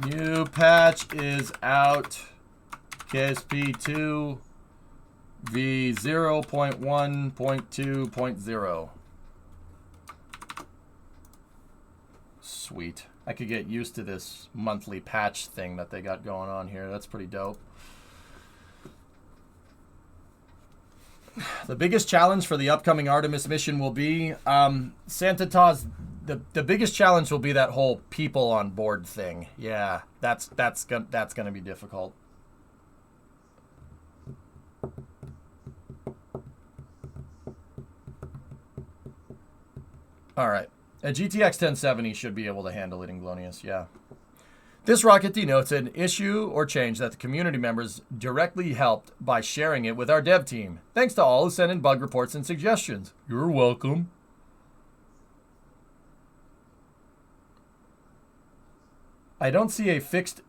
New patch is out. KSP2 v0.1.2.0. Sweet. I could get used to this monthly patch thing that they got going on here. That's pretty dope. The biggest challenge for the upcoming Artemis mission will be Santa Claus. The biggest challenge will be that whole people on board thing. Yeah, that's gonna be difficult. All right, a GTX 1070 should be able to handle it in Glonius. Yeah. This rocket denotes an issue or change that the community members directly helped by sharing it with our dev team. Thanks to all who sent in bug reports and suggestions. You're welcome. You don't see a fixed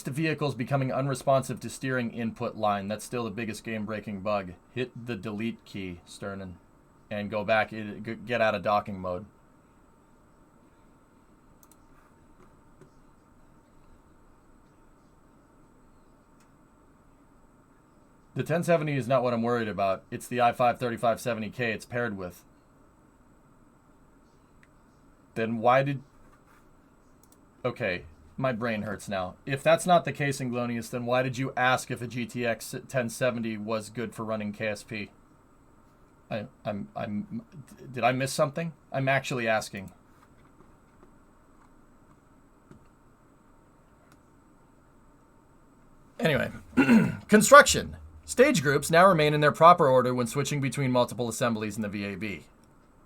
vehicles becoming unresponsive to steering input line. That's still the biggest game-breaking bug. Hit the delete key, Sternin, and go back, get out of docking mode. The 1070 is not what I'm worried about. It's the i5-3570K it's paired with. Then why did... Okay, my brain hurts now. If that's not the case in Glonius, then why did you ask if a GTX 1070 was good for running KSP? Did I miss something? I'm actually asking. Anyway, construction. Stage groups now remain in their proper order when switching between multiple assemblies in the VAB.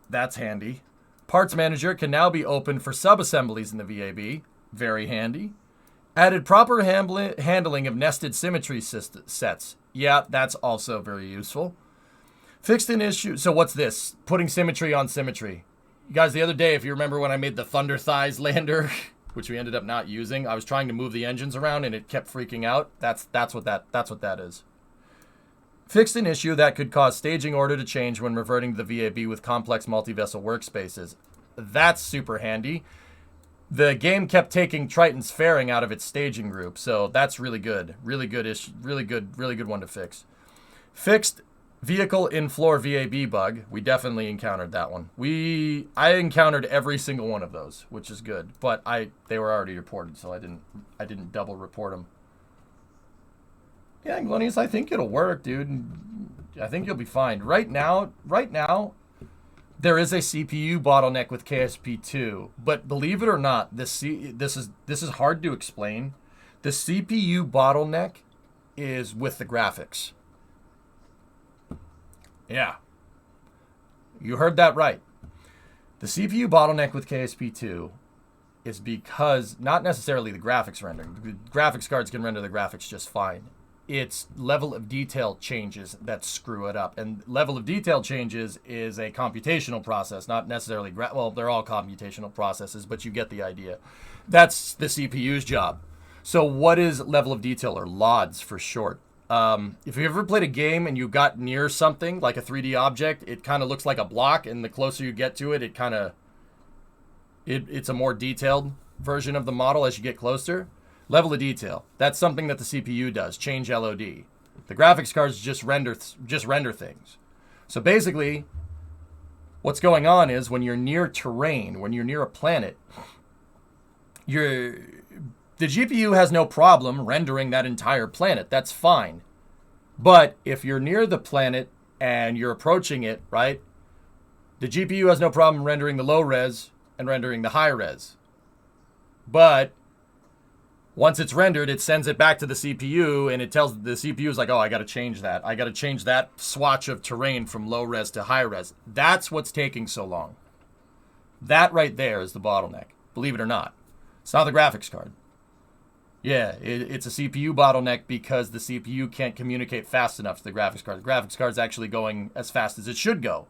That's handy. Parts Manager can now be opened for sub-assemblies in the VAB. Very handy. Added proper handling of nested symmetry sets. Yeah, that's also very useful. Fixed an issue. So what's this? Putting symmetry on symmetry. You guys, the other day, if you remember when I made the Thunder Thighs lander, which we ended up not using, I was trying to move the engines around and it kept freaking out. That's what that is. Fixed an issue that could cause staging order to change when reverting to the VAB with complex multi-vessel workspaces. That's super handy. The game kept taking Triton's fairing out of its staging group, so that's really good. Really good issue. Really good one to fix. Fixed vehicle in-floor VAB bug. We definitely encountered that one. I encountered every single one of those, which is good. But they were already reported, so I didn't double report them. Yeah, Glonius, I think it'll work, dude. I think you'll be fine. Right now, there is a CPU bottleneck with KSP2, but believe it or not, this is hard to explain. The CPU bottleneck is with the graphics. Yeah. You heard that right. The CPU bottleneck with KSP2 is because not necessarily the graphics rendering. The graphics cards can render the graphics just fine. It's level of detail changes that screw it up. And level of detail changes is a computational process, not necessarily... well, they're all computational processes, but you get the idea. That's the CPU's job. So what is level of detail, or LODs for short? If you ever played a game and you got near something, like a 3D object, it kind of looks like a block, and the closer you get to it, it kind of... It's a more detailed version of the model as you get closer. Level of detail. That's something that the CPU does. Change LOD. The graphics cards just render things. So basically, what's going on is when you're near terrain, when you're near a planet, the GPU has no problem rendering that entire planet. That's fine. But if you're near the planet and you're approaching it, right, the GPU has no problem rendering the low res and rendering the high res. But once it's rendered, it sends it back to the CPU, and it tells the CPU is like, oh, I got to change that. I got to change that swatch of terrain from low res to high res. That's what's taking so long. That right there is the bottleneck. Believe it or not. It's not the graphics card. Yeah, it's a CPU bottleneck because the CPU can't communicate fast enough to the graphics card. The graphics card's actually going as fast as it should go.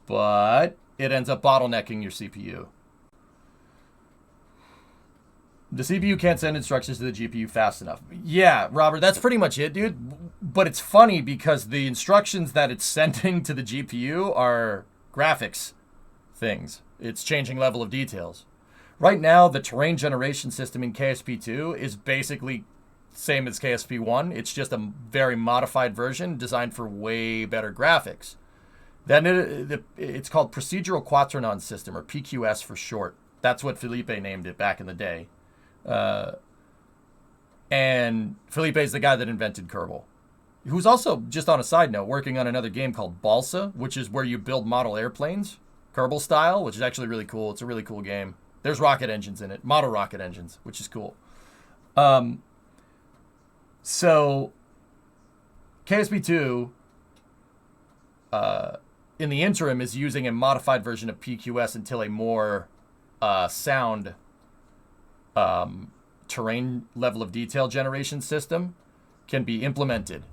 But it ends up bottlenecking your CPU. The CPU can't send instructions to the GPU fast enough. Yeah, Robert, that's pretty much it, dude. But it's funny because the instructions that it's sending to the GPU are graphics things. It's changing level of details. Right now, the terrain generation system in KSP2 is basically same as KSP1. It's just a very modified version designed for way better graphics. Then it's called Procedural Quaternion System, or PQS for short. That's what Felipe named it back in the day. And Felipe is the guy that invented Kerbal, who's also, just on a side note, working on another game called Balsa, which is where you build model airplanes, Kerbal style, which is actually really cool. It's a really cool game. There's rocket engines in it, model rocket engines, which is cool. So KSP2, in the interim, is using a modified version of PQS until a more sound terrain level of detail generation system can be implemented.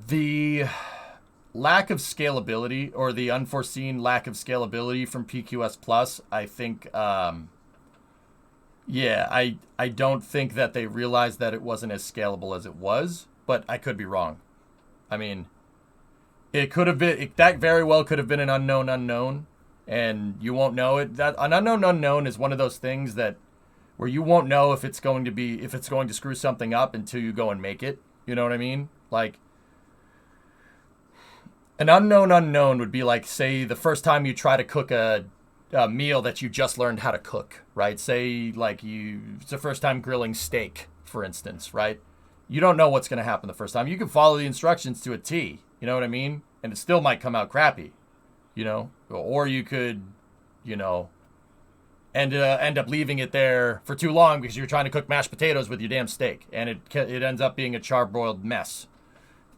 The lack of scalability, or the unforeseen lack of scalability from PQS Plus, I think, I don't think that they realized that it wasn't as scalable as it was, but I could be wrong. I mean, it could have been, that very well could have been an unknown, and you won't know it. That an unknown is one of those things that where you won't know if it's going to screw something up until you go and make it. You know what I mean? Like, an unknown would be like, say, the first time you try to cook a meal that you just learned how to cook, right? Say, like, it's the first time grilling steak, for instance, right? You don't know what's going to happen the first time. You can follow the instructions to a T, you know what I mean? And it still might come out crappy, you know? Or you could, you know, end up leaving it there for too long because you're trying to cook mashed potatoes with your damn steak, and it ends up being a charbroiled mess.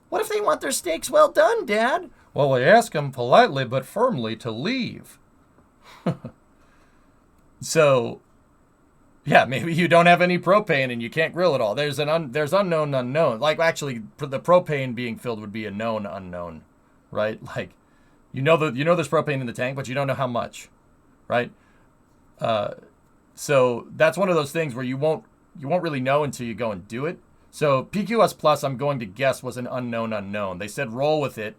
What if they want their steaks well done, Dad? Well, we ask them politely but firmly to leave. So, yeah, maybe you don't have any propane and you can't grill at all. There's unknown. Like, actually, the propane being filled would be a known unknown, right? Like, you know there's propane in the tank, but you don't know how much, right? So that's one of those things where you won't really know until you go and do it. So PQS Plus, I'm going to guess, was an unknown. They said roll with it,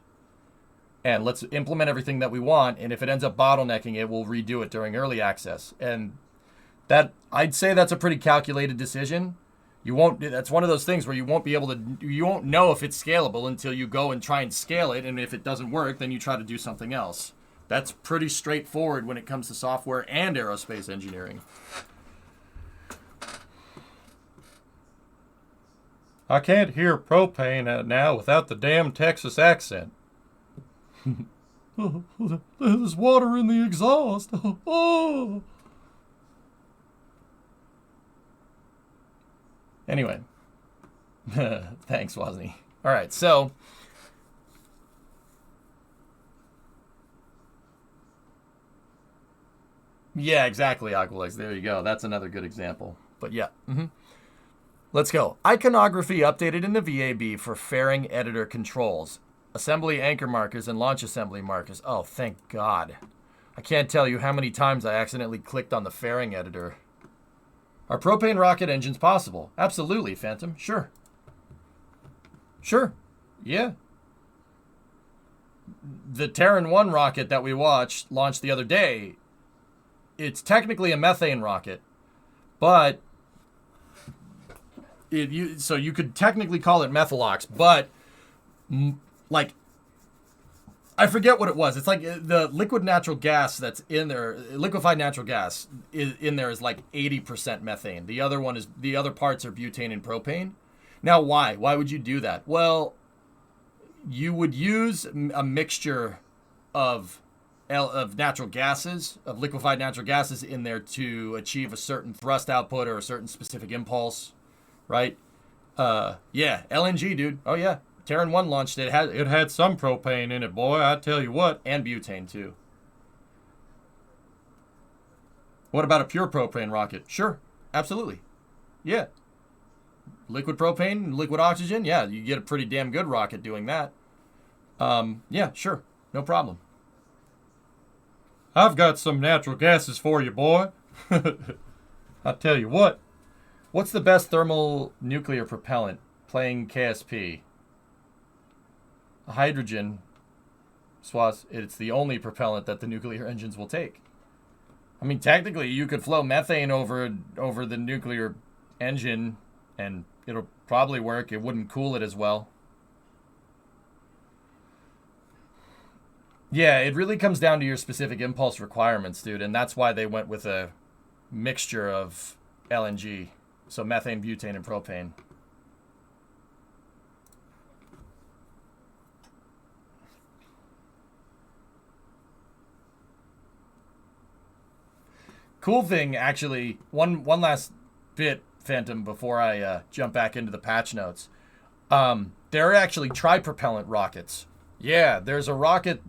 and let's implement everything that we want, and if it ends up bottlenecking it, we'll redo it during early access. And that, I'd say that's a pretty calculated decision. That's one of those things where you won't know if it's scalable until you go and try and scale it, and if it doesn't work, then you try to do something else. That's pretty straightforward when it comes to software and aerospace engineering. I can't hear propane now without the damn Texas accent. There's water in the exhaust. Oh. Anyway. Thanks, Wozni. All right, so yeah, exactly, Aqualex. There you go. That's another good example. But yeah. Let's go. Iconography updated in the VAB for fairing editor controls. Assembly anchor markers and launch assembly markers. Oh, thank God. I can't tell you how many times I accidentally clicked on the fairing editor. Are propane rocket engines possible? Absolutely, Phantom. Sure. Sure. Yeah. The Terran 1 rocket that we watched launched the other day, it's technically a methane rocket, but so you could technically call it methylox, but like, I forget what it was. It's like the liquid natural gas that's in there, liquefied natural gas in there is like 80% methane. The other parts are butane and propane. Now, why? Why would you do that? Well, you would use a mixture of natural gases, of liquefied natural gases in there to achieve a certain thrust output or a certain specific impulse. Right? Yeah, LNG, dude. Oh, yeah. Terran 1 launched it. It had some propane in it, boy. I tell you what. And butane, too. What about a pure propane rocket? Sure. Absolutely. Yeah. Liquid propane, liquid oxygen. Yeah, you get a pretty damn good rocket doing that. Yeah, sure. No problem. I've got some natural gases for you, boy. I tell you what. What's the best thermal nuclear propellant? Playing KSP. Hydrogen. Swaz, it's the only propellant that the nuclear engines will take. I mean, technically, you could flow methane over the nuclear engine, and it'll probably work. It wouldn't cool it as well. Yeah, it really comes down to your specific impulse requirements, dude, and that's why they went with a mixture of LNG, so methane, butane, and propane. Cool thing, actually, one last bit, Phantom, before I jump back into the patch notes. There are actually tri-propellant rockets. Yeah, there's rockets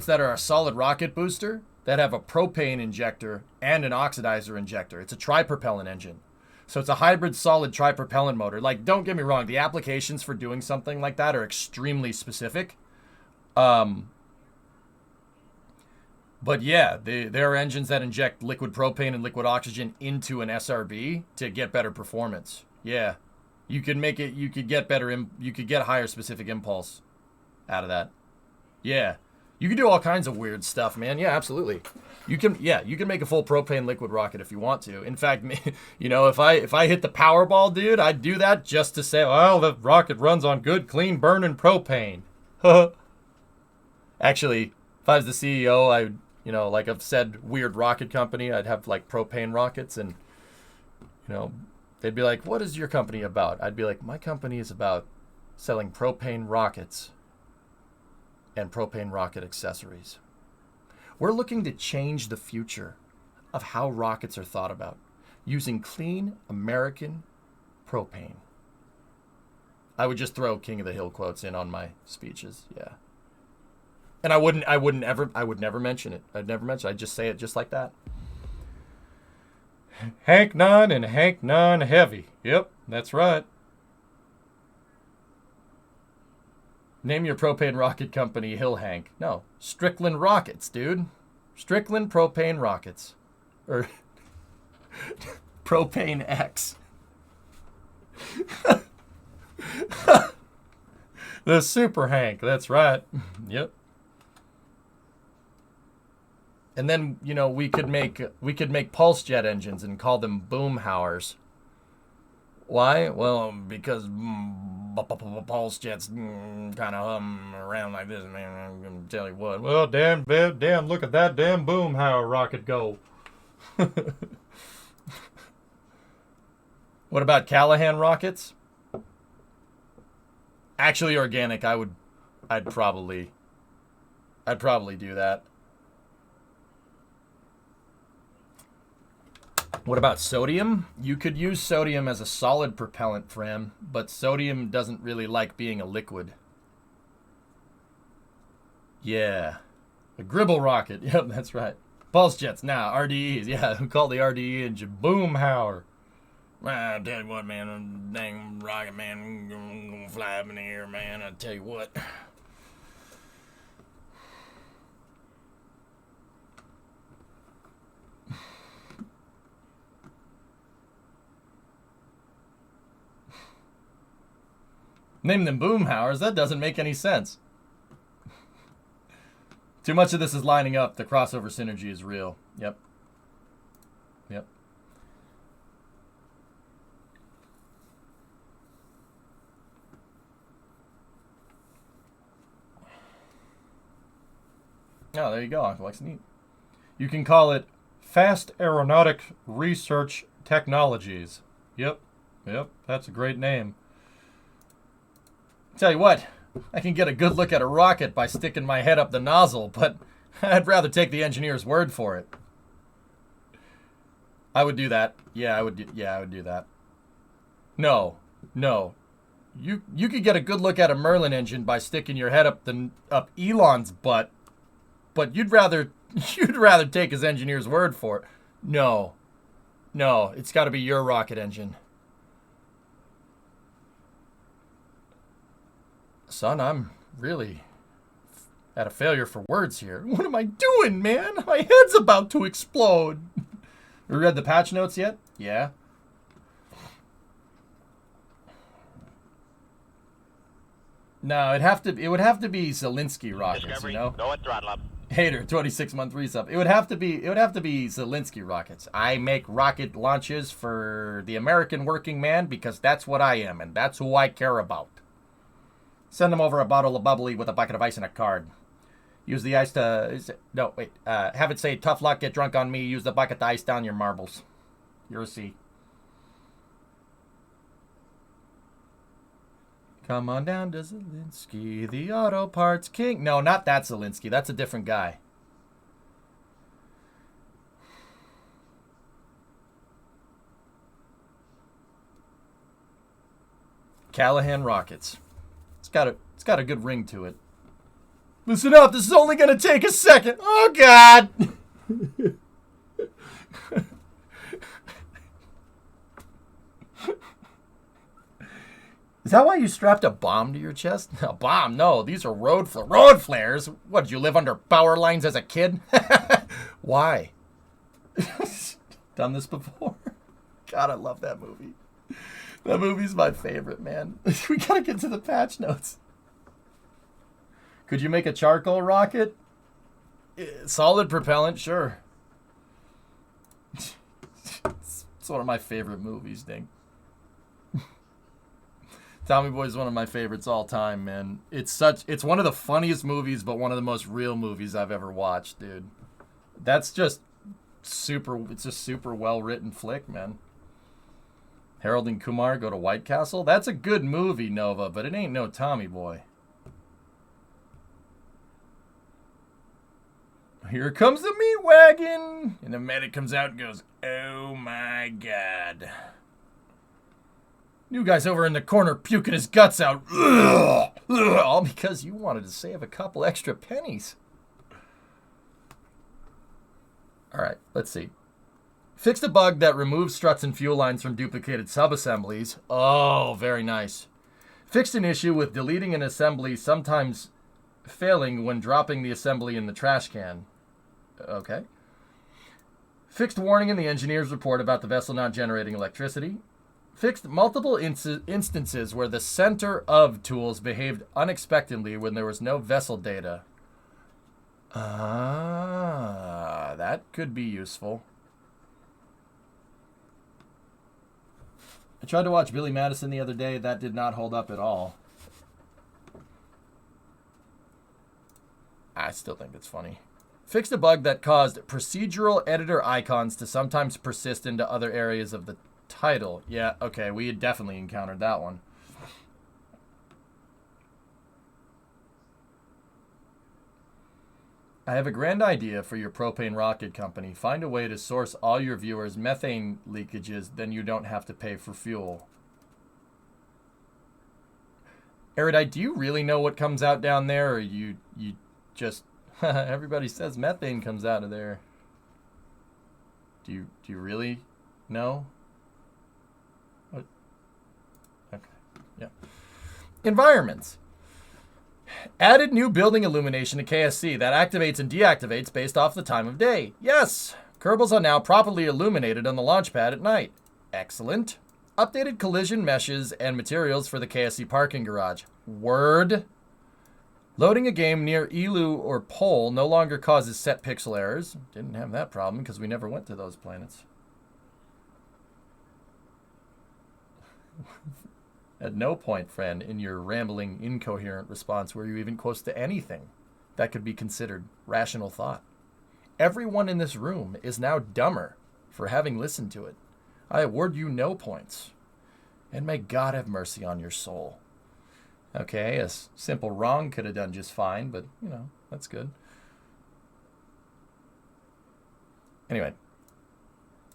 that are a solid rocket booster that have a propane injector and an oxidizer injector. It's a tri-propellant engine. So it's a hybrid solid tri-propellant motor. Like, don't get me wrong, the applications for doing something like that are extremely specific. But yeah, there are engines that inject liquid propane and liquid oxygen into an SRB to get better performance. Yeah, you could get higher specific impulse out of that. Yeah, you can do all kinds of weird stuff, man. Yeah, absolutely. You can make a full propane liquid rocket if you want to. In fact, if I hit the Powerball, dude, I'd do that just to say, well, the rocket runs on good, clean burning propane. Actually, if I was the CEO, I would, like I've said, weird rocket company, I'd have like propane rockets, and they'd be like, what is your company about? I'd be like, my company is about selling propane rockets and propane rocket accessories. We're looking to change the future of how rockets are thought about using clean American propane. I would just throw King of the Hill quotes in on my speeches. Yeah. And I would never mention it. I'd just say it just like that. Hank Nunn and Hank Nunn Heavy. Yep, that's right. Name your propane rocket company Hill Hank. No, Strickland Rockets, dude. Strickland Propane Rockets. Or Propane X. The Super Hank, that's right. Yep. And then, we could make pulse jet engines and call them Boomhauers. Why? Well, because pulse jets kind of hum around like this, man. I'm gonna tell you what. Well, damn, look at that damn Boomhauer rocket go. What about Callahan rockets? Actually, organic. I'd probably do that. What about sodium? You could use sodium as a solid propellant, Fram, but sodium doesn't really like being a liquid. Yeah. A Gribble rocket. Yep, that's right. Pulse jets. Now, RDEs. Yeah, we call the RDE engine Boomhauer. I tell you what, man, dang rocket, man, gonna fly up in the air, man. I tell you what. Name them Boomhauers? That doesn't make any sense. Too much of this is lining up. The crossover synergy is real. Yep. Yep. Oh, there you go, Uncle X. Neat. You can call it Fast Aeronautic Research Technologies. Yep. Yep. That's a great name. Tell you what, I can get a good look at a rocket by sticking my head up the nozzle, but I'd rather take the engineer's word for it. I would do that. Yeah, I would do that. No. You could get a good look at a Merlin engine by sticking your head up Elon's butt, but you'd rather take his engineer's word for it. No, it's got to be your rocket engine. Son, I'm really at a failure for words here. What am I doing, man? My head's about to explode. You read the patch notes yet? Yeah. No, it would have to be Zelensky rockets, Discovery, you know? go at throttle up. Hater, 26-month resub. It would have to be Zelensky rockets. I make rocket launches for the American working man because that's what I am and that's who I care about. Send them over a bottle of bubbly with a bucket of ice and a card. Use the ice to have it say tough luck, get drunk on me, use the bucket to ice down your marbles. You're a C. Come on down to Zelensky, the auto parts king. No, not that Zelensky. That's a different guy. Callahan Rockets. It's got a good ring to it. Listen up, this is only gonna take a second. Oh God. Is that why you strapped a bomb to your chest? A bomb? No, these are road flares. What, did you live under power lines as a kid? Why? Done this before? God, I love that movie. That movie's my favorite, man. We gotta get to the patch notes. Could you make a charcoal rocket? Solid propellant, sure. It's one of my favorite movies, Ding. Tommy Boy is one of my favorites all time, man. It's one of the funniest movies, but one of the most real movies I've ever watched, dude. That's just it's a super well-written flick, man. Harold and Kumar go to White Castle. That's a good movie, Nova, but it ain't no Tommy Boy. Here comes the meat wagon! And the medic comes out and goes, oh my God. New guy's over in the corner puking his guts out. Ugh, ugh, all because you wanted to save a couple extra pennies. All right, let's see. Fixed a bug that removes struts and fuel lines from duplicated subassemblies. Oh, very nice. Fixed an issue with deleting an assembly, sometimes failing when dropping the assembly in the trash can. Okay. Fixed warning in the engineer's report about the vessel not generating electricity. Fixed multiple instances where the center of tools behaved unexpectedly when there was no vessel data. That could be useful. I tried to watch Billy Madison the other day. That did not hold up at all. I still think it's funny. Fixed a bug that caused procedural editor icons to sometimes persist into other areas of the title. Yeah, okay, we had definitely encountered that one. I have a grand idea for your propane rocket company. Find a way to source all your viewers' methane leakages, then you don't have to pay for fuel. Erudite, do you really know what comes out down there, or you just... Everybody says methane comes out of there. Do you really know? What? Okay, yeah. Environments. Added new building illumination to KSC that activates and deactivates based off the time of day. Yes! Kerbals are now properly illuminated on the launch pad at night. Excellent. Updated collision meshes and materials for the KSC parking garage. Word. Loading a game near Elu or Pole no longer causes set pixel errors. Didn't have that problem because we never went to those planets. At no point, friend, in your rambling, incoherent response were you even close to anything that could be considered rational thought. Everyone in this room is now dumber for having listened to it. I award you no points. And may God have mercy on your soul. Okay, a simple wrong could have done just fine, but, you know, that's good. Anyway.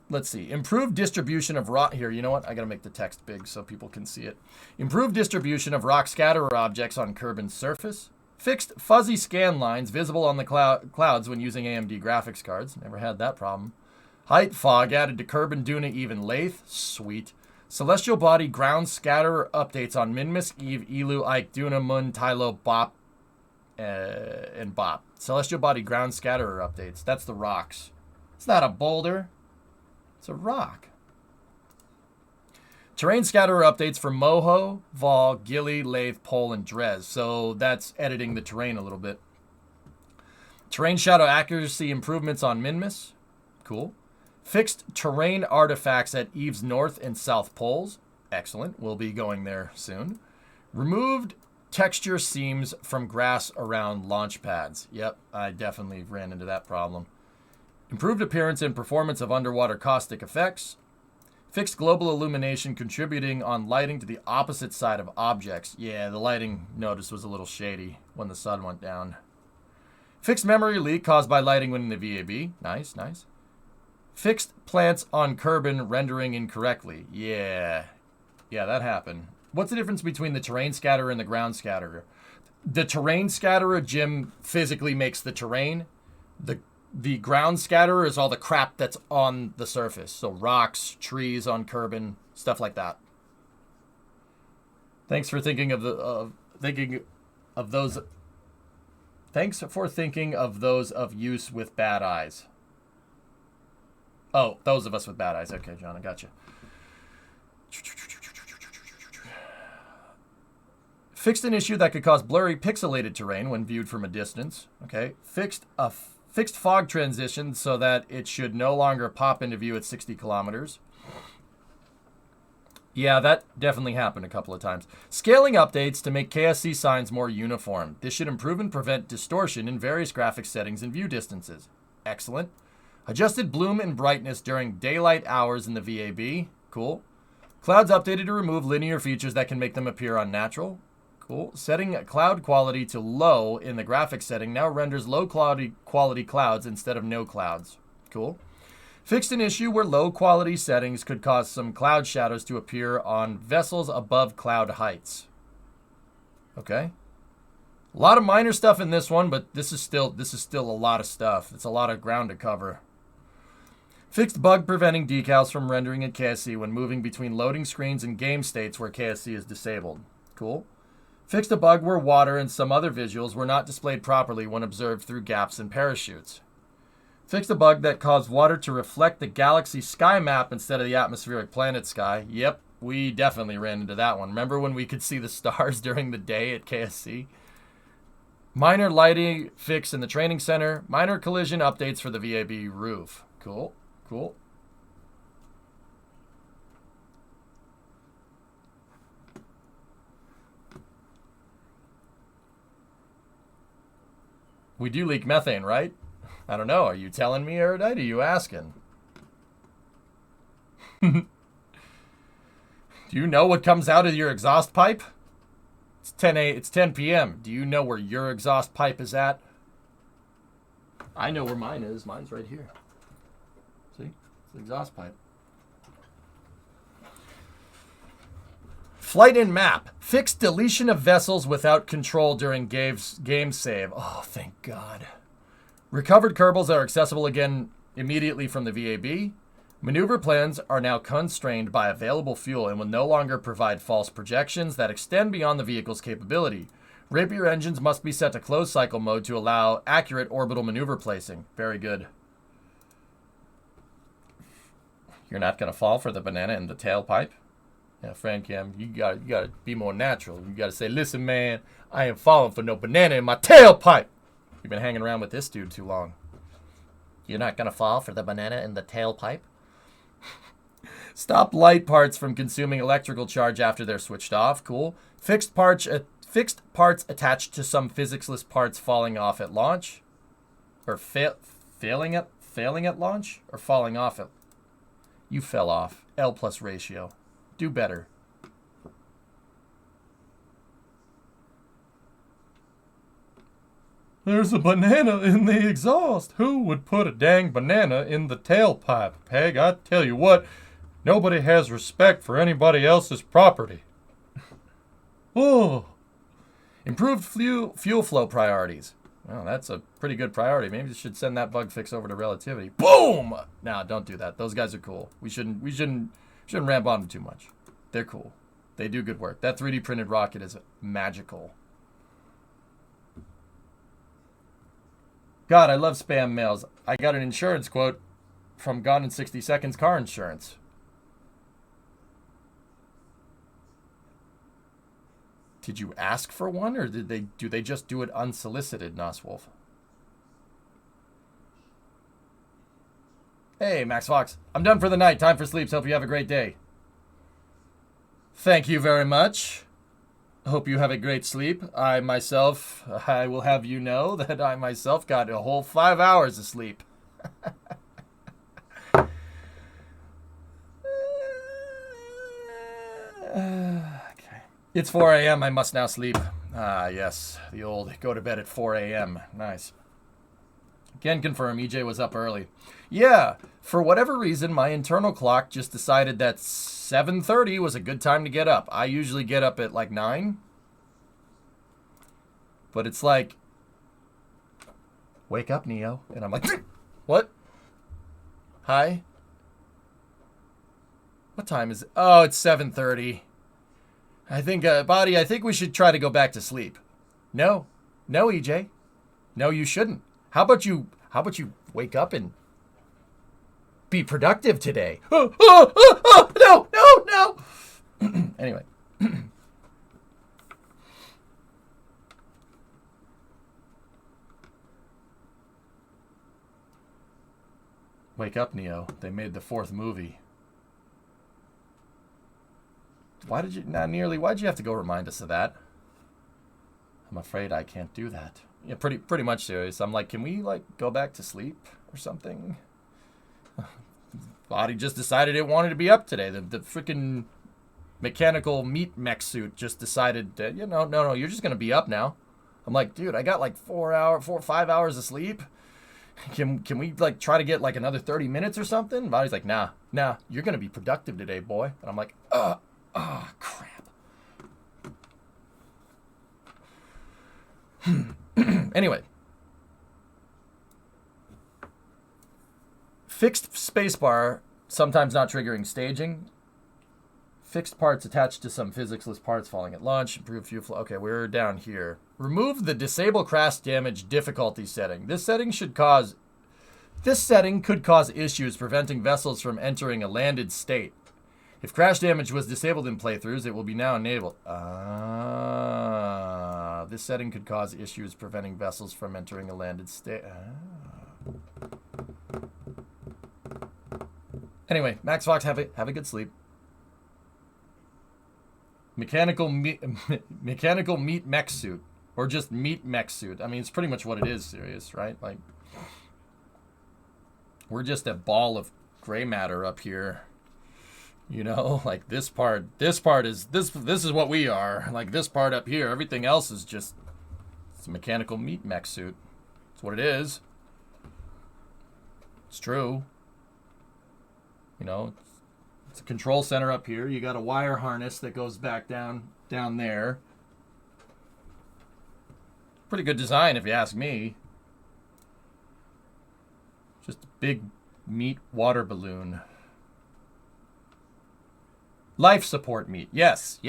Let's see. Improved distribution of rock. Here, you know what? I got to make the text big so people can see it. Improved distribution of rock scatterer objects on Kerbin's surface. Fixed fuzzy scan lines visible on the clouds when using AMD graphics cards. Never had that problem. Height fog added to Kerbin Duna Even Lathe. Sweet. Celestial body ground scatterer updates on Minmus, Eve, Elu, Ike, Duna, Mun, Tylo, Bop, and Bop. Celestial body ground scatterer updates. That's the rocks. It's not a boulder. It's a rock. Terrain scatterer updates for Moho, Vol, Gilly, Lathe, Pole, and Drez. So that's editing the terrain a little bit. Terrain shadow accuracy improvements on Minmus. Cool. Fixed terrain artifacts at Eve's north and south poles. Excellent. We'll be going there soon. Removed texture seams from grass around launch pads. Yep, I definitely ran into that problem. Improved appearance and performance of underwater caustic effects. Fixed global illumination contributing on lighting to the opposite side of objects. Yeah, the lighting notice was a little shady when the sun went down. Fixed memory leak caused by lighting when in the VAB. Nice, nice. Fixed plants on Kerbal rendering incorrectly. Yeah, that happened. What's the difference between the terrain scatterer and the ground scatterer? The terrain scatterer, Jim, physically makes the terrain. The ground scatterer is all the crap that's on the surface. So rocks, trees on Kerbal, stuff like that. Thanks for thinking of those. Thanks for thinking of those of use with bad eyes. Oh, those of us with bad eyes. Okay, John, I got you. Fixed an issue that could cause blurry pixelated terrain when viewed from a distance. Okay. Fixed fog transition so that it should no longer pop into view at 60 kilometers. Yeah, that definitely happened a couple of times. Scaling updates to make KSC signs more uniform. This should improve and prevent distortion in various graphics settings and view distances. Excellent. Adjusted bloom and brightness during daylight hours in the VAB. Cool. Clouds updated to remove linear features that can make them appear unnatural. Cool. Setting cloud quality to low in the graphics setting now renders low quality clouds instead of no clouds. Cool. Fixed an issue where low quality settings could cause some cloud shadows to appear on vessels above cloud heights. Okay. A lot of minor stuff in this one, but this is still a lot of stuff. It's a lot of ground to cover. Fixed bug preventing decals from rendering at KSC when moving between loading screens and game states where KSC is disabled. Cool. Fixed a bug where water and some other visuals were not displayed properly when observed through gaps in parachutes. Fixed a bug that caused water to reflect the galaxy sky map instead of the atmospheric planet sky. Yep, we definitely ran into that one. Remember when we could see the stars during the day at KSC? Minor lighting fix in the training center. Minor collision updates for the VAB roof. Cool, cool. We do leak methane, right? I don't know. Are you telling me, Erudite? Are you asking? Do you know what comes out of your exhaust pipe? It's 10 p.m. Do you know where your exhaust pipe is at? I know where mine is. Mine's right here. See? It's the exhaust pipe. Flight in map. Fixed deletion of vessels without control during game save. Oh, thank God. Recovered Kerbals are accessible again immediately from the VAB. Maneuver plans are now constrained by available fuel and will no longer provide false projections that extend beyond the vehicle's capability. Rapier engines must be set to closed cycle mode to allow accurate orbital maneuver placing. Very good. You're not going to fall for the banana in the tailpipe? Yeah, Frank Cam, you gotta be more natural. You gotta say, listen, man, I ain't falling for no banana in my tailpipe. You've been hanging around with this dude too long. You're not gonna fall for the banana in the tailpipe? Stop light parts from consuming electrical charge after they're switched off. Cool. Fixed parts attached to some physics-less parts falling off at launch, or failing at launch, or falling off it. You fell off. L plus ratio. Do better. There's a banana in the exhaust. Who would put a dang banana in the tailpipe, Peg? I tell you what, nobody has respect for anybody else's property. Oh. Improved fuel flow priorities. Well, that's a pretty good priority. Maybe you should send that bug fix over to Relativity. Boom! No, don't do that. Those guys are cool. We shouldn't ramp on them too much. They're cool. They do good work. That 3D printed rocket is magical. God, I love spam mails. I got an insurance quote from Gone in 60 Seconds Car Insurance. Did you ask for one, or do they just do it unsolicited, Noswolf? Hey, Max Fox. I'm done for the night. Time for sleep. Hope you have a great day. Thank you very much. Hope you have a great sleep. I will have you know that I myself got a whole 5 hours of sleep. Okay. It's 4 a.m. I must now sleep. Ah, yes. The old go to bed at 4 a.m. Nice. Can confirm EJ was up early. Yeah, for whatever reason, my internal clock just decided that 7:30 was a good time to get up. I usually get up at like 9. But it's like, wake up, Neo. And I'm like, what? Hi? What time is it? Oh, it's 7:30. I think, Body, I think we should try to go back to sleep. No. No, EJ. No, you shouldn't. How about you wake up and be productive today? No. Anyway. Wake up, Neo. They made the 4th movie. Why'd you have to go remind us of that? I'm afraid I can't do that. Yeah, pretty much serious. I'm like, can we like go back to sleep or something? Body just decided it wanted to be up today. The freaking mechanical meat mech suit just decided that, no, you're just gonna be up now. I'm like, dude, I got like 4 or 5 hours of sleep. Can we like try to get like another 30 minutes or something? Body's like, nah, you're gonna be productive today, boy. And I'm like, crap. Anyway. Fixed spacebar, sometimes not triggering staging. Fixed parts attached to some physics-less parts falling at launch. Improve fuel flow. Okay, we're down here. Remove the disable crash damage difficulty setting. This setting could cause issues preventing vessels from entering a landed state. If crash damage was disabled in playthroughs, it will be now enabled. This setting could cause issues preventing vessels from entering a landed state. Anyway, Max Fox, have a good sleep. Mechanical meat mech suit. Or just meat mech suit. I mean, it's pretty much what it is, serious, right? Like, we're just a ball of gray matter up here. Like this part is what we are. Like this part up here, everything else is just, it's a mechanical meat mech suit. It's what it is. It's true. It's a control center up here. You got a wire harness that goes back down there. Pretty good design if you ask me. Just a big meat water balloon. Life support meat. Yes.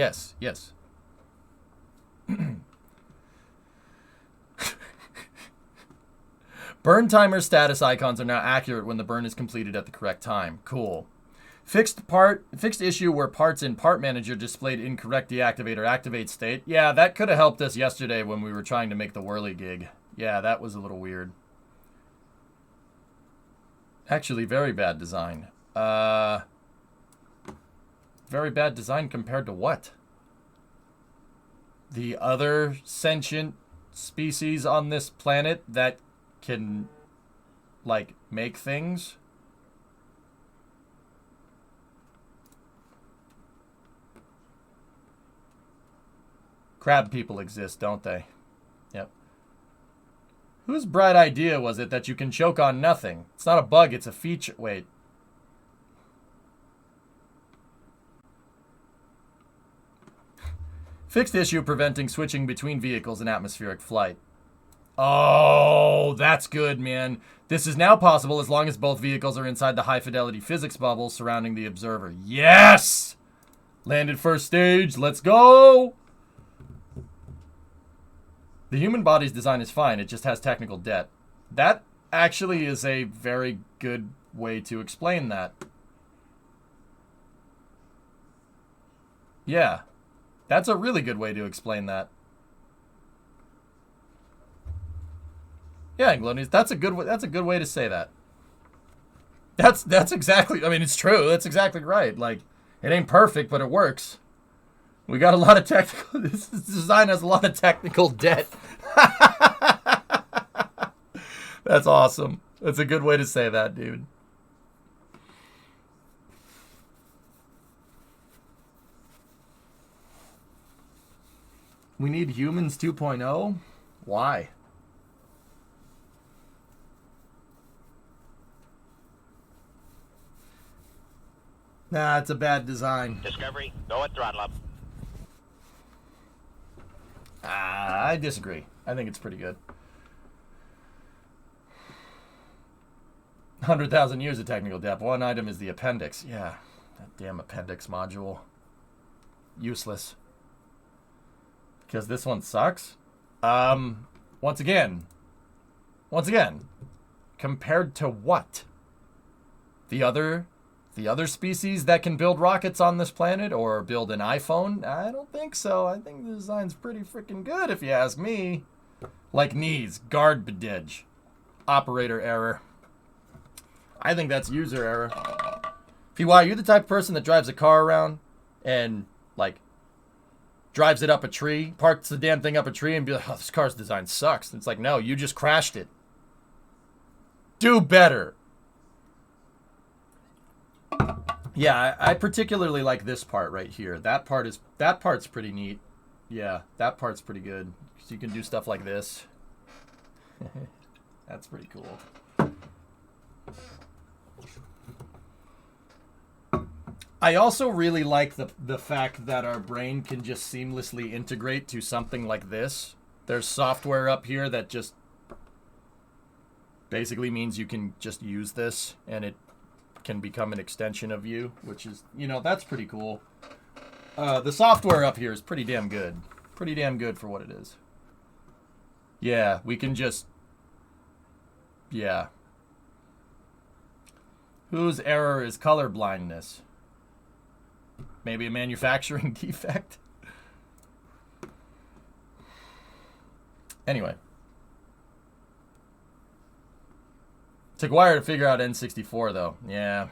Burn timer status icons are now accurate when the burn is completed at the correct time. Cool. Fixed issue where parts in Part Manager displayed incorrect deactivate or activate state. Yeah, that could have helped us yesterday when we were trying to make the whirligig. Yeah, that was a little weird. Actually, very bad design. Very bad design compared to what? The other sentient species on this planet that can, like, make things? Crab people exist, don't they? Yep. Whose bright idea was it that you can choke on nothing? It's not a bug, it's a feature. Wait. Fixed issue preventing switching between vehicles in atmospheric flight. Oh, that's good, man. This is now possible as long as both vehicles are inside the high-fidelity physics bubble surrounding the observer. Yes! Landed first stage. Let's go! The human body's design is fine. It just has technical debt. That actually is a very good way to explain that. Yeah. That's a really good way to explain that. Yeah, Anglonius, that's a good way to say that. That's exactly, I mean, it's true. That's exactly right. Like, it ain't perfect, but it works. We got a lot of technical, this design has a lot of technical debt. That's awesome. That's a good way to say that, dude. We need humans 2.0? Why? Nah, it's a bad design. Discovery, go at throttle up. I disagree. I think it's pretty good. 100,000 years of technical debt. One item is the appendix. Yeah, that damn appendix module. Useless. Because this one sucks. Once again, compared to what? The other species that can build rockets on this planet or build an iPhone? I don't think so. I think the design's pretty freaking good, if you ask me. Like knees, guard bedidge, operator error. I think that's user error. PY, you're the type of person that drives a car around and, like, drives it up a tree, parks the damn thing up a tree, and be like, oh, this car's design sucks. And it's like, no, you just crashed it. Do better. Yeah, I particularly like this part right here. That part's pretty neat. Yeah, that part's pretty good. So you can do stuff like this. That's pretty cool. I also really like the fact that our brain can just seamlessly integrate to something like this. There's software up here that just basically means you can just use this and it can become an extension of you, which is, you know, that's pretty cool. The software up here is pretty damn good. Pretty damn good for what it is. Yeah, we can just... Yeah. Whose error is color blindness? Maybe a manufacturing defect? Anyway. Took a while to figure out N64, though. Yeah.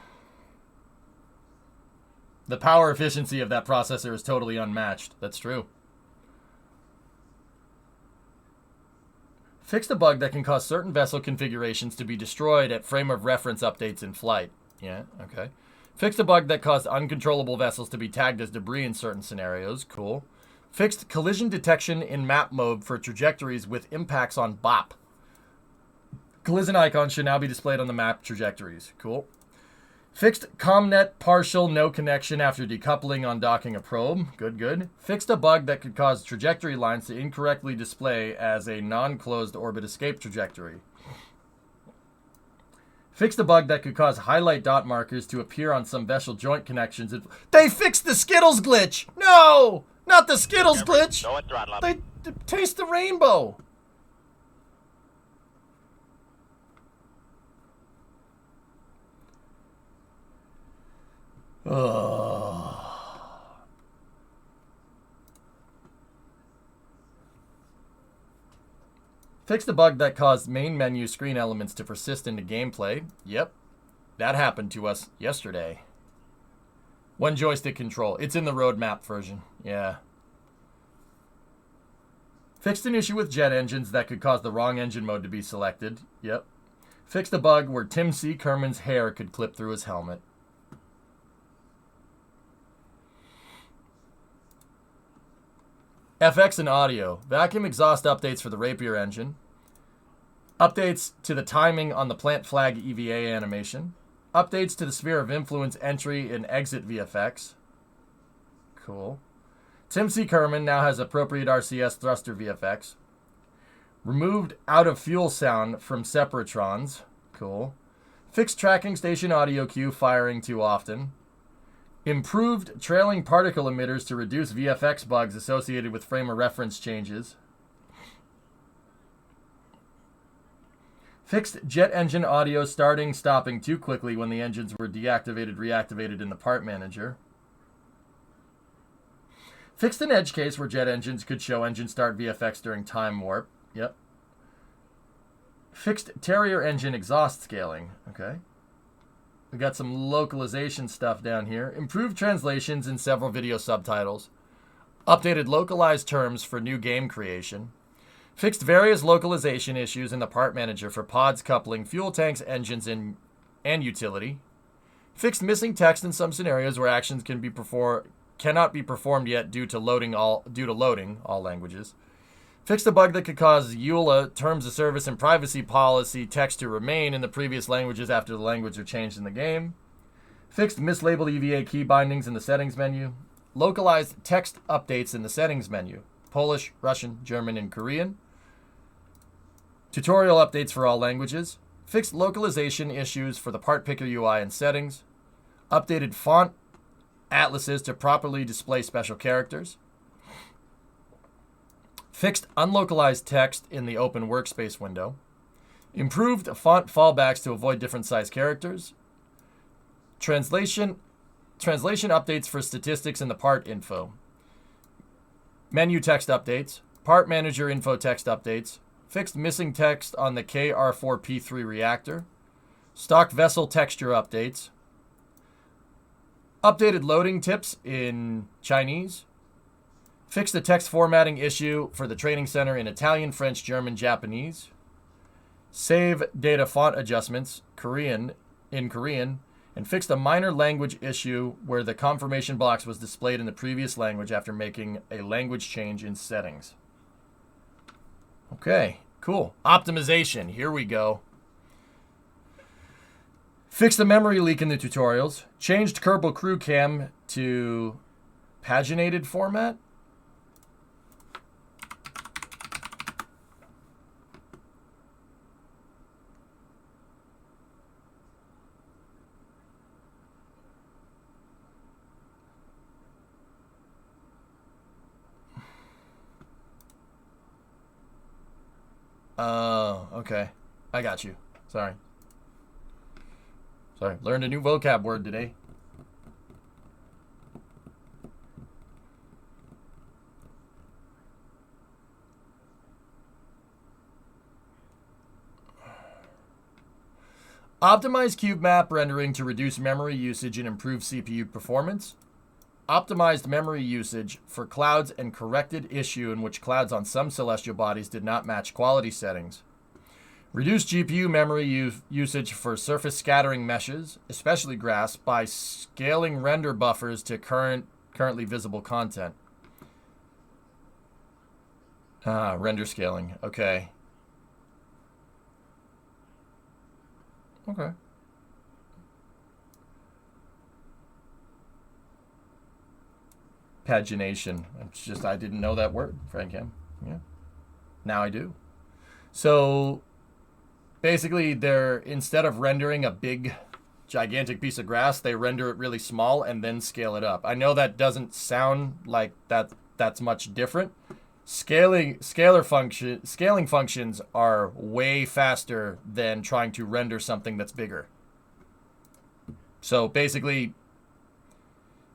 The power efficiency of that processor is totally unmatched. That's true. Fixed a bug that can cause certain vessel configurations to be destroyed at frame of reference updates in flight. Yeah, okay. Fixed a bug that caused uncontrollable vessels to be tagged as debris in certain scenarios. Cool. Fixed collision detection in map mode for trajectories with impacts on BOP. Collision icons should now be displayed on the map trajectories. Cool. Fixed ComNet partial no connection after decoupling on docking a probe. Good, good. Fixed a bug that could cause trajectory lines to incorrectly display as a non-closed orbit escape trajectory. Fixed a bug that could cause highlight dot markers to appear on some vessel joint connections. They fixed the Skittles glitch! No! Not the Skittles glitch! They taste the rainbow! Ugh. Fixed a bug that caused main menu screen elements to persist into gameplay. Yep. That happened to us yesterday. One joystick control. It's in the roadmap version. Yeah. Fixed an issue with jet engines that could cause the wrong engine mode to be selected. Yep. Fixed a bug where Tim C. Kerman's hair could clip through his helmet. FX and audio. Vacuum exhaust updates for the Rapier engine. Updates to the timing on the plant flag EVA animation. Updates to the sphere of influence entry and exit VFX. Cool. Tim C. Kerman now has appropriate RCS thruster VFX. Removed out of fuel sound from separatrons. Cool. Fixed tracking station audio cue firing too often. Improved trailing particle emitters to reduce VFX bugs associated with frame of reference changes. Fixed jet engine audio starting, stopping too quickly when the engines were deactivated, reactivated in the part manager. Fixed an edge case where jet engines could show engine start VFX during time warp. Yep. Fixed Terrier engine exhaust scaling. Okay. We got some localization stuff down here. Improved translations in several video subtitles. Updated localized terms for new game creation. Fixed various localization issues in the part manager for pods, coupling, fuel tanks, engines, and utility. Fixed missing text in some scenarios where actions cannot be performed yet due to loading all languages. Fixed a bug that could cause EULA, terms of service, and privacy policy text to remain in the previous languages after the language are changed in the game. Fixed mislabeled EVA key bindings in the settings menu. Localized text updates in the settings menu. Polish, Russian, German, and Korean. Tutorial updates for all languages. Fixed localization issues for the part picker UI and settings. Updated font atlases to properly display special characters. Fixed unlocalized text in the open workspace window. Improved font fallbacks to avoid different size characters. Translation updates for statistics in the part info. Menu text updates. Part manager info text updates. Fixed missing text on the KR4P3 reactor. Stock vessel texture updates. Updated loading tips in Chinese. Fixed the text formatting issue for the training center in Italian, French, German, Japanese. Save data font adjustments in Korean. And fixed a minor language issue where the confirmation box was displayed in the previous language after making a language change in settings. Okay, cool. Optimization, here we go. Fixed the memory leak in the tutorials. Changed Kerbal crew cam to paginated format. Oh, okay. I got you. Sorry. Learned a new vocab word today. Optimize cube map rendering to reduce memory usage and improve CPU performance. Optimized memory usage for clouds and corrected issue in which clouds on some celestial bodies did not match quality settings. Reduced GPU memory usage for surface scattering meshes, especially grass, by scaling render buffers to currently visible content. Render scaling. Okay. Okay. Pagination. It's just I didn't know that word, Frankham. Yeah. Now I do. So basically they're instead of rendering a big gigantic piece of grass, they render it really small and then scale it up. I know that doesn't sound like that's much different. Scaling functions are way faster than trying to render something that's bigger. So basically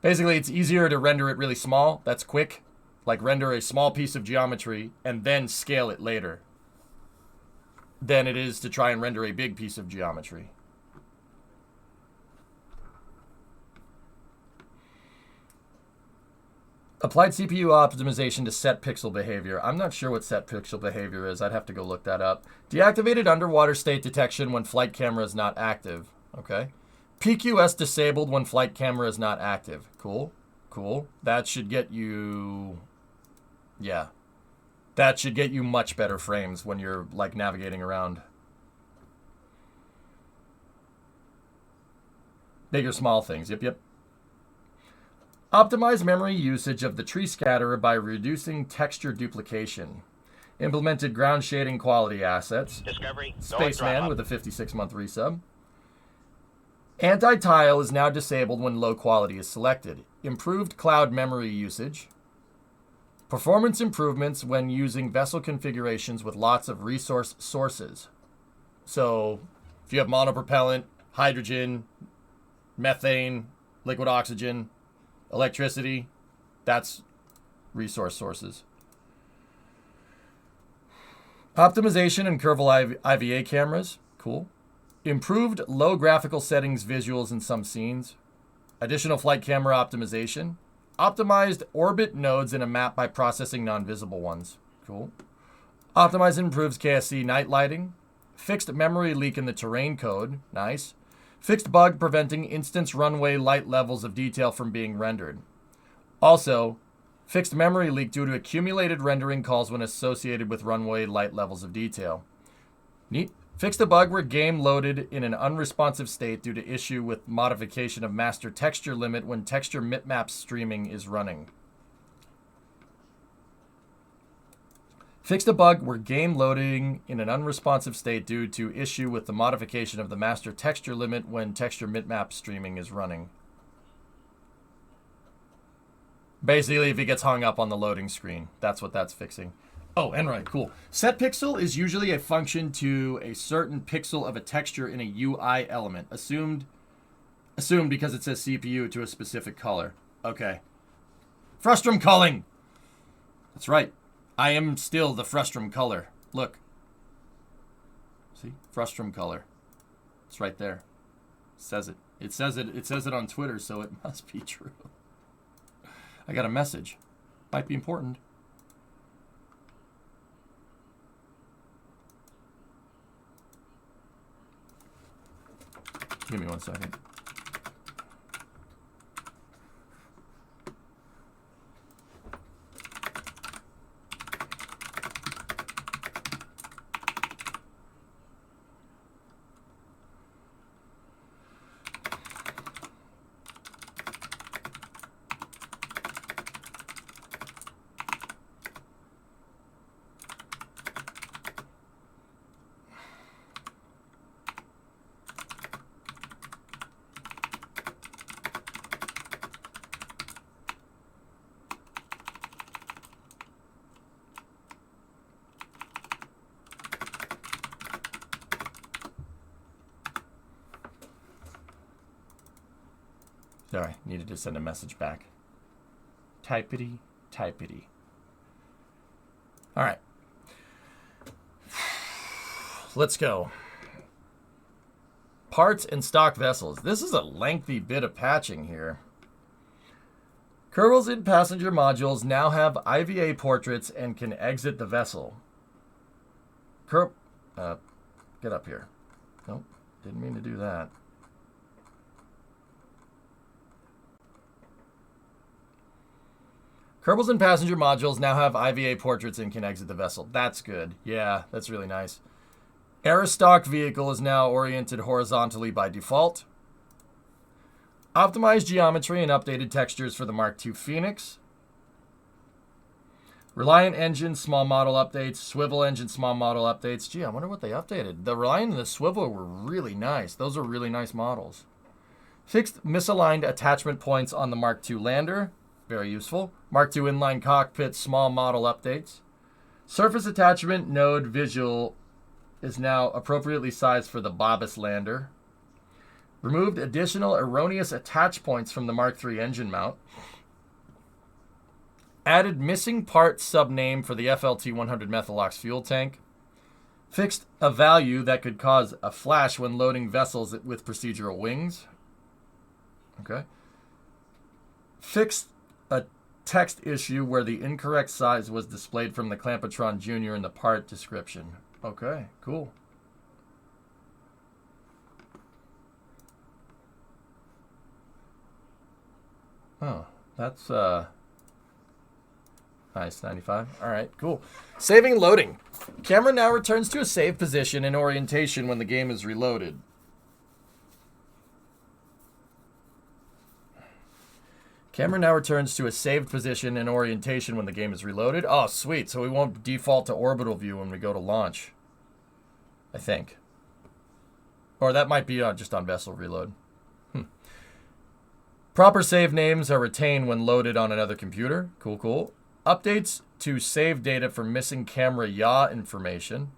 it's easier to render it really small. That's quick. Like render a small piece of geometry and then scale it later than it is to try and render a big piece of geometry. Applied CPU optimization to set pixel behavior. I'm not sure what set pixel behavior is. I'd have to go look that up. Deactivated underwater state detection when flight camera is not active. Okay. PQS disabled when flight camera is not active. Cool. Cool. That should get you... Yeah. That should get you much better frames when you're, like, navigating around. Big or small things. Yep. Optimize memory usage of the tree scatterer by reducing texture duplication. Implemented ground shading quality assets. Discovery. Spaceman with a 56-month resub. Anti-tile is now disabled when low quality is selected. Improved cloud memory usage. Performance improvements when using vessel configurations with lots of resource sources. So if you have monopropellant, hydrogen, methane, liquid oxygen, electricity, that's resource sources. Optimization in Kerbal IVA cameras. Cool. Improved low graphical settings visuals in some scenes. Additional flight camera optimization. Optimized orbit nodes in a map by processing non-visible ones. Cool. Optimized and improves KSC night lighting. Fixed memory leak in the terrain code. Nice. Fixed bug preventing instance runway light levels of detail from being rendered. Also, fixed memory leak due to accumulated rendering calls when associated with runway light levels of detail. Neat. Fixed a bug where game loaded in an unresponsive state due to issue with modification of master texture limit when texture bitmap streaming is running. Fixed a bug where game loading in an unresponsive state due to issue with the modification of the master texture limit when texture bitmap streaming is running. Basically, if he gets hung up on the loading screen, that's what that's fixing. Oh, and right, cool. Set pixel is usually a function to a certain pixel of a texture in a UI element, assumed because it says CPU to a specific color. Okay. Frustrum culling. That's right. I am still the frustrum color. Look. See? Frustrum color. It's right there. It says it. It says it on Twitter, so it must be true. I got a message. Might be important. Give me 1 second. Sorry, needed to send a message back. Typity, typity. All right. Let's go. Parts and stock vessels. This is a lengthy bit of patching here. Kerbals in passenger modules now have IVA portraits and can exit the vessel. Get up here. Nope, didn't mean to do that. Kerbals and passenger modules now have IVA portraits and can exit the vessel. That's good. Yeah, that's really nice. Aerostock vehicle is now oriented horizontally by default. Optimized geometry and updated textures for the Mark II Phoenix. Reliant engine small model updates. Swivel engine small model updates. Gee, I wonder what they updated. The Reliant and the Swivel were really nice. Those are really nice models. Fixed misaligned attachment points on the Mark II lander. Very useful. Mark II inline cockpit small model updates. Surface attachment node visual is now appropriately sized for the Babis lander. Removed additional erroneous attach points from the Mark III engine mount. Added missing part subname for the FLT 100 Methylox fuel tank. Fixed a value that could cause a flash when loading vessels with procedural wings. Okay. Fixed a text issue where the incorrect size was displayed from the Clampetron Jr. in the part description. Okay, cool. Oh, that's nice, 95. All right, cool. Saving loading. Camera now returns to a save position in orientation when the game is reloaded. Camera now returns to a saved position in orientation when the game is reloaded. Oh, sweet. So we won't default to orbital view when we go to launch. I think. Or that might be just on vessel reload. Proper save names are retained when loaded on another computer. Cool, cool. Updates to save data for missing camera yaw information.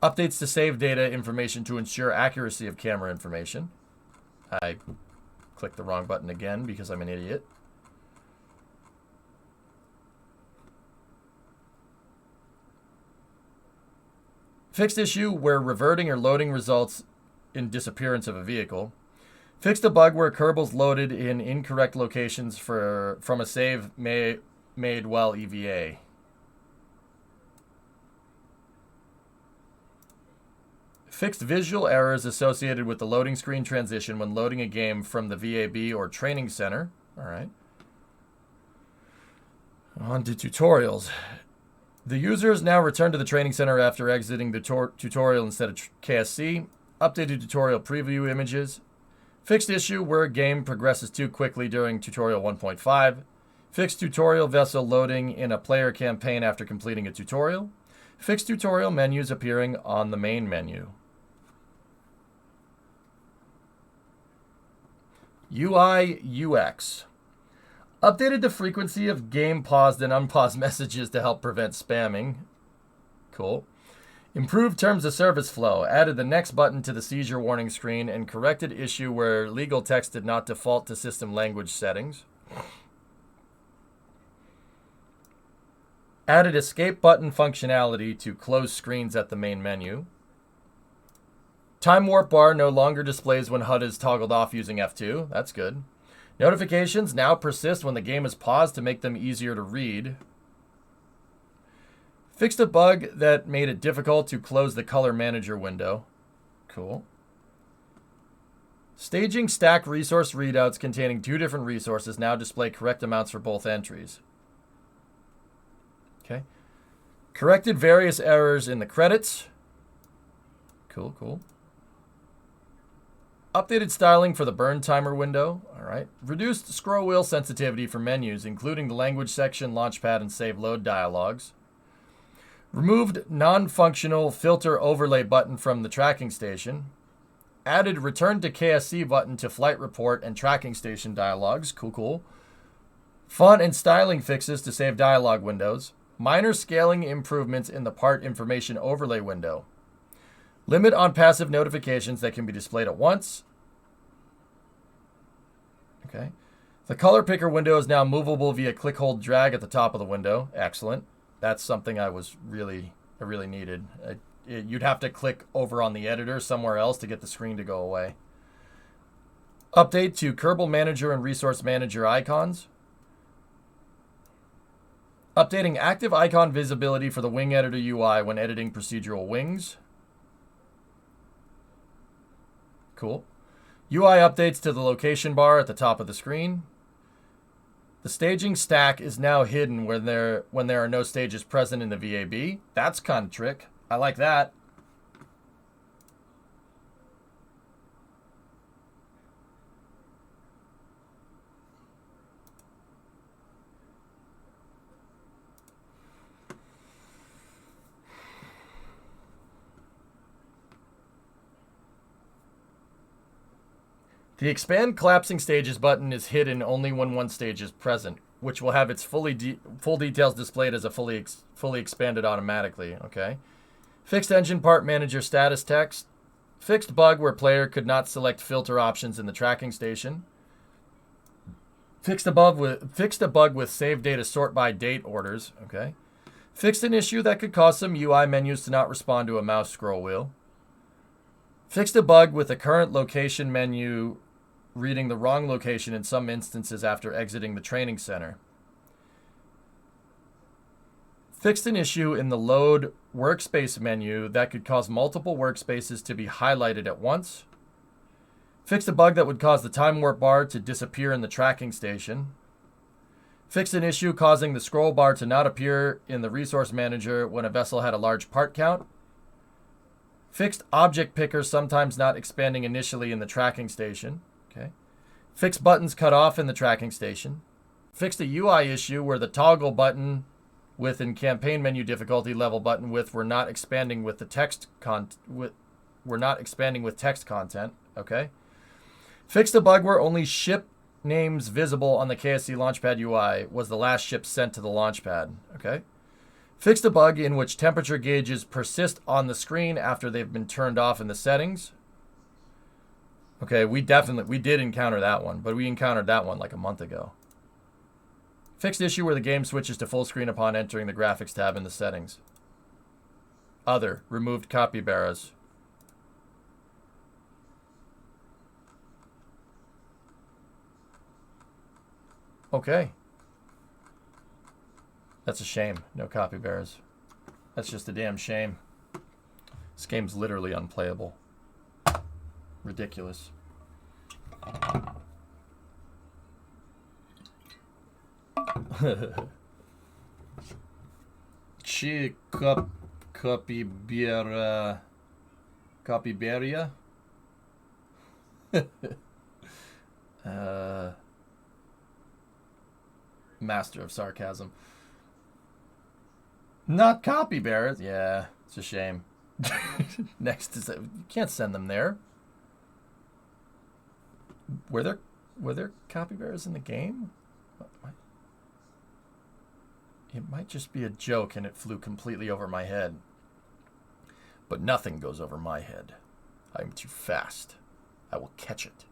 Updates to save data information to ensure accuracy of camera information. I clicked the wrong button again because I'm an idiot. Fixed issue where reverting or loading results in disappearance of a vehicle. Fixed a bug where Kerbal's loaded in incorrect locations from a save made while EVA. Fixed visual errors associated with the loading screen transition when loading a game from the VAB or training center. All right. On to tutorials. The user is now returned to the training center after exiting the tutorial instead of KSC. Updated tutorial preview images. Fixed issue where a game progresses too quickly during tutorial 1.5. Fixed tutorial vessel loading in a player campaign after completing a tutorial. Fixed tutorial menus appearing on the main menu. UI UX. Updated the frequency of game paused and unpaused messages to help prevent spamming. Cool. Improved terms of service flow. Added the next button to the seizure warning screen and corrected issue where legal text did not default to system language settings. Added escape button functionality to close screens at the main menu. Time warp bar no longer displays when HUD is toggled off using F2. That's good. Notifications now persist when the game is paused to make them easier to read. Fixed a bug that made it difficult to close the color manager window. Cool. Staging stack resource readouts containing 2 different resources now display correct amounts for both entries. Okay. Corrected various errors in the credits. Cool, cool. Updated styling for the burn timer window. All right. Reduced scroll wheel sensitivity for menus, including the language section, launchpad, and save load dialogues. Removed non-functional filter overlay button from the tracking station. Added return to KSC button to flight report and tracking station dialogues. Cool, cool. Font and styling fixes to save dialogue windows. Minor scaling improvements in the part information overlay window. Limit on passive notifications that can be displayed at once. Okay. The color picker window is now movable via click, hold, drag at the top of the window. Excellent. That's something I really needed. You'd have to click over on the editor somewhere else to get the screen to go away. Update to Kerbal Manager and Resource Manager icons. Updating active icon visibility for the Wing Editor UI when editing procedural wings. Cool. UI updates to the location bar at the top of the screen. The staging stack is now hidden when there are no stages present in the VAB. That's kind of trick. I like that. The expand collapsing stages button is hidden only when one stage is present, which will have its full details displayed as a fully expanded automatically. Okay. Fixed engine part manager status text. Fixed bug where player could not select filter options in the tracking station. Fixed a bug with save data sort by date orders. Okay. Fixed an issue that could cause some UI menus to not respond to a mouse scroll wheel. Fixed a bug with the current location menu reading the wrong location in some instances after exiting the training center. Fixed an issue in the load workspace menu that could cause multiple workspaces to be highlighted at once. Fixed a bug that would cause the time warp bar to disappear in the tracking station. Fixed an issue causing the scroll bar to not appear in the resource manager when a vessel had a large part count. Fixed object picker sometimes not expanding initially in the tracking station. Okay. Fixed buttons cut off in the tracking station. Fixed a UI issue where the toggle button width and campaign menu difficulty level button width were not expanding with the text content. Okay. Fixed a bug where only ship names visible on the KSC Launchpad UI was the last ship sent to the Launchpad. Okay. Fixed a bug in which temperature gauges persist on the screen after they've been turned off in the settings. Okay, we did encounter that one, but we encountered that one like a month ago. Fixed issue where the game switches to full screen upon entering the graphics tab in the settings. Other. Removed capybaras. Okay. That's a shame. No capybaras. That's just a damn shame. This game's literally unplayable. Ridiculous. Capybara. Master of sarcasm. Not capybaras. Yeah, it's a shame. Next is you can't send them there. Were there capybaras in the game? It might just be a joke and it flew completely over my head. But nothing goes over my head. I am too fast. I will catch it.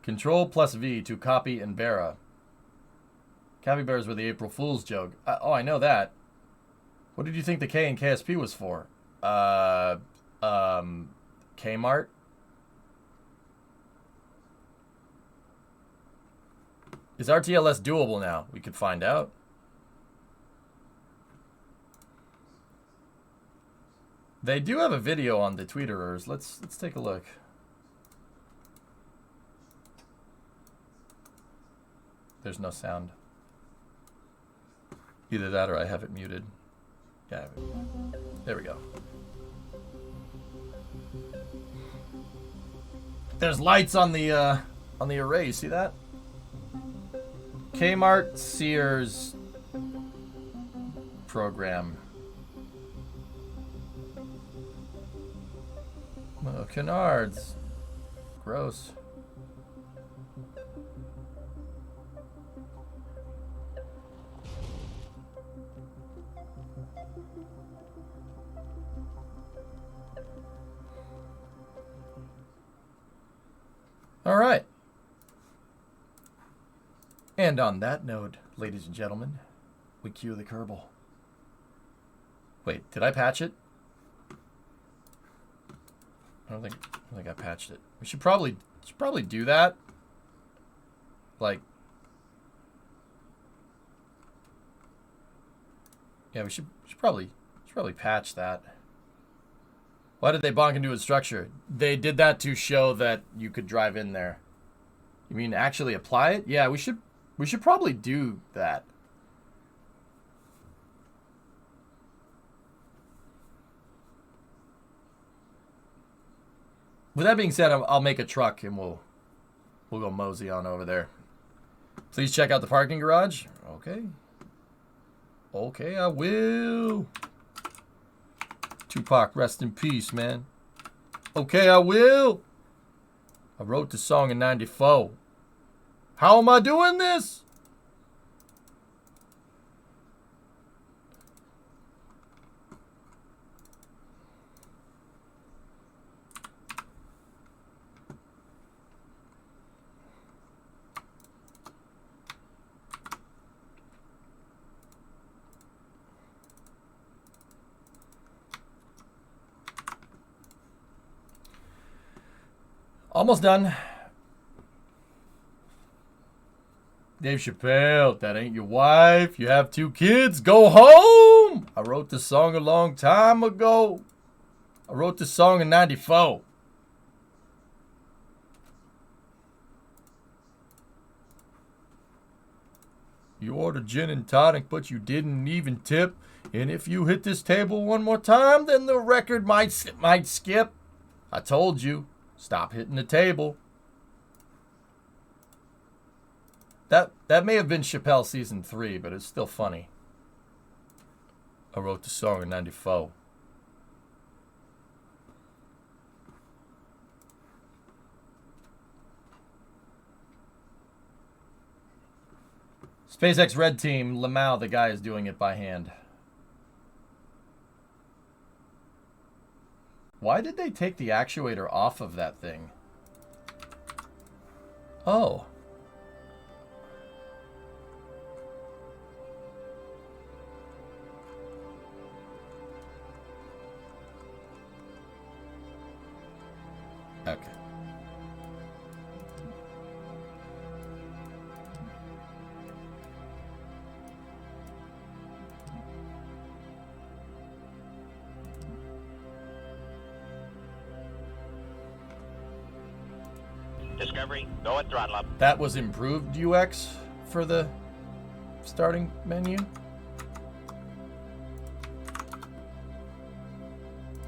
Control plus V to copy and Bara. Capybaras were the April Fool's joke. Oh, I know that. What did you think the K in KSP was for? Kmart? Is RTLS doable now? We could find out. They do have a video on the Tweeterers. Let's take a look. There's no sound. Either that or I have it muted. Yeah. There we go. There's lights on the array. You see that? Kmart Sears program. Oh, canards. Gross. All right. And on that note, ladies and gentlemen, we cue the Kerbal. Wait, did I patch it? I don't think I patched it. We should probably do that. Like, yeah, we should probably patch that. Why did they bonk into its structure? They did that to show that you could drive in there. You mean actually apply it? Yeah, we should probably do that. With that being said, I'll make a truck and we'll go mosey on over there. Please check out the parking garage. Okay. Okay, I will. Tupac, rest in peace, man. Okay, I will. I wrote the song in '94. How am I doing this? Almost done. Dave Chappelle, that ain't your wife. You have 2 kids. Go home. I wrote this song a long time ago. I wrote this song in '94. You ordered gin and tonic, but you didn't even tip. And if you hit this table one more time, then the record might skip. I told you. Stop hitting the table. That may have been Chappelle season 3, but it's still funny. I wrote the song in '94. SpaceX Red Team, Lamau, the guy is doing it by hand. Why did they take the actuator off of that thing? Oh. Discovery, go at throttle up. That was improved UX for the starting menu.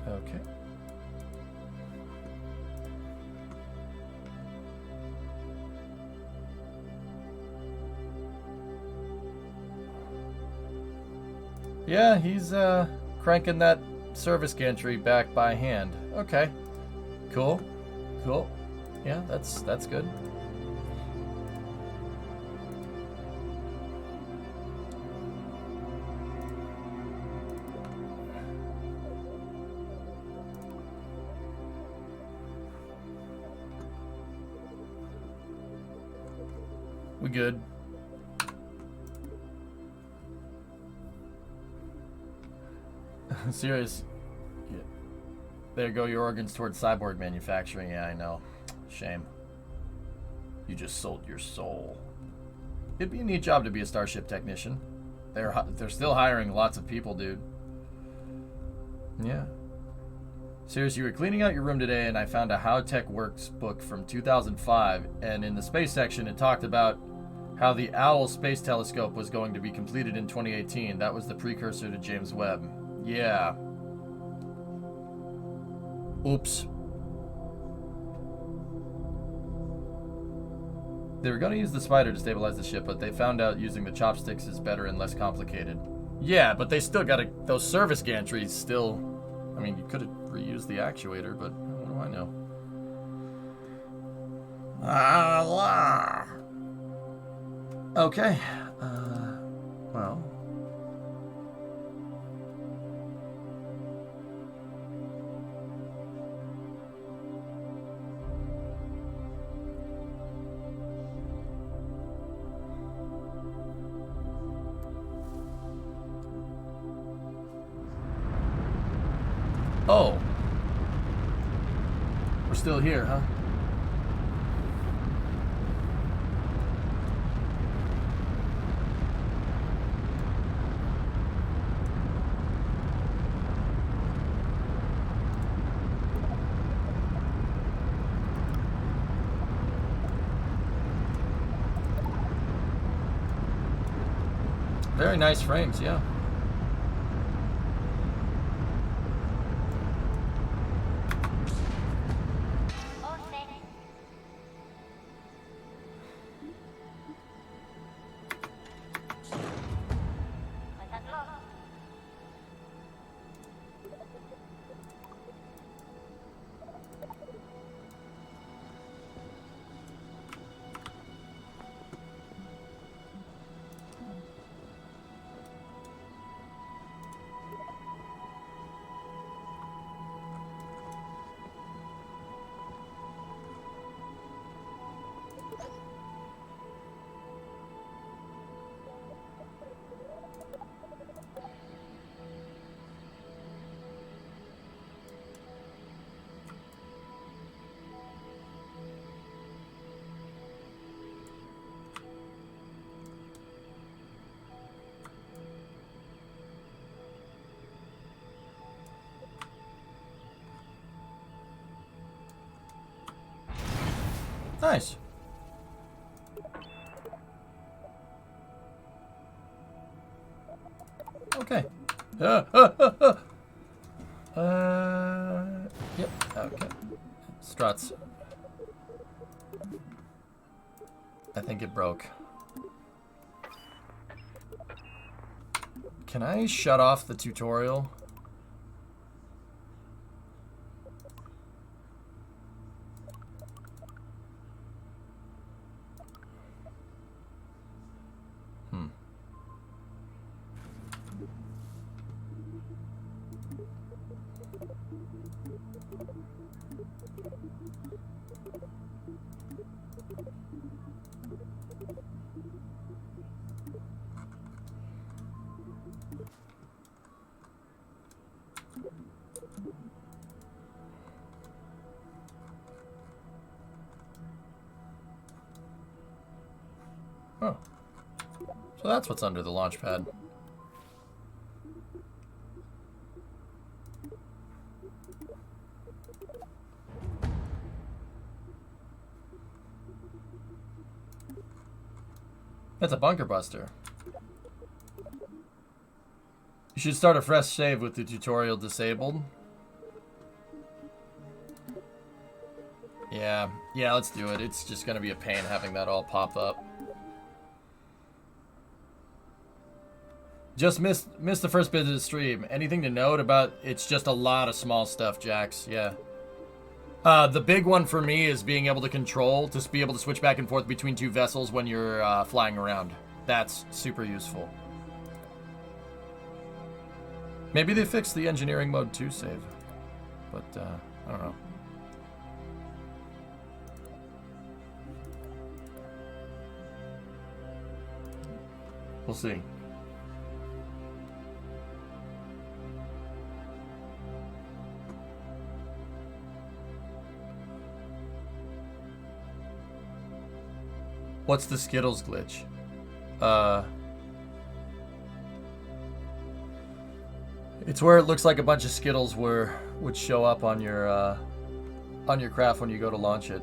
Okay. Yeah, he's cranking that service gantry back by hand. Okay. Cool. Cool. Yeah, that's good. We good. Serious. Yeah. There go your organs towards cyborg manufacturing. Yeah, I know. Shame. You just sold your soul. It'd be a neat job to be a Starship technician. They're still hiring lots of people, dude. Yeah. Serious, you were cleaning out your room today and I found a How Tech Works book from 2005, and in the space section it talked about how the Owl Space Telescope was going to be completed in 2018. That was the precursor to James Webb. Yeah. Oops. They were going to use the spider to stabilize the ship, but they found out using the chopsticks is better and less complicated. Yeah, but they still got those service gantries still. I mean, you could have reused the actuator, but what do I know? Allah. Okay. Well. Oh. We're still here, huh? Very nice frames, yeah. Nice. Okay. Yep. Okay. Struts. I think it broke. Can I shut off the tutorial? Oh. So that's what's under the launch pad. That's a bunker buster. You should start a fresh save with the tutorial disabled. Yeah, let's do it. It's just gonna be a pain having that all pop up. Just missed the first bit of the stream. Anything to note about? It's just a lot of small stuff, Jax. Yeah. The big one for me is being able to control, to be able to switch back and forth between two vessels when you're flying around. That's super useful. Maybe they fixed the engineering mode 2 save, but I don't know. We'll see. What's the Skittles glitch? It's where it looks like a bunch of Skittles would show up on your craft when you go to launch it.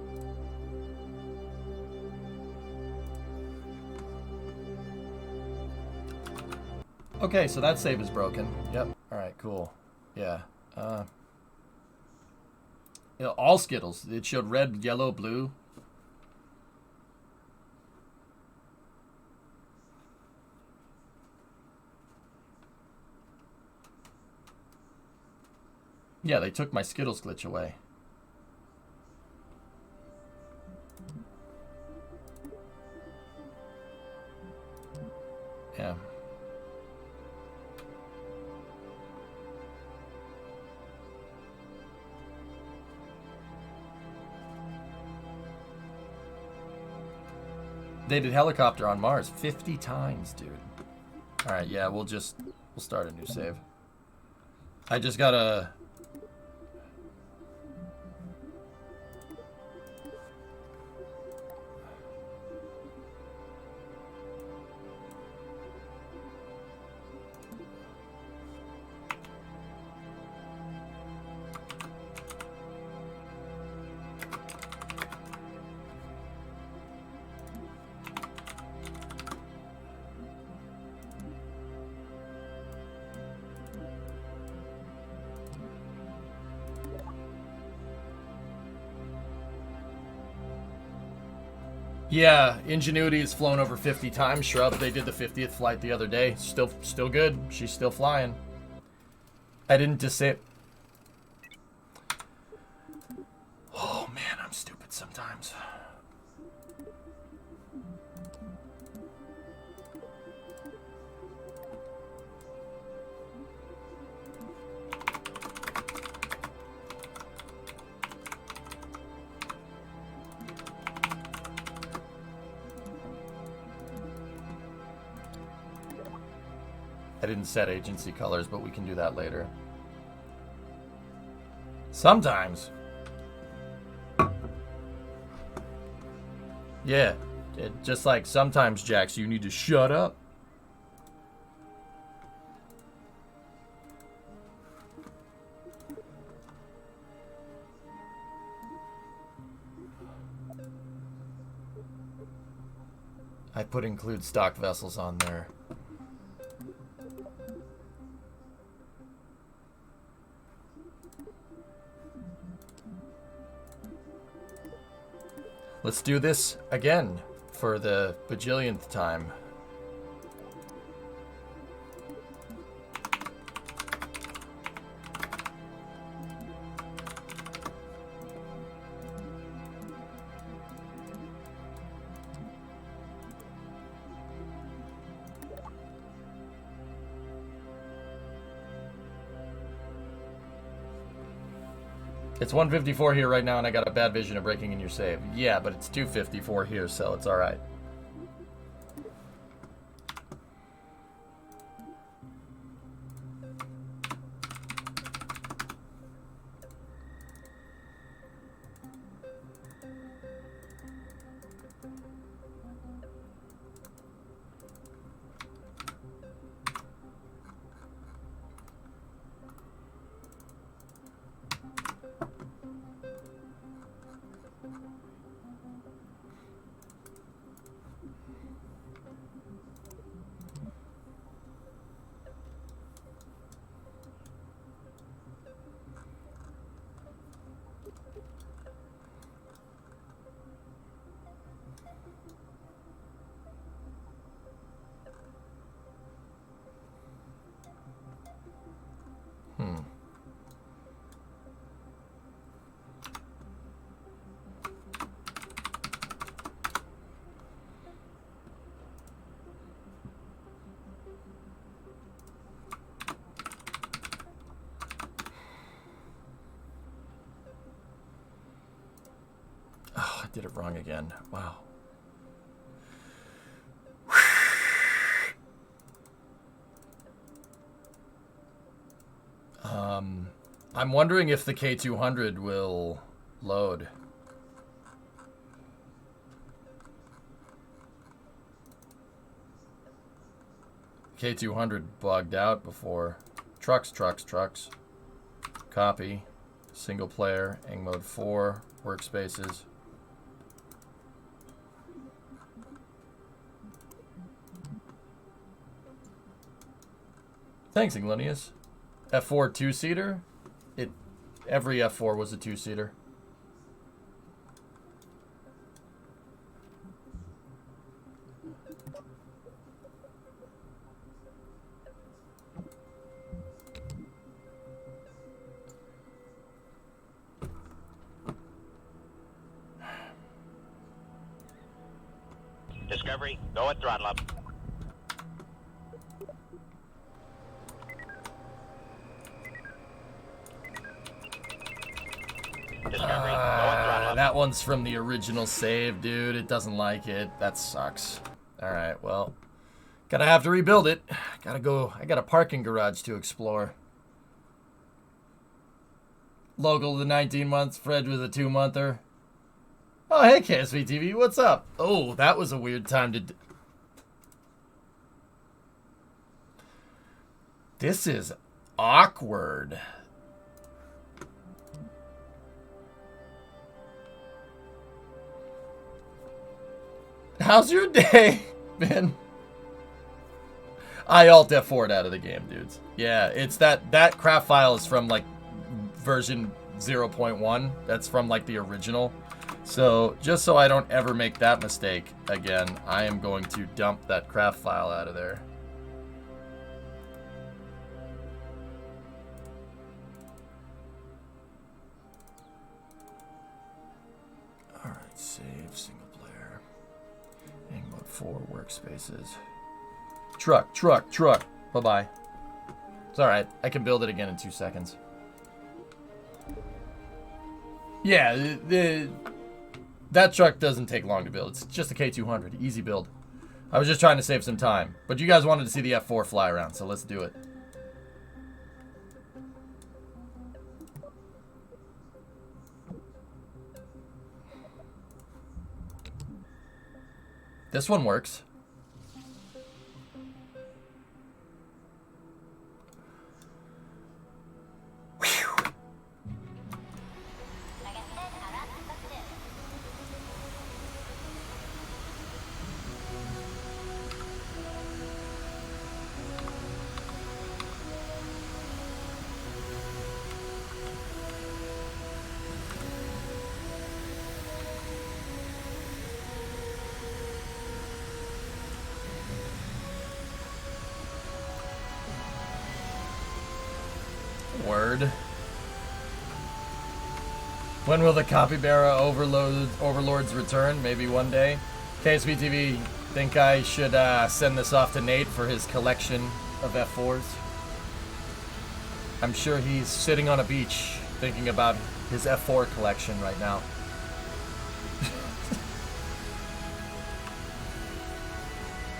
Okay, so that save is broken. Yep. All right, cool. Yeah. All Skittles. It showed red, yellow, blue. Yeah, they took my Skittles glitch away. Yeah. They did helicopter on Mars 50 times, dude. All right, yeah, we'll start a new save. I just gotta... Yeah, Ingenuity has flown over 50 times. Shrub, they did the 50th flight the other day. Still good. She's still flying. I didn't disable... Oh, man, I'm stupid sometimes. I didn't set agency colors, but we can do that later. Sometimes. Yeah. Just like sometimes, Jax, you need to shut up. I put include stock vessels on there. Let's do this again for the bajillionth time. It's 154 here right now, and I got a bad vision of breaking in your save. Yeah, but it's 254 here, so it's all right. did it wrong again. Wow. I'm wondering if the K200 will load. K200 bugged out before. Trucks. Copy. Single player. Eng mode 4. Workspaces. Thanks, Inglenius. F4 two-seater? Every F4 was a two-seater. Discovery, go at throttle up. Discovery, go at throttle up. That one's from the original save, dude. It doesn't like it. That sucks. Alright, well. Gotta have to rebuild it. Gotta go. I got a parking garage to explore. Local to 19 months. Fred with a 2-monther. Oh, hey, KSV TV. What's up? Oh, that was a weird time to... This is awkward. How's your day been? I alt F4'd out of the game, dudes. Yeah, it's that craft file is from like version 0.1. That's from like the original. So just so I don't ever make that mistake again, I am going to dump that craft file out of there. All right, save single player. Eng mode 4 workspaces. Truck. Bye-bye. It's all right. I can build it again in 2 seconds. Yeah, that truck doesn't take long to build. It's just a K200. Easy build. I was just trying to save some time. But you guys wanted to see the F4 fly around, so let's do it. This one works. Word. When will the Capybara overlords return? Maybe one day. KSB TV, think I should send this off to Nate for his collection of F4s? I'm sure he's sitting on a beach thinking about his F4 collection right now.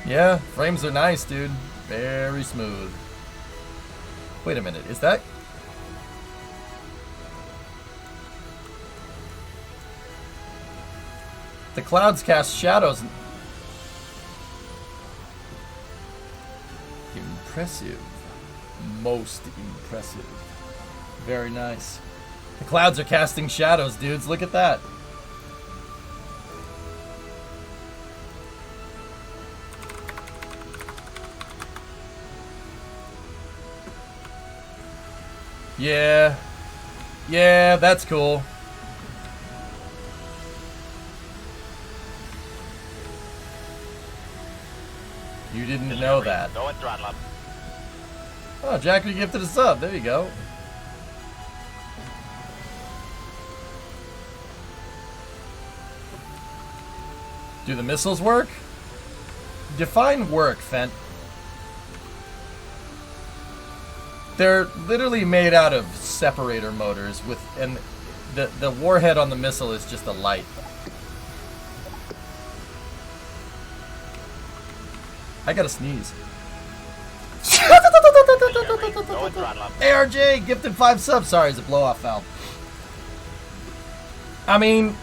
Yeah, frames are nice, dude. Very smooth. Wait a minute, is that... The clouds cast shadows. Impressive. Most impressive. Very nice. The clouds are casting shadows, dudes. Look at that. Yeah. Yeah, that's cool. You didn't know that. Go and throttle up. Oh, Jackie gifted a sub. There you go. Do the missiles work? Define work, Fent. They're literally made out of separator motors with, and the warhead on the missile is just a light. I gotta sneeze. Lower throttle up. ARJ gifted 5 subs. Sorry, it's a blow off valve. I mean,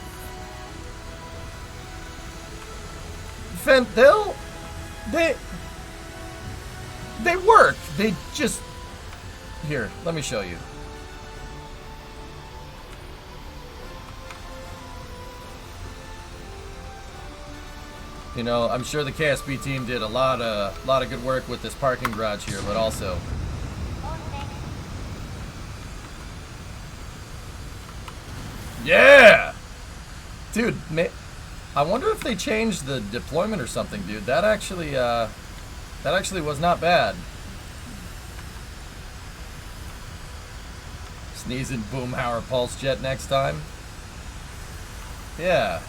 they work. They just, here, let me show you. You know, I'm sure the KSP team did a lot of good work with this parking garage here, but also, yeah, dude. I wonder if they changed the deployment or something, dude. That actually was not bad. Sneezing Boomhauer Pulse Jet next time. Yeah,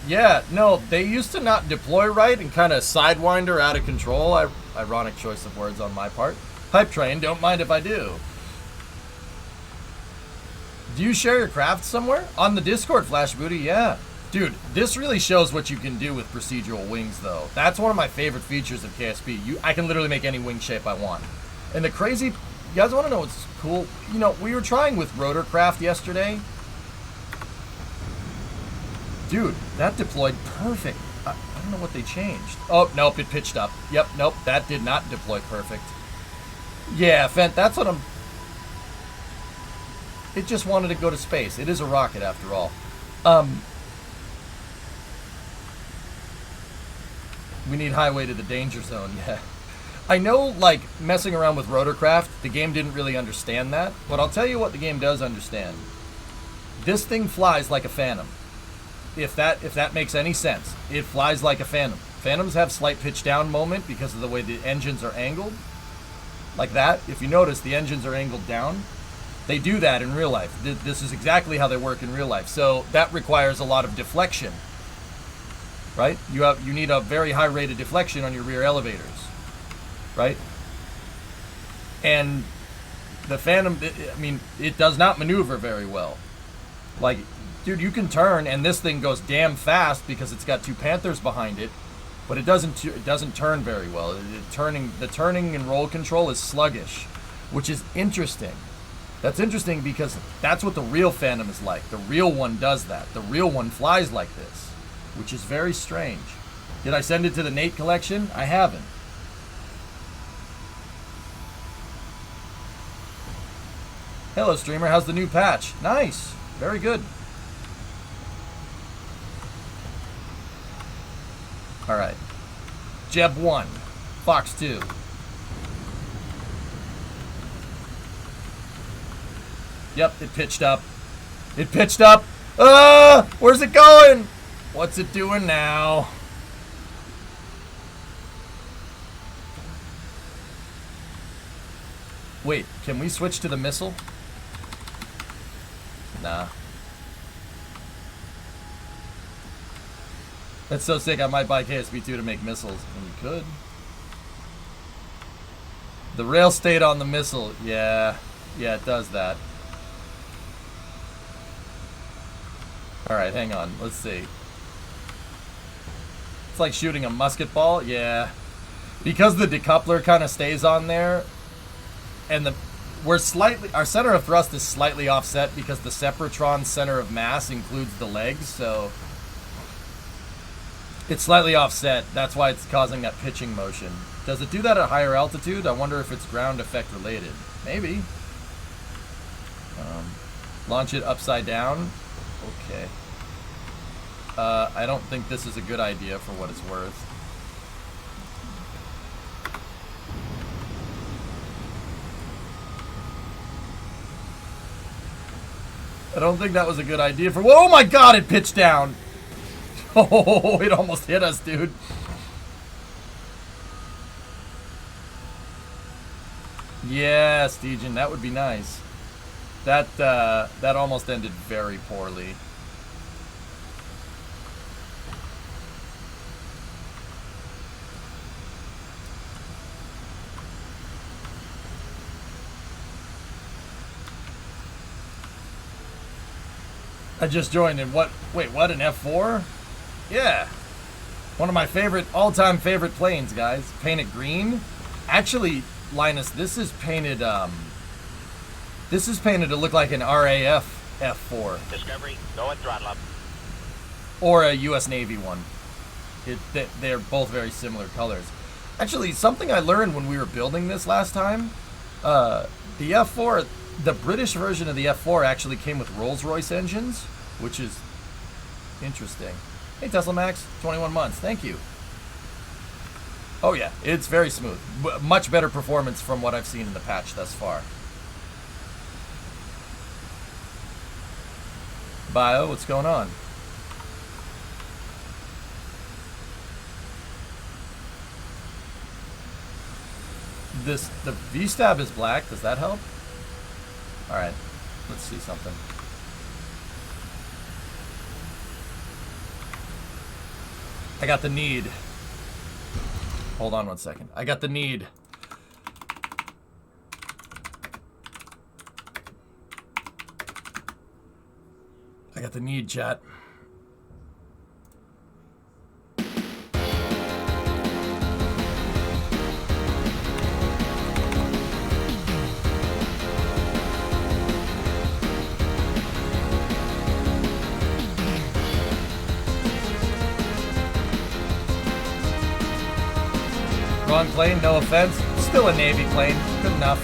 yeah, no, they used to not deploy right and kind of sidewinder out of control. Ironic choice of words on my part. Hype train, don't mind if I do. Do you share your craft somewhere? On the Discord, Flash Booty, yeah. Dude, this really shows what you can do with procedural wings, though. That's one of my favorite features of KSP. I can literally make any wing shape I want. And the crazy, you guys want to know what's cool? You know, we were trying with rotorcraft yesterday. Dude, that deployed perfect. I don't know what they changed. Oh, nope, it pitched up. Yep, nope, that did not deploy perfect. Yeah, Fent, that's what I'm... It just wanted to go to space. It is a rocket, after all. We need highway to the danger zone, yeah. I know, like, messing around with rotorcraft, the game didn't really understand that, but I'll tell you what the game does understand. This thing flies like a Phantom. If that makes any sense. It flies like a Phantom. Phantoms have slight pitch down moment because of the way the engines are angled. Like that. If you notice, the engines are angled down. They do that in real life. This is exactly how they work in real life. So that requires a lot of deflection. Right? You need a very high rate of deflection on your rear elevators. Right? And the Phantom, it does not maneuver very well. Like, dude, you can turn, and this thing goes damn fast because it's got 2 Panthers behind it, but it doesn't turn very well. The turning and roll control is sluggish, which is interesting. That's interesting because that's what the real Phantom is like. The real one does that. The real one flies like this, which is very strange. Did I send it to the Nate collection? I haven't. Hello, streamer. How's the new patch? Nice. Very good. All right. Jeb 1. Fox 2. Yep, it pitched up. It pitched up. Where's it going? What's it doing now? Wait, can we switch to the missile? Nah. That's so sick, I might buy KSP2 to make missiles. And you could. The rail stayed on the missile. Yeah. Yeah, it does that. Alright, hang on. Let's see. It's like shooting a musket ball. Yeah. Because the decoupler kind of stays on there, and our center of thrust is slightly offset because the Sepratron's center of mass includes the legs, so it's slightly offset. That's why it's causing that pitching motion. Does it do that at higher altitude? I wonder if it's ground effect related. Maybe. Launch it upside down. Okay. I don't think this is a good idea for what it's worth. I don't think that was a good idea for... Oh my god, it pitched down! Oh, it almost hit us, dude. Yeah, Steegen, that would be nice. That almost ended very poorly. I just joined in. Wait, what, an F4? Yeah. One of my favorite, all-time favorite planes, guys. Paint it green. Actually, Linus, this is painted to look like an RAF F4. Discovery, go and throttle up. Or a U.S. Navy one. They're both very similar colors. Actually, something I learned when we were building this last time, the F4, the British version of the F4 actually came with Rolls-Royce engines, which is interesting. Hey, Tesla Max, 21 months. Thank you. Oh, yeah. It's very smooth. Much better performance from what I've seen in the patch thus far. Bio, what's going on? The V-stab is black. Does that help? All right. Let's see something. I got the need. Hold on one second. I got the need. I got the need, chat. Wrong plane, no offense. Still a Navy plane. Good enough.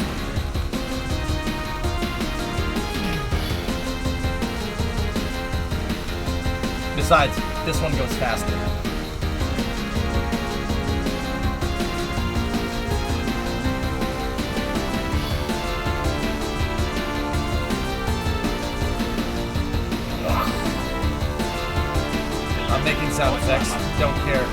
Besides, this one goes faster. I'm making sound effects. Don't care.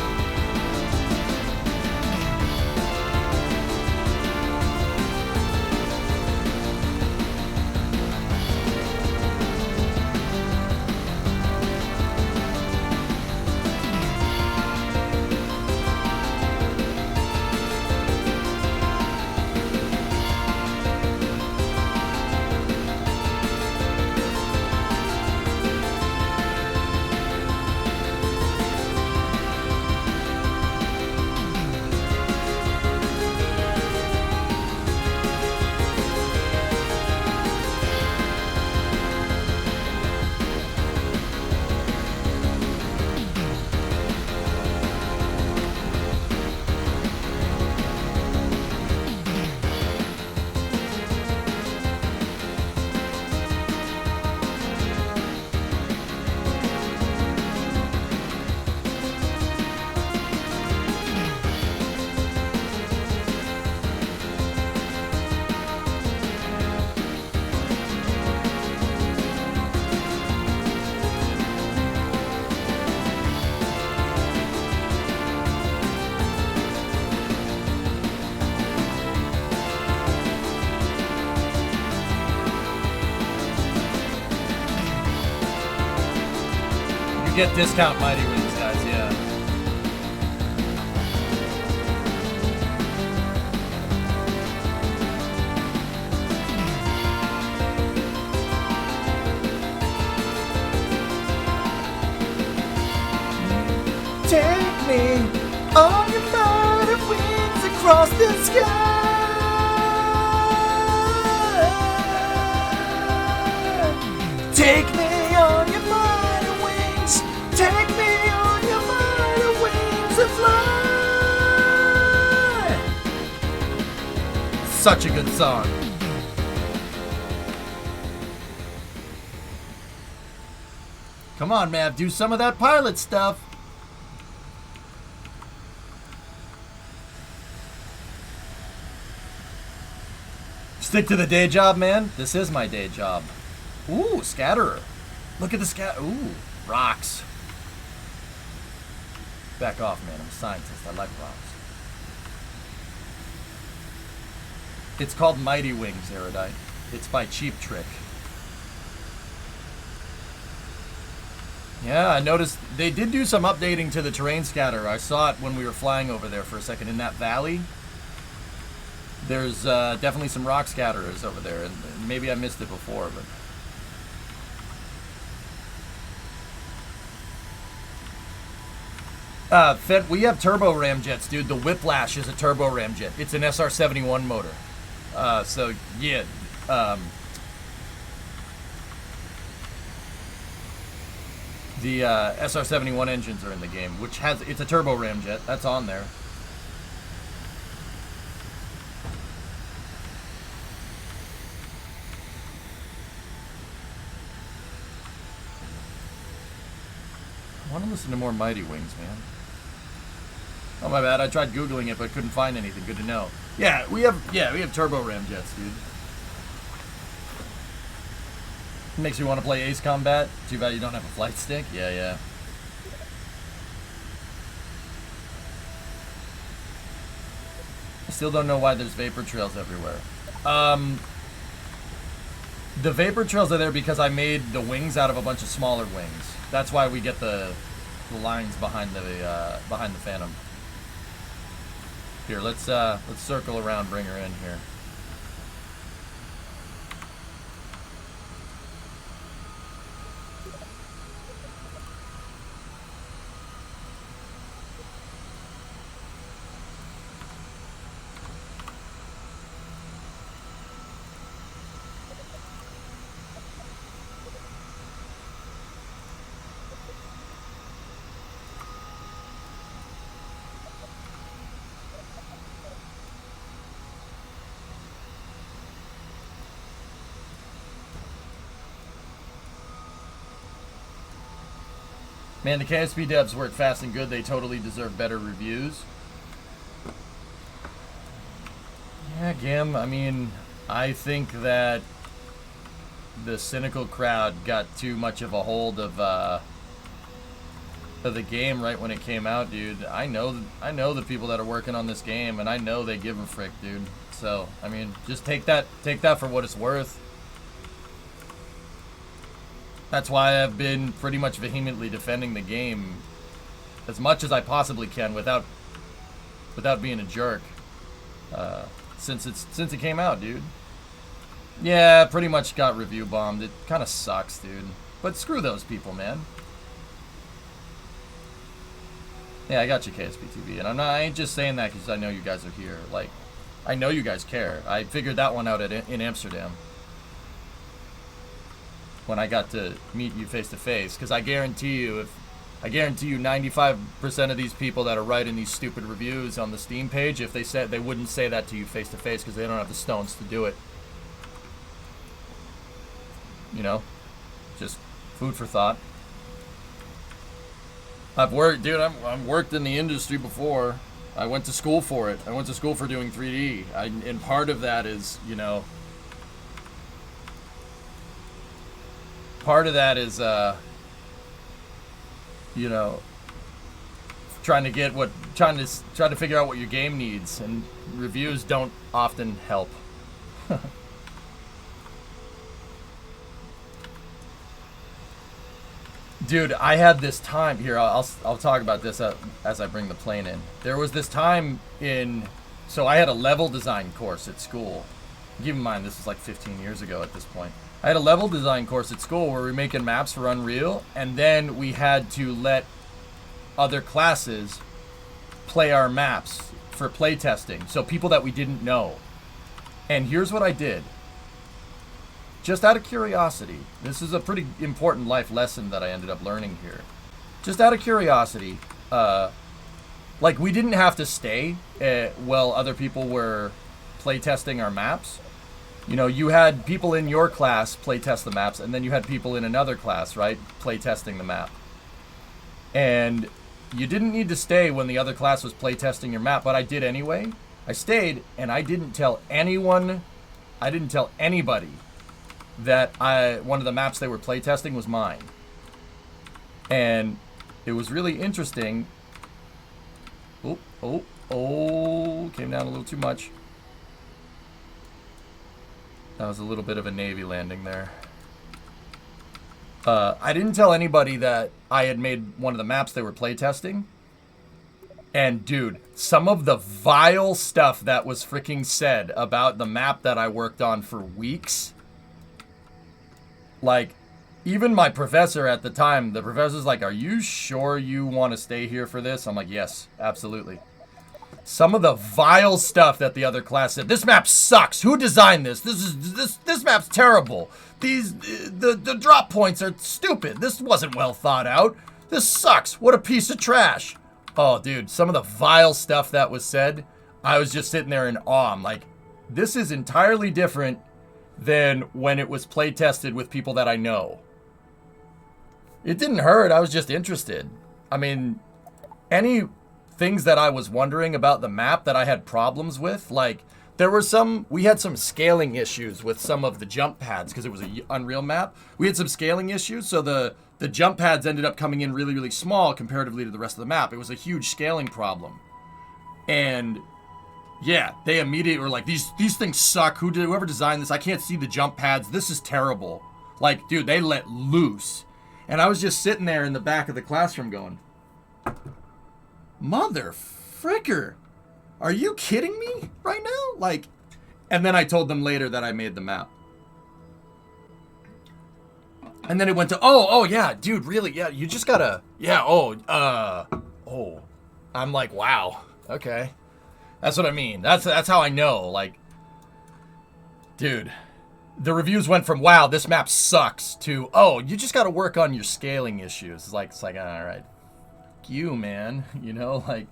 Get discount Mighty Wings, guys, yeah. Take me on your mighty wings across the sky. Take me on your mighty wings. Take me on your mighty wings and fly. Such a good song. Come on, Mav, do some of that pilot stuff. Stick to the day job, man. This is my day job. Ooh, scatterer. Look at the ooh, rocks. Back off, man. I'm a scientist. I like rocks. It's called Mighty Wings, Erudite. It's by Cheap Trick. Yeah, I noticed they did do some updating to the terrain scatter. I saw it when we were flying over there for a second in that valley. There's definitely some rock scatterers over there, and maybe I missed it before, but... We have turbo ramjets, dude. The Whiplash is a turbo ramjet. It's an SR-71 motor. So yeah. The SR-71 engines are in the game, which it's a turbo ramjet. That's on there. I want to listen to more Mighty Wings, man. Oh, my bad. I tried Googling it, but couldn't find anything. Good to know. Yeah, we have turbo ramjets, dude. Makes you want to play Ace Combat. Too bad you don't have a flight stick. Yeah. I still don't know why there's vapor trails everywhere. The vapor trails are there because I made the wings out of a bunch of smaller wings. That's why we get the lines behind the Phantom. Here, let's circle around, bring her in here. Man, the KSP devs work fast and good. They totally deserve better reviews. Yeah, Gim, I mean, I think that the cynical crowd got too much of a hold of the game right when it came out, dude. I know the people that are working on this game, and I know they give a frick, dude. So, I mean, just take that for what it's worth. That's why I've been pretty much vehemently defending the game as much as I possibly can without being a jerk. Since it came out, dude. Yeah, pretty much got review bombed. It kind of sucks, dude. But screw those people, man. Yeah, I got you, KSPTV, and I ain't just saying that because I know you guys are here. Like, I know you guys care. I figured that one out in Amsterdam when I got to meet you face to face. Because I guarantee you 95% of these people that are writing these stupid reviews on the Steam page, if they said, they wouldn't say that to you face to face because they don't have the stones to do it. You know, just food for thought. I've worked, dude. I've worked in the industry before. I went to school for it. I went to school for doing 3D, and part of that is, you know, you know, trying to figure out what your game needs, and reviews don't often help. Dude, I had this time here. I'll talk about this as I bring the plane in. There was this time so I had a level design course at school. Keep in mind, this was like 15 years ago at this point. I had a level design course at school where we were making maps for Unreal, and then we had to let other classes play our maps for playtesting. So people that we didn't know. And here's what I did. Just out of curiosity, this is a pretty important life lesson that I ended up learning here. Just out of curiosity, like, we didn't have to stay while other people were playtesting our maps. You know, you had people in your class playtest the maps, and then you had people in another class, right, playtesting the map. And you didn't need to stay when the other class was playtesting your map, but I did anyway. I stayed, and I didn't tell anybody that one of the maps they were playtesting was mine. And it was really interesting. Oh, came down a little too much. That was a little bit of a Navy landing there. I didn't tell anybody that I had made one of the maps they were playtesting. And dude, some of the vile stuff that was freaking said about the map that I worked on for weeks, like, even my professor at the time, the professor's like, "Are you sure you want to stay here for this?" I'm like, "Yes, absolutely." Some of the vile stuff that the other class said. This map sucks. Who designed this? This map's terrible. The drop points are stupid. This wasn't well thought out. This sucks. What a piece of trash. Oh, dude, some of the vile stuff that was said, I was just sitting there in awe. I'm like, this is entirely different than when it was play tested with people that I know. It didn't hurt. I was just interested. I mean, any things that I was wondering about the map that I had problems with, like we had some scaling issues with some of the jump pads because it was an Unreal map. We had some scaling issues, so the jump pads ended up coming in really, really small comparatively to the rest of the map. It was a huge scaling problem. And yeah, they immediately were like, these things suck. Whoever designed this, I can't see the jump pads. This is terrible. Like, dude, they let loose. And I was just sitting there in the back of the classroom going, mother fricker, are you kidding me right now? Like, and then I told them later that I made the map. And then it went to, oh yeah, dude, really? Yeah, you just gotta, yeah, I'm like, wow, okay. That's what I mean. That's how I know, like, dude, the reviews went from, wow, this map sucks, to, oh, you just gotta work on your scaling issues. It's like, all right. You, man, you know, like,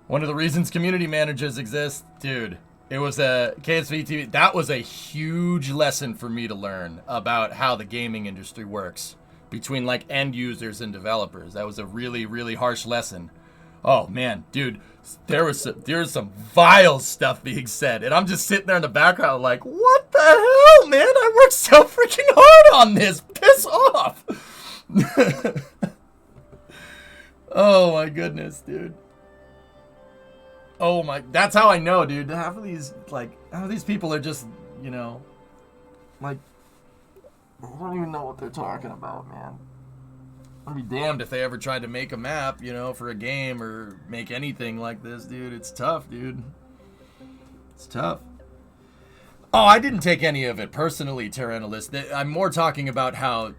one of the reasons community managers exist, dude, it was a KSV TV. That was a huge lesson for me to learn about how the gaming industry works between like end users and developers. That was a really, really harsh lesson. Oh man, dude, there's some vile stuff being said, and I'm just sitting there in the background like, what the hell, man? I worked so freaking hard on this. Piss off. Oh my goodness, dude. Oh my, that's how I know, dude. Half of these people are just, you know, like, I don't even know what they're talking about, man. I'd be damned if they ever tried to make a map, you know, for a game or make anything like this, dude. It's tough, dude. It's tough. Oh, I didn't take any of it personally, Tyrannolist. I'm more talking about how,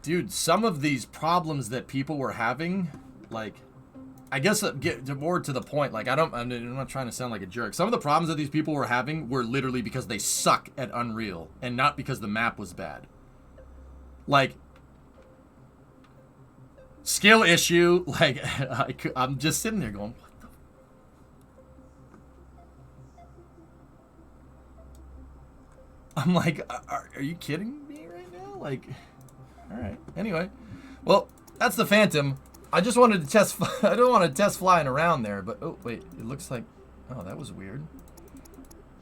dude, some of these problems that people were having, like, I guess get more to the point, like, I'm not trying to sound like a jerk. Some of the problems that these people were having were literally because they suck at Unreal and not because the map was bad. Like, skill issue, like, I'm just sitting there going, what the? I'm like, are you kidding me right now? Like, all right. Anyway, well, that's the Phantom. I just wanted to test, I don't want to test flying around there, but, oh, wait, it looks like, oh, that was weird.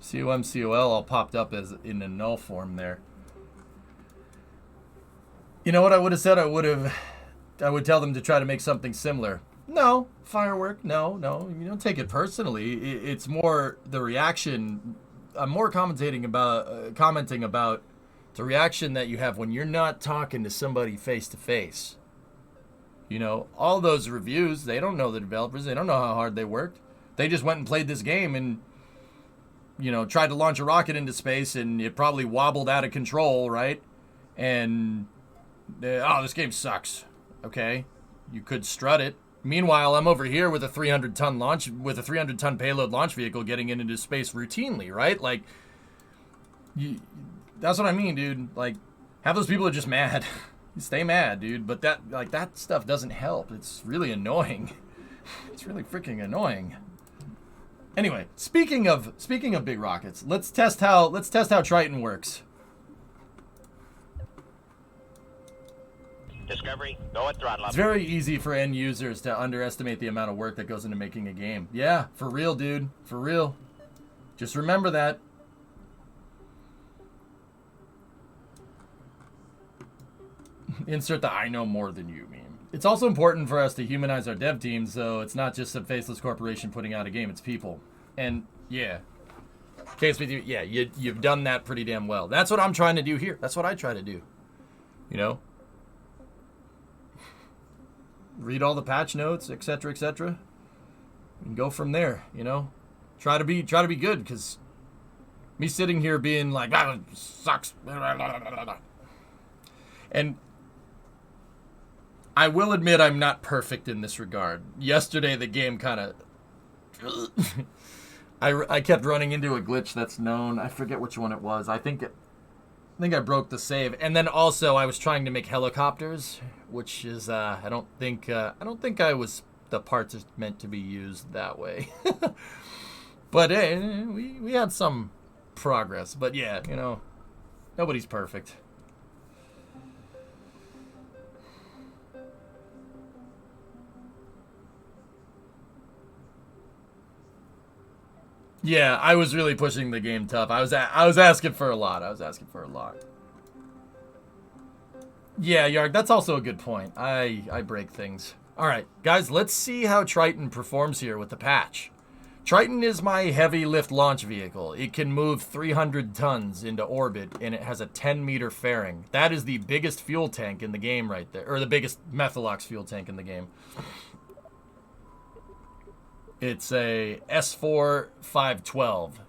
COL all popped up as in a null form there. You know what I would have said? I would tell them to try to make something similar. No, firework, no, you don't take it personally. It's more the reaction. I'm more commenting about the reaction that you have when you're not talking to somebody face to face. You know, all those reviews, they don't know the developers. They don't know how hard they worked. They just went and played this game and, you know, tried to launch a rocket into space and it probably wobbled out of control, right? And, oh, this game sucks. Okay, you could strut it. Meanwhile, I'm over here with a 300-ton payload launch vehicle getting into space routinely, right? Like, that's what I mean, dude. Like, half those people are just mad. Stay mad, dude. But that stuff doesn't help. It's really annoying. It's really freaking annoying. Anyway, speaking of big rockets, let's test how Triton works. Discovery, go at throttle up. It's very easy for end users to underestimate the amount of work that goes into making a game. Yeah, for real, dude. For real. Just remember that. Insert the I know more than you meme. It's also important for us to humanize our dev teams, so it's not just some faceless corporation putting out a game, it's people. And yeah. KSP, yeah, you've done that pretty damn well. That's what I'm trying to do here. That's what I try to do. You know? Read all the patch notes, etc., and go from there, you know? Try to be good, because me sitting here being like, ah, it sucks. And I will admit I'm not perfect in this regard. Yesterday the game kind of... I kept running into a glitch that's known. I forget which one it was. I think I broke the save. And then also I was trying to make helicopters, which is I don't think the parts are meant to be used that way. But we had some progress. But yeah, you know, nobody's perfect. Yeah, I was really pushing the game tough. I was asking for a lot. Yeah, Yarg, that's also a good point. I break things. All right, guys, let's see how Triton performs here with the patch. Triton is my heavy lift launch vehicle. It can move 300 tons into orbit, and it has a 10-meter fairing. That is the biggest fuel tank in the game right there, or the biggest Methalox fuel tank in the game. It's a S4 512.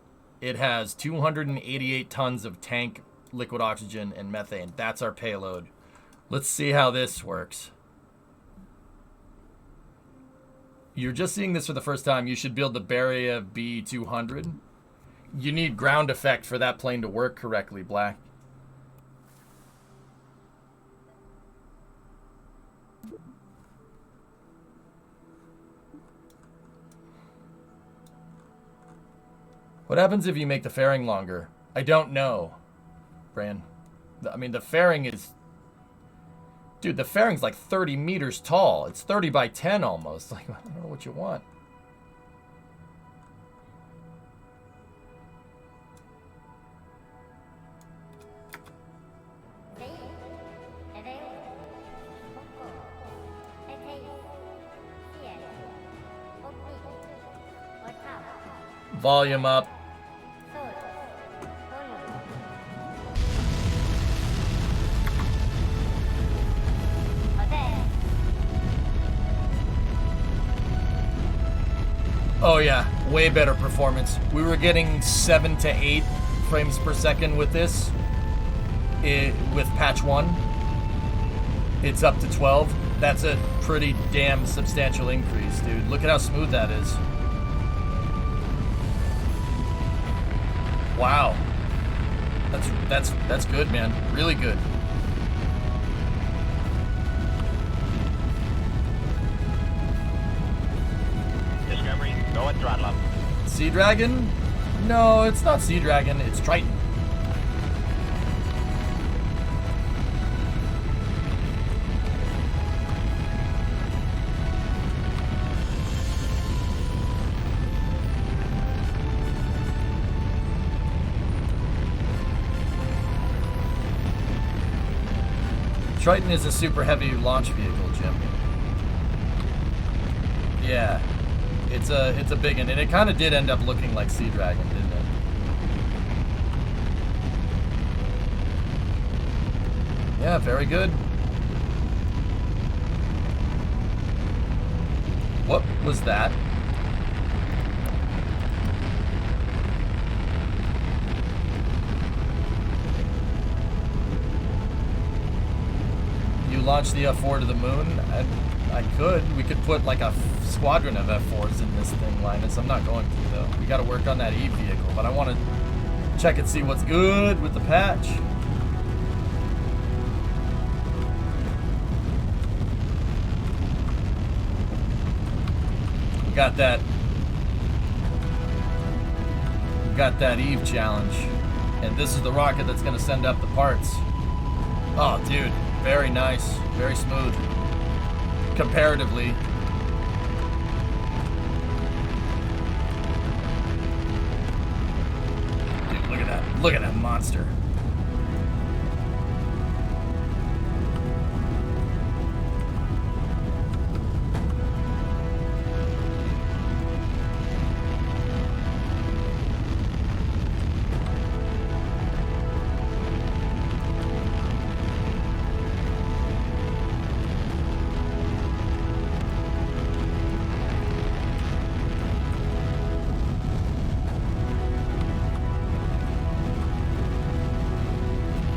It has 288 tons of tank, liquid oxygen, and methane. That's our payload. Let's see how this works. You're just seeing this for the first time. You should build the Beria B200. You need ground effect for that plane to work correctly, Black. What happens if you make the fairing longer? I don't know, Bran. I mean, the fairing is... Dude, the fairing's like 30 meters tall. It's 30 by 10 almost. Like, I don't know what you want. Volume up. Oh yeah, way better performance. We were getting 7 to 8 frames per second with this. With patch 1, it's up to 12. That's a pretty damn substantial increase, dude. Look at how smooth that is. Wow. That's good, man. Really good. Discovery, go and throttle up. Sea Dragon? No, it's not Sea Dragon, it's Triton. Triton is a super heavy launch vehicle, Jim. Yeah, it's a big one, and it kind of did end up looking like Sea Dragon, didn't it? Yeah, very good. What was that? Launch the F4 to the moon? I could. We could put like a squadron of F4s in this thing, Linus. I'm not going to, though. We got to work on that Eve vehicle, but I want to check and see what's good with the patch. We got that Eve challenge, and this is the rocket that's going to send up the parts. Oh, dude. Very nice. Very smooth. Comparatively. Dude, look at that. Look at that monster.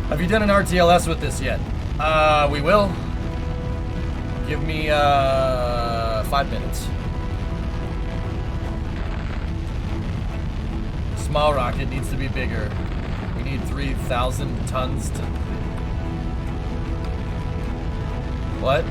Have you done an RTLS with this yet? We will. Give me 5 minutes. Small rocket needs to be bigger. We need 3,000 tons to... What?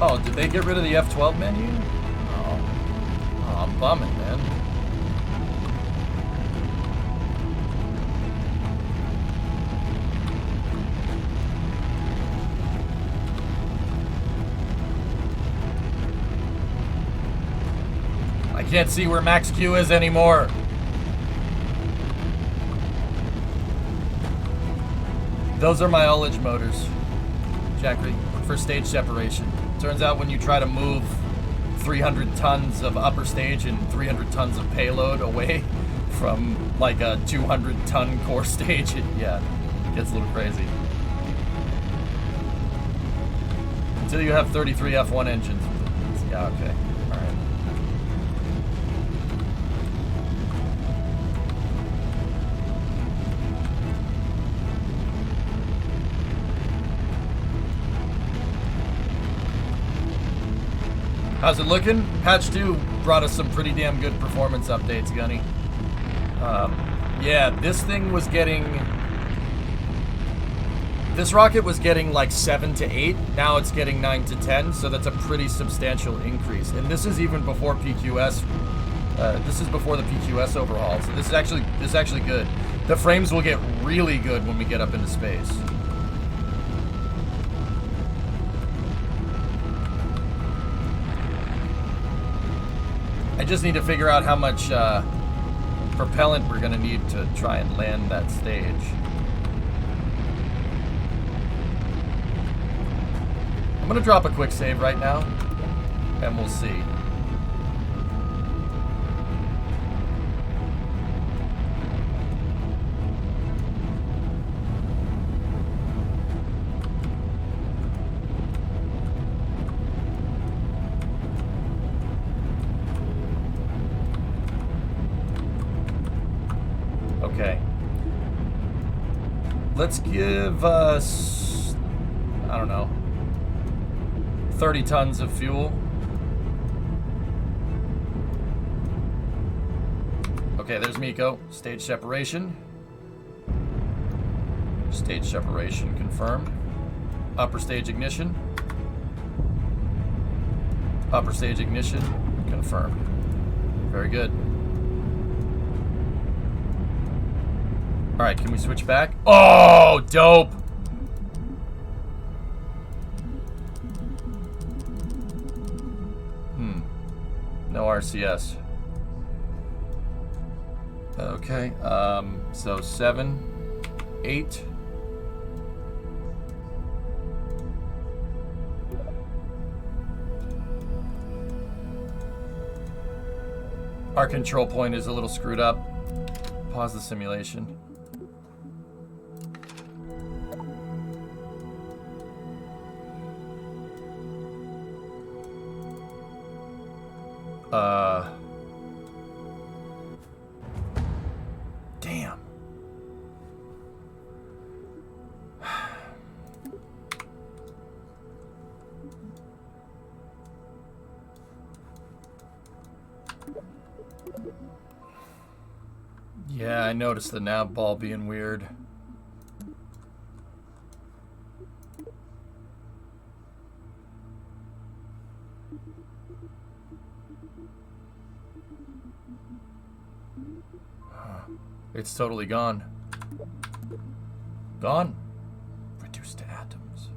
Oh, did they get rid of the F12 menu? Oh, I'm bumming, man. I can't see where max Q is anymore. Those are my ullage motors, Jackery, for stage separation. Turns out when you try to move 300 tons of upper stage and 300 tons of payload away from like a 200-ton core stage, it gets a little crazy. Until you have 33 F1 engines. Yeah, okay. All right. How's it looking? Patch 2 brought us some pretty damn good performance updates, Gunny. Yeah, this thing was getting... This rocket was getting like 7 to 8. Now it's getting 9 to 10, so that's a pretty substantial increase. And this is even before PQS. This is before the PQS overhaul, so this is actually good. The frames will get really good when we get up into space. I just need to figure out how much propellant we're going to need to try and land that stage. I'm going to drop a quick save right now, and we'll see. Okay. Let's give us, I don't know, 30 tons of fuel. Okay, there's Miko. Stage separation. Stage separation confirmed. Upper stage ignition. Upper stage ignition confirmed. Very good. All right, can we switch back? Oh, dope. No RCS. Okay, so 7, 8. Our control point is a little screwed up. Pause the simulation. Damn. Yeah, I noticed the nav ball being weird. It's totally gone. Gone. Reduced to atoms.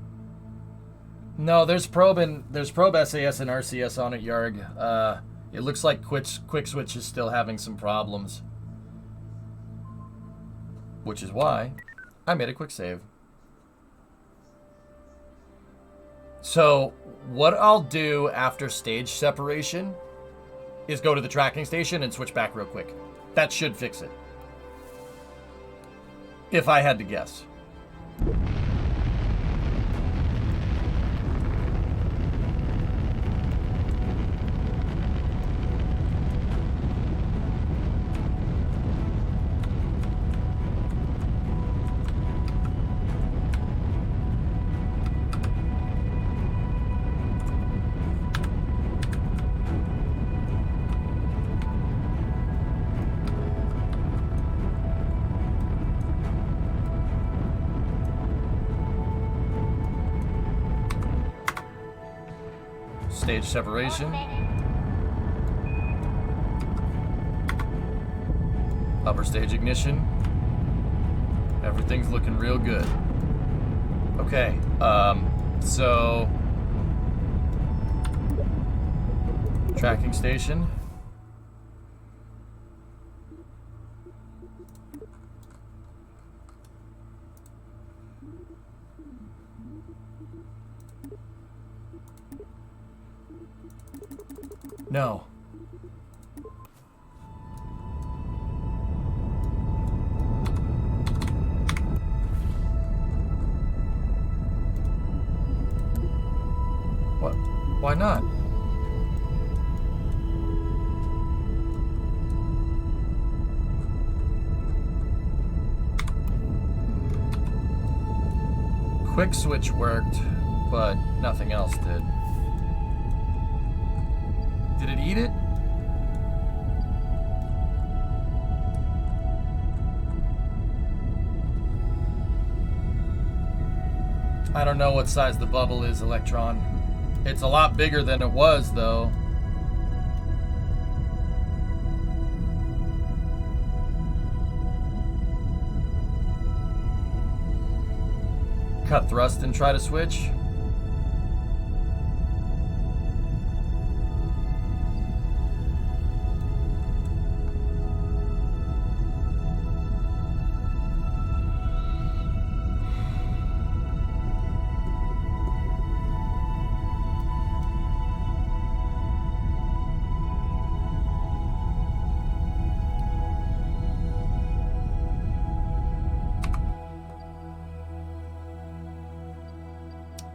No, there's probe SAS and RCS on it, Yarg. It looks like Quick Switch is still having some problems. Which is why I made a quick save. So what I'll do after stage separation is go to the tracking station and switch back real quick. That should fix it. If I had to guess. stage separation. Upper stage ignition. Everything's looking real good. Okay, so tracking station. No. What? Why not? Quick switch worked, but nothing else did. Did it eat it? I don't know what size the bubble is, Electron. It's a lot bigger than it was, though. Cut thrust and try to switch.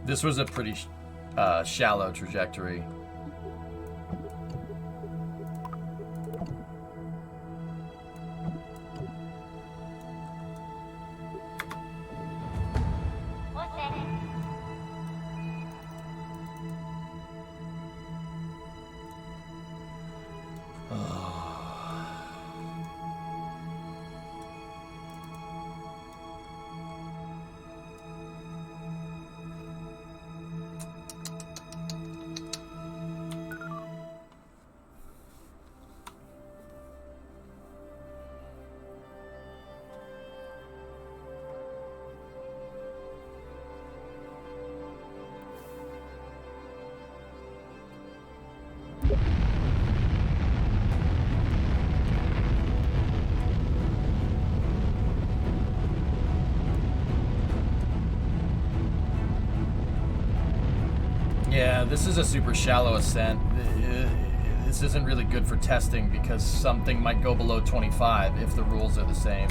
This was a pretty shallow trajectory. Yeah, this is a super shallow ascent. This isn't really good for testing because something might go below 25 if the rules are the same.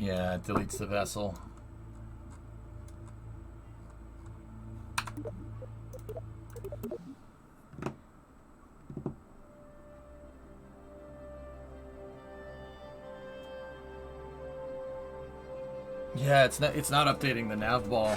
Yeah, it deletes the vessel. Yeah, it's not updating the nav ball.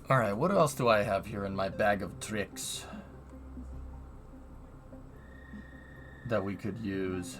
All right, what else do I have here in my bag of tricks that we could use?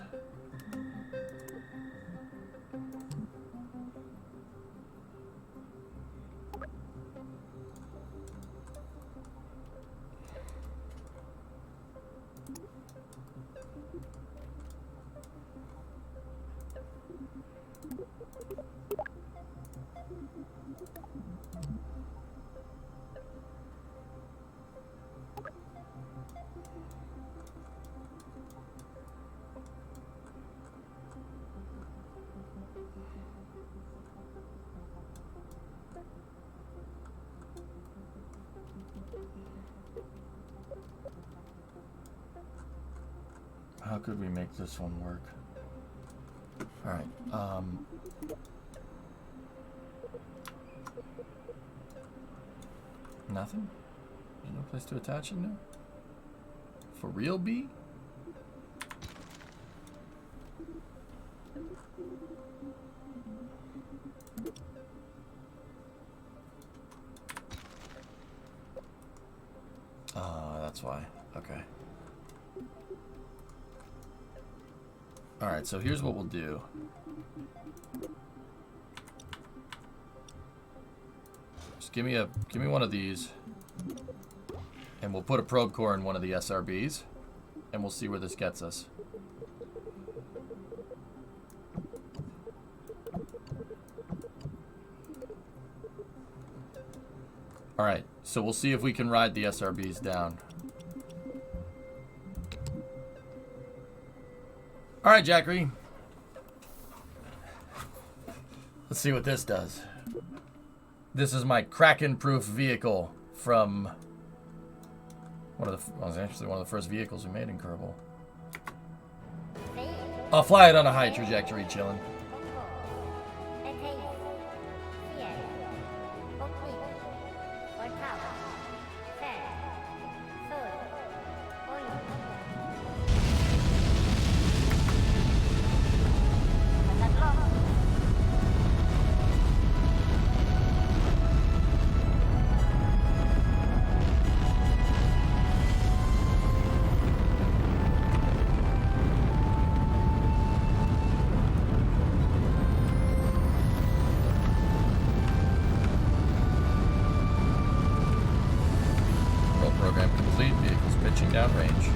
How could we make this one work? All right. Nothing? There's no place to attach it now? For real, B? That's why. Okay. All right, so here's what we'll do. Just give me one of these, and we'll put a probe core in one of the SRBs, and we'll see where this gets us. All right, so we'll see if we can ride the SRBs down. All right, Jackery. Let's see what this does. This is my Kraken-proof vehicle from well, it was actually one of the first vehicles we made in Kerbal. I'll fly it on a high trajectory, chillin'. Program complete. Vehicles pitching downrange.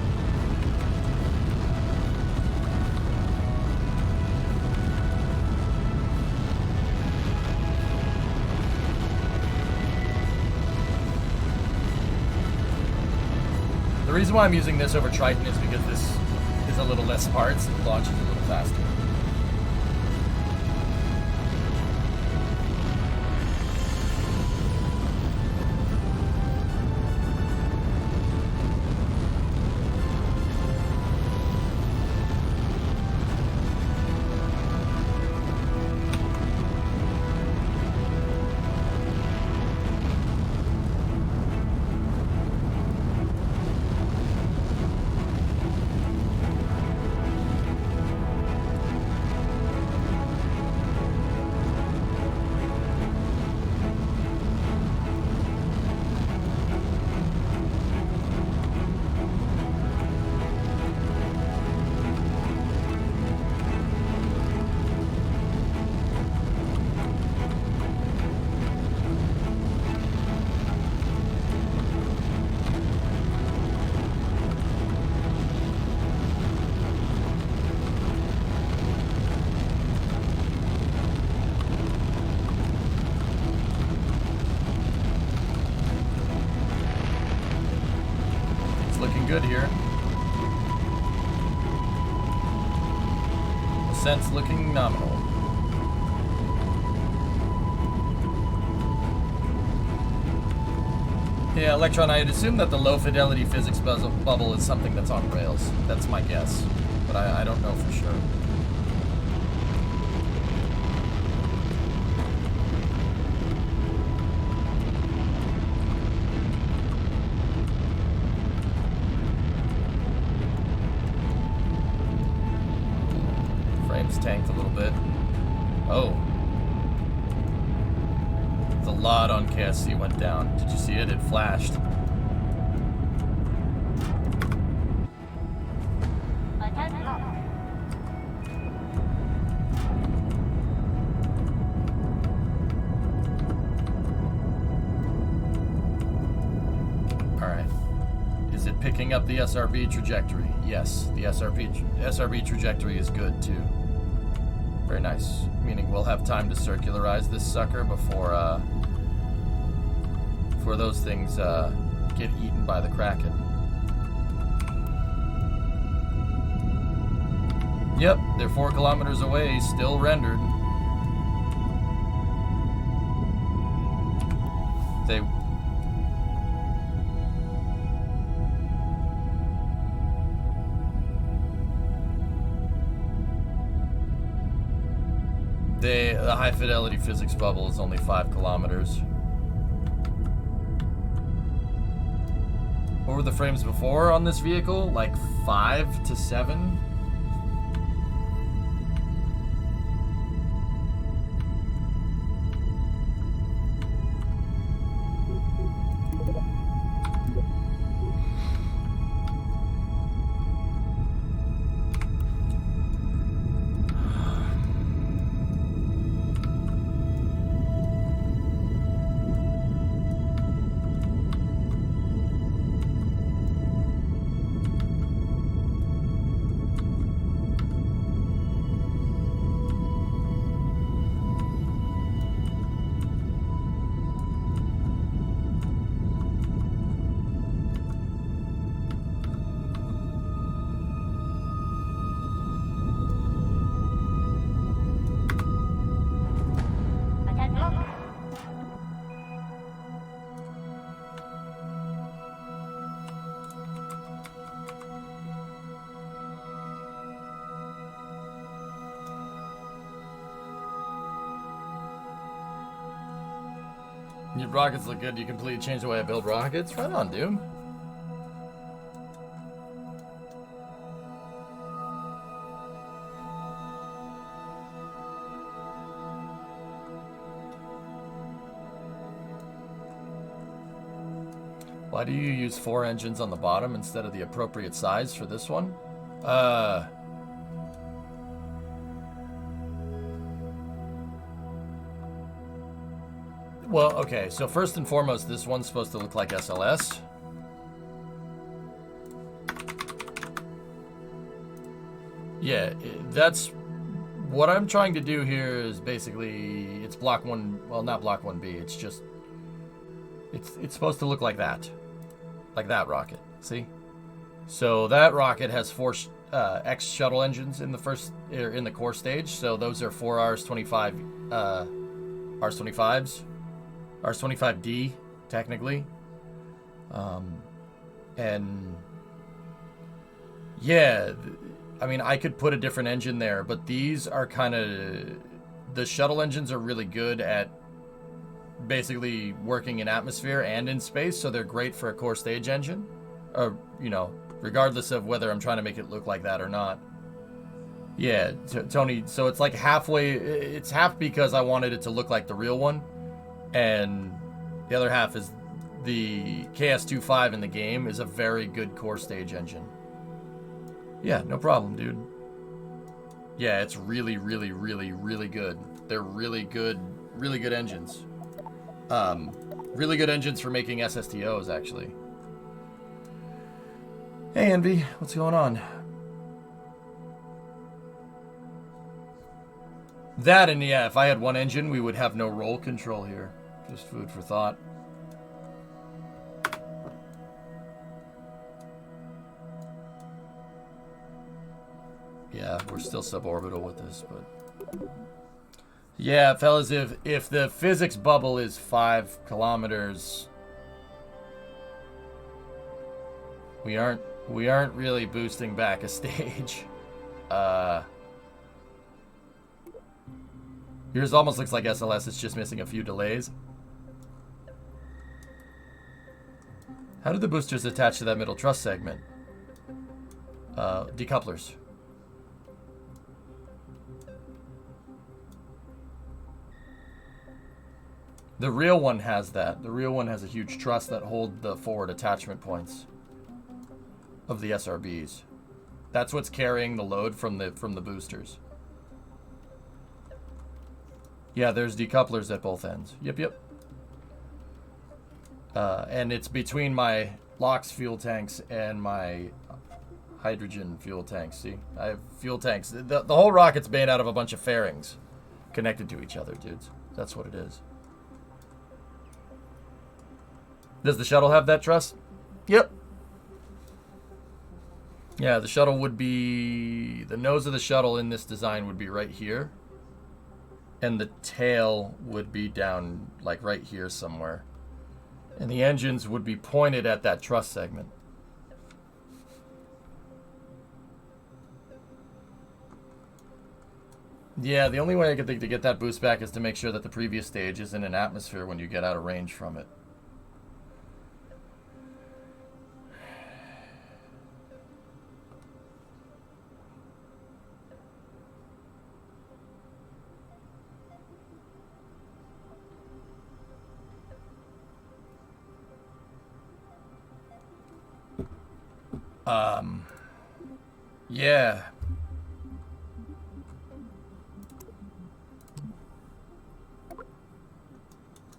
The reason why I'm using this over Triton is because this is a little less parts and launches a little faster. Good here. Ascent's looking nominal. Yeah, Electron, I'd assume that the low fidelity physics bubble is something that's on rails. That's my guess, but I don't know for sure. tanked a little bit. Oh. The lot on KSC went down. Did you see it? It flashed. Picking up the SRB trajectory. Yes, the SRB trajectory is good too. Very nice. Meaning we'll have time to circularize this sucker before those things get eaten by the Kraken. Yep, they're 4 kilometers away, still rendered. The high fidelity physics bubble is only 5 kilometers. What were the frames before on this vehicle? Like 5 to 7? Your rockets look good. You completely changed the way I build rockets. Right on, dude. Why do you use 4 engines on the bottom instead of the appropriate size for this one? Well, okay, so first and foremost, this one's supposed to look like SLS. Yeah, that's what I'm trying to do here is basically, it's block 1, well, not block 1B, it's just, it's supposed to look like that rocket, see? So that rocket has 4 X shuttle engines in the first, in the core stage, so those are 4 RS-25, RS-25s. RS-25D, technically. And yeah, I mean, I could put a different engine there, but these are kind of, the shuttle engines are really good at basically working in atmosphere and in space, so they're great for a core stage engine, or, you know, regardless of whether I'm trying to make it look like that or not. Yeah, Tony, so it's like halfway, it's half because I wanted it to look like the real one, and the other half is the KS-25 in the game is a very good core stage engine. Yeah, no problem, dude. Yeah, it's really, really, really, really good. They're really good engines. Really good engines for making SSTOs, actually. Hey, Envy, what's going on? That, and yeah, if I had one engine, we would have no roll control here. Just food for thought. Yeah, we're still suborbital with this, but... Yeah, fellas, if the physics bubble is 5 kilometers... We aren't really boosting back a stage. Yours almost looks like SLS, it's just missing a few delays. How did the boosters attach to that middle truss segment? Decouplers. The real one has that. The real one has a huge truss that hold the forward attachment points of the SRBs. That's what's carrying the load from the boosters. Yeah, there's decouplers at both ends. Yep. And it's between my LOX fuel tanks and my hydrogen fuel tanks. See, I have fuel tanks. The whole rocket's made out of a bunch of fairings connected to each other, dudes. That's what it is. Does the shuttle have that truss? Yep. Yeah, the shuttle would be... The nose of the shuttle in this design would be right here. And the tail would be down, like, right here somewhere. And the engines would be pointed at that truss segment. Yeah, the only way I could think to get that boost back is to make sure that the previous stage is in an atmosphere when you get out of range from it. Yeah.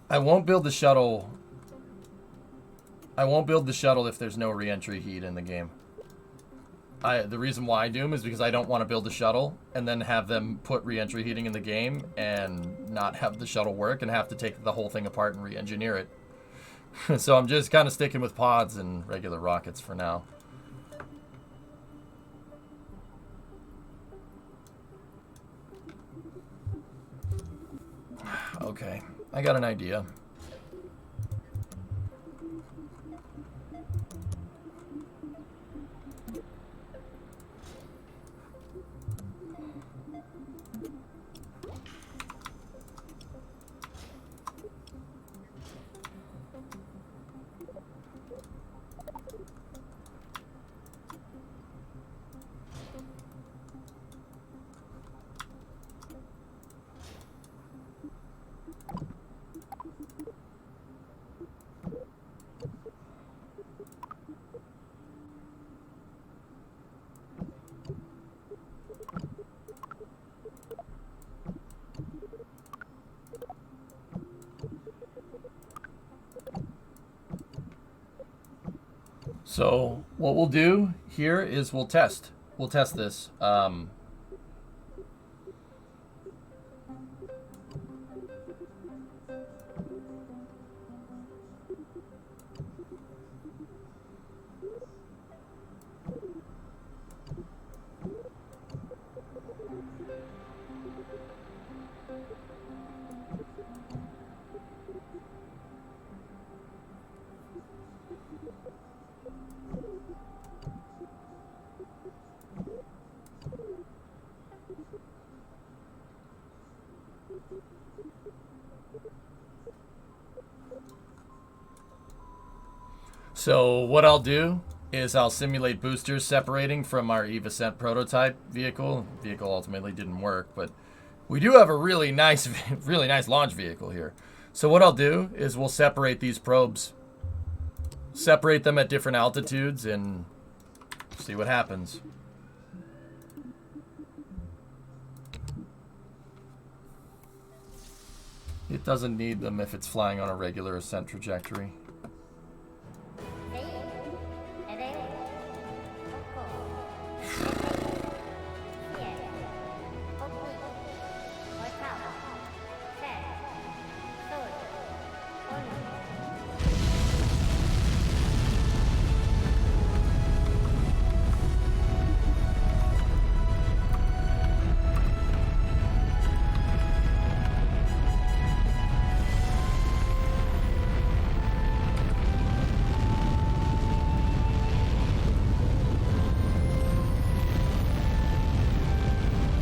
I won't build the shuttle. I won't build the shuttle if there's no re-entry heat in the game. The reason why I do them is because I don't want to build the shuttle and then have them put re-entry heating in the game and not have the shuttle work and have to take the whole thing apart and re-engineer it. So I'm just kind of sticking with pods and regular rockets for now. Okay, I got an idea. So what we'll do here is we'll test this. So what I'll do is I'll simulate boosters separating from our Eve Ascent prototype vehicle. The vehicle ultimately didn't work, but we do have a really nice launch vehicle here. So what I'll do is we'll separate these probes, separate them at different altitudes, and see what happens. It doesn't need them if it's flying on a regular ascent trajectory.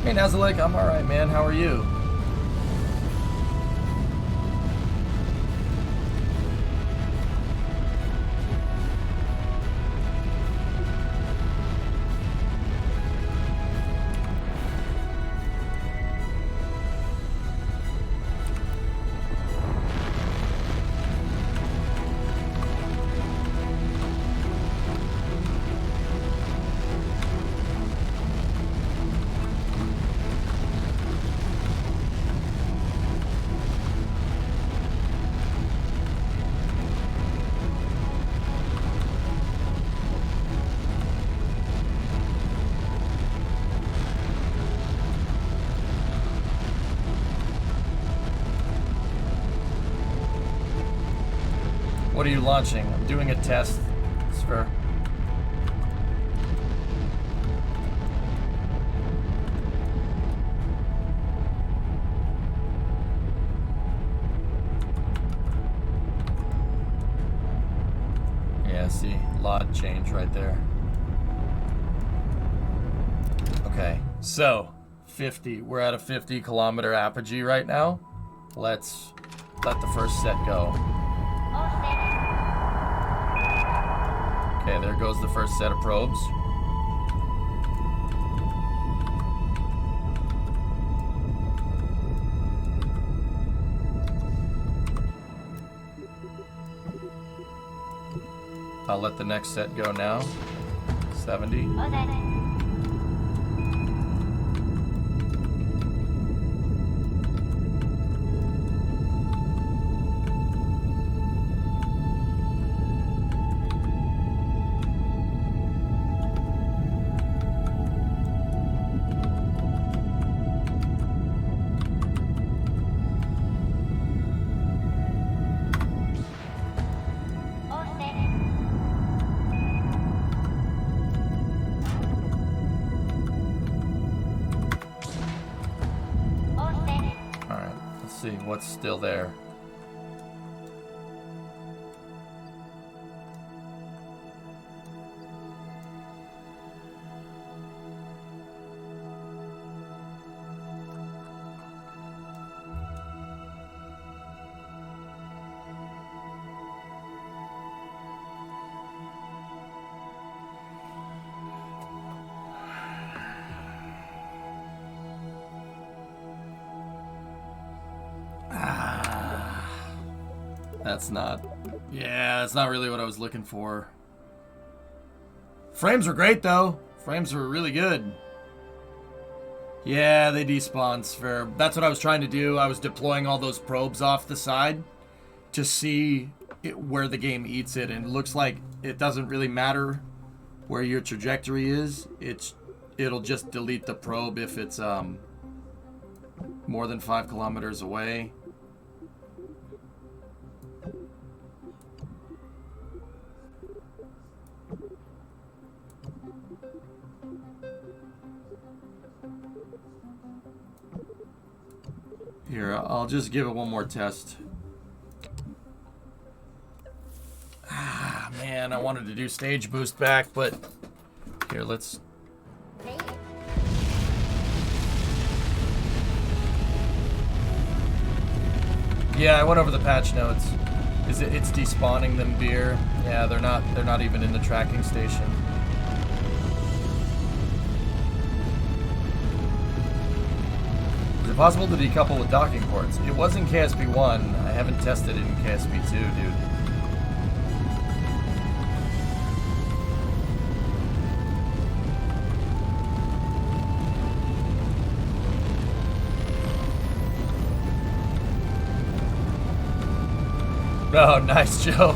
Hey Nazalik, I'm alright man, how are you? What are you launching? I'm doing a test, Sphere. Yeah, see, lot change right there. Okay, so 50. We're at a 50-kilometer apogee right now. Let's let the first set go. Okay, there goes the first set of probes. I'll let the next set go now. 70. See what's still there. That's not... Yeah, that's not really what I was looking for. Frames were great, though. Frames were really good. Yeah, they despawn Sphere. That's what I was trying to do. I was deploying all those probes off the side to see where the game eats it. And it looks like it doesn't really matter where your trajectory is. It'll just delete the probe if it's more than 5 kilometers away. Here, I'll just give it one more test. Ah, man, I wanted to do stage boost back, but here, let's... Yeah, I went over the patch notes. It's despawning them beer. Yeah, they're not even in the tracking station. Is it possible to decouple with docking ports? It was in KSP1. I haven't tested it in KSP2, dude. Oh, nice, Joe.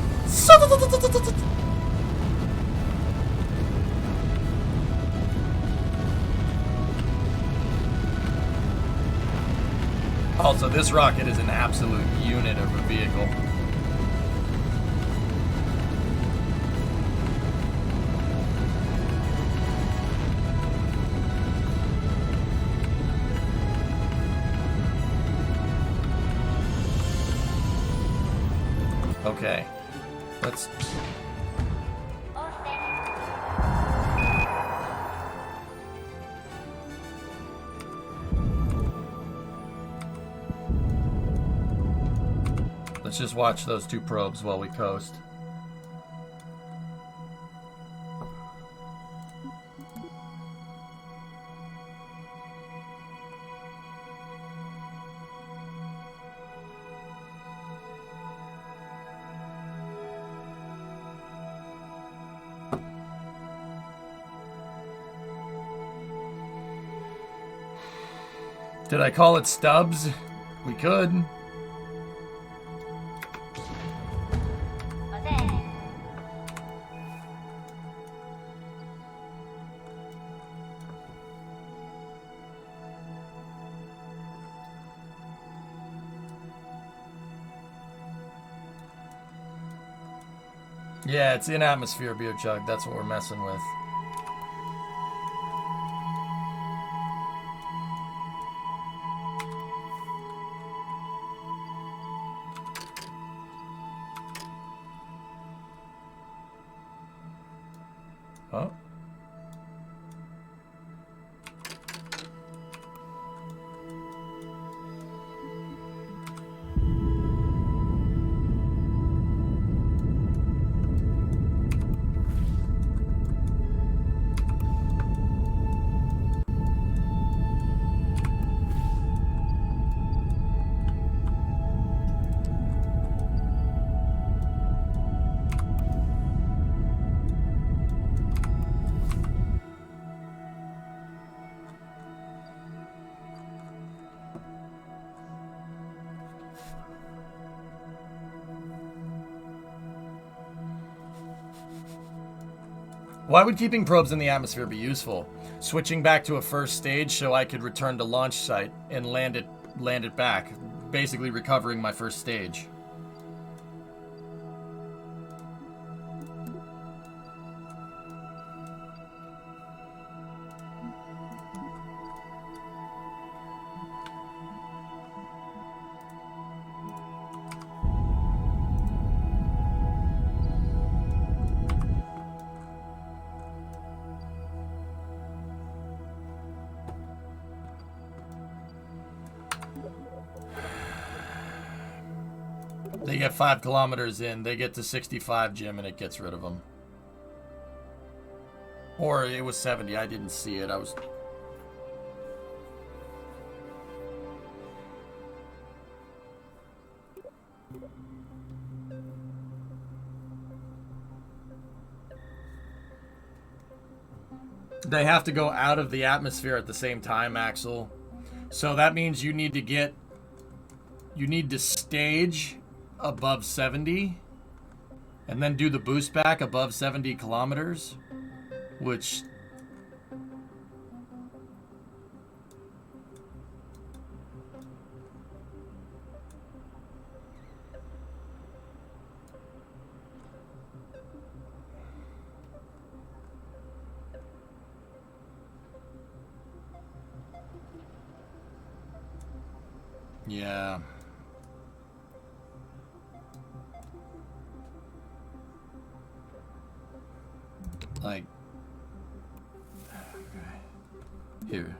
Also, this rocket is an absolute unit of a vehicle. Okay, let's... Let's just watch those two probes while we coast. Did I call it Stubbs? We could. Yeah, it's in atmosphere, beer chug. That's what we're messing with. Oh. Why would keeping probes in the atmosphere be useful? Switching back to a first stage so I could return to launch site and land it back, basically recovering my first stage. They get 5 kilometers in, they get to 65, Jim, and it gets rid of them. Or it was 70, I didn't see it, They have to go out of the atmosphere at the same time, Axel. So that means you need to stage above 70 and then do the boost back above 70 kilometers, which yeah. Like, here.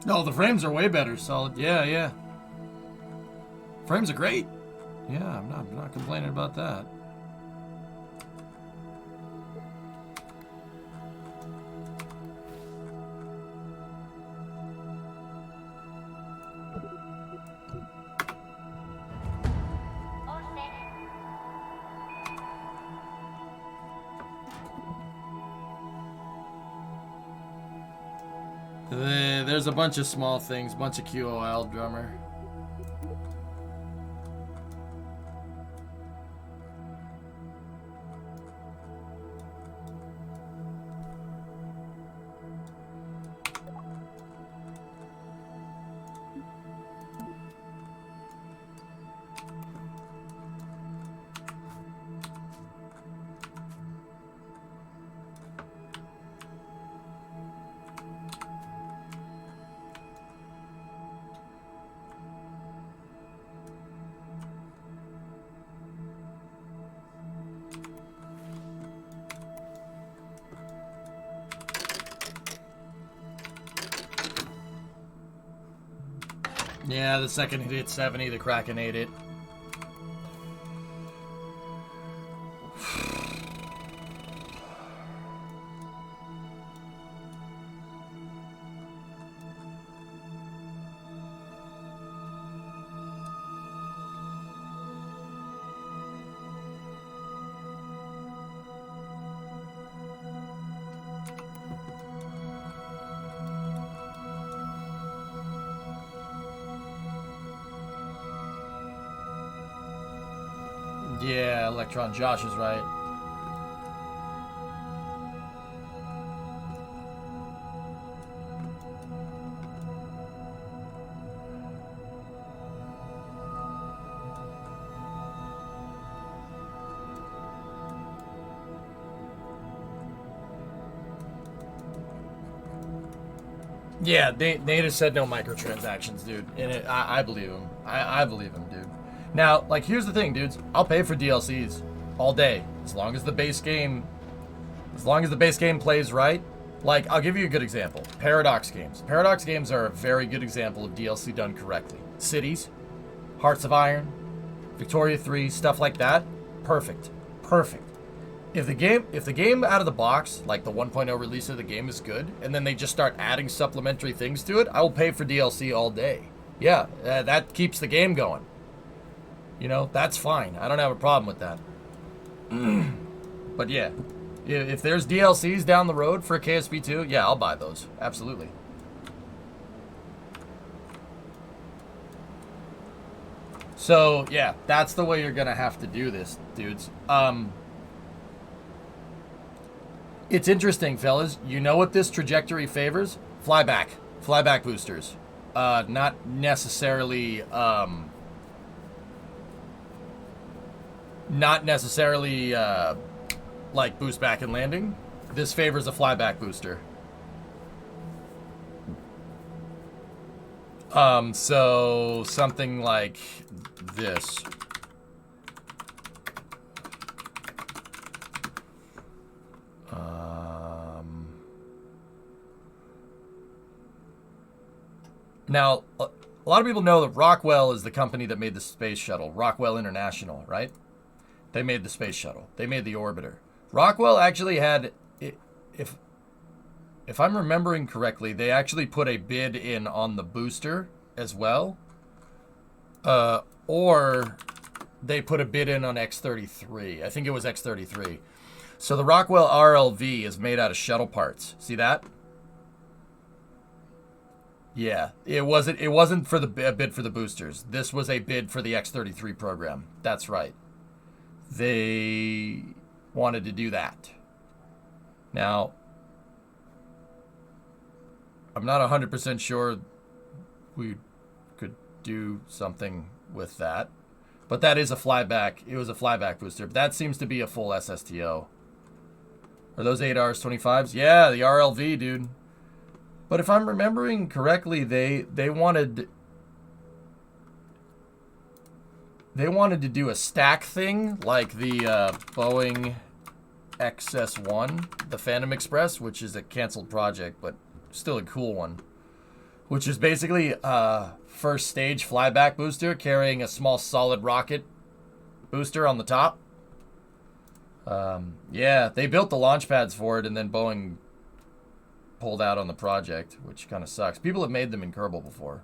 No, the frames are way better. Solid. Yeah, yeah. Frames are great. Yeah, I'm not complaining about that. There's a bunch of small things, bunch of QOL drummer. Yeah, the second hit hit 70, the Kraken ate it. Yeah, Electron Josh is right. Yeah, Nate has said no microtransactions, dude. And I believe him. I believe him, dude. Now, like, here's the thing, dudes. I'll pay for DLCs all day as long as the base game plays right. Like, I'll give you a good example. Paradox games. Paradox games are a very good example of DLC done correctly. Cities, Hearts of Iron, Victoria 3, stuff like that. Perfect. Perfect. If the game out of the box, like the 1.0 release of the game, is good, and then they just start adding supplementary things to it, I will pay for DLC all day. Yeah, that keeps the game going. You know, that's fine. I don't have a problem with that. But yeah, if there's DLCs down the road for KSP2, yeah, I'll buy those. Absolutely. So, yeah, that's the way you're going to have to do this, dudes. It's interesting, fellas. You know what this trajectory favors? Flyback. Flyback boosters. Not necessarily, like boost back and landing. This favors a flyback booster. So something like this. Now, a lot of people know that Rockwell is the company that made the space shuttle. Rockwell International, right? They made the space shuttle. They made the orbiter. Rockwell actually had, if I'm remembering correctly, they actually put a bid in on the booster as well. Or they put a bid in on X-33. I think it was X-33. So the Rockwell RLV is made out of shuttle parts. See that? Yeah, it wasn't for a bid for the boosters. This was a bid for the X-33 program. That's right. They wanted to do that. Now, I'm not 100% sure we could do something with that. But that is a flyback. It was a flyback booster. But that seems to be a full SSTO. Are those 8Rs-25s? Yeah, the RLV, dude. But if I'm remembering correctly, they wanted to do a stack thing like the Boeing XS-1, the Phantom Express, which is a canceled project, but still a cool one. which is basically first stage flyback booster carrying a small solid rocket booster on the top. Yeah, they built the launch pads for it, and then Boeing pulled out on the project, which kind of sucks. People have made them in Kerbal before.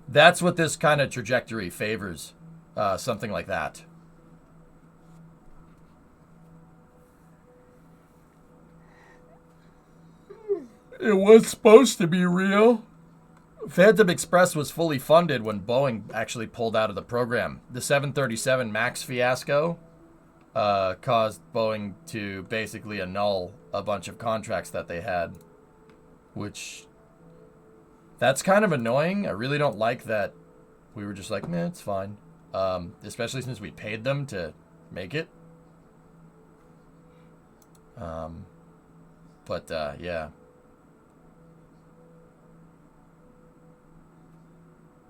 That's what this kind of trajectory favors, something like that. It was supposed to be real. Phantom Express was fully funded when Boeing actually pulled out of the program. The 737 MAX fiasco caused Boeing to basically annul a bunch of contracts that they had, which that's kind of annoying. I really don't like that we were just like, man, it's fine. Especially since we paid them to make it. Yeah.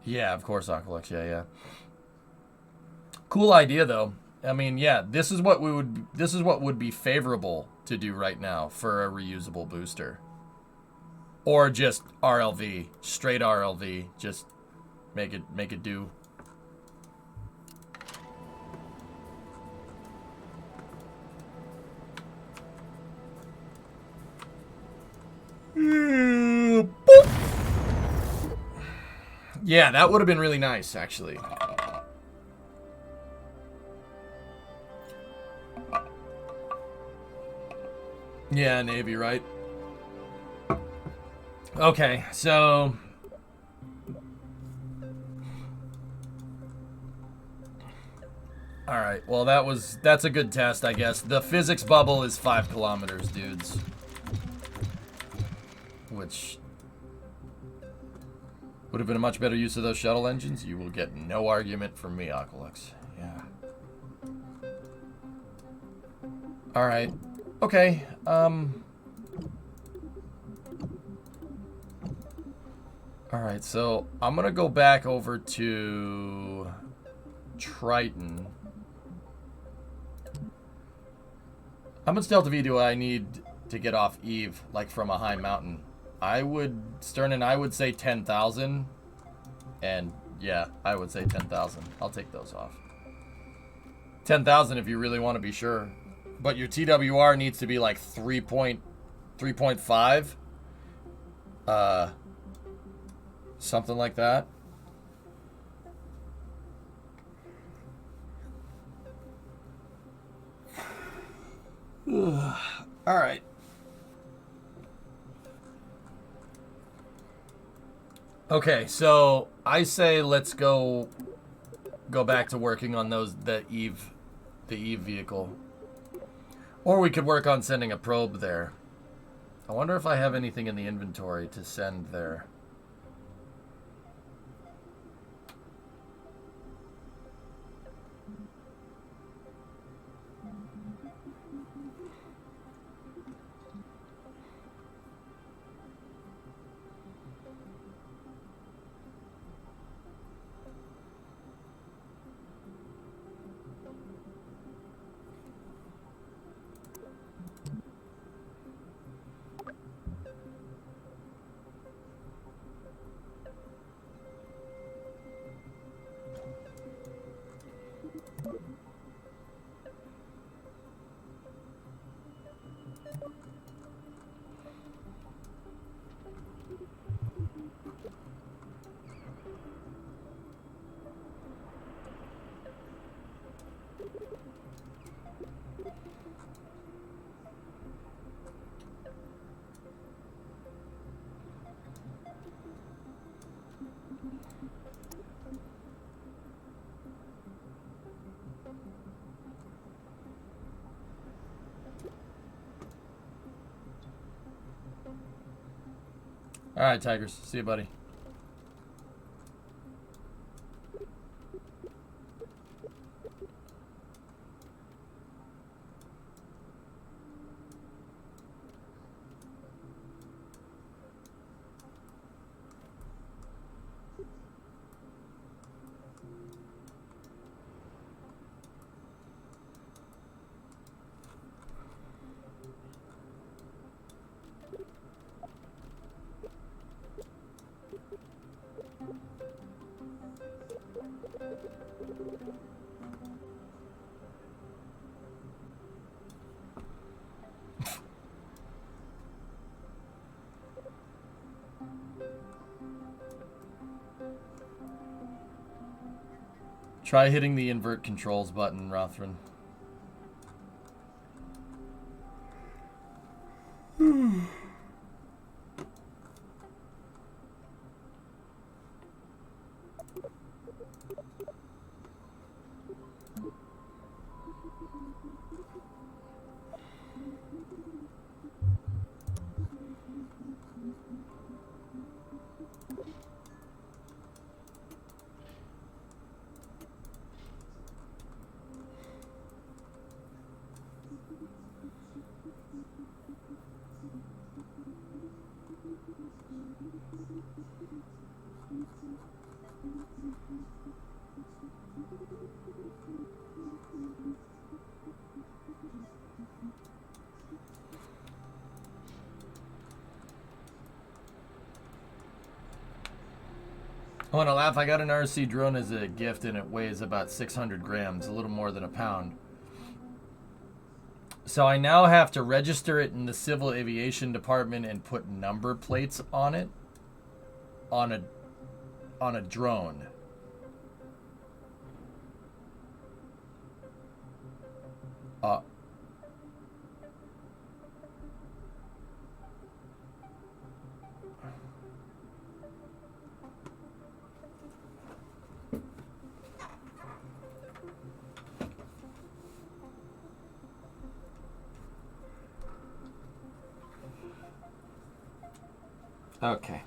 Yeah, of course, Aqualux. Yeah. Cool idea, though. I mean, yeah, this is what would be favorable to do right now for a reusable booster, or just RLV, straight RLV. Just make it do. Yeah, that would have been really nice, actually. Yeah, Navy, right? Okay, so all right. Well, that's a good test, I guess. The physics bubble is 5 kilometers, dudes. Which would have been a much better use of those shuttle engines. You will get no argument from me, Aqualux. Yeah. All right. Okay. All right. So I'm gonna go back over to Triton. How much Delta V do I need to get off Eve, like from a high mountain? Stern and I would say 10,000. And yeah, I would say 10,000. I'll take those off. 10,000 if you really want to be sure. But your TWR needs to be like 3.5. Something like that. All right. Okay, so I say let's go back to working on the Eve vehicle. Or we could work on sending a probe there. I wonder if I have anything in the inventory to send there. All right, Tigers. See you, buddy. Try hitting the invert controls button, Rothran. I want to laugh. I got an RC drone as a gift, and it weighs about 600 grams, a little more than a pound. So I now have to register it in the Civil Aviation Department and put number plates on it, on a drone. Okay.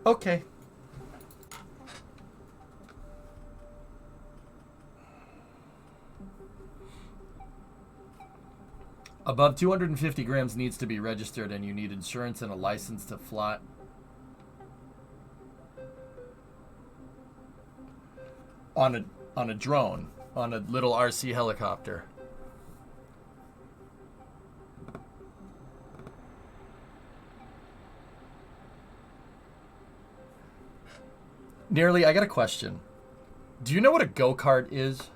Okay. Above 250 grams needs to be registered, and you need insurance and a license to fly. On a drone, on a little RC helicopter. Nearly, I got a question. Do you know what a go-kart is?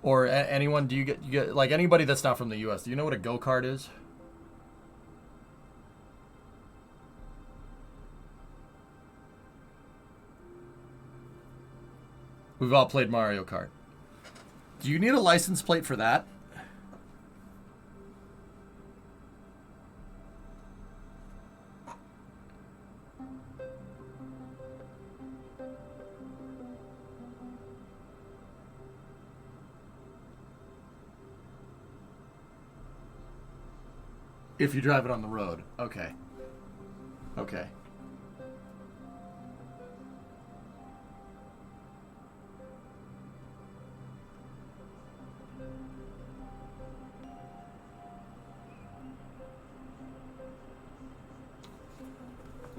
Or anyone, do you get like anybody that's not from the US, do you know what a go-kart is? We've all played Mario Kart. Do you need a license plate for that? If you drive it on the road. Okay. Okay.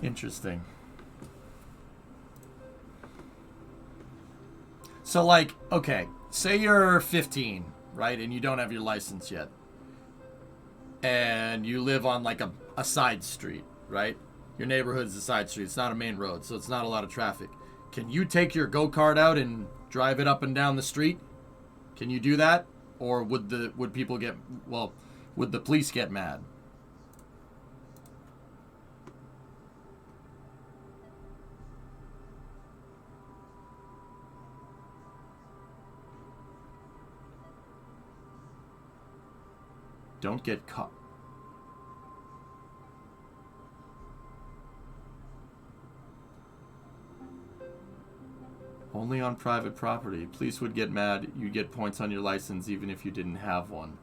Interesting. So, like, okay, say you're 15, right, and you don't have your license yet, and you live on, like, a side street, right? Your neighborhood is a side street. It's not a main road, so it's not a lot of traffic. Can you take your go-kart out and drive it up and down the street? Can you do that? Or would people get, well, would the police get mad? Don't get caught. Only on private property. Police would get mad. You'd get points on your license even if you didn't have one.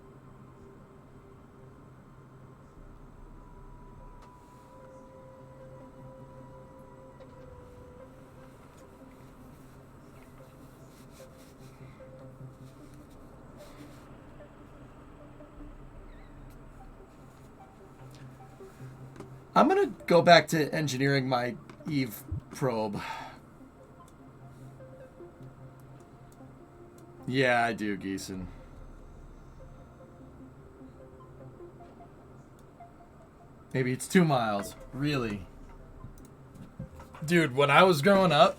I'm going to go back to engineering my Eve probe. Yeah, I do, Geeson. Maybe it's 2 miles. Really? Dude, when I was growing up,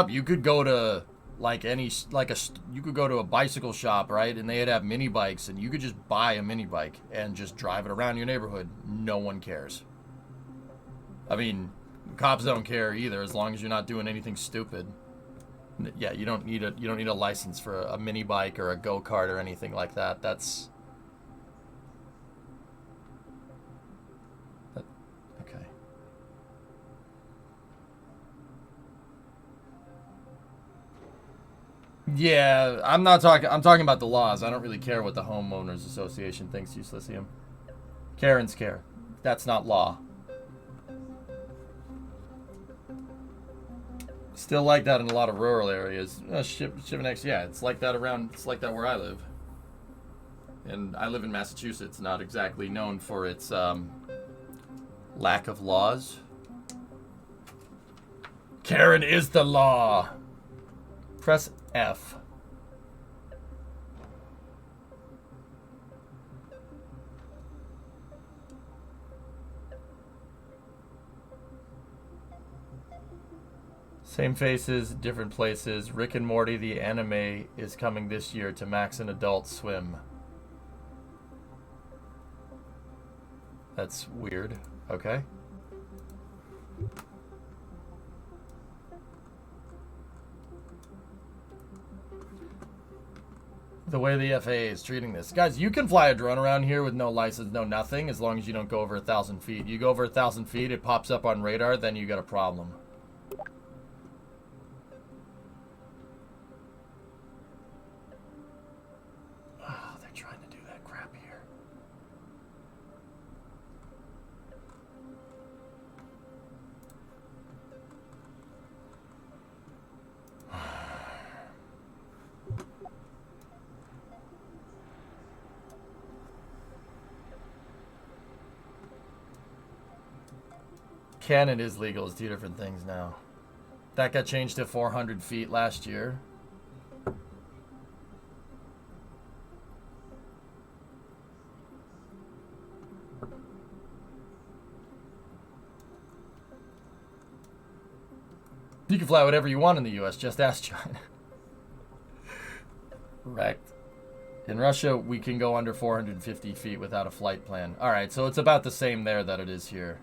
you could go to like you could go to a bicycle shop, right? And they'd have mini bikes, and you could just buy a mini bike and just drive it around your neighborhood. No one cares. I mean, cops don't care either, as long as you're not doing anything stupid. Yeah, you don't need a license for a mini bike or a go-kart or anything like that. That's okay. Yeah, I'm talking about the laws. I don't really care what the homeowners association thinks, Uselicium. Karens care. That's not law. Still like that in a lot of rural areas. Shivanex, yeah, it's like that where I live. And I live in Massachusetts, not exactly known for its lack of laws. Karen is the law. Press F. Same faces, different places. Rick and Morty, the anime, is coming this year to Max and Adult Swim. That's weird. Okay. The way the FAA is treating this. Guys, you can fly a drone around here with no license, no nothing, as long as you don't go over 1,000 feet. You go over 1,000 feet, it pops up on radar, then you got a problem. Canon is legal. It's two different things now. That got changed to 400 feet last year. You can fly whatever you want in the U.S. Just ask China. Correct. In Russia, we can go under 450 feet without a flight plan. All right, so it's about the same there that it is here.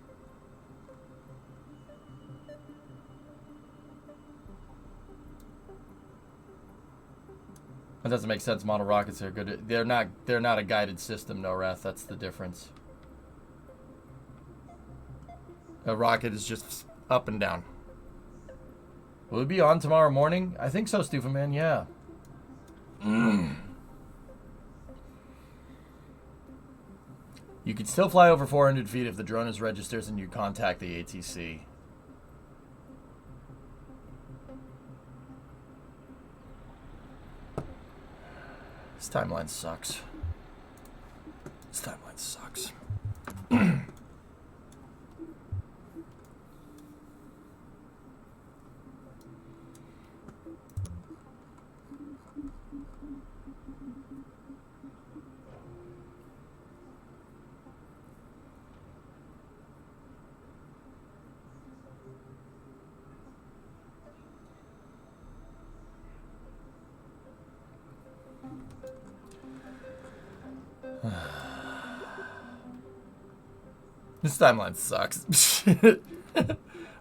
That doesn't make sense. Model rockets are good. They're not a guided system, no, Wrath. That's the difference. A rocket is just up and down. Will it be on tomorrow morning? I think so, Stufman. Yeah. You could still fly over 400 feet if the drone is registered and you contact the ATC. This timeline sucks. This timeline sucks. This timeline sucks.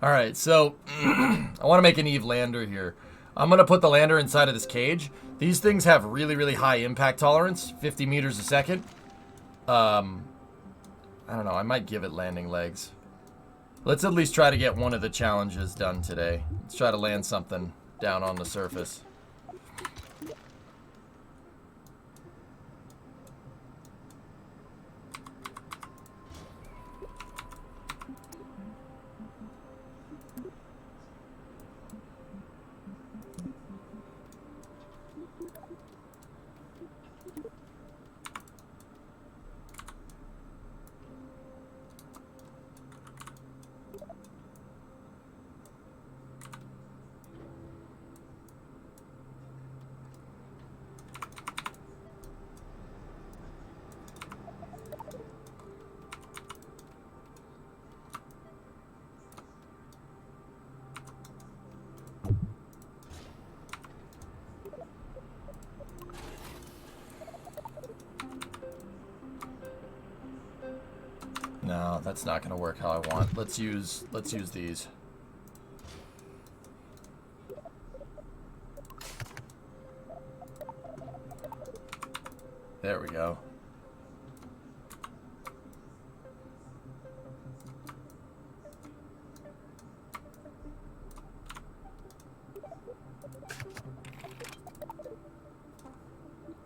Alright, so I want to make an Eve lander here. I'm going to put the lander inside of this cage. These things have really, really high impact tolerance, 50 meters a second. I don't know, I might give it landing legs. Let's at least try to get one of the challenges done today. Let's try to land something down on the surface. that's not gonna work how I want. Let's use these. There we go.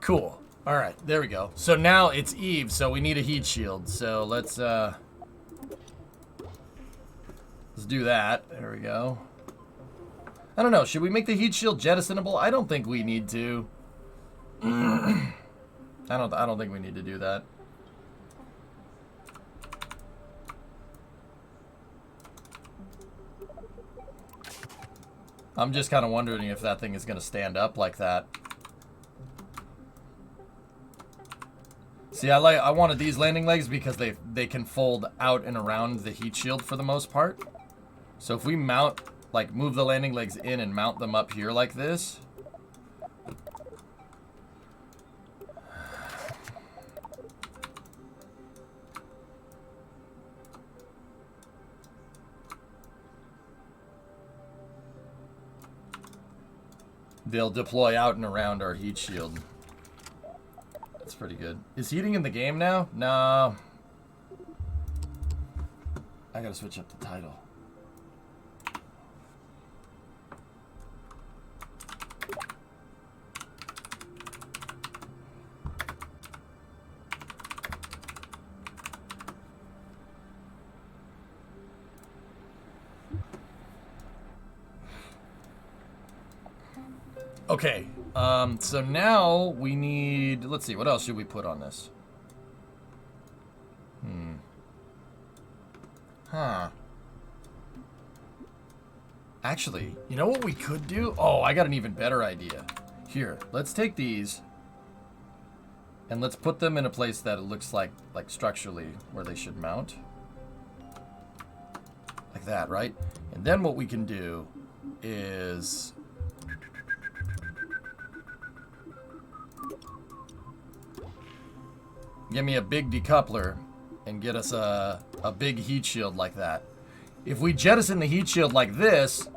Cool. All right, there we go. So now it's Eve, so we need a heat shield. So let's do that. There we go. I don't know. Should we make the heat shield jettisonable? I don't think we need to. I don't think we need to do that. I'm just kind of wondering if that thing is going to stand up like that. See, I wanted these landing legs because they can fold out and around the heat shield for the most part. So if we mount, like move the landing legs in and mount them up here like this. They'll deploy out and around our heat shield. That's pretty good. Is heating in the game now? No. I gotta switch up the title. Okay, so now we need, let's see, what else should we put on this? Actually, you know what we could do? Oh, I got an even better idea. Here, let's take these and let's put them in a place that it looks like structurally where they should mount. Like that, right? And then what we can do is give me a big decoupler and get us a big heat shield like that. If we jettison the heat shield like this,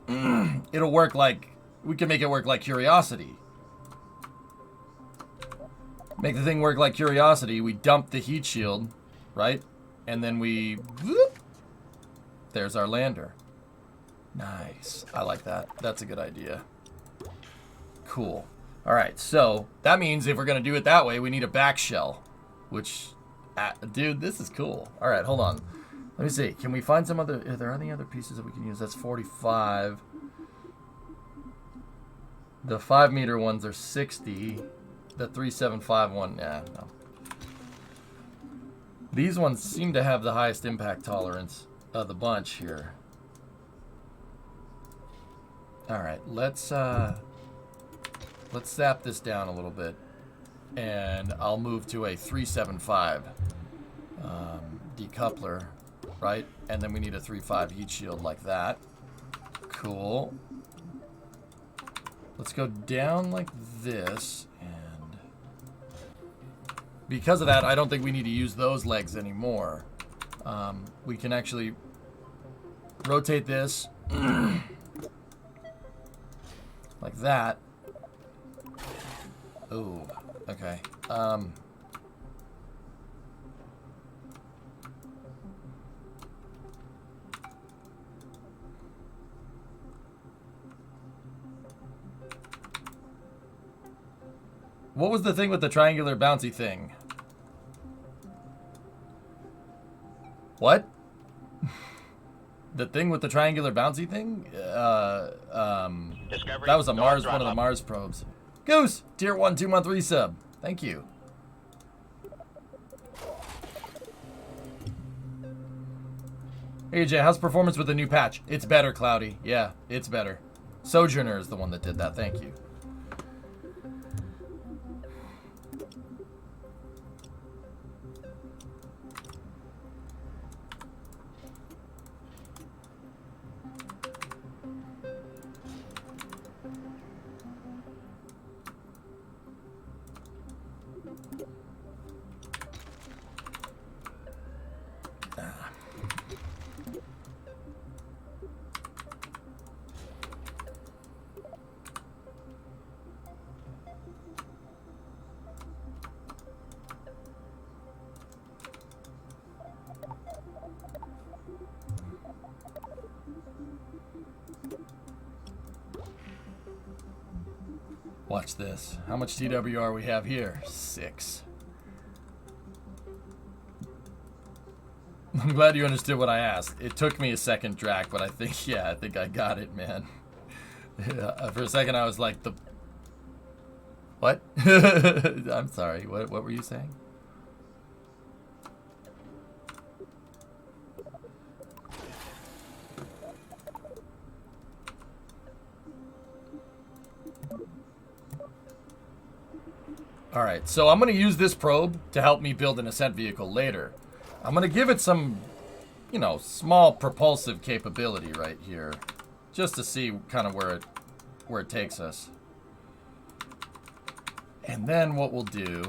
it'll work like, we can make it work like Curiosity. Make the thing work like Curiosity. We dump the heat shield, right? And then we, whoop, there's our lander. Nice. I like that. That's a good idea. Cool. All right, so that means if we're going to do it that way, we need a back shell. Which, dude, this is cool. All right, hold on. Let me see. Can we find some other... Are there any other pieces that we can use? That's 45. The 5-meter ones are 60. The 375 one, nah, no. These ones seem to have the highest impact tolerance of the bunch here. All right, let's zap this down a little bit. And I'll move to a 375 decoupler, right? And then we need a 3.5 heat shield like that. Cool. Let's go down like this, and because of that, I don't think we need to use those legs anymore. We can actually rotate this like that. Ooh. Okay. What was the thing with the triangular bouncy thing? What? The thing with the triangular bouncy thing? Discovery, That was a Mars, North one of the throttle. Mars probes. Goose, tier 1 2-month resub. Thank you. Hey AJ, how's performance with the new patch? It's better, Cloudy. Yeah, it's better. Sojourner is the one that did that. Thank you. Watch this. How much TWR we have here? 6. I'm glad you understood what I asked. It took me a second, Drac, but I think I got it, man. For a second, I was like, what? I'm sorry. What were you saying? All right, so I'm going to use this probe to help me build an ascent vehicle later. I'm going to give it some, you know, small propulsive capability right here, just to see kind of where it takes us. And then what we'll do,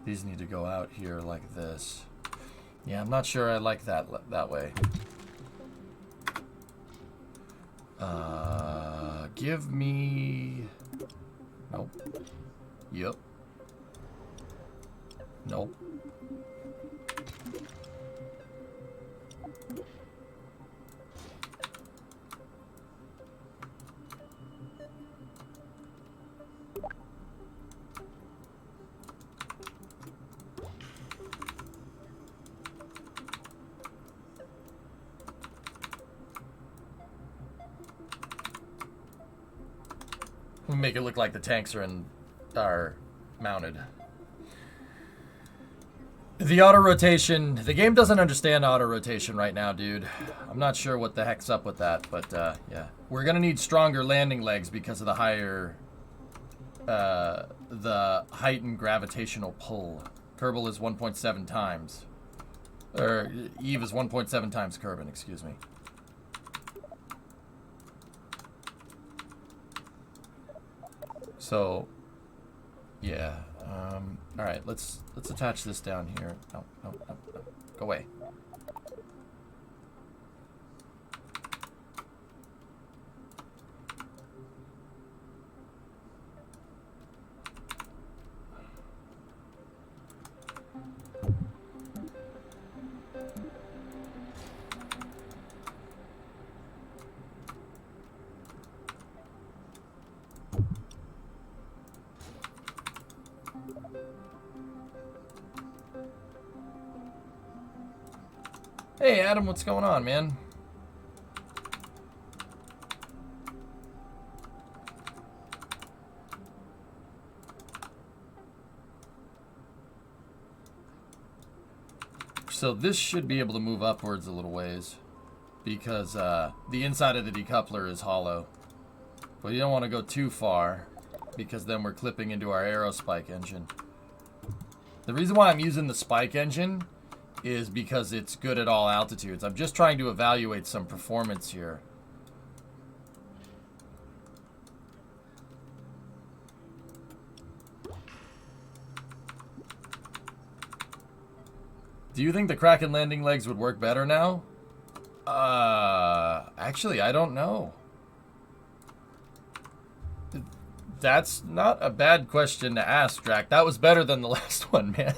these need to go out here like this. Yeah, I'm not sure I like that way. Give me... Nope. Yep. Nope. We make it look like the tanks are mounted. The auto rotation. The game doesn't understand auto rotation right now, dude. I'm not sure what the heck's up with that, but yeah, we're gonna need stronger landing legs because of the higher, the heightened gravitational pull. Kerbal is 1.7 times, or Eve is 1.7 times Kerbin. Excuse me. So, yeah. All right, let's attach this down here. No, go away. Hey, Adam, what's going on, man? So this should be able to move upwards a little ways because the inside of the decoupler is hollow. But you don't want to go too far because then we're clipping into our aero spike engine. The reason why I'm using the spike engine is because it's good at all altitudes. I'm just trying to evaluate some performance here. Do you think the Kraken landing legs would work better now? Actually, I don't know. That's not a bad question to ask, Drac. That was better than the last one, man.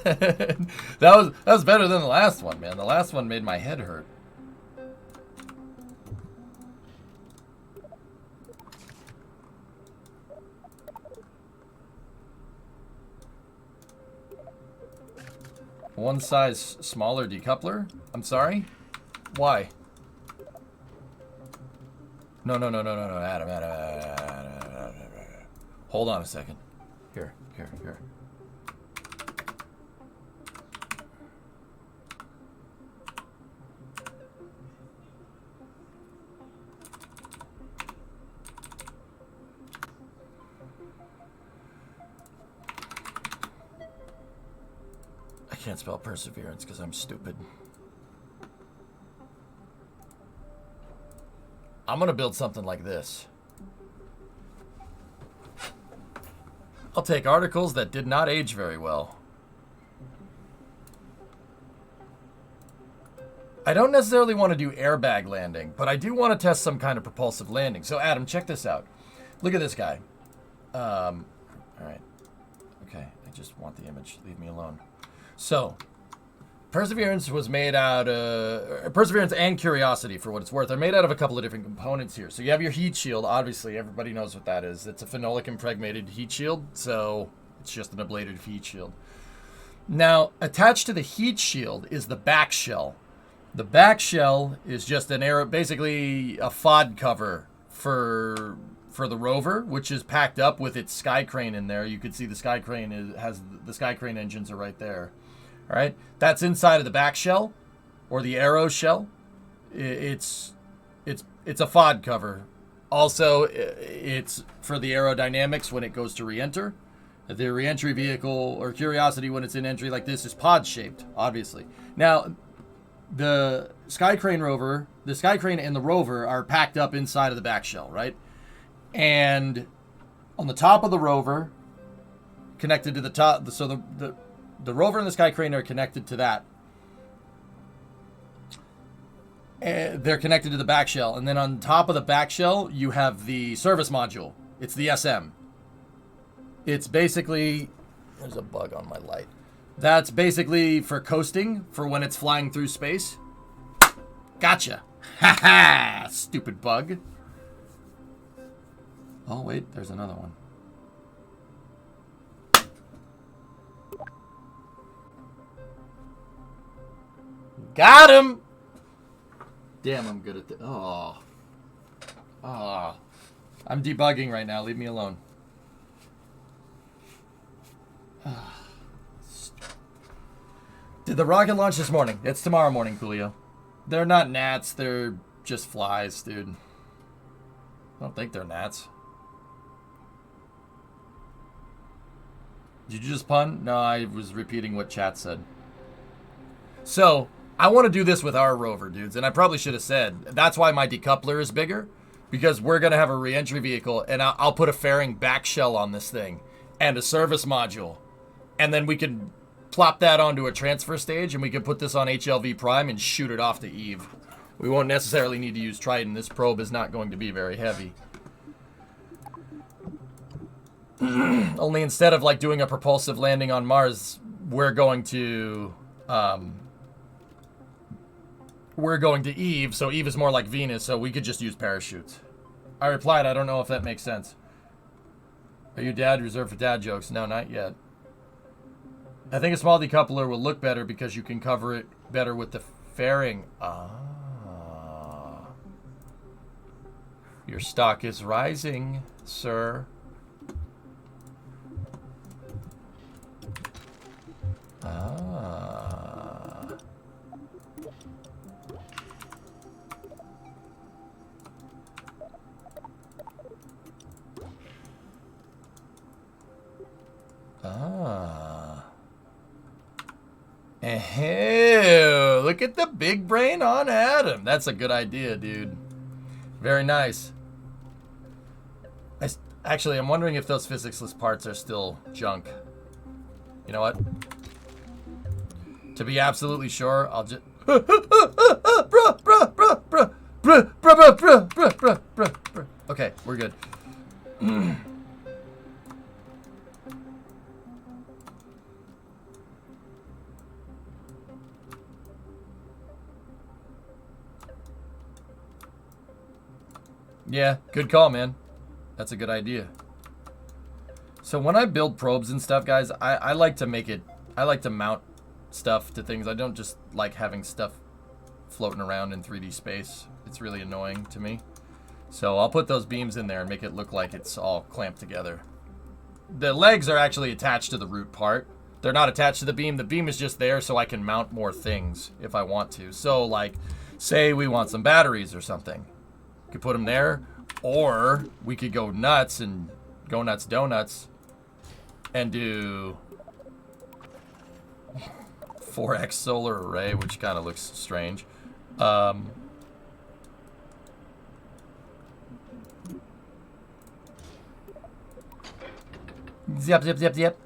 that was better than the last one, man. The last one made my head hurt. One size smaller decoupler? I'm sorry? Why? No, Adam. Hold on a second. Here. I can't spell perseverance because I'm stupid. I'm gonna build something like this. I'll take articles that did not age very well. I don't necessarily want to do airbag landing, but I do want to test some kind of propulsive landing. So Adam, check this out. Look at this guy. All right. Okay, I just want the image. Leave me alone. So, Perseverance was made out of... Perseverance and Curiosity, for what it's worth, are made out of a couple of different components here. So you have your heat shield. Obviously, everybody knows what that is. It's a phenolic impregnated heat shield, so it's just an ablative heat shield. Now, attached to the heat shield is the back shell. The back shell is just an aero, basically a FOD cover for the rover, which is packed up with its sky crane in there. You can see the sky crane has the sky crane engines are right there. All right, that's inside of the back shell, or the aero shell. It's a FOD cover. Also, it's for the aerodynamics when it goes to re-enter. The re-entry vehicle or Curiosity, when it's in entry like this, is pod-shaped, obviously. Now, the sky crane and the rover are packed up inside of the back shell, right? And on the top of the rover, connected to the top, so the rover and the sky crane are connected to that. And they're connected to the back shell, and then on top of the back shell, you have the service module. It's the SM. It's basically, there's a bug on my light. That's basically for coasting, for when it's flying through space. Gotcha. Ha ha! Stupid bug. Oh, wait, there's another one. Got him! Damn, I'm good at this. Oh. Oh. I'm debugging right now. Leave me alone. Did the rocket launch this morning? It's tomorrow morning, Coolio. They're not gnats. They're just flies, dude. I don't think they're gnats. Did you just pun? No, I was repeating what chat said. So, I want to do this with our rover, dudes. And I probably should have said, that's why my decoupler is bigger. Because we're going to have a re-entry vehicle. And I'll put a fairing back shell on this thing. And a service module. And then we can plop that onto a transfer stage, and we can put this on HLV Prime and shoot it off to Eve. We won't necessarily need to use Triton. This probe is not going to be very heavy. Only instead of like doing a propulsive landing on Mars, we're going to Eve, so Eve is more like Venus, so we could just use parachutes. I replied, I don't know if that makes sense. Are you dad reserved for dad jokes? No, not yet. I think a small decoupler will look better because you can cover it better with the fairing. Ah. Your stock is rising, sir. Ah. Ah. Ew, look at the big brain on Adam. That's a good idea, dude. Very nice. Actually, I'm wondering if those physicsless parts are still junk. You know what? To be absolutely sure, I'll just... Okay, we're good. Yeah, good call, man. That's a good idea. So when I build probes and stuff, guys, I like to make it... I like to mount stuff to things. I don't just like having stuff floating around in 3D space. It's really annoying to me. So I'll put those beams in there and make it look like it's all clamped together. The legs are actually attached to the root part. They're not attached to the beam. The beam is just there so I can mount more things if I want to. So, like, say we want some batteries or something. Could put them there, or we could go nuts and go nuts donuts and do 4x solar array, which kind of looks strange. Zip, zip, zip, zip.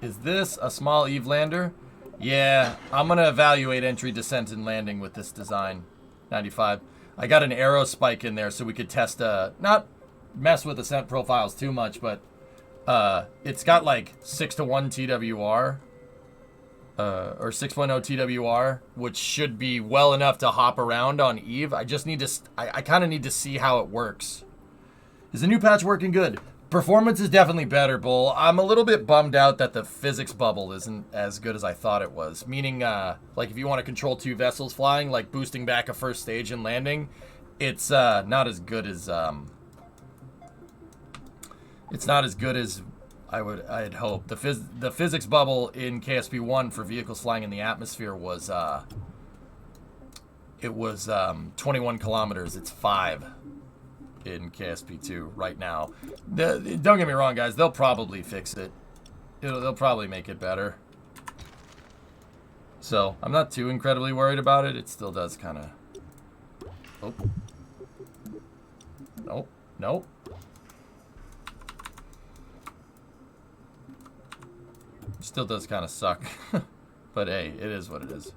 Is this a small Eve lander? Yeah, I'm going to evaluate entry, descent, and landing with this design. 95. I got an arrow spike in there so we could test, not mess with ascent profiles too much, but it's got like 6-to-1 TWR. Or 6.0 TWR, which should be well enough to hop around on Eve. I just need to, I kind of need to see how it works. Is the new patch working good? Performance is definitely better, Bull. I'm a little bit bummed out that the physics bubble isn't as good as I thought it was. Meaning, like if you want to control 2 vessels flying, like boosting back a first stage and landing, it's not as good as, it's not as good as I'd hope. The physics bubble in KSP1 for vehicles flying in the atmosphere was it was 21 kilometers. It's 5 in KSP2 right now. Don't get me wrong, guys. They'll probably fix it. They'll probably make it better. So I'm not too incredibly worried about it. It still does kind of. Oh. Nope. Nope. Still does kind of suck. But hey, it is what it is.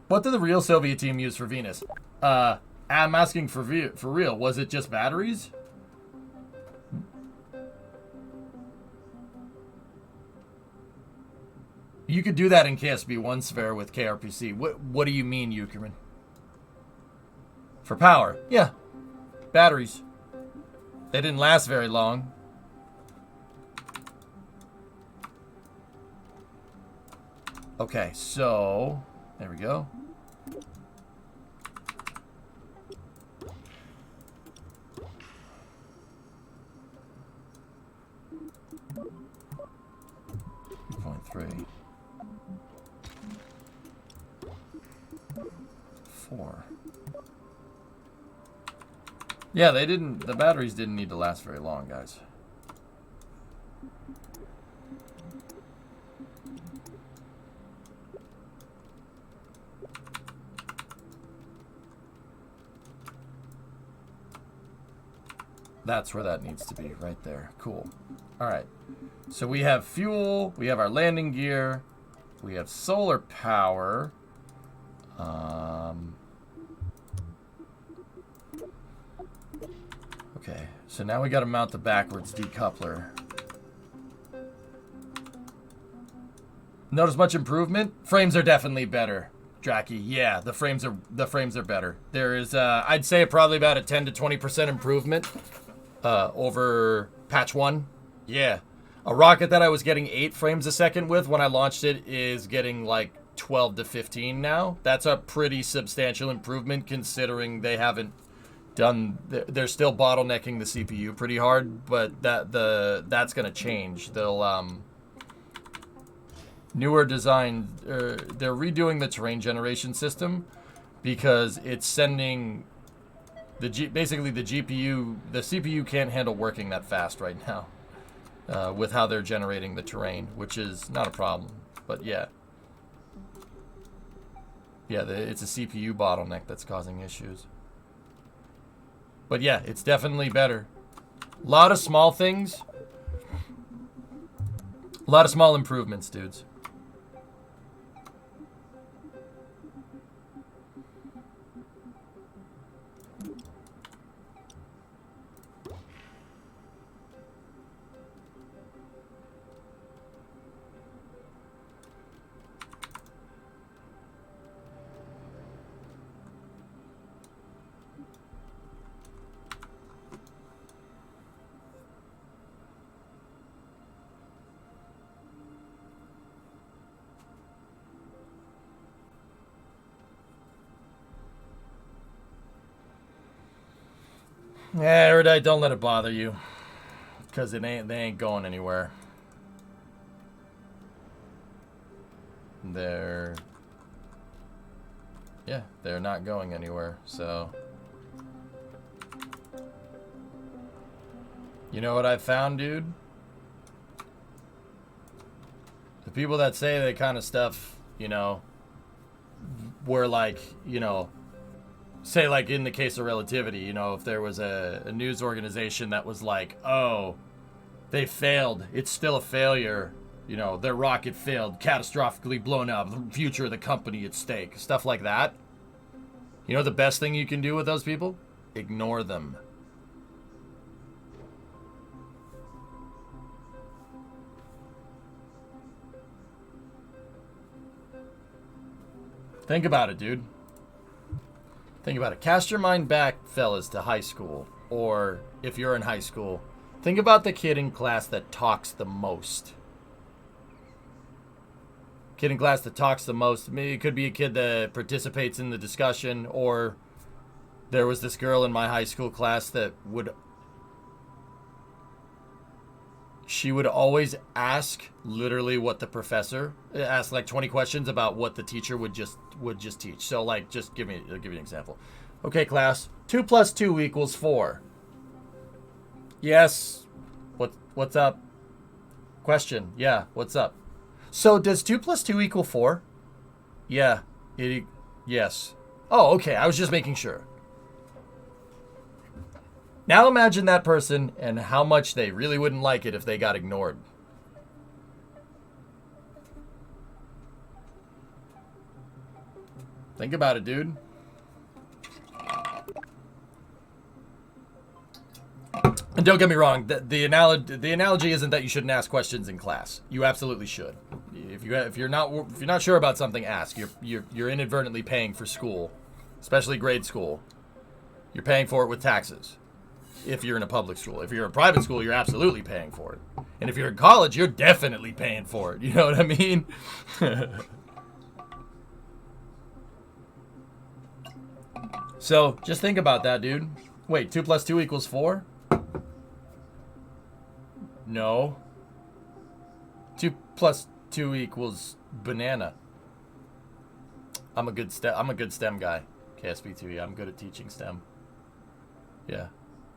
What did the real Soviet team use for Venus? I'm asking for real. Was it just batteries? You could do that in KSB1 sphere with KRPC. What do you mean, Eukerman? For power? Yeah. Batteries. They didn't last very long. Okay, so there we go. .3 4. Yeah, the batteries didn't need to last very long, guys. That's where that needs to be, right there. Cool. All right. So we have fuel. We have our landing gear. We have solar power. Okay. So now we got to mount the backwards decoupler. Notice much improvement? Frames are definitely better, Dracky. Yeah, the frames are better. There is, I'd say probably about a 10 to 20% improvement. Over patch 1. Yeah. A rocket that I was getting 8 frames a second with when I launched it is getting like 12 to 15 now. That's a pretty substantial improvement considering they haven't done... They're still bottlenecking the CPU pretty hard, but that's going to change. They'll... newer design... they're redoing the terrain generation system because it's sending... basically the CPU can't handle working that fast right now with how they're generating the terrain, which is not a problem. But yeah. Yeah, it's a CPU bottleneck that's causing issues. But yeah, it's definitely better. A lot of small things. A lot of small improvements, dudes. Yeah, Erudite, don't let it bother you. Because they ain't going anywhere. They're not going anywhere, so. You know what I found, dude? The people that say that kind of stuff, you know, were like, you know, say, like, in the case of relativity, you know, if there was a news organization that was like, oh, they failed, it's still a failure, you know, their rocket failed, catastrophically blown up, the future of the company at stake, stuff like that. You know the best thing you can do with those people? Ignore them. Think about it, dude. Think about it. Cast your mind back, fellas, to high school. Or if you're in high school, think about the kid in class that talks the most. Kid in class that talks the most. Maybe it could be a kid that participates in the discussion, or there was this girl in my high school class that she would always ask literally what the professor ask, like 20 questions about what the teacher would just teach. So like, just I'll give you an example. Okay, class, 2 + 2 = 4. Yes. What's up? Question. Yeah, what's up? So does 2 + 2 = 4? Yeah. Yes. Oh, okay. I was just making sure. Now imagine that person and how much they really wouldn't like it if they got ignored. Think about it, dude. And don't get me wrong, the analogy isn't that you shouldn't ask questions in class. You absolutely should. If you're not sure about something, ask. You're inadvertently paying for school, especially grade school. You're paying for it with taxes. If you're in a public school. If you're in a private school, you're absolutely paying for it. And if you're in college, you're definitely paying for it. You know what I mean? So, just think about that, dude. Wait, 2 + 2 = 4? No. 2 + 2 = banana. I'm a good STEM guy. KSP2E. I'm good at teaching STEM. Yeah.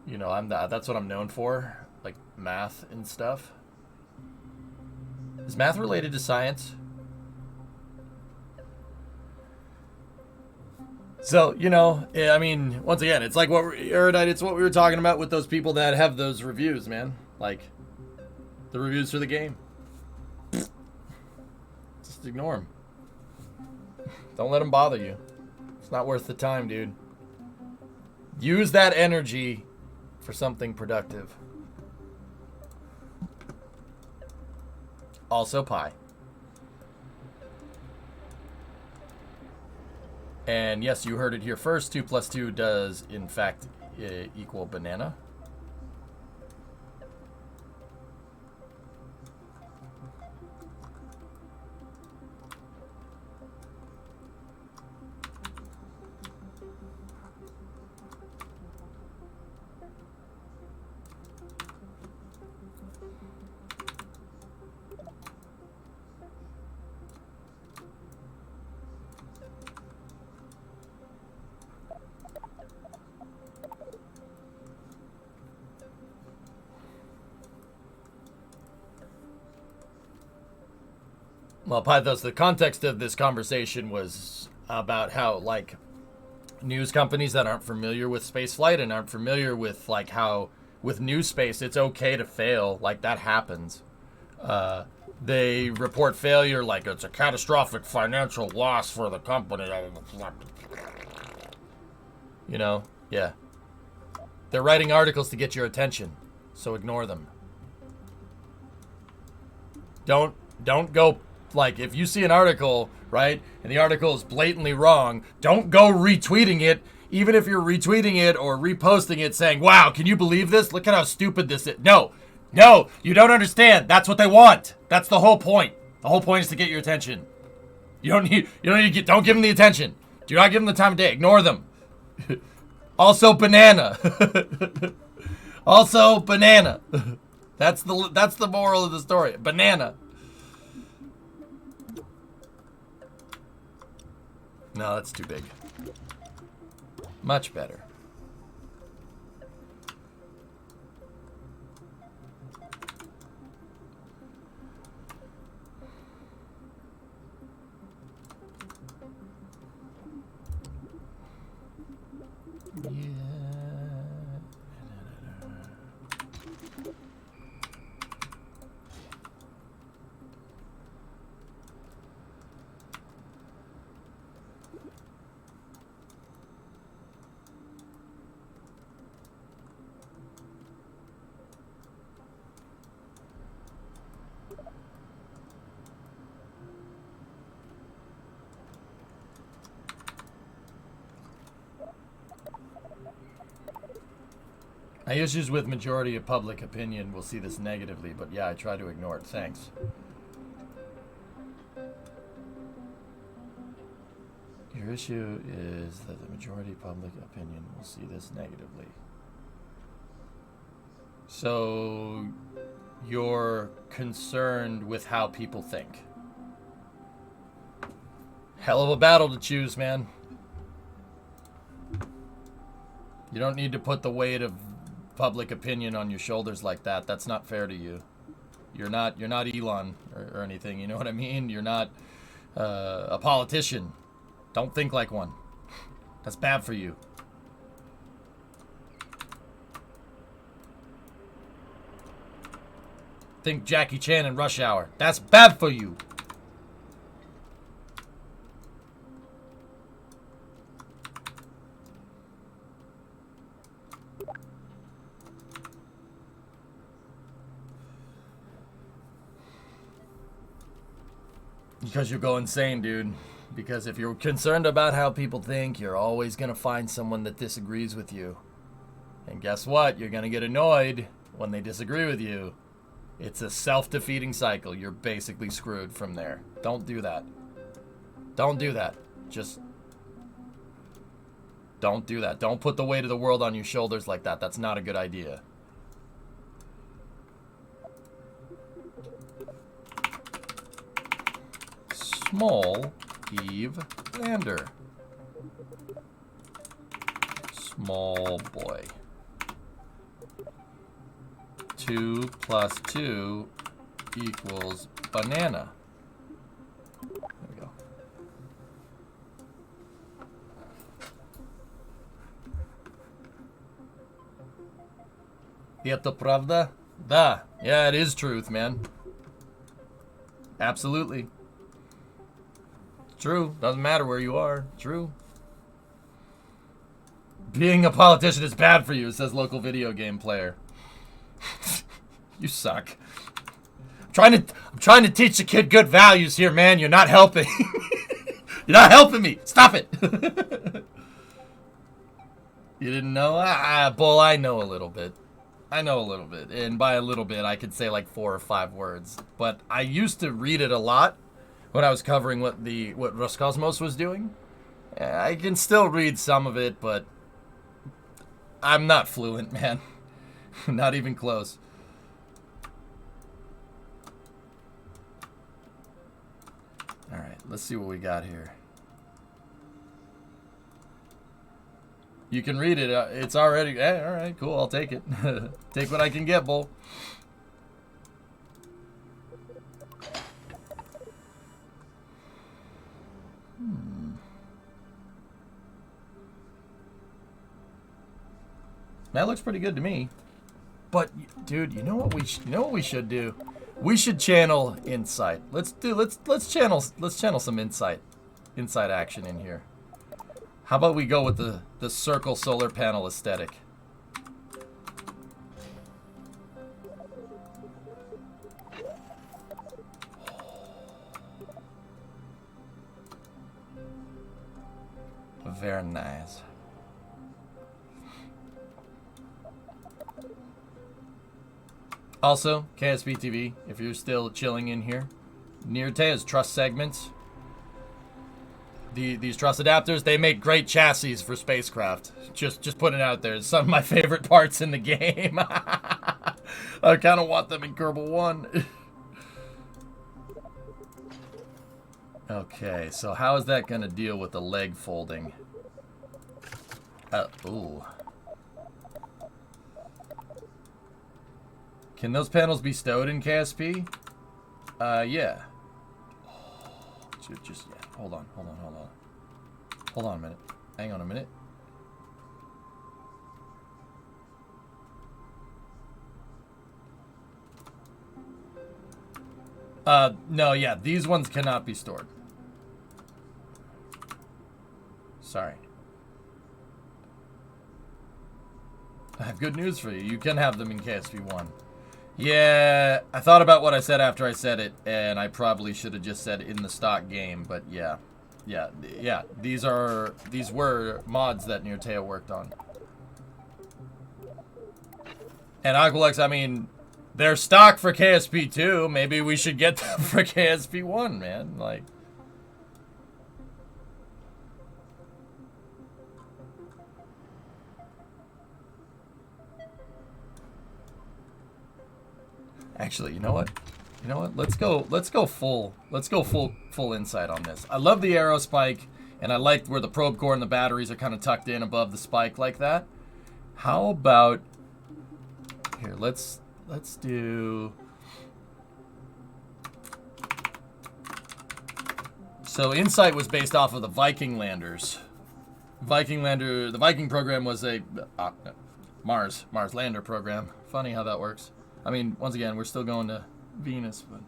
You know, that's what I'm known for, like math and stuff. Is math related to science? So, you know, I mean, once again, it's like Erudite, it's what we were talking about with those people that have those reviews, man. Like, the reviews for the game. Just ignore them. Don't let them bother you. It's not worth the time, dude. Use that energy for something productive. Also pie. And yes, you heard it here first. 2 + 2 does, in fact, equal banana. Well, Pythos, the context of this conversation was about how, like, news companies that aren't familiar with spaceflight and aren't familiar with, like, how with new space it's okay to fail. Like, that happens. They report failure like it's a catastrophic financial loss for the company. You know? Yeah. They're writing articles to get your attention, so ignore them. Don't go. Like, if you see an article, right, and the article is blatantly wrong, don't go retweeting it, even if you're retweeting it or reposting it saying, wow, can you believe this? Look at how stupid this is. No, you don't understand. That's what they want. That's the whole point. The whole point is to get your attention. Don't give them the attention. Do not give them the time of day. Ignore them. Also, banana. Also, banana. That's the moral of the story. Banana. No, that's too big. Much better. My issues with majority of public opinion will see this negatively, but yeah, I try to ignore it. Thanks. Your issue is that the majority of public opinion will see this negatively. So, you're concerned with how people think. Hell of a battle to choose, man. You don't need to put the weight of public opinion on your shoulders like that. That's not fair to you. You're not Elon or anything. You know what I mean? You're not a politician. Don't think like one. That's bad for you. Think Jackie Chan in Rush Hour. That's bad for you. Because you go insane, dude. Because if you're concerned about how people think, you're always going to find someone that disagrees with you. And guess what? You're going to get annoyed when they disagree with you. It's a self-defeating cycle. You're basically screwed from there. Don't do that. Don't do that. Just don't do that. Don't put the weight of the world on your shoulders like that. That's not a good idea. Small Eve Lander. Small boy. 2 plus 2 equals banana. There we go. Это правда? Да. Yeah, it is truth, man. Absolutely. True. Doesn't matter where you are. True. Being a politician is bad for you, says local video game player. You suck. I'm trying to teach the kid good values here, man. You're not helping. You're not helping me. Stop it. You didn't know? Bull, I know a little bit. I know a little bit. And by a little bit, I could say like 4 or 5 words. But I used to read it a lot when I was covering what Roscosmos was doing. I can still read some of it, but I'm not fluent, man. Not even close. All right, let's see what we got here. You can read it. It's already... all right, cool. I'll take it. Take what I can get, bull. That looks pretty good to me. But, dude, you know what we should do? We should channel insight. Let's channel some insight action in here. How about we go with the circle solar panel aesthetic? Very nice. Also, KSP TV, if you're still chilling in here, Nirte has truss segments. These truss adapters, they make great chassis for spacecraft. Just putting it out there. It's some of my favorite parts in the game. I kind of want them in Kerbal 1. Okay, so how is that going to deal with the leg folding? Ooh. Can those panels be stowed in KSP? Yeah. Just yeah. Hold on. Hold on a minute. Hang on a minute. No, yeah, these ones cannot be stored. Sorry. I have good news for you. You can have them in KSP1. Yeah, I thought about what I said after I said it, and I probably should have just said in the stock game, but yeah. These were mods that Nirtea worked on. And Aqualex, I mean, they're stock for KSP2. Maybe we should get them for KSP1, man. Like, actually, you know what? You know what? Let's go full insight on this. I love the arrow spike, and I like where the probe core and the batteries are kind of tucked in above the spike like that. How about here? Let's do. So Insight was based off of the Viking landers. The Viking program was a Mars lander program. Funny how that works. I mean, once again, we're still going to Venus, but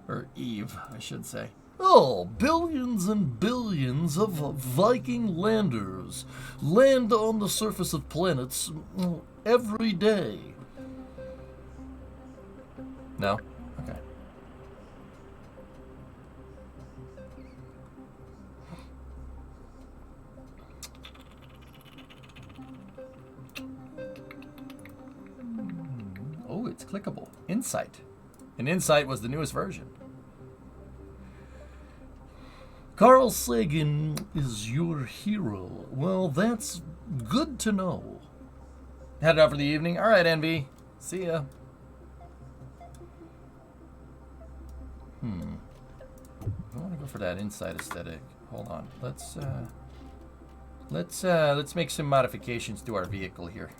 or Eve, I should say. Oh, billions and billions of Viking landers land on the surface of planets every day. No? Okay. Oh, it's clickable. Insight. And Insight was the newest version. Carl Sagan is your hero. Well, that's good to know. Headed out for the evening. All right, Envy. See ya. I want to go for that Insight aesthetic. Hold on. Let's make some modifications to our vehicle here.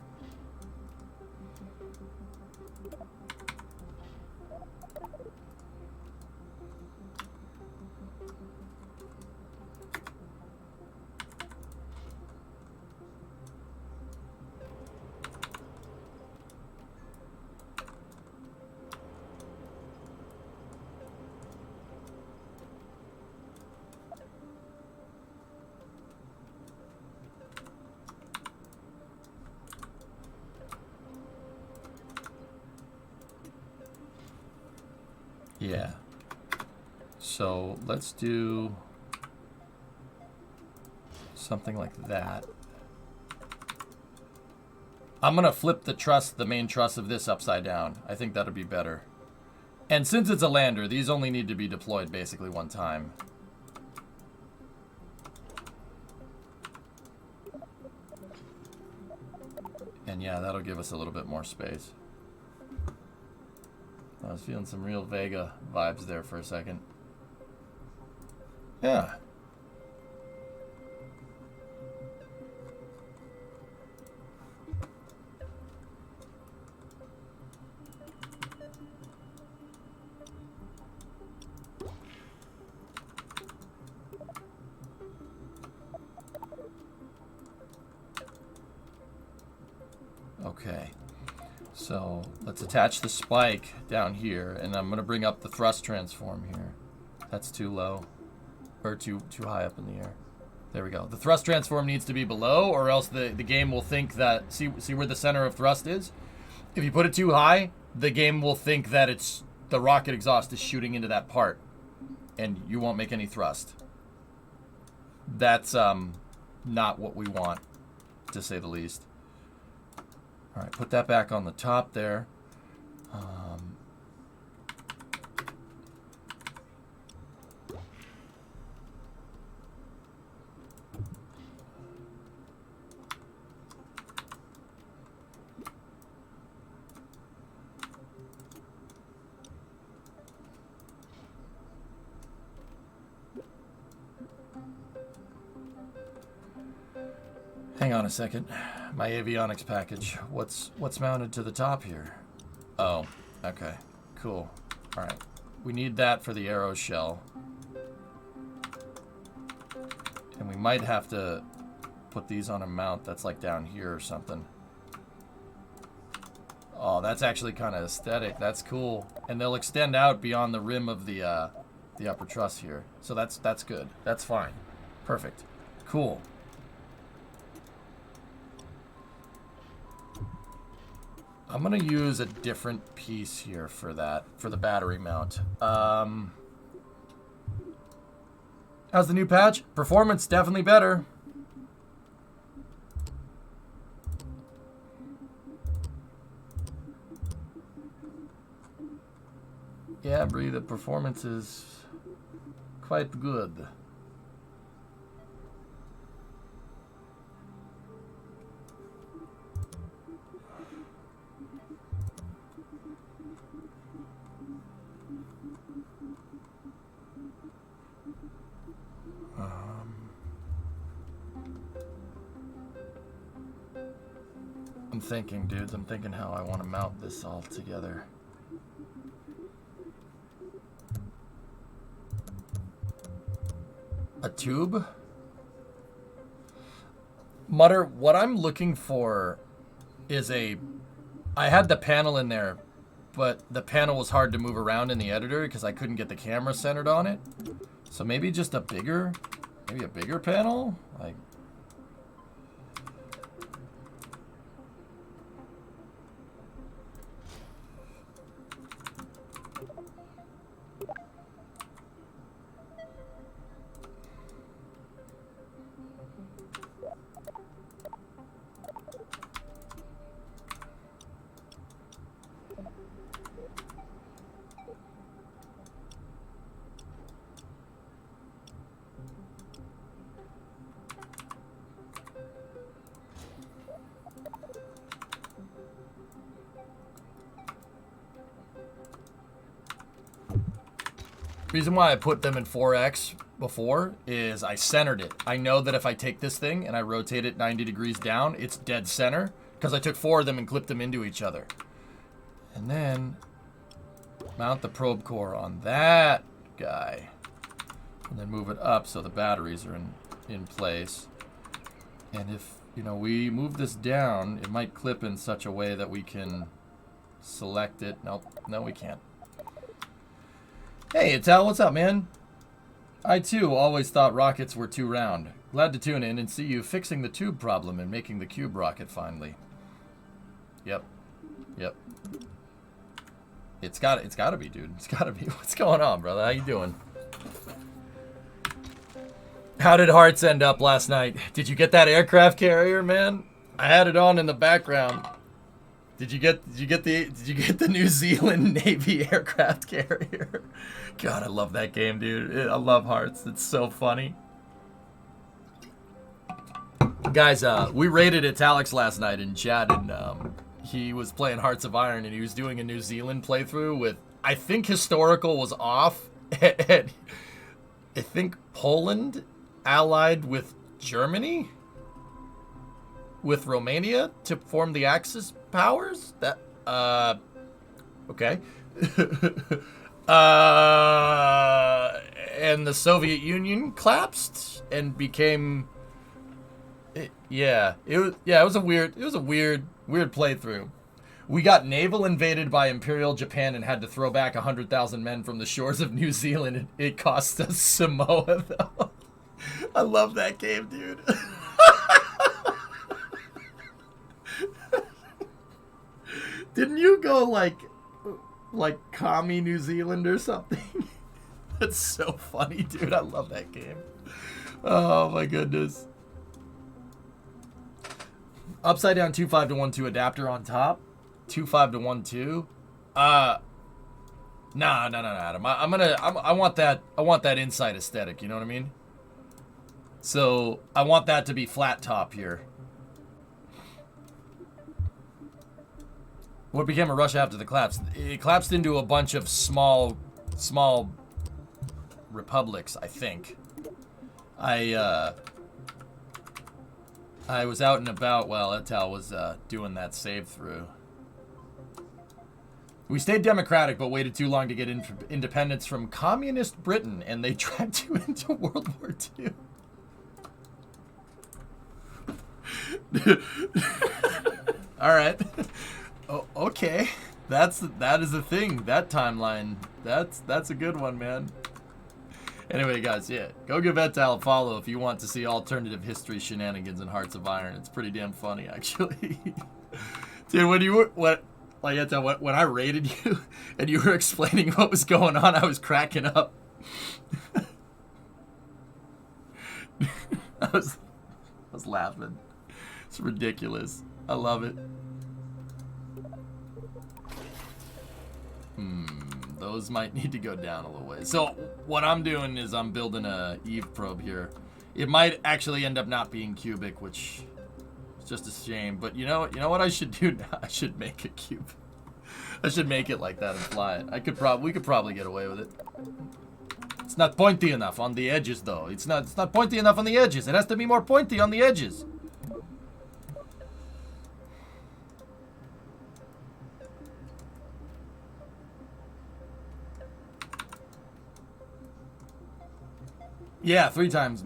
Yeah. So let's do something like that. I'm going to flip the main truss of this upside down. I think that'll be better. And since it's a lander, these only need to be deployed basically one time. And yeah, that'll give us a little bit more space. I was feeling some real Vega vibes there for a second. Yeah. Okay. So let's attach the spike down here, and I'm gonna bring up the thrust transform here. That's too low, or too high up in the air. There we go. The thrust transform needs to be below, or else the game will think that, see where the center of thrust is? If you put it too high, the game will think that it's the rocket exhaust is shooting into that part, and you won't make any thrust. That's not what we want, to say the least. All right, put that back on the top there. Hang on a second. My avionics package. What's mounted to the top here? Oh, okay. Cool. All right. We need that for the arrow shell. And we might have to put these on a mount that's like down here or something. Oh, that's actually kind of aesthetic. That's cool. And they'll extend out beyond the rim of the upper truss here. So that's good. That's fine. Perfect. Cool. I'm going to use a different piece here for that, for the battery mount. How's the new patch? Performance definitely better. Yeah, Bree, the performance is quite good. I'm thinking, dudes. I'm thinking how I want to mount this all together. A tube? Mutter, what I'm looking for is I had the panel in there, but the panel was hard to move around in the editor because I couldn't get the camera centered on it. So maybe just a bigger panel? Like, reason why I put them in 4X before is I centered it. I know that if I take this thing and I rotate it 90 degrees down, it's dead center because I took 4 of them and clipped them into each other. And then mount the probe core on that guy. And then move it up so the batteries are in place. And if, you know, we move this down, it might clip in such a way that we can select it. Nope, no we can't. Hey, Ital, what's up, man? I, too, always thought rockets were too round. Glad to tune in and see you fixing the tube problem and making the cube rocket finally. Yep. Yep. It's gotta be, dude. It's gotta be. What's going on, brother? How you doing? How did Hearts end up last night? Did you get that aircraft carrier, man? I had it on in the background. Did you get the New Zealand Navy aircraft carrier? God, I love that game, dude. I love Hearts. It's so funny. Guys, we raided Italics last night in chat, and he was playing Hearts of Iron, and he was doing a New Zealand playthrough with, I think historical was off, and I think Poland allied with Germany? With Romania to form the Axis powers? That, okay. And the Soviet Union collapsed and became, it was a weird playthrough. We got naval invaded by Imperial Japan and had to throw back 100,000 men from the shores of New Zealand. It cost us Samoa, though. I love that game, dude. Didn't you go like commie New Zealand or something? That's so funny, dude. I love that game. Oh my goodness. Upside down 2.5 to 1.2 adapter on top. 2.5 to 1.2. No, Adam. I want that inside aesthetic, you know what I mean? So I want that to be flat top here. What became of Russia after the collapse? It collapsed into a bunch of small republics, I think. I was out and about while Etal was doing that save through. We stayed democratic, but waited too long to get independence from communist Britain, and they dragged you into World War II. All right. Oh, okay. That is a thing. That timeline. That's a good one, man. Anyway, guys, yeah, go give Etal a follow if you want to see alternative history shenanigans in Hearts of Iron. It's pretty damn funny, actually. Dude, when I raided you and you were explaining what was going on, I was cracking up. I was laughing. It's ridiculous. I love it. Those might need to go down a little ways. So what I'm doing is I'm building a Eve probe here. It might actually end up not being cubic, which is just a shame. But you know what I should do now? I should make a cube. I should make it like that and fly it. We could probably get away with it. It's not pointy enough on the edges, though. It's not pointy enough on the edges. It has to be more pointy on the edges. Yeah, 3 times.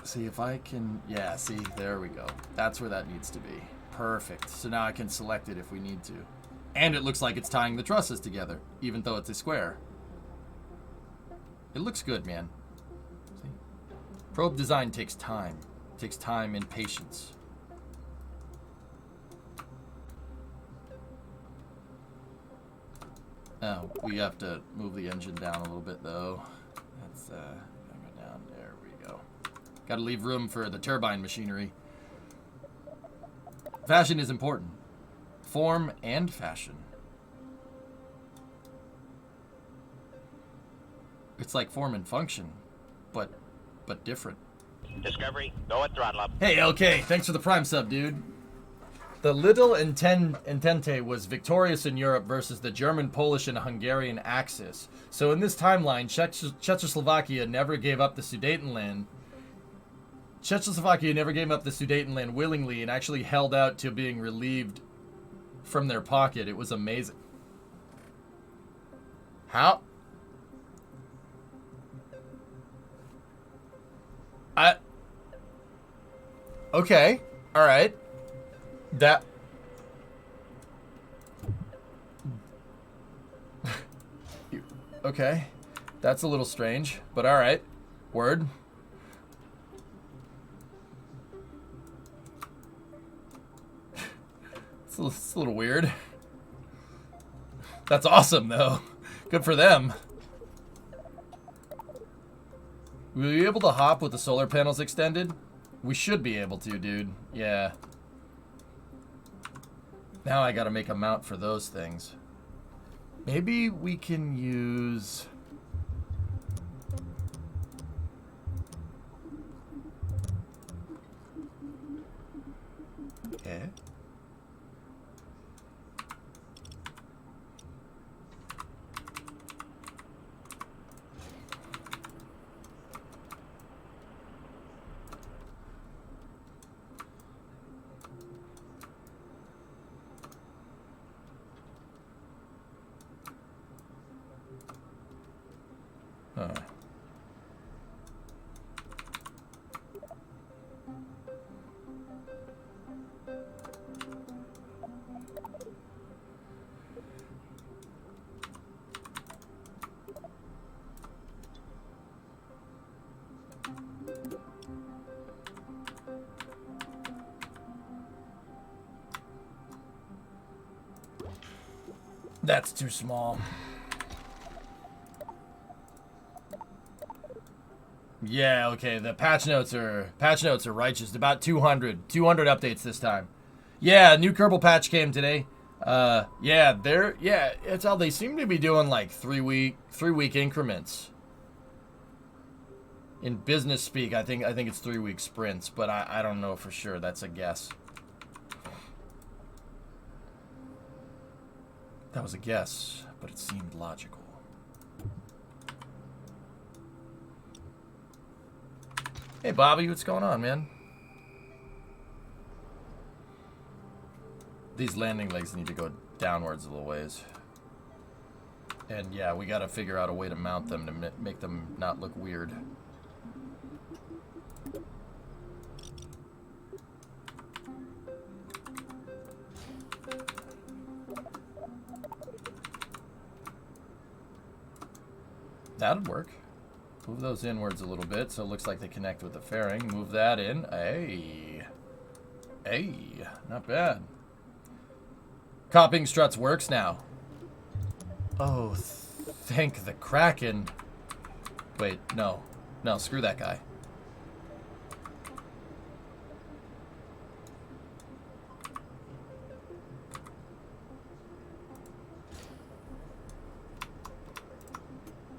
See if I can... Yeah, see, there we go. That's where that needs to be. Perfect. So now I can select it if we need to. And it looks like it's tying the trusses together, even though it's a square. It looks good, man. See? Probe design takes time. It takes time and patience. Oh, we have to move the engine down a little bit, though. That's, go down. There we go. Gotta leave room for the turbine machinery. Fashion is important. Form and fashion. It's like form and function, but different. Discovery, go at throttle up. Hey, okay, thanks for the Prime sub, dude. The Little Entente was victorious in Europe versus the German, Polish, and Hungarian Axis. So in this timeline, Czechoslovakia never gave up the Sudetenland. Czechoslovakia never gave up the Sudetenland willingly and actually held out to being relieved from their pocket. It was amazing. How? Okay. All right. That... Okay. That's a little strange, but all right. Word. It's a little weird. That's awesome, though. Good for them. Will you be able to hop with the solar panels extended? We should be able to, dude. Yeah. Now I gotta make a mount for those things. Maybe we can use... Okay. Huh. That's too small. Yeah, okay, the patch notes are righteous. About 200 updates this time. Yeah, new Kerbal patch came today. It's how they seem to be doing like 3 week increments. In business speak, I think it's 3 week sprints, but I don't know for sure. That's a guess. That was a guess, but it seemed logical. Hey, Bobby, what's going on, man? These landing legs need to go downwards a little ways. And yeah, we gotta figure out a way to mount them to make them not look weird. That'd work. Move those inwards a little bit so it looks like they connect with the fairing. Move that in. Hey. Hey. Not bad. Copying struts works now. Oh, thank the Kraken. Wait, no. No, screw that guy.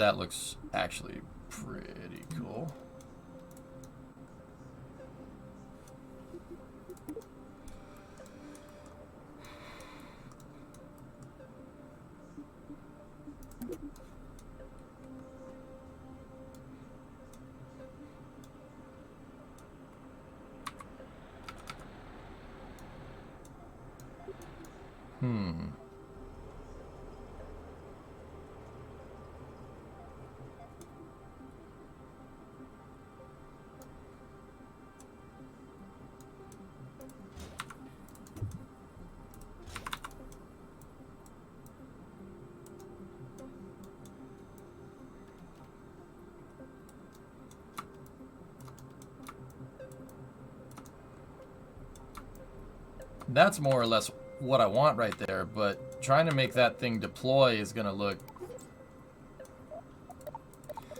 that looks actually pretty cool. That's more or less what I want right there, but trying to make that thing deploy is going to look...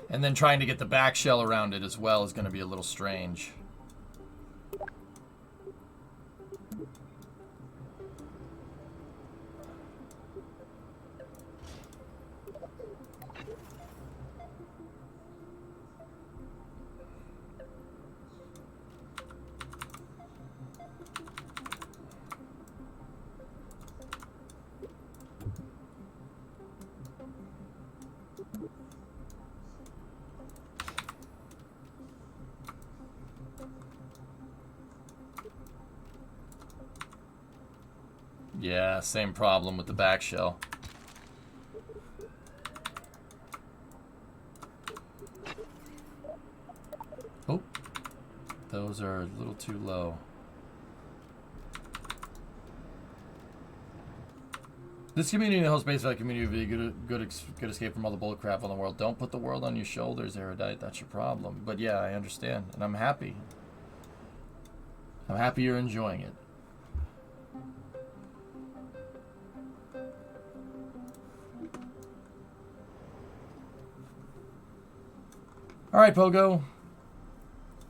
And then trying to get the back shell around it as well is going to be a little strange. Yeah, same problem with the back shell. Oh, those are a little too low. This community holds space for that community would be good escape from all the bullcrap on the world. Don't put the world on your shoulders, Erudite. That's your problem. But yeah, I understand, and I'm happy. I'm happy you're enjoying it. All right, Pogo.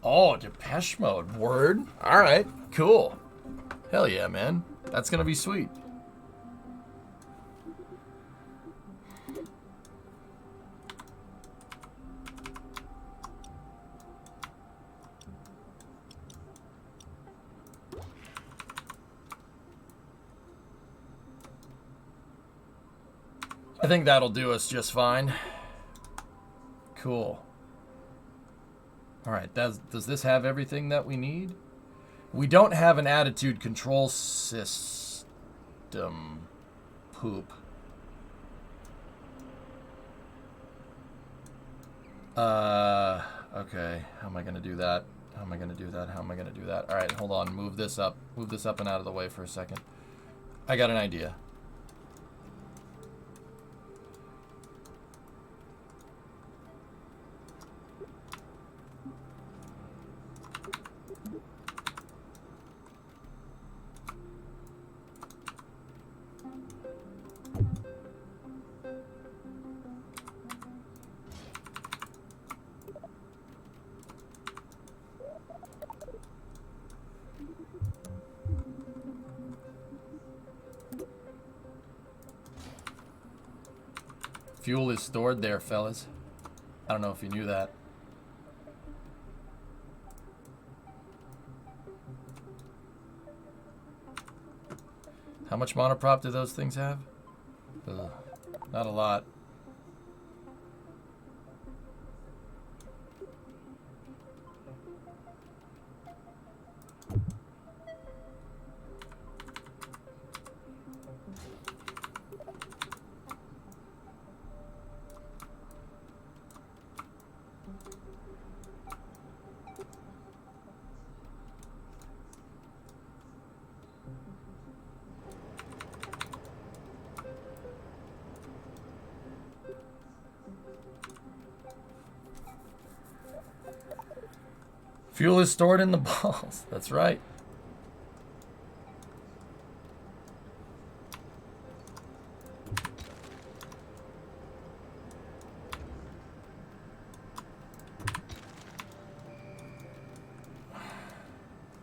Oh, Depeche Mode. Word. All right, cool. Hell yeah, man. That's going to be sweet. I think that'll do us just fine. Cool. All right, does this have everything that we need? We don't have an attitude control system. Poop. Okay. How am I going to do that? How am I going to do that? How am I going to do that? All right, hold on. Move this up. Move this up and out of the way for a second. I got an idea. Fuel is stored there, fellas. I don't know if you knew that. How much monoprop do those things have? Ugh, not a lot. Fuel is stored in the balls. That's right.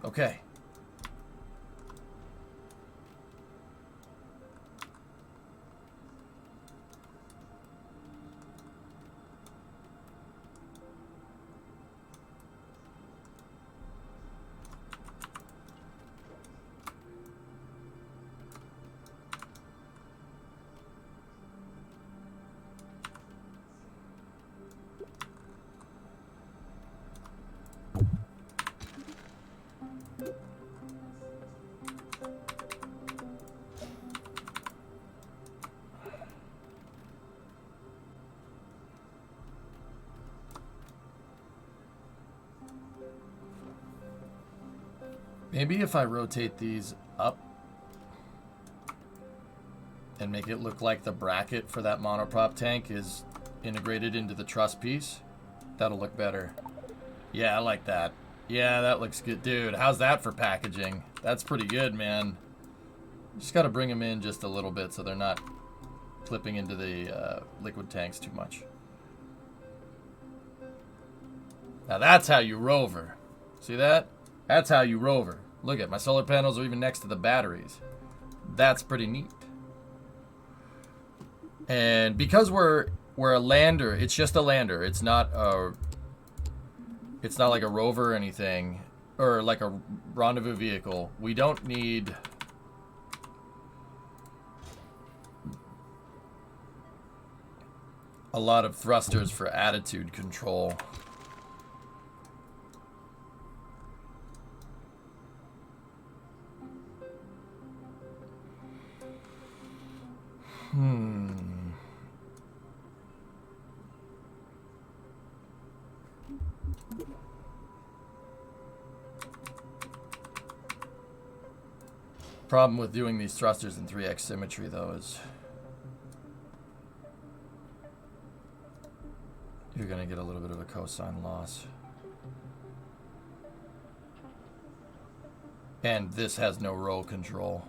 Okay. Maybe if I rotate these up and make it look like the bracket for that monoprop tank is integrated into the truss piece, that'll look better. Yeah, I like that. Yeah, that looks good. Dude, how's that for packaging? That's pretty good, man. Just got to bring them in just a little bit so they're not clipping into the liquid tanks too much. Now that's how you rover. See that? That's how you rover. Look at my solar panels are even next to the batteries. That's pretty neat. And because we're a lander, it's just a lander. It's not like a rover or anything, or like a rendezvous vehicle. We don't need a lot of thrusters for attitude control. Problem with doing these thrusters in 3x symmetry, though, is you're going to get a little bit of a cosine loss. And this has no roll control.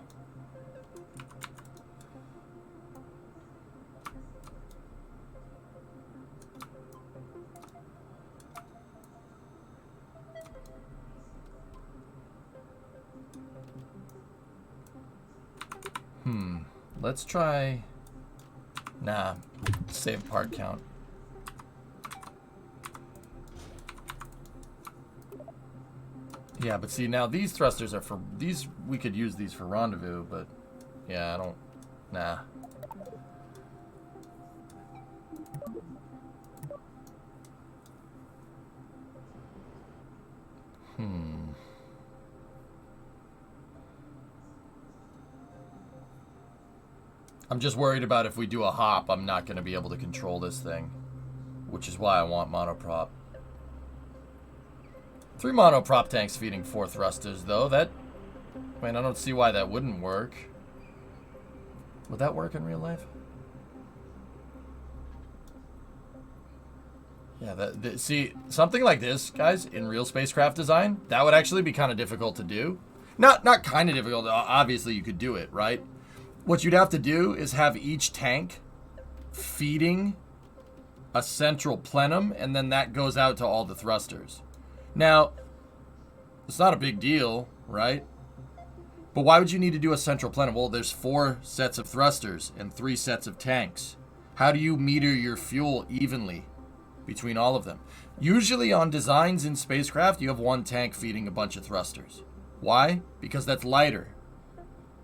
Let's try... Nah, save part count. Yeah, but see, now these thrusters are for... These, we could use these for rendezvous, but... Yeah, I don't... Nah. I'm just worried about if we do a hop, I'm not going to be able to control this thing. Which is why I want monoprop. 3 monoprop tanks feeding 4 thrusters, though. That... I mean, I don't see why that wouldn't work. Would that work in real life? Yeah, see, something like this, guys, in real spacecraft design, that would actually be kind of difficult to do. Not kind of difficult. Obviously, you could do it, right? What you'd have to do is have each tank feeding a central plenum, and then that goes out to all the thrusters. Now, it's not a big deal, right? But why would you need to do a central plenum? Well, there's 4 sets of thrusters and 3 sets of tanks. How do you meter your fuel evenly between all of them? Usually on designs in spacecraft, you have 1 tank feeding a bunch of thrusters. Why? Because that's lighter.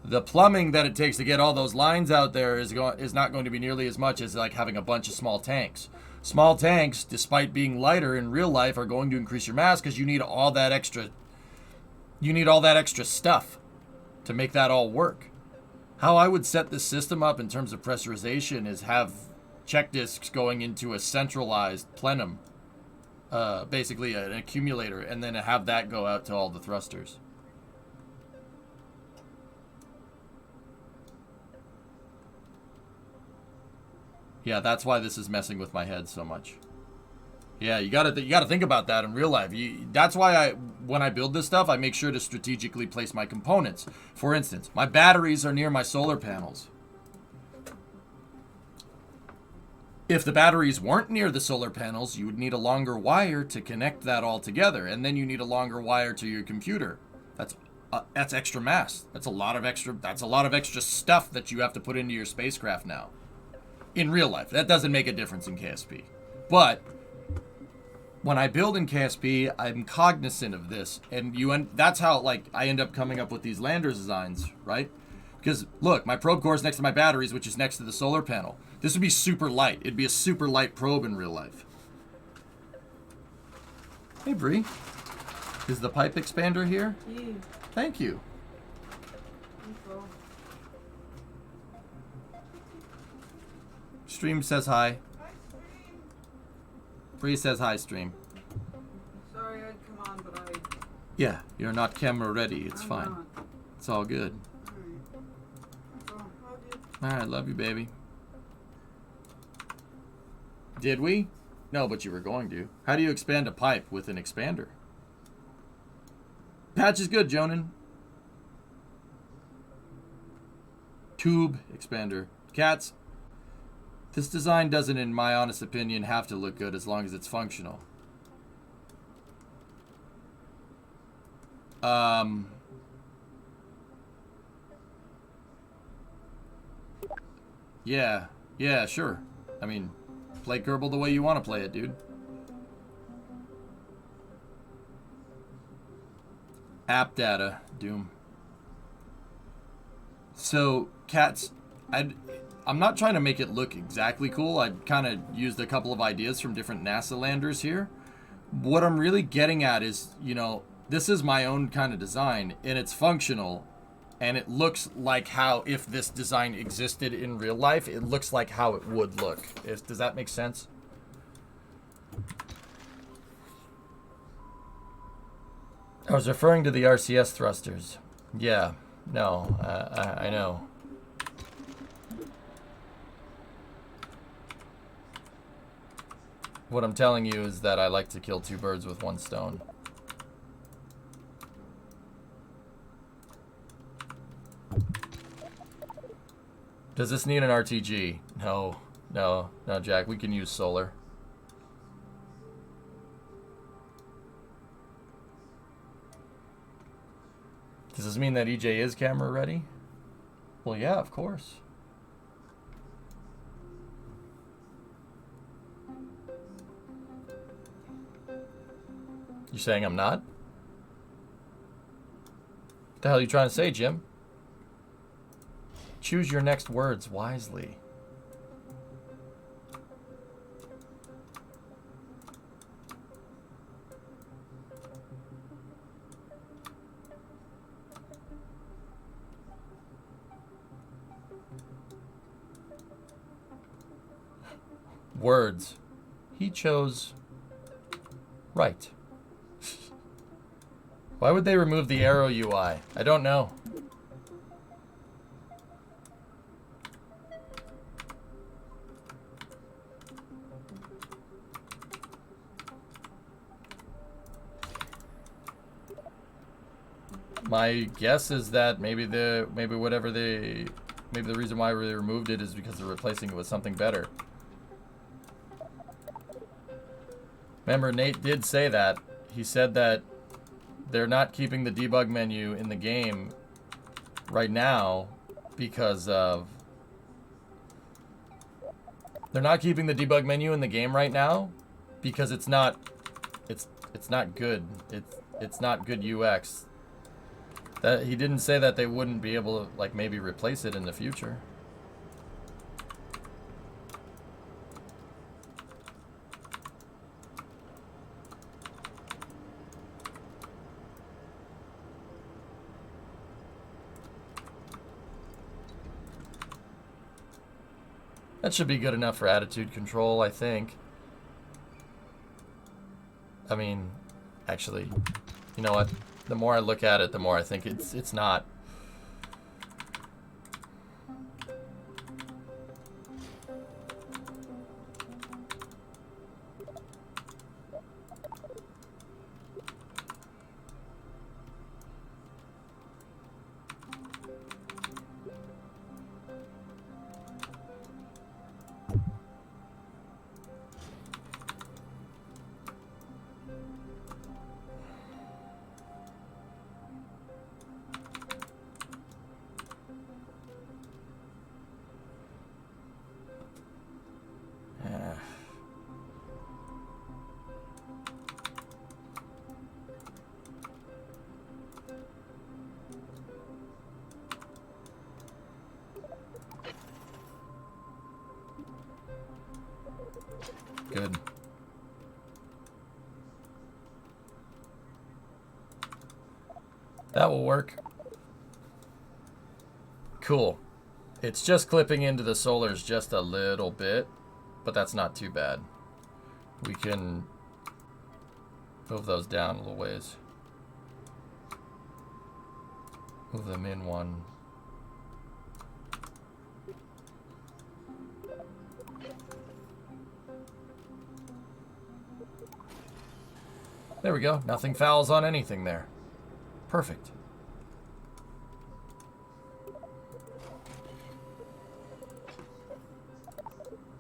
The plumbing that it takes to get all those lines out there is not going to be nearly as much as like having a bunch of small tanks. Small tanks, despite being lighter in real life, are going to increase your mass because you need all that extra. You need all that extra stuff to make that all work. How I would set this system up in terms of pressurization is have check discs going into a centralized plenum, basically an accumulator, and then have that go out to all the thrusters. Yeah, that's why this is messing with my head so much. Yeah, you gotta think about that in real life. That's why when I build this stuff, I make sure to strategically place my components. For instance, my batteries are near my solar panels. If the batteries weren't near the solar panels, you would need a longer wire to connect that all together, and then you need a longer wire to your computer. That's extra mass. That's a lot of extra stuff that you have to put into your spacecraft now. In real life, that doesn't make a difference in KSP. But when I build in KSP, I'm cognizant of this, and that's how I end up coming up with these lander designs, right? Because look, my probe core is next to my batteries, which is next to the solar panel. This would be super light. It'd be a super light probe in real life. Hey, Bree, is the pipe expander here? Yeah. Thank you. Stream says hi. Hi, Stream. Bree says hi, Stream. Sorry I'd come on, but I Yeah, you're not camera ready. It's I'm fine. not. It's all good. So, how do you... Alright, love you, baby. Did we? No, but you were going to. How do you expand a pipe with an expander? Patch is good, Jonan. Tube expander. Cats. This design doesn't, in my honest opinion, have to look good as long as it's functional. Yeah. Yeah, sure. I mean, play Kerbal the way you want to play it, dude. App data, Doom. So, cats, I'm not trying to make it look exactly cool. I kind of used a couple of ideas from different NASA landers here. What I'm really getting at is, you know, this is my own kind of design, and it's functional, and it looks like how, if this design existed in real life, it looks like how it would look. Does that make sense? I was referring to the RCS thrusters. Yeah, no, I know. What I'm telling you is that I like to kill two birds with one stone. Does this need an RTG? No, no, no, Jack. We can use solar. Does this mean that EJ is camera ready? Well, yeah, of course. You saying I'm not? What the hell are you trying to say, Jim? Choose your next words wisely. Words. He chose right. Why would they remove the arrow UI? I don't know. My guess is that maybe the reason why they removed it is because they're replacing it with something better. Remember, Nate did say that. He said that they're not keeping the debug menu in the game right now because of... They're not keeping the debug menu in the game right now because it's not good. It's not good UX. That he didn't say that they wouldn't be able to, like, maybe replace it in the future. That should be good enough for attitude control, I think. I mean, actually, you know what? The more I look at it, the more I think it's not. Good. That will work. Cool. It's just clipping into the solars just a little bit, but that's not too bad. We can move those down a little ways. Move them in one. There we go. Nothing fouls on anything there. Perfect.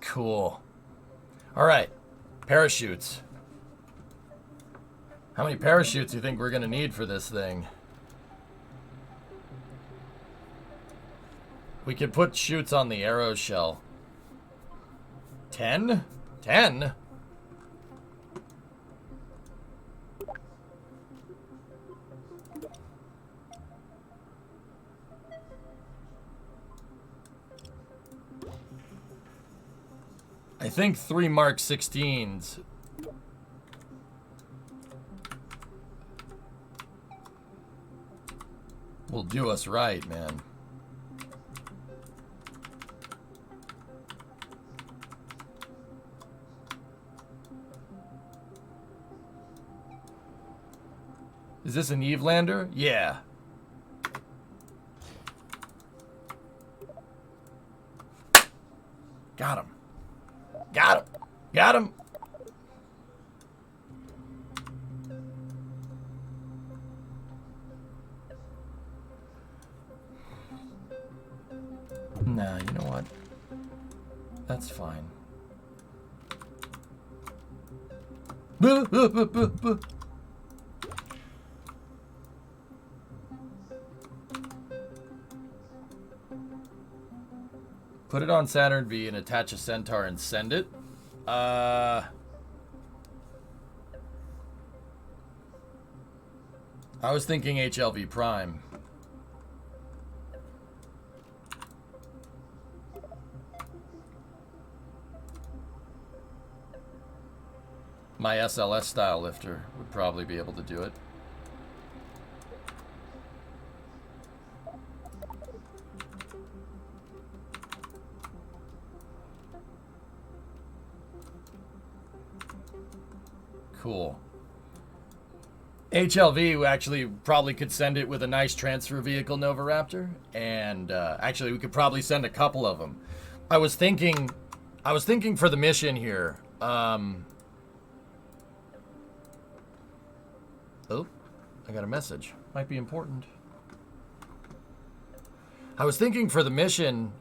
Cool. All right. Parachutes. How many parachutes do you think we're going to need for this thing? We could put chutes on the arrow shell. 10? 10? I think 3 Mark 16s will do us right, man. Is this an Eve lander? Yeah. Got him. Got him. Got him. Nah, you know what? That's fine. Put it on Saturn V and attach a Centaur and send it. I was thinking HLV Prime. My SLS style lifter would probably be able to do it. Cool. HLV actually probably could send it with a nice transfer vehicle Nova Raptor, and actually we could probably send a couple of them. I was thinking for the mission here. Oh, I got a message. Might be important. I was thinking for the mission.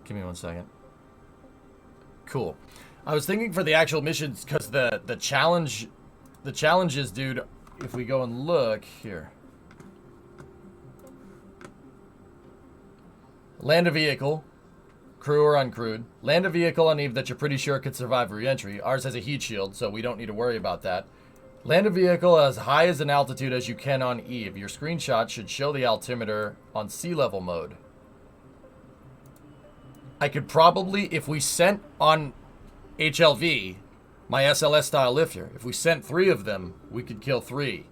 Give me 1 second. Cool. I was thinking for the actual missions, because the challenge is, dude, if we go and look here. Land a vehicle, crew or uncrewed. Land a vehicle on Eve that you're pretty sure could survive re-entry. Ours has a heat shield, so we don't need to worry about that. Land a vehicle as high as an altitude as you can on Eve. Your screenshot should show the altimeter on sea level mode. I could probably, if we sent on HLV, my SLS style lifter, if we sent 3 of them, we could kill 3.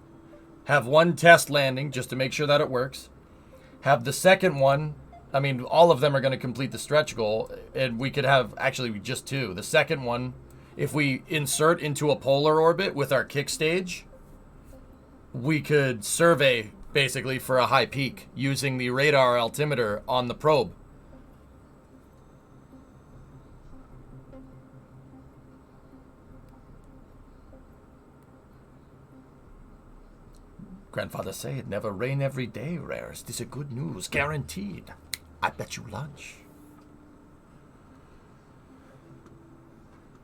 Have 1 test landing just to make sure that it works. Have the second one, I mean, all of them are going to complete the stretch goal, and we could have actually just 2. The second one, if we insert into a polar orbit with our kick stage, we could survey basically for a high peak using the radar altimeter on the probe. Grandfather say it never rain every day, Rares. This is good news, guaranteed. I bet you lunch.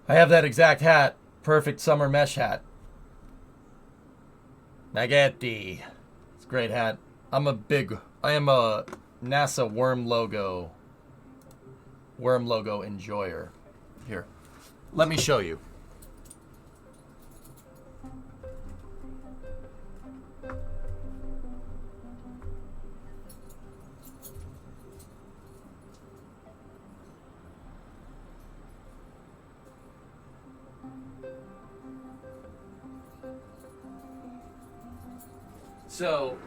I have that exact hat. Perfect summer mesh hat. Nageti. It's a great hat. I am a NASA worm logo enjoyer. Here, let me show you. So,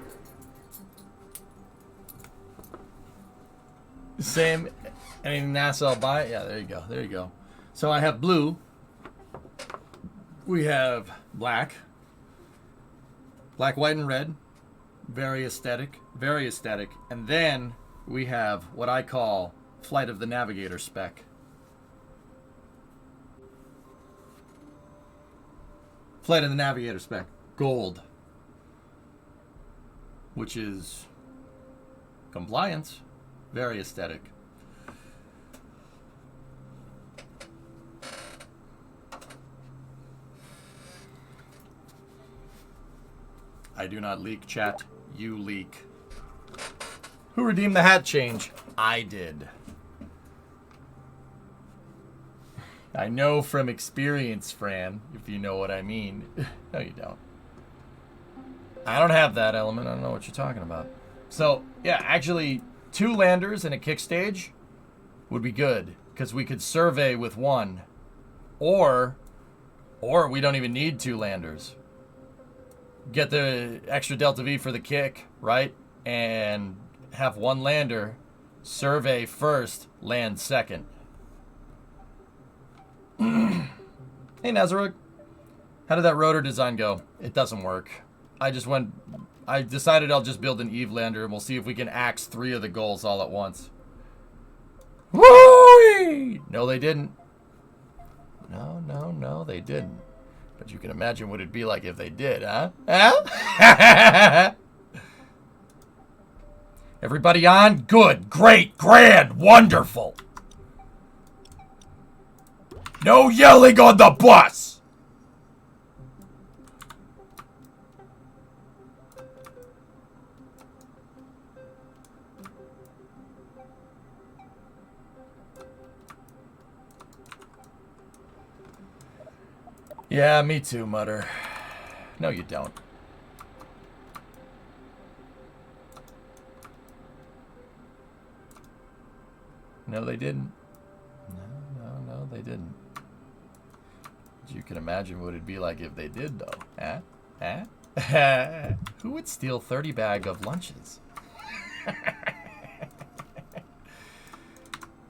Same. Any NASA I'll buy it. Yeah, there you go. There you go. So I have blue. We have black. Black, white, and red. Very aesthetic. Very aesthetic. And then we have what I call Flight of the Navigator spec. Flight of the Navigator spec. Gold. Which is compliance. Very aesthetic. I do not leak, chat. You leak. Who redeemed the hat change? I did. I know from experience, Fran, if you know what I mean. No, you don't. I don't have that element. I don't know what you're talking about. So, yeah, actually, 2 landers and a kick stage would be good, because we could survey with 1. Or we don't even need 2 landers. Get the extra Delta V for the kick, right? And have 1 lander, survey first, land second. Hey, Nazaruk. How did that rotor design go? It doesn't work. I decided I'll just build an Eve lander and we'll see if we can axe 3 of the goals all at once. Woo! No, they didn't. No, they didn't. But you can imagine what it'd be like if they did, huh? Huh? Everybody on? Good, great, grand, wonderful. No yelling on the bus! Yeah, me too, Mutter. No, you don't. No, they didn't. No, they didn't. But you can imagine what it'd be like if they did, though. Huh? Who would steal 30 bag of lunches?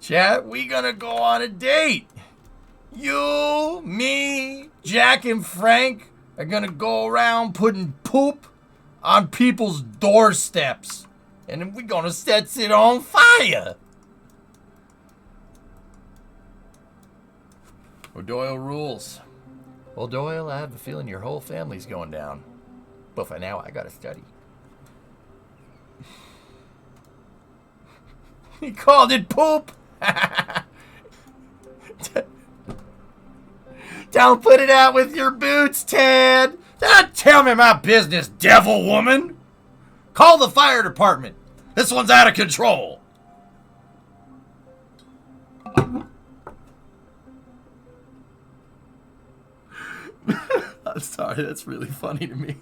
Chat, we gonna go on a date. You, me, Jack, and Frank are gonna go around putting poop on people's doorsteps. And then we're gonna set it on fire. O'Doyle rules. Well, Doyle, I have a feeling your whole family's going down. But for now, I gotta study. He called it poop. Don't put it out with your boots, Ted. Don't tell me my business, devil woman. Call the fire department. This one's out of control. I'm sorry, that's really funny to me.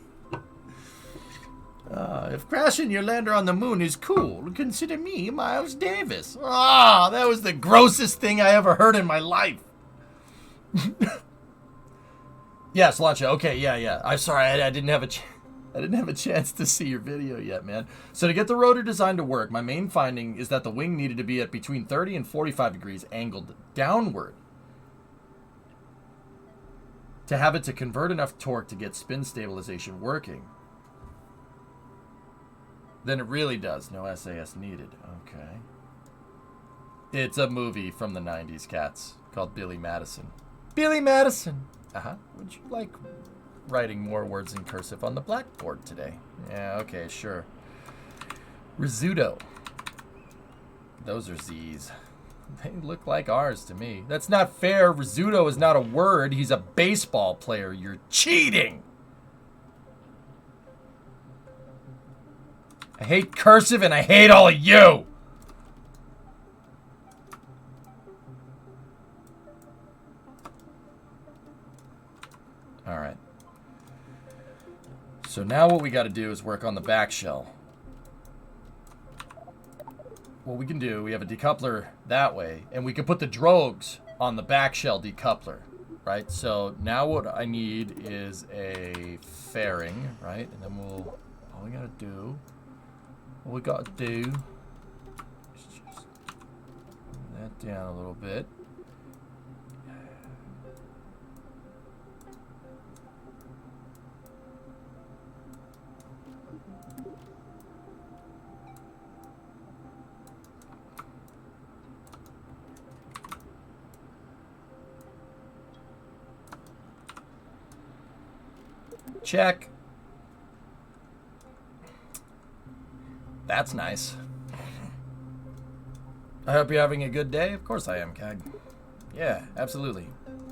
If crashing your lander on the moon is cool, consider me Miles Davis. That was the grossest thing I ever heard in my life. Yes, Launcha. Okay, yeah. I'm sorry, I didn't have a chance to see your video yet, man. So to get the rotor design to work, my main finding is that the wing needed to be at between 30 and 45 degrees angled downward to have it to convert enough torque to get spin stabilization working. Then it really does. No SAS needed. Okay. It's a movie from the 90s, cats, called Billy Madison. Billy Madison! Would you like writing more words in cursive on the blackboard today? Yeah, okay, sure. Risotto. Those are Z's. They look like ours to me. That's not fair. Risotto is not a word. He's a baseball player. You're cheating! I hate cursive and I hate all of you! Alright. So now what we got to do is work on the back shell. What we can do, we have a decoupler that way, and we can put the drogues on the back shell decoupler, right? So now what I need is a fairing, right? And then all we got to do is just down a little bit. Check. That's nice. I hope you're having a good day. Of course I am, Cag. Yeah, absolutely.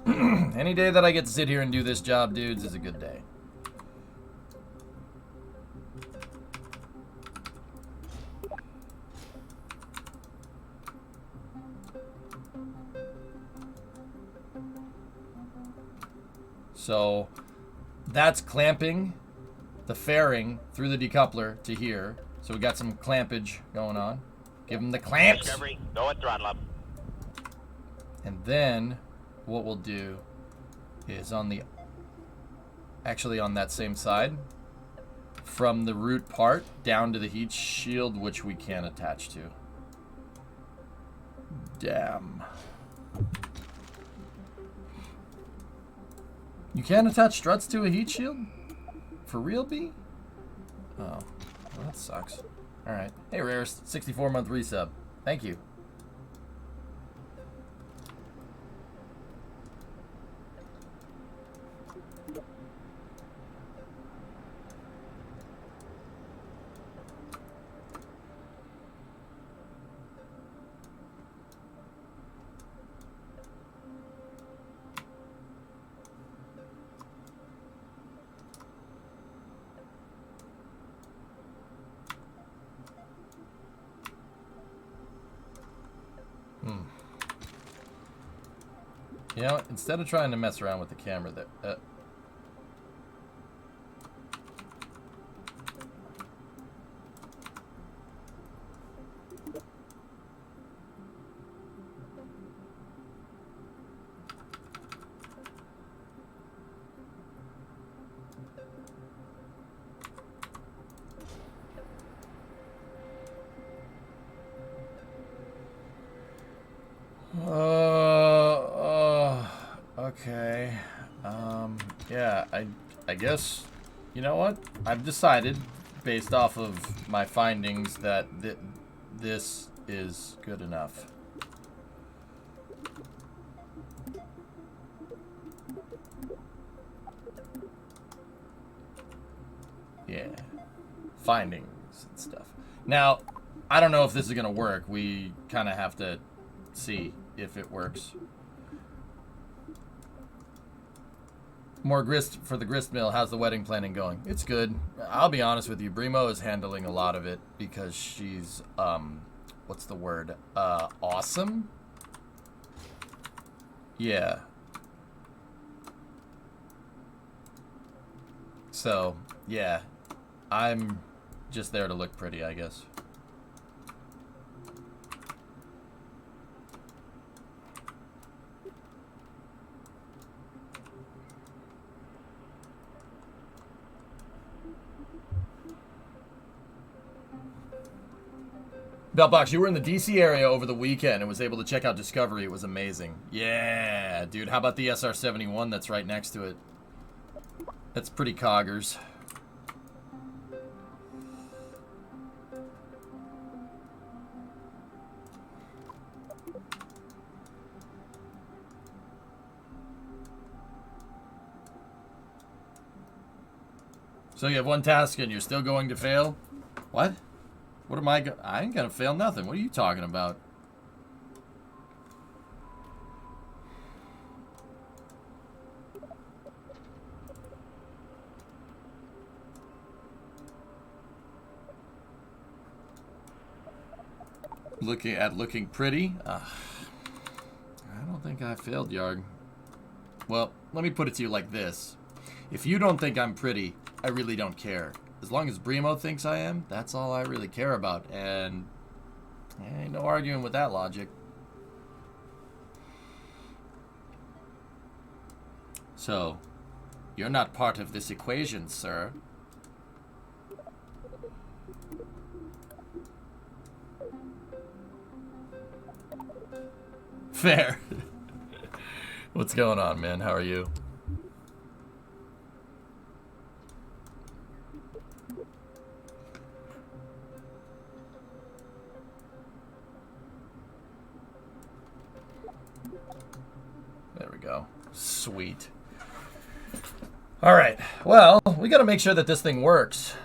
Any day that I get to sit here and do this job, dudes, is a good day. So that's clamping the fairing through the decoupler to here. So we got some clampage going on. Give them the clamps. Discovery, go at throttle up. And then what we'll do is on the, actually on that same side, from the root part down to the heat shield, which we can attach to. Damn. You can't attach struts to a heat shield? For real, B? Oh, well, that sucks. Alright. Hey, Rarest, 64-month resub. Thank you. You know, instead of trying to mess around with the camera, that okay. Yeah, I guess, you know what? I've decided, based off of my findings, that this is good enough. Yeah. Findings and stuff. Now, I don't know if this is going to work. We kind of have to see if it works. More grist for the grist mill. How's the wedding planning going? It's good. I'll be honest with you. Brimo is handling a lot of it because she's, what's the word? Awesome? Yeah. So, yeah. I'm just there to look pretty, I guess. Beltbox, you were in the DC area over the weekend and was able to check out Discovery. It was amazing. Yeah, dude. How about the SR-71 that's right next to it? That's pretty coggers. So you have one task and you're still going to fail? What? What am I ain't gonna fail nothing. What are you talking about? Looking pretty? I don't think I failed, Yarg. Well, let me put it to you like this. If you don't think I'm pretty, I really don't care. As long as Brimo thinks I am, that's all I really care about. And ain't no arguing with that logic. So, you're not part of this equation, sir. Fair. What's going on, man? How are you? There we go. Sweet. All right. Well, we got to make sure that this thing works.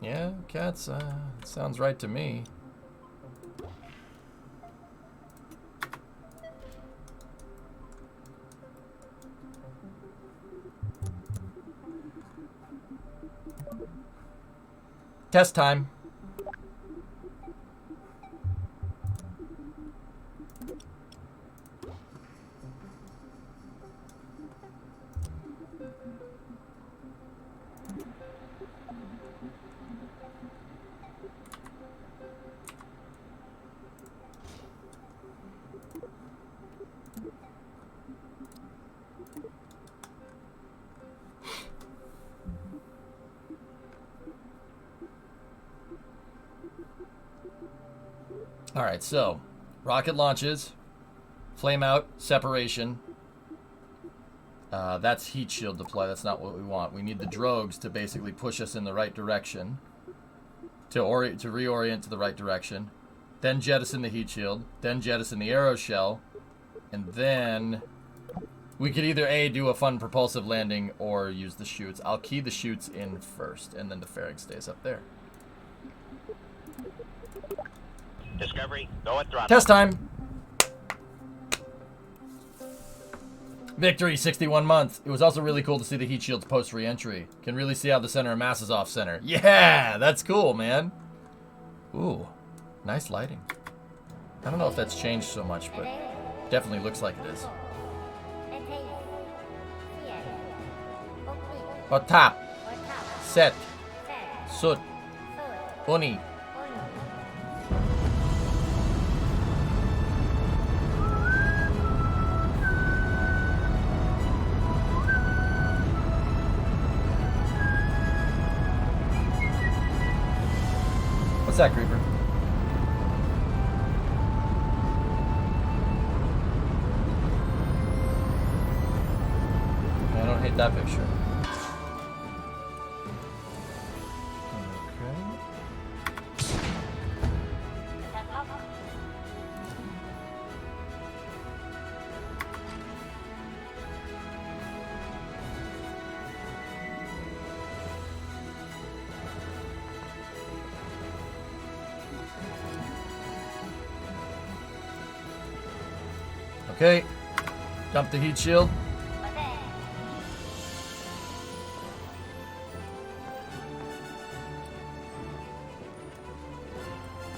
Yeah, cats, sounds right to me. Test time. All right, so rocket launches, flame out, separation. That's heat shield deploy. That's not what we want. We need the drogues to basically push us in the right direction, to reorient to the right direction. Then jettison the heat shield. Then jettison the arrow shell, and then we could either A, do a fun propulsive landing or use the chutes. I'll key the chutes in first, and then the fairing stays up there. Discovery, go at throttle. Test time. Victory, 61 months. It was also really cool to see the heat shields post re-entry. Can really see how the center of mass is off center. Yeah, that's cool, man. Ooh, nice lighting. I don't know if that's changed so much, but definitely looks like it is. Otap, set, sut, uni. What's that, Creeper? I don't hate that picture. Okay, dump the heat shield.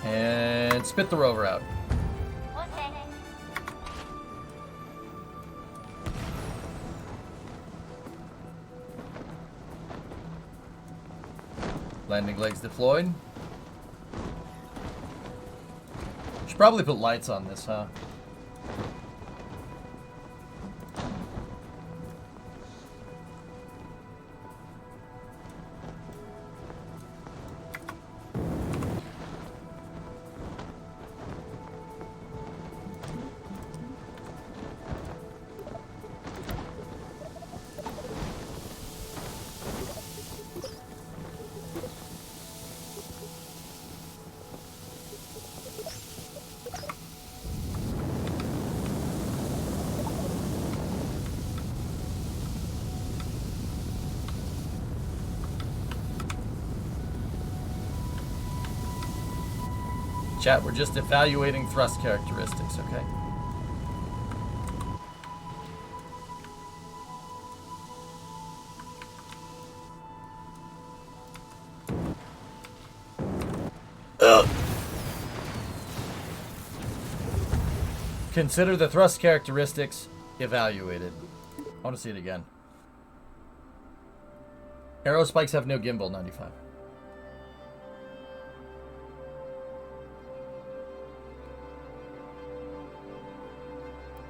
And spit the rover out. Landing legs deployed. Should probably put lights on this, huh? Chat, we're just evaluating thrust characteristics, okay? Ugh. Consider the thrust characteristics evaluated. I want to see it again. Arrow spikes have no gimbal, 95.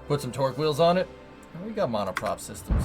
Put some torque wheels on it. We got monoprop systems.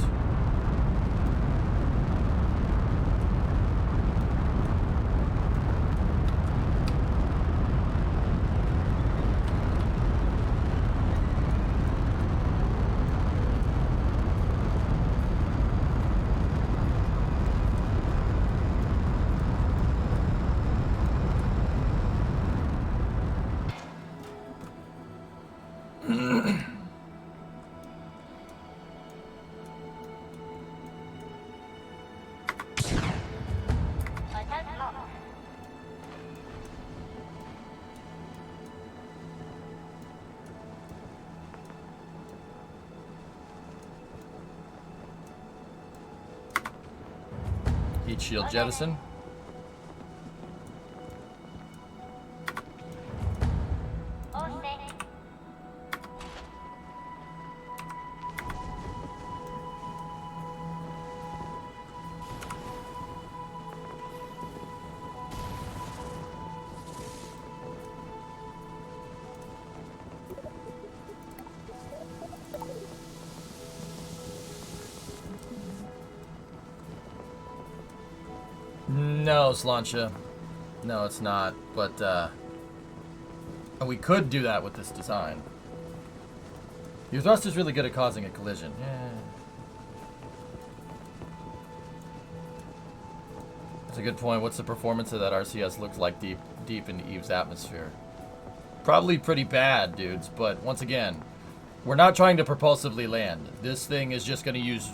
Heat shield jettison. No, Slancha. No, it's not. But we could do that with this design. Your thrust is really good at causing a collision. Yeah. That's a good point. What's the performance of that RCS look like deep into Eve's atmosphere? Probably pretty bad, dudes. But once again, we're not trying to propulsively land. This thing is just going to use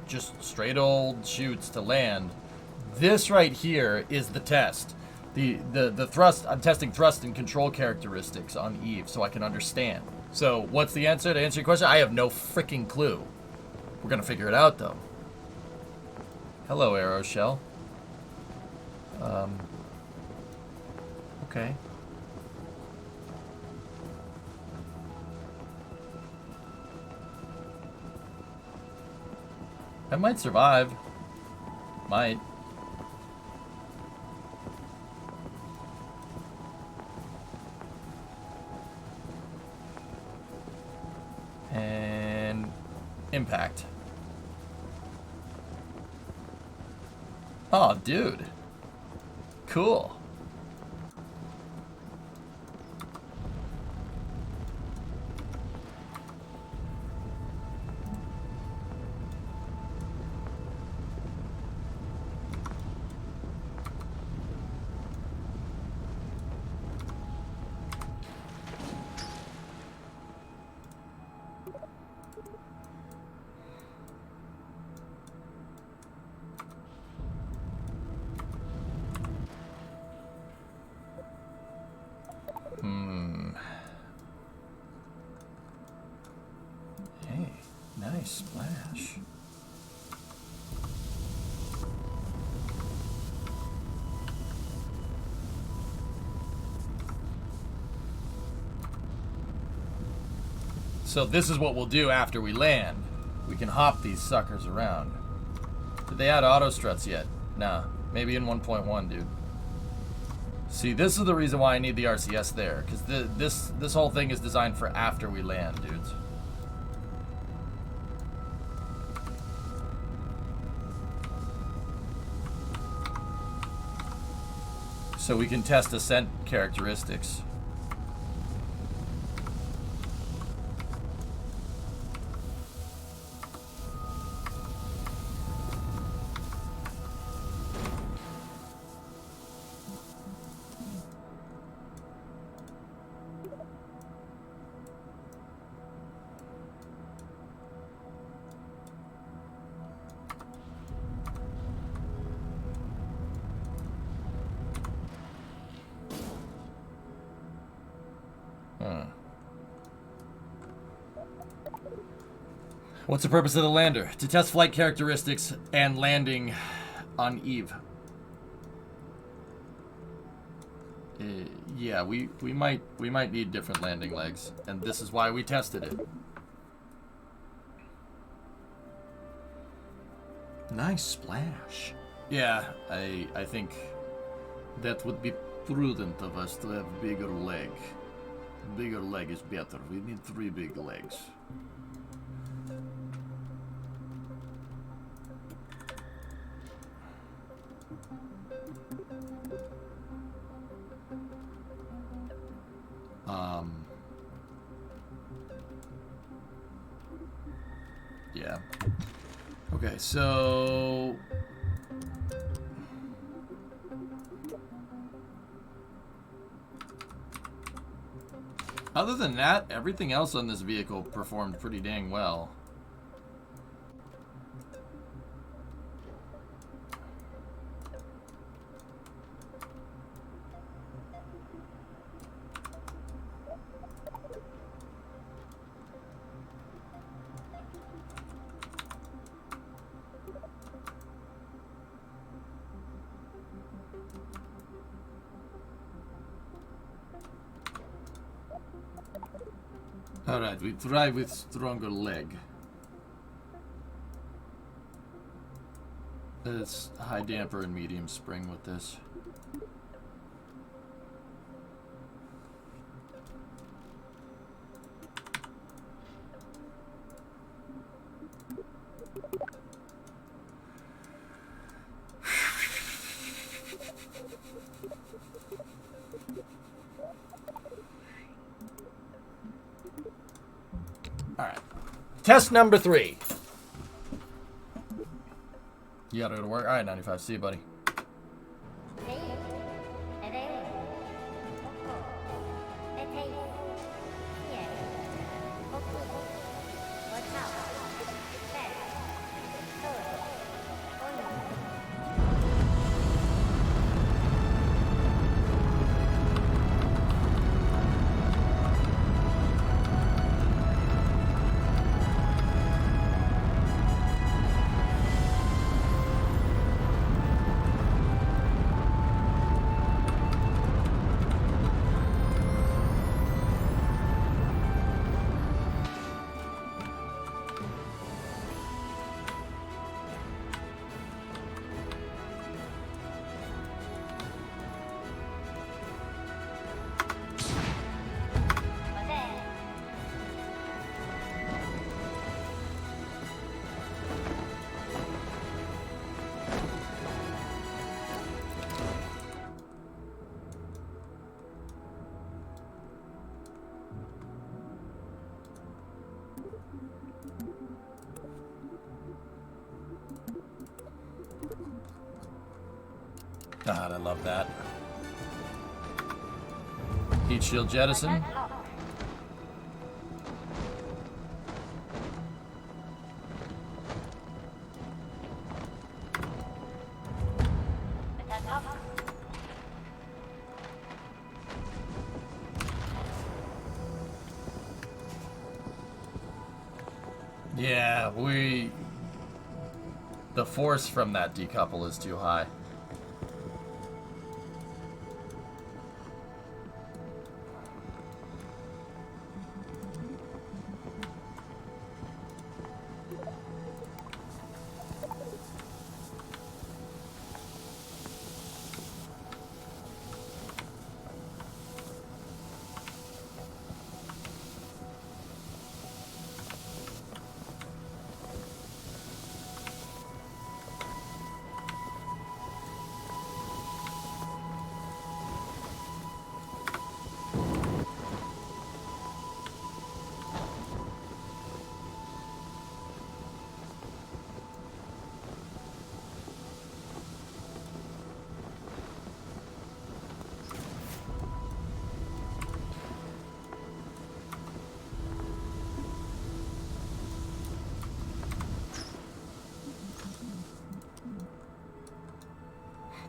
just straight old chutes to land. This right here is the test. The thrust, I'm testing thrust and control characteristics on Eve so I can understand. So what's the answer to answer your question? I have no freaking clue. We're gonna figure it out though. Hello, Arrow Shell. Okay. I might survive. Might. And impact. Oh, dude. Cool. Hey, nice splash. So this is what we'll do after we land. We can hop these suckers around. Did they add auto struts yet? Nah, maybe in 1.1, dude. See, this is the reason why I need the RCS there, because this whole thing is designed for after we land, dudes. So we can test ascent characteristics. What's the purpose of the lander? To test flight characteristics and landing on Eve. Yeah, we might need different landing legs, and this is why we tested it. Nice splash. Yeah, I think that would be prudent of us to have bigger leg. Bigger leg is better. We need 3 big legs. Yeah. Okay, so other than that, everything else on this vehicle performed pretty dang well. Alright, we try with stronger leg. It's high damper and medium spring with this. Alright. Test number 3. You gotta go to work? Alright, 95. See you, buddy. God, I love that. Heat shield jettison. Yeah, the force from that decouple is too high.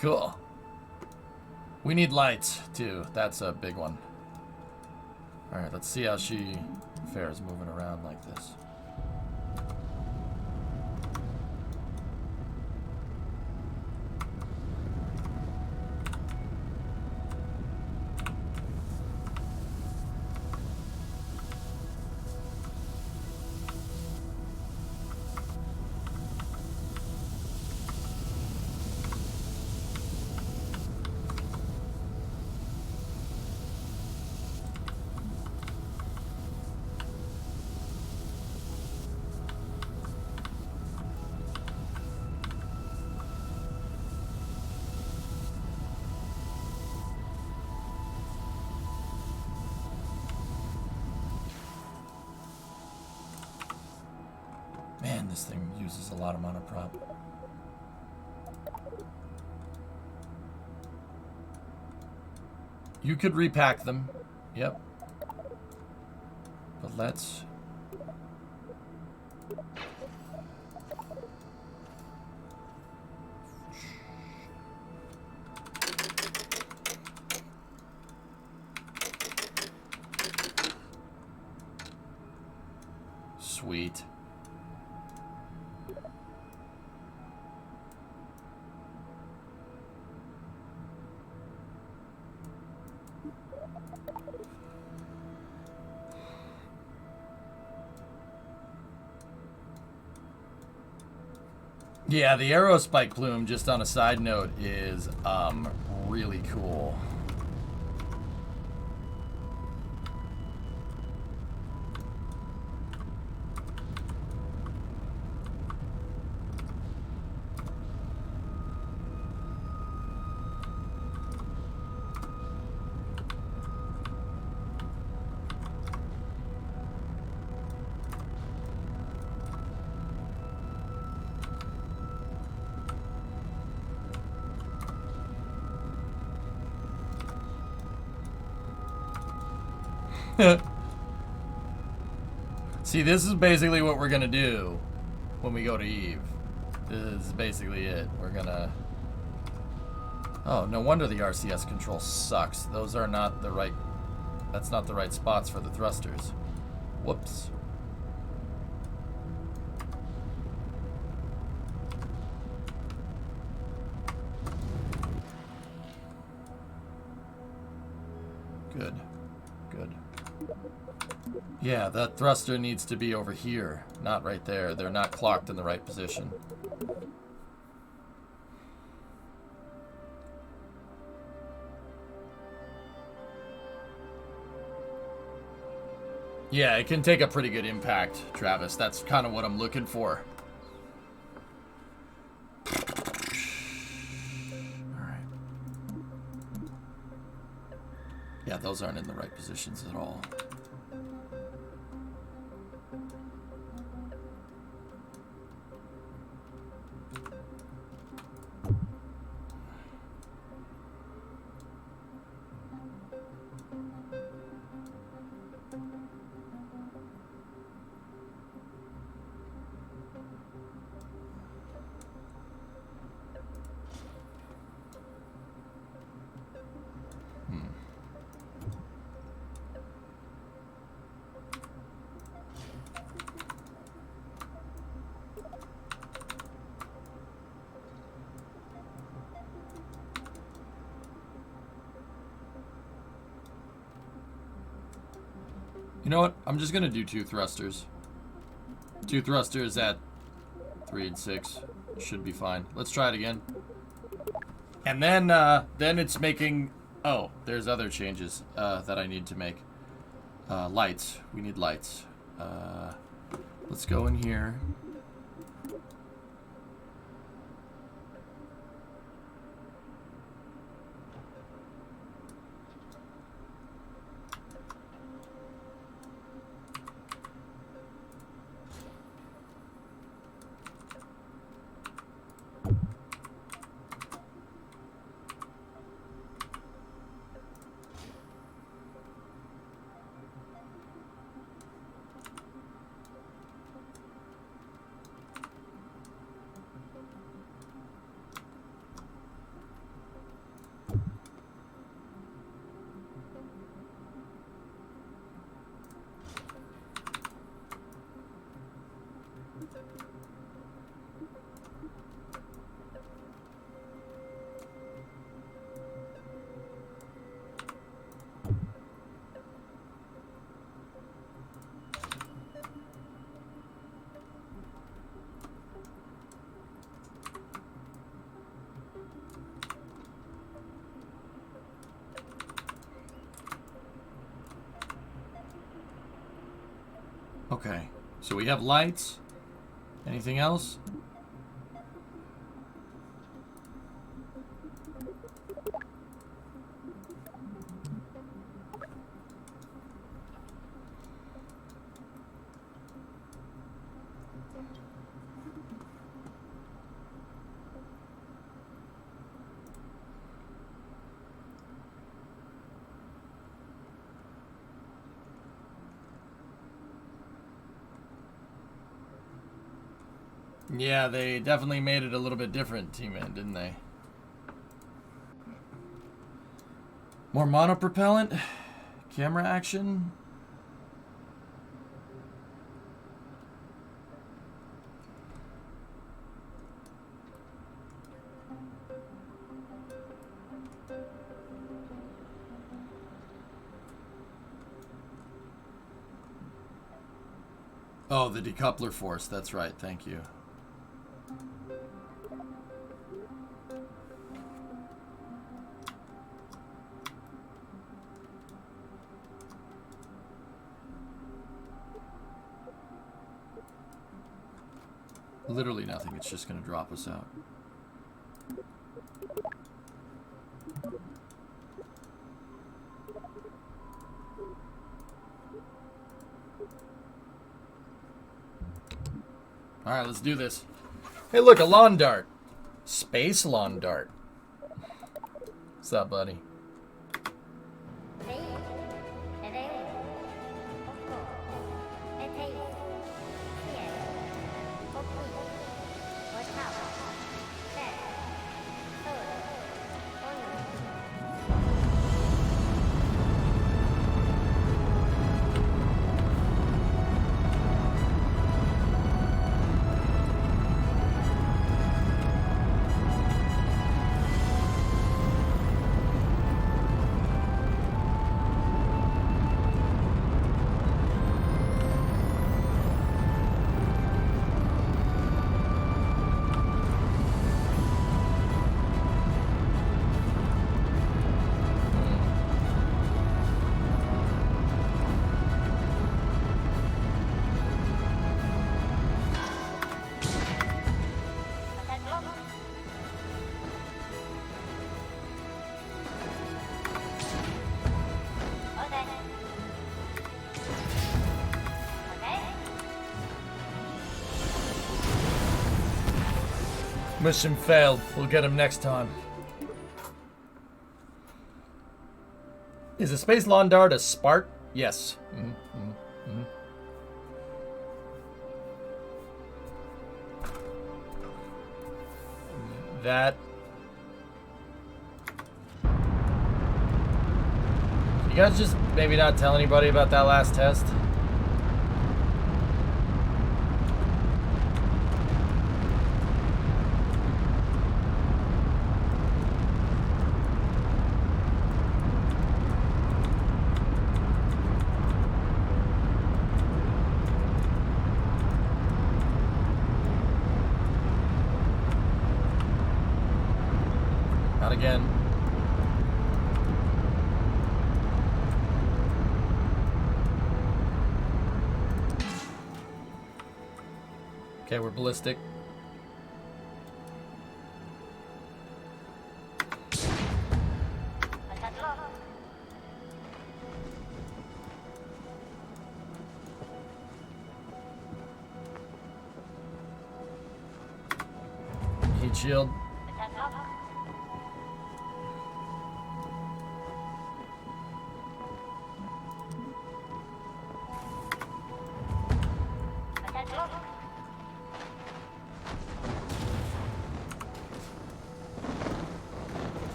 Cool. We need lights, too. That's a big one. Alright, let's see how she fares moving around like this. Man, this thing uses a lot of monoprop. You could repack them. Yep. But let's... Sweet. Yeah, the aerospike plume, just on a side note, is really cool. See, this is basically what we're gonna do when we go to Eve. This is basically it. We're gonna... Oh, no wonder the RCS control sucks. Those are not the right... That's not the right spots for the thrusters. Whoops. Good. Good. Yeah, that thruster needs to be over here, not right there. They're not clocked in the right position. Yeah, it can take a pretty good impact, Travis. That's kind of what I'm looking for. Alright. Yeah, those aren't in the right positions at all. You know what? I'm just gonna do 2 thrusters. 2 thrusters at 3 and 6 should be fine. Let's try it again. And then it's making... Oh, there's other changes that I need to make. Lights. We need lights. Let's go in here. Okay, so we have lights. Anything else? Yeah, they definitely made it a little bit different, T-Man, didn't they? More monopropellant? Camera action? Oh, the decoupler force. That's right. Thank you. literally nothing. It's just going to drop us out. All right, let's do this. Hey, look, a lawn dart. Space lawn dart. What's up, buddy? Mission failed. We'll get him next time. Is a space lawn dart a Spart? Yes. That. You guys just maybe not tell anybody about that last test? Not again. Okay, we're ballistic. Heat shield.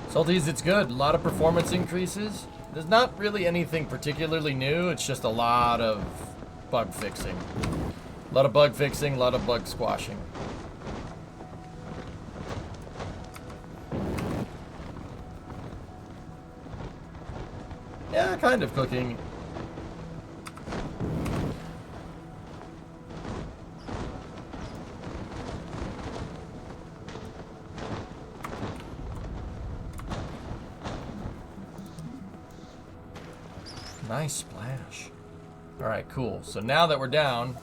Salties, it's good. A lot of performance increases. There's not really anything particularly new. It's just a lot of bug fixing. A lot of bug fixing, a lot of bug squashing. Yeah, kind of cooking. Nice splash. Alright, cool. So now that we're down...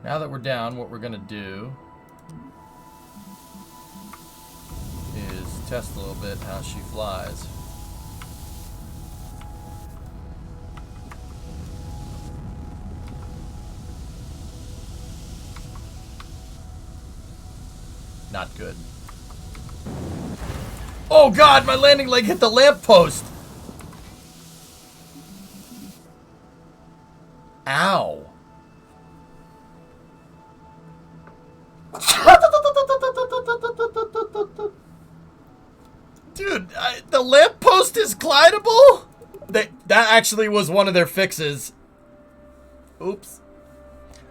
what we're gonna do is test a little bit how she flies. Not good. Oh god, my landing leg hit the lamppost! Ow. Dude, the lamppost is glidable? That actually was one of their fixes. Oops.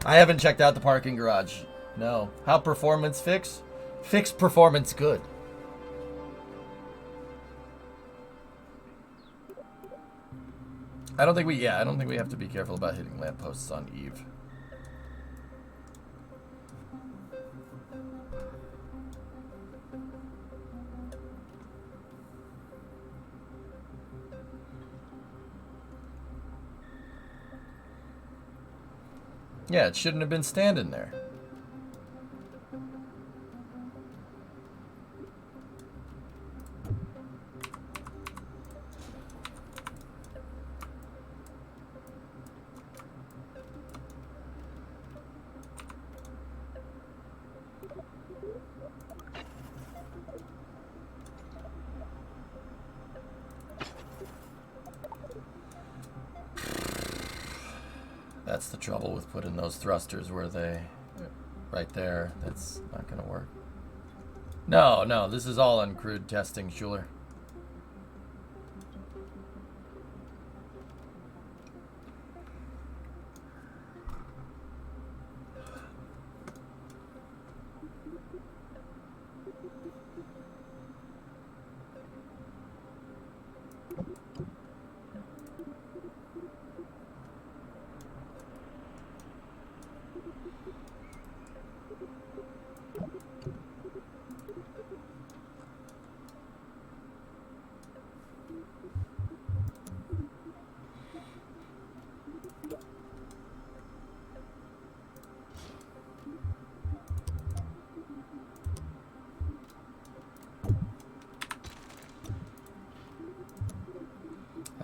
I haven't checked out the parking garage. No. How performance fix? Fix performance good. I don't think we have to be careful about hitting lampposts on Eve. Yeah, it shouldn't have been standing there. That's the trouble with putting those thrusters where they... right there. That's not going to work. No, no, this is all uncrewed testing, Schuler.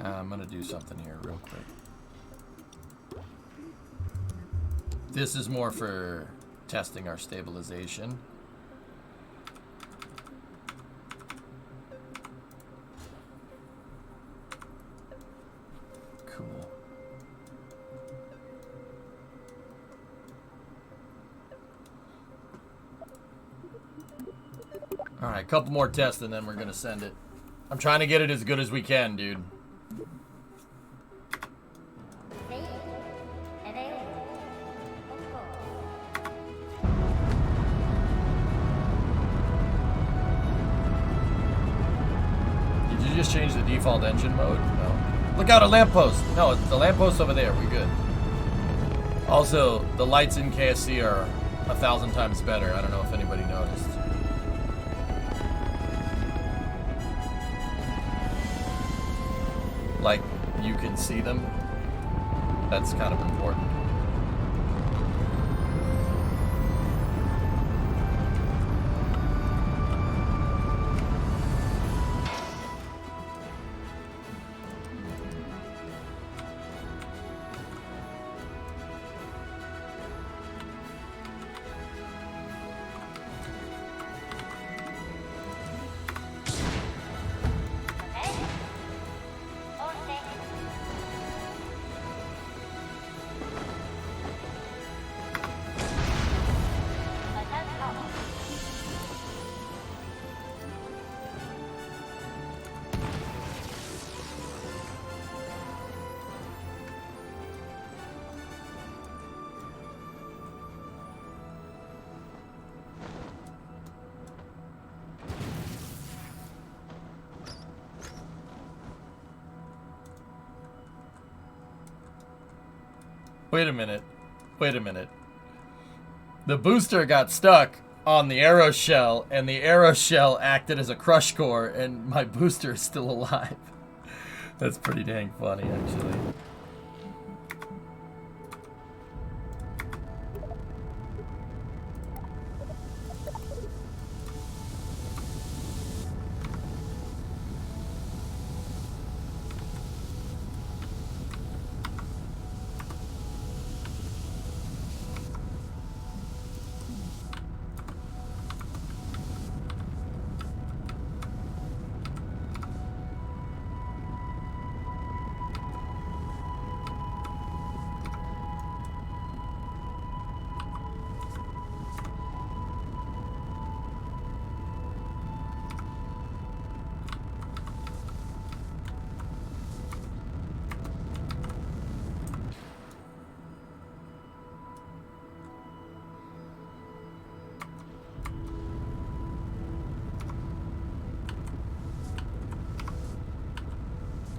I'm gonna do something here real quick. This is more for testing our stabilization. Cool. All right, a couple more tests and then we're gonna send it. I'm trying to get it as good as we can, dude. Change the default engine mode? No. Look out, a lamppost! No, it's the lamppost over there. We good. Also, the lights in KSC are 1,000 times better. I don't know if anybody noticed. Like, you can see them. That's kind of important. Wait a minute. Wait a minute. The booster got stuck on the arrow shell, and the arrow shell acted as a crush core, and my booster is still alive. That's pretty dang funny, actually.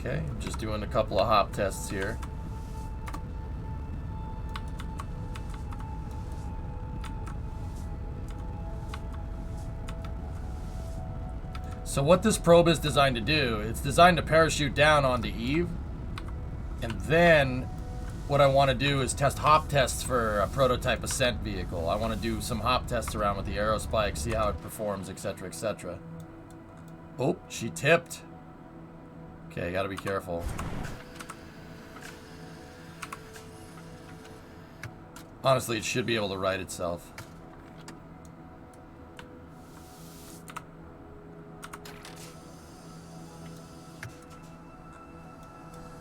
Okay, I'm just doing a couple of hop tests here. So what this probe is designed to do, it's designed to parachute down onto Eve. And then what I want to do is test hop tests for a prototype ascent vehicle. I want to do some hop tests around with the aerospike, see how it performs, etc., etc. Oh, she tipped. Okay, gotta be careful. Honestly, it should be able to right itself.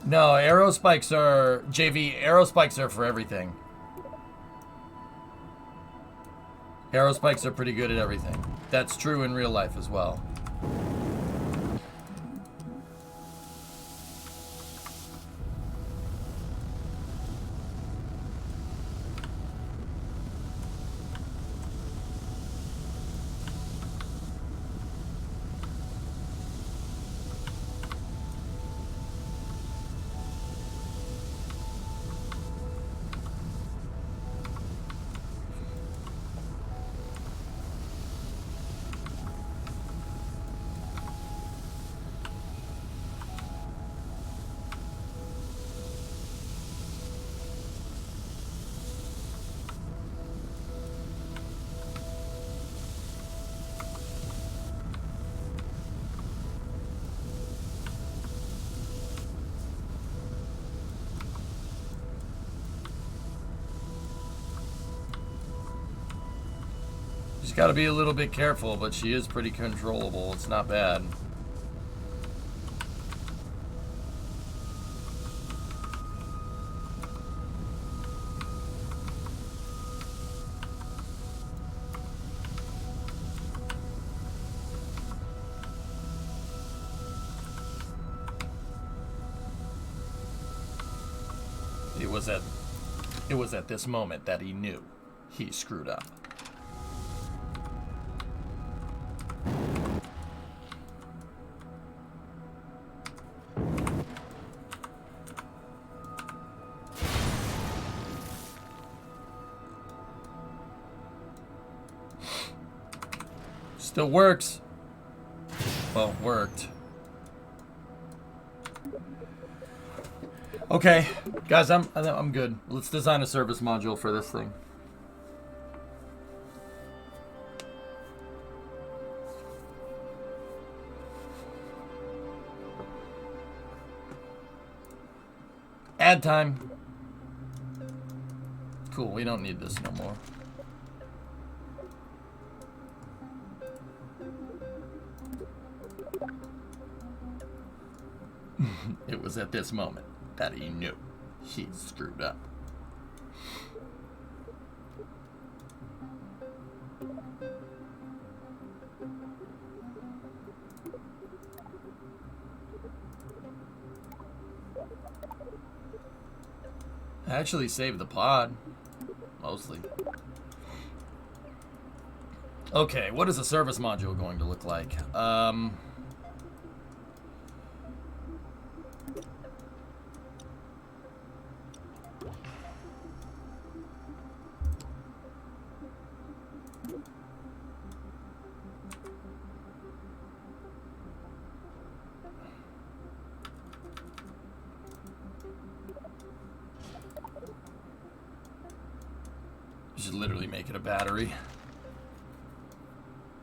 No, aerospikes are... JV, aerospikes are for everything. Aerospikes are pretty good at everything. That's true in real life as well. She's got to be a little bit careful, but she is pretty controllable. It's not bad. It was at this moment that he knew he screwed up. Still works. Well, worked. Okay, guys, I'm good. Let's design a service module for this thing. Add time. Cool, we don't need this no more. It was at this moment that he knew he screwed up. I actually saved the pod, mostly. Okay, what is a service module going to look like? Should literally make it a battery.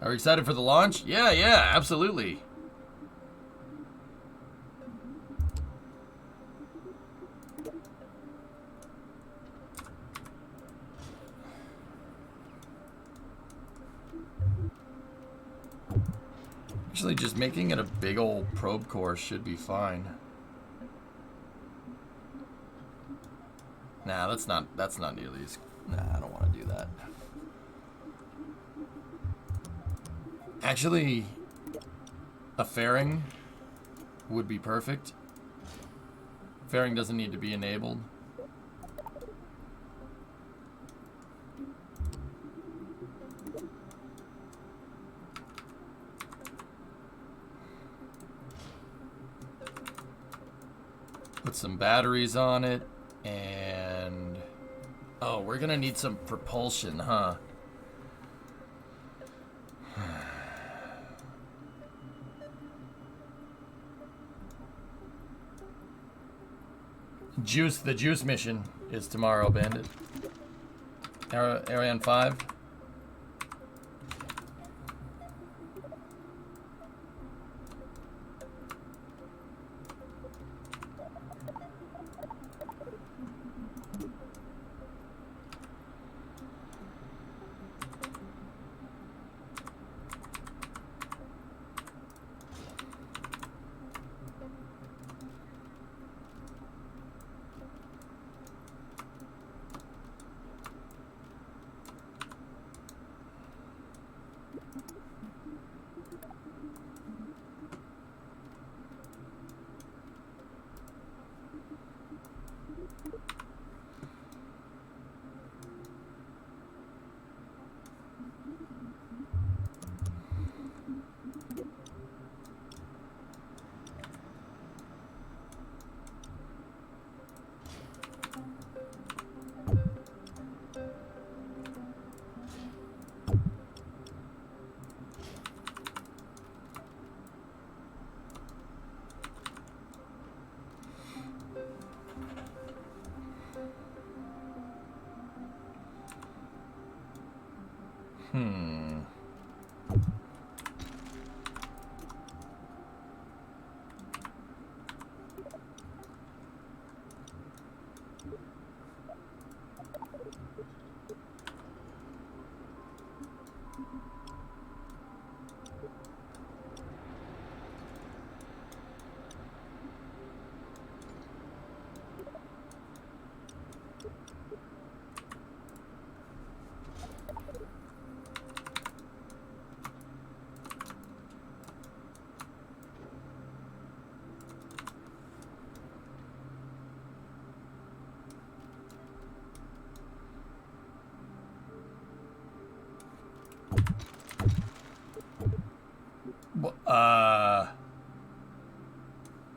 Are we excited for the launch? Yeah, absolutely. Actually, just making it a big old probe core should be fine. Nah, that's not nearly as... Nah, I don't want to do that. Actually, a fairing would be perfect. Fairing doesn't need to be enabled. Put some batteries on it, and oh, we're gonna need some propulsion, huh? The juice mission is tomorrow, Bandit. Ariane 5.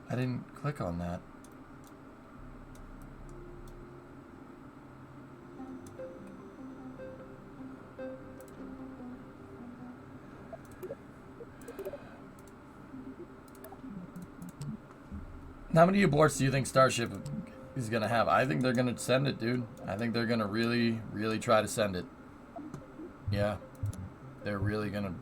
I didn't click on that. How many aborts do you think Starship is going to have? I think they're going to send it, dude. I think they're going to really, really try to send it. Yeah. They're really going to...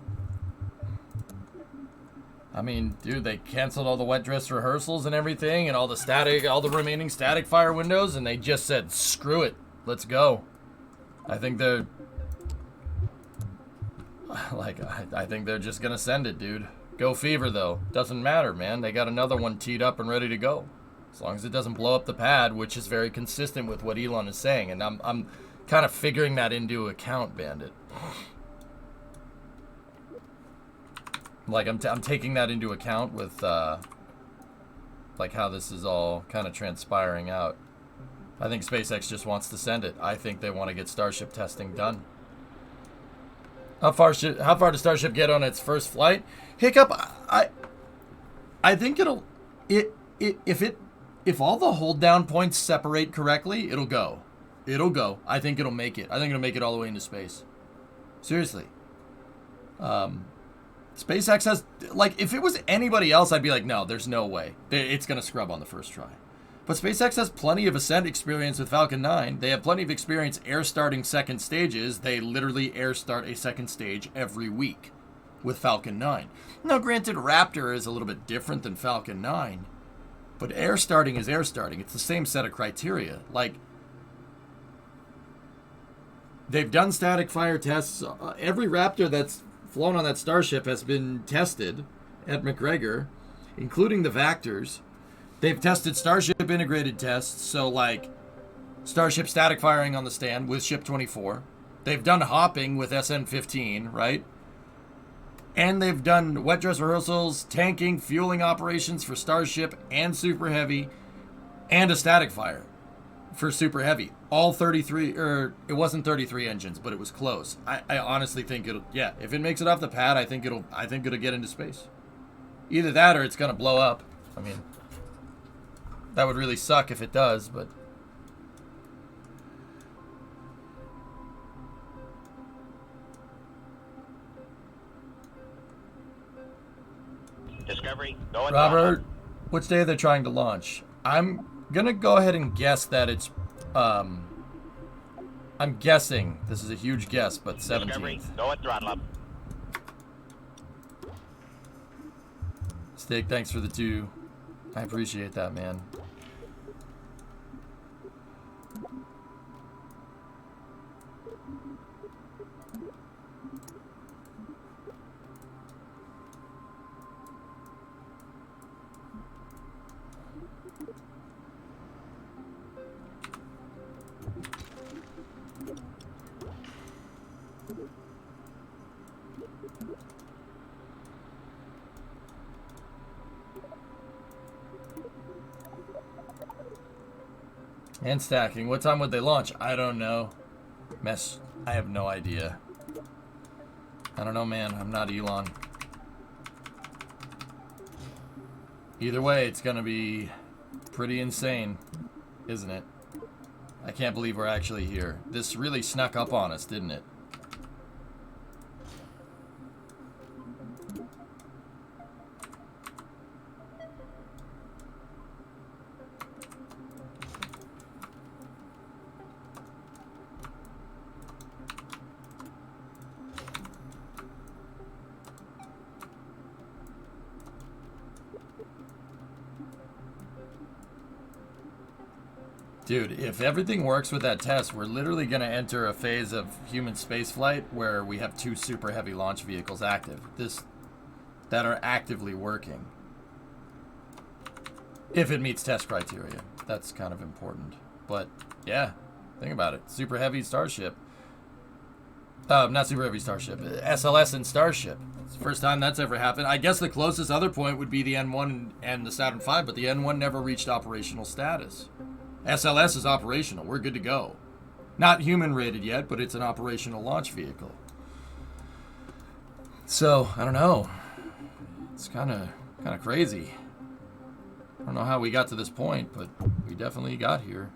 I mean, dude, they canceled all the wet dress rehearsals and everything and all the remaining static fire windows, and they just said, screw it. Let's go. I think they're... I think they're just going to send it, dude. Go Fever, though. Doesn't matter, man. They got another one teed up and ready to go. As long as it doesn't blow up the pad, which is very consistent with what Elon is saying. And I'm kind of figuring that into account, Bandit. Like, I'm taking that into account with, like, how this is all kind of transpiring out. I think SpaceX just wants to send it. I think they want to get Starship testing done. How far does Starship get on its first flight? Hiccup, I think if all the hold down points separate correctly, it'll go. It'll go. I think it'll make it. I think it'll make it all the way into space. Seriously. SpaceX has, like, if it was anybody else, I'd be like, no, there's no way. It's going to scrub on the first try. But SpaceX has plenty of ascent experience with Falcon 9. They have plenty of experience air starting second stages. They literally air start a second stage every week with Falcon 9. Now, granted, Raptor is a little bit different than Falcon 9, but air starting is air starting. It's the same set of criteria. Like, they've done static fire tests. Every Raptor that's flown on that Starship has been tested at McGregor, including the Vectors. They've tested Starship integrated tests, so like Starship static firing on the stand with Ship 24. They've done hopping with SN15, right? And they've done wet dress rehearsals, tanking, fueling operations for Starship and Super Heavy, and a static fire for Super Heavy. All 33, or it wasn't 33 engines, but it was close. I honestly think it'll, yeah, if it makes it off the pad, I think it'll get into space. Either that or it's gonna blow up. I mean, That would really suck if it does, but... Discovery, go at Robert, throttle. which day are they trying to launch? I'm gonna go ahead and guess that it's, I'm guessing, this is a huge guess, but 17th. Discovery, go at throttle up. Steak, thanks for the 2. I appreciate that, man. And stacking. What time would they launch? I don't know. Mess. I have no idea. I don't know, man. I'm not Elon. Either way, it's gonna be pretty insane, isn't it? I can't believe we're actually here. This really snuck up on us, didn't it? Dude, if everything works with that test, we're literally going to enter a phase of human spaceflight where we have 2 super heavy launch vehicles active. That are actively working. If it meets test criteria. That's kind of important. But, yeah, think about it. Super heavy Starship. Not super heavy Starship. SLS and Starship. It's the first time that's ever happened. I guess the closest other point would be the N1 and the Saturn V, but the N1 never reached operational status. SLS is operational. We're good to go. Not human rated yet, but it's an operational launch vehicle. So, I don't know. It's kind of crazy. I don't know how we got to this point, but we definitely got here.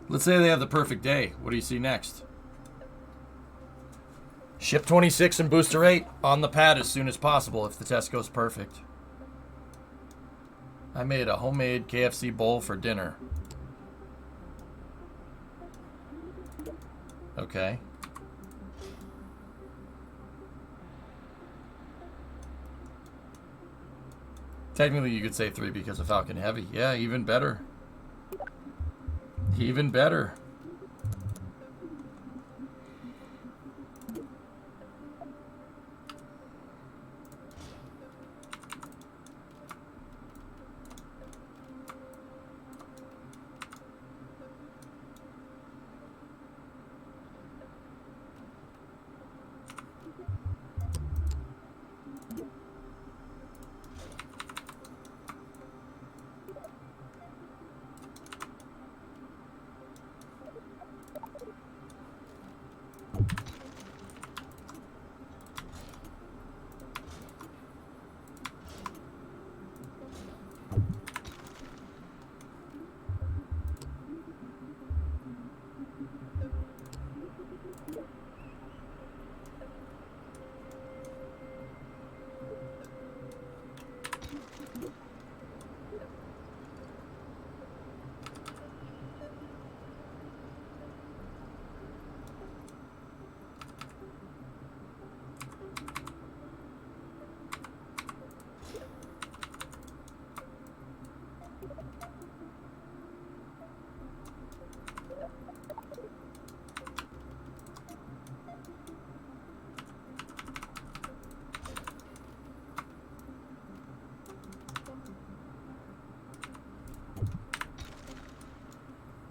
Let's say they have the perfect day. What do you see next? Ship 26 and Booster 8 on the pad as soon as possible if the test goes perfect. I made a homemade KFC bowl for dinner. Okay. Technically, you could say 3 because of Falcon Heavy. Yeah, even better. Even better.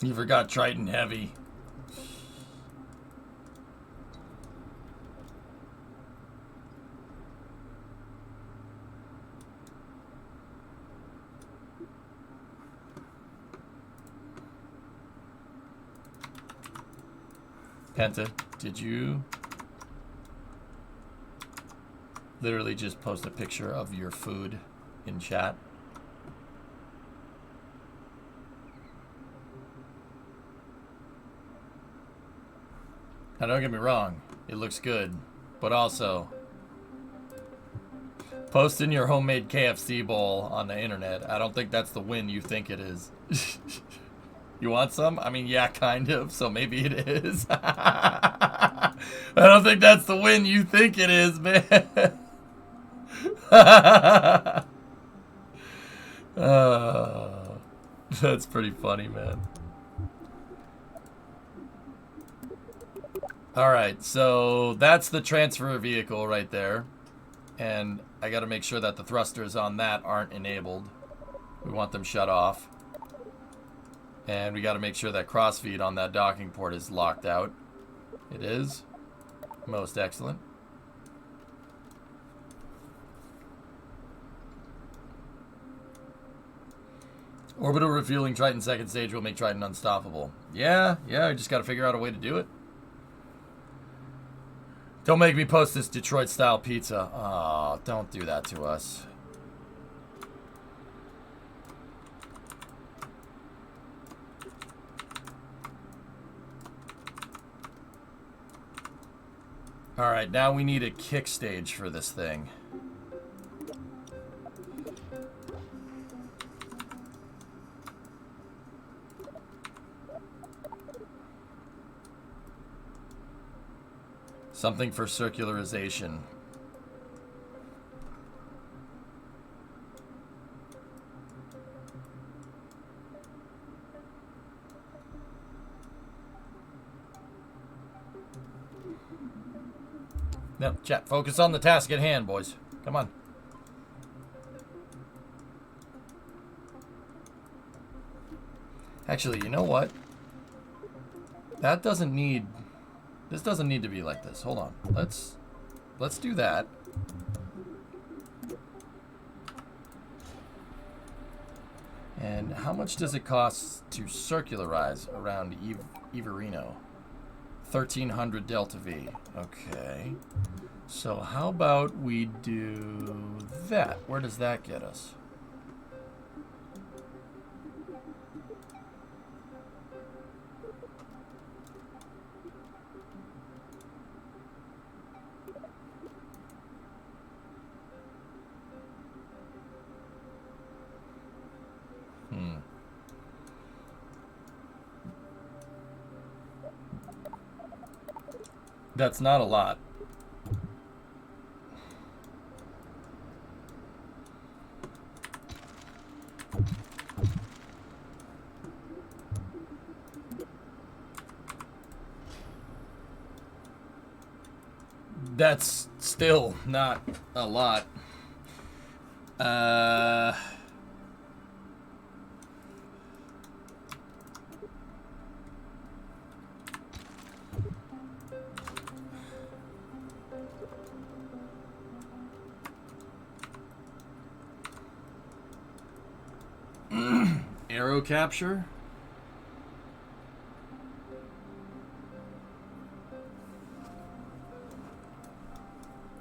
You forgot Triton Heavy. Penta, did you literally just post a picture of your food in chat? Now don't get me wrong, it looks good, but also posting your homemade KFC bowl on the internet, I don't think that's the win you think it is. You want some? I mean, yeah, kind of, so maybe it is. I don't think that's the win you think it is, man. That's pretty funny, man. Alright, so that's the transfer vehicle right there. And I gotta make sure that the thrusters on that aren't enabled. We want them shut off. And we gotta make sure that crossfeed on that docking port is locked out. It is. Most excellent. Orbital refueling Triton second stage will make Triton unstoppable. Yeah, I just gotta figure out a way to do it. Don't make me post this Detroit-style pizza. Oh, don't do that to us. Alright, now we need a kick stage for this thing. Something for circularization. No, chat, focus on the task at hand, boys. Come on. Actually, you know what? That doesn't need... This doesn't need to be like this. Hold on. Let's do that. And how much does it cost to circularize around Everino? 1300 Delta V. Okay. So how about we do that? Where does that get us? That's not a lot. That's still not a lot. Aero capture?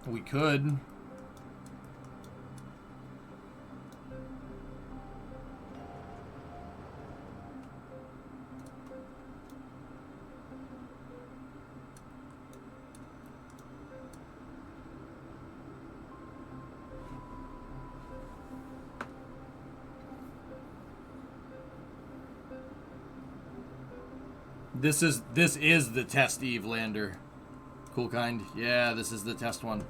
We could. This is the test Eve lander. Cool kind. Yeah, this is the test one.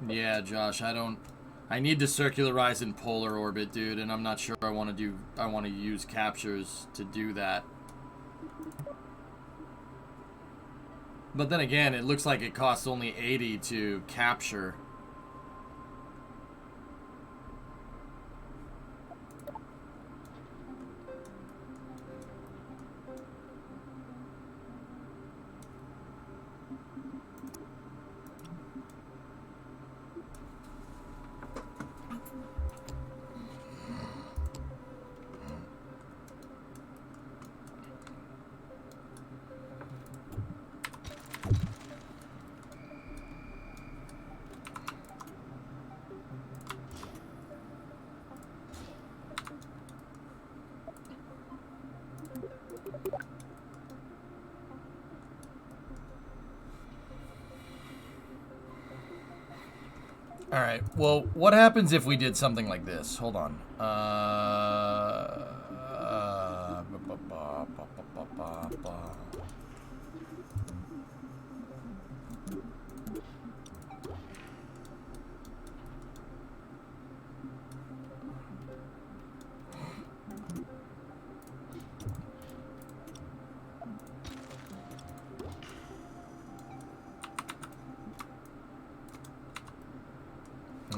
Yeah, Josh, I need to circularize in polar orbit, dude, and I'm not sure I want to use captures to do that. But then again, it looks like it costs only 80 to capture. All right. Well, what happens if we did something like this? Hold on.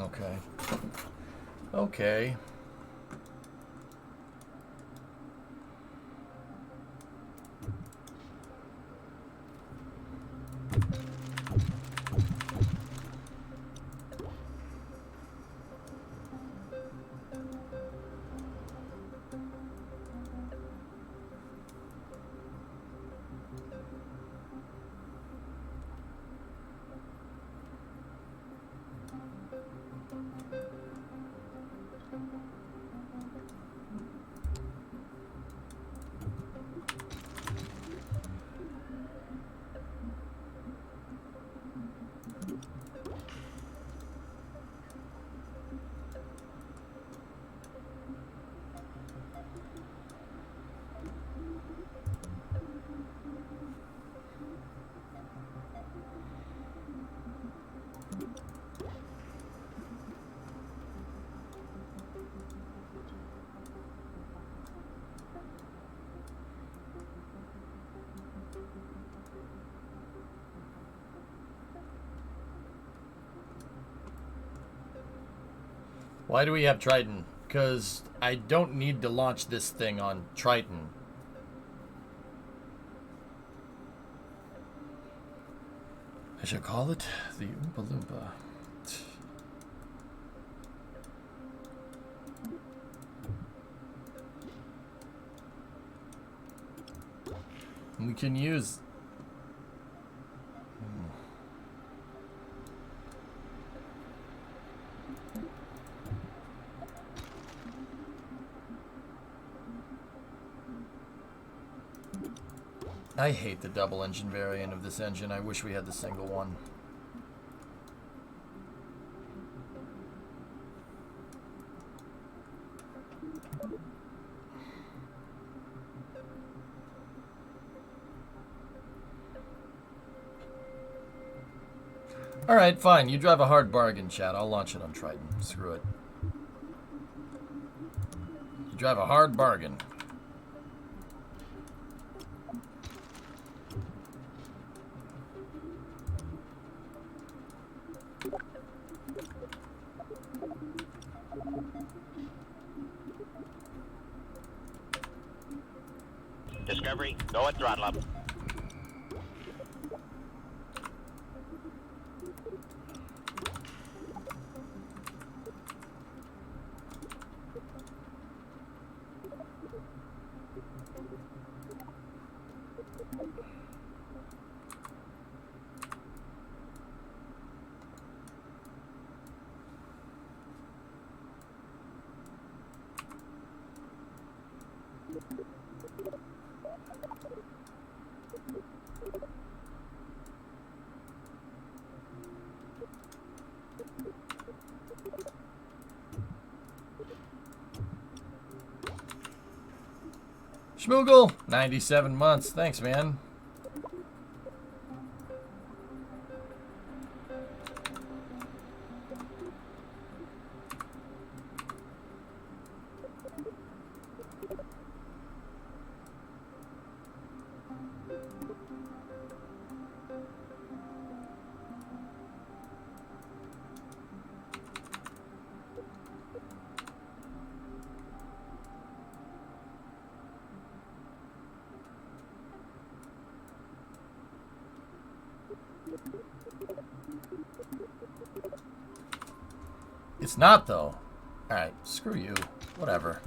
Okay. Okay. Why do we have Triton? Because I don't need to launch this thing on Triton. I should call it the Oompa Loompa. We can use... I hate the double engine variant of this engine. I wish we had the single one. Alright, fine. You drive a hard bargain, Chad. I'll launch it on Triton. Screw it. You drive a hard bargain. Discovery, go at throttle up. Schmoogle, 97 months. Thanks, man. It's not, though. Alright, screw you. Whatever.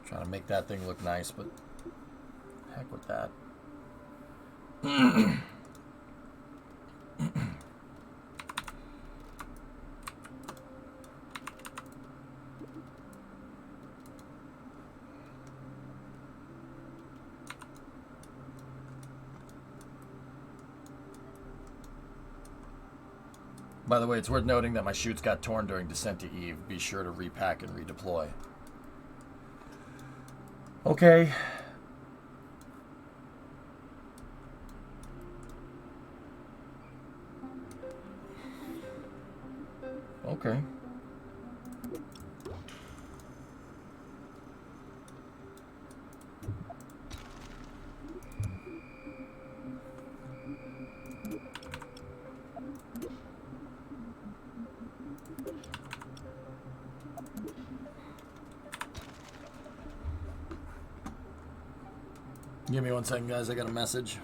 Trying to make that thing look nice, but heck with that. By the way, it's worth noting that my chutes got torn during Descent to Eve. Be sure to repack and redeploy. Okay. Okay. Give me 1 second, guys. I got a message.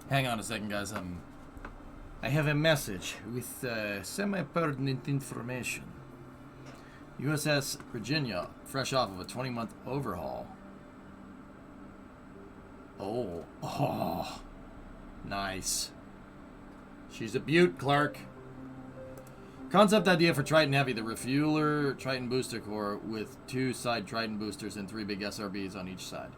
Hang on a second, guys. I have a message with semi-pertinent information. USS Virginia, fresh off of a 20-month overhaul. Oh, nice. She's a beaut, Clark. Concept idea for Triton Heavy, the refueler Triton booster core with 2 side Triton boosters and 3 big SRBs on each side.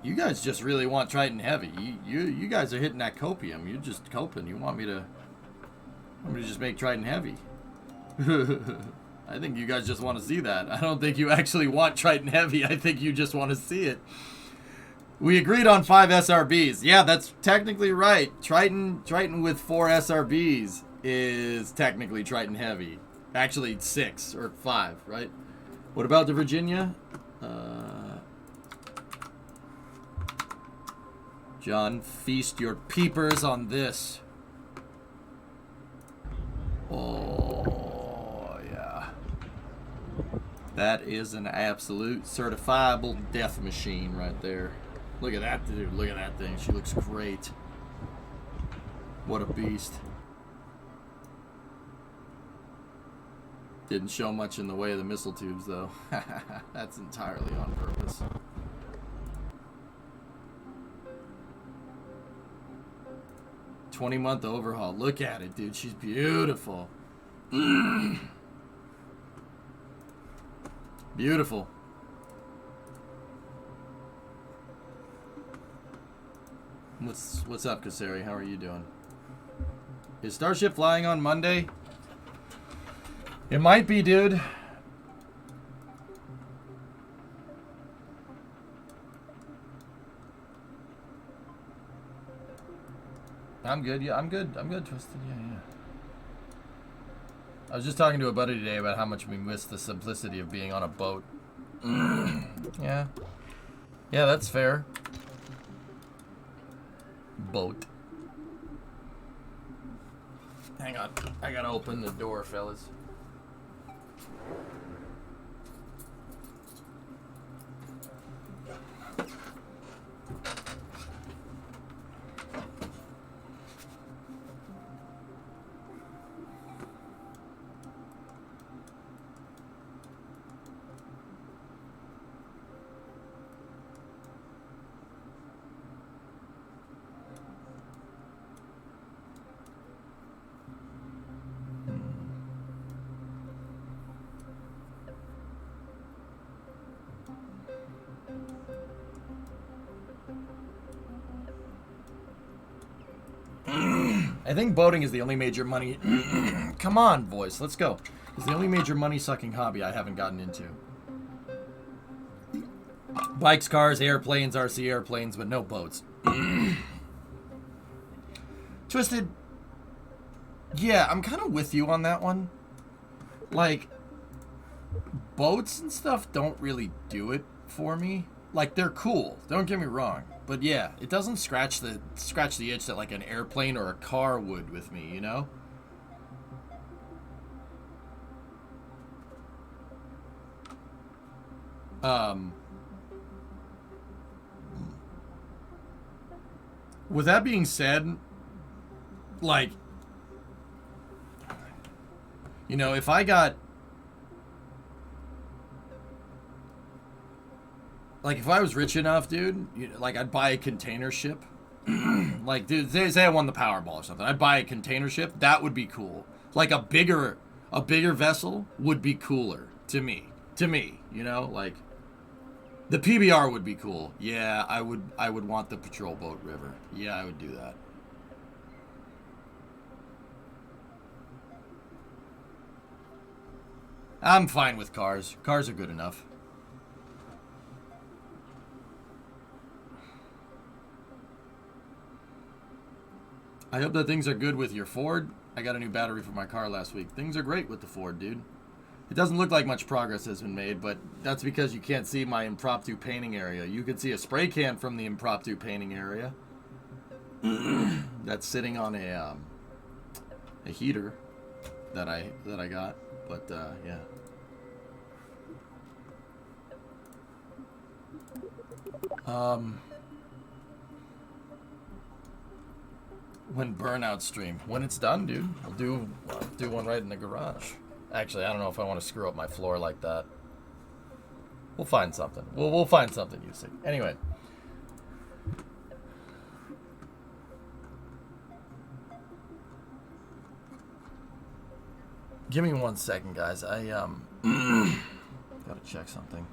You guys just really want Triton Heavy. You guys are hitting that copium. You're just coping. You want me to just make Triton Heavy. I think you guys just want to see that. I don't think you actually want Triton Heavy. I think you just want to see it. We agreed on 5 SRBs. Yeah, that's technically right. Triton with 4 SRBs is technically Triton Heavy. Actually, 6 or 5, right? What about the Virginia? John, feast your peepers on this. Oh, yeah. That is an absolute certifiable death machine right there. Look at that, dude. Look at that thing. She looks great. What a beast. Didn't show much in the way of the missile tubes, though. That's entirely on purpose. $20-month overhaul. Look at it, dude. She's beautiful. Beautiful. What's up, Kasari? How are you doing? Is Starship flying on Monday? It might be, dude. I'm good. Yeah, I'm good. I'm good, Twisted. Yeah. I was just talking to a buddy today about how much we miss the simplicity of being on a boat. Yeah. Yeah, that's fair. Boat. Hang on. I gotta open the door, fellas. I think boating is the only major money... Come on, voice. Let's go. It's the only major money-sucking hobby I haven't gotten into. Bikes, cars, airplanes, RC airplanes, but no boats. Twisted... Yeah, I'm kind of with you on that one. Like, boats and stuff don't really do it for me. Like, they're cool. Don't get me wrong. But yeah, it doesn't scratch the itch that like an airplane or a car would with me, you know? With that being said, like, you know, if I got, like, if I was rich enough, dude, like, I'd buy a container ship. Like, dude, say I won the Powerball or something. I'd buy a container ship. That would be cool. Like, a bigger vessel would be cooler to me. To me, you know? Like, the PBR would be cool. Yeah, I would want the patrol boat river. Yeah, I would do that. I'm fine with cars. Cars are good enough. I hope that things are good with your Ford. I got a new battery for my car last week. Things are great with the Ford, dude. It doesn't look like much progress has been made, but that's because you can't see my impromptu painting area. You can see a spray can from the impromptu painting area. That's sitting on a heater that I got. But yeah. When burnout stream, when it's done, dude, I'll do one right in the garage. Actually, I don't know if I want to screw up my floor like that. We'll find something. We'll find something, you see. Anyway. Give me 1 second, guys. I gotta check something.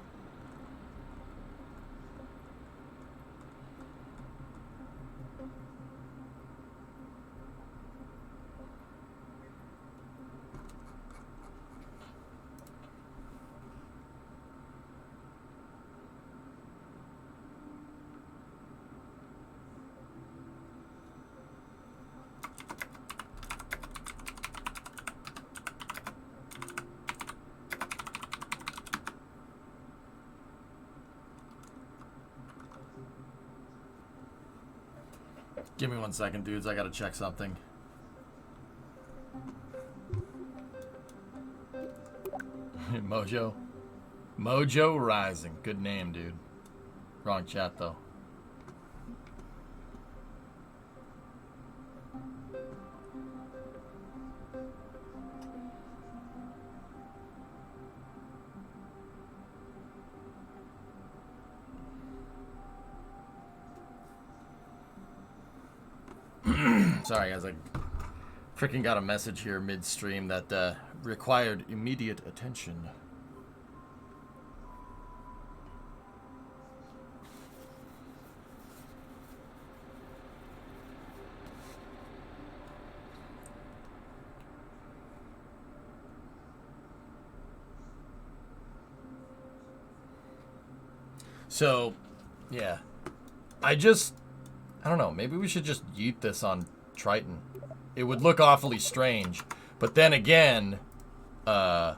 Give me 1 second, dudes. I gotta check something. Mojo Rising. Good name, dude. Wrong chat, though. Sorry, guys. I freaking got a message here midstream that required immediate attention. So, yeah. I don't know. Maybe we should just yeet this on Triton. It would look awfully strange. But then again, but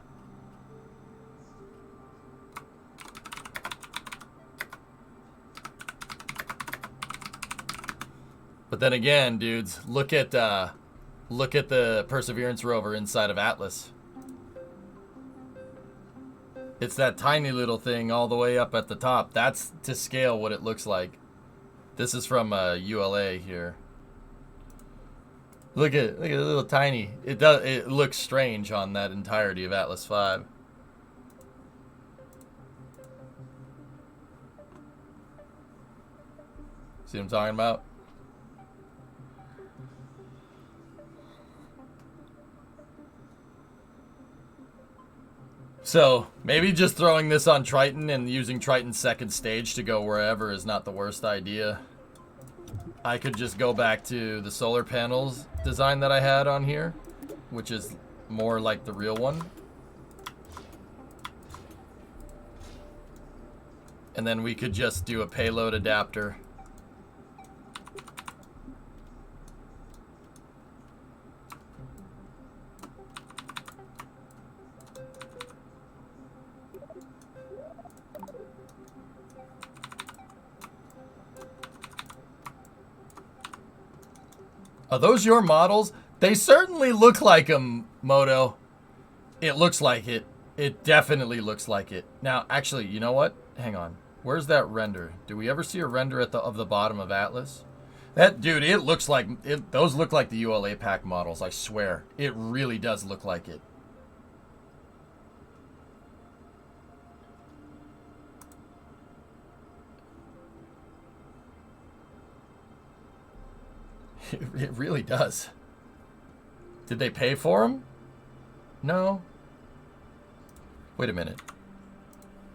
then again, dudes, look at the Perseverance rover inside of Atlas. It's that tiny little thing all the way up at the top. That's to scale what it looks like. This is from ULA here. Look at the little tiny. It looks strange on that entirety of Atlas 5. See what I'm talking about? So, maybe just throwing this on Triton and using Triton's second stage to go wherever is not the worst idea. I could just go back to the solar panels design that I had on here, which is more like the real one. And then we could just do a payload adapter. Are those your models? They certainly look like them, Moto. It looks like it. It definitely looks like it. Now, actually, you know what? Hang on. Where's that render? Do we ever see a render at the bottom of Atlas? That dude, it looks like it. Those look like the ULA pack models. I swear, it really does look like it. It really does. Did they pay for them? No. Wait a minute.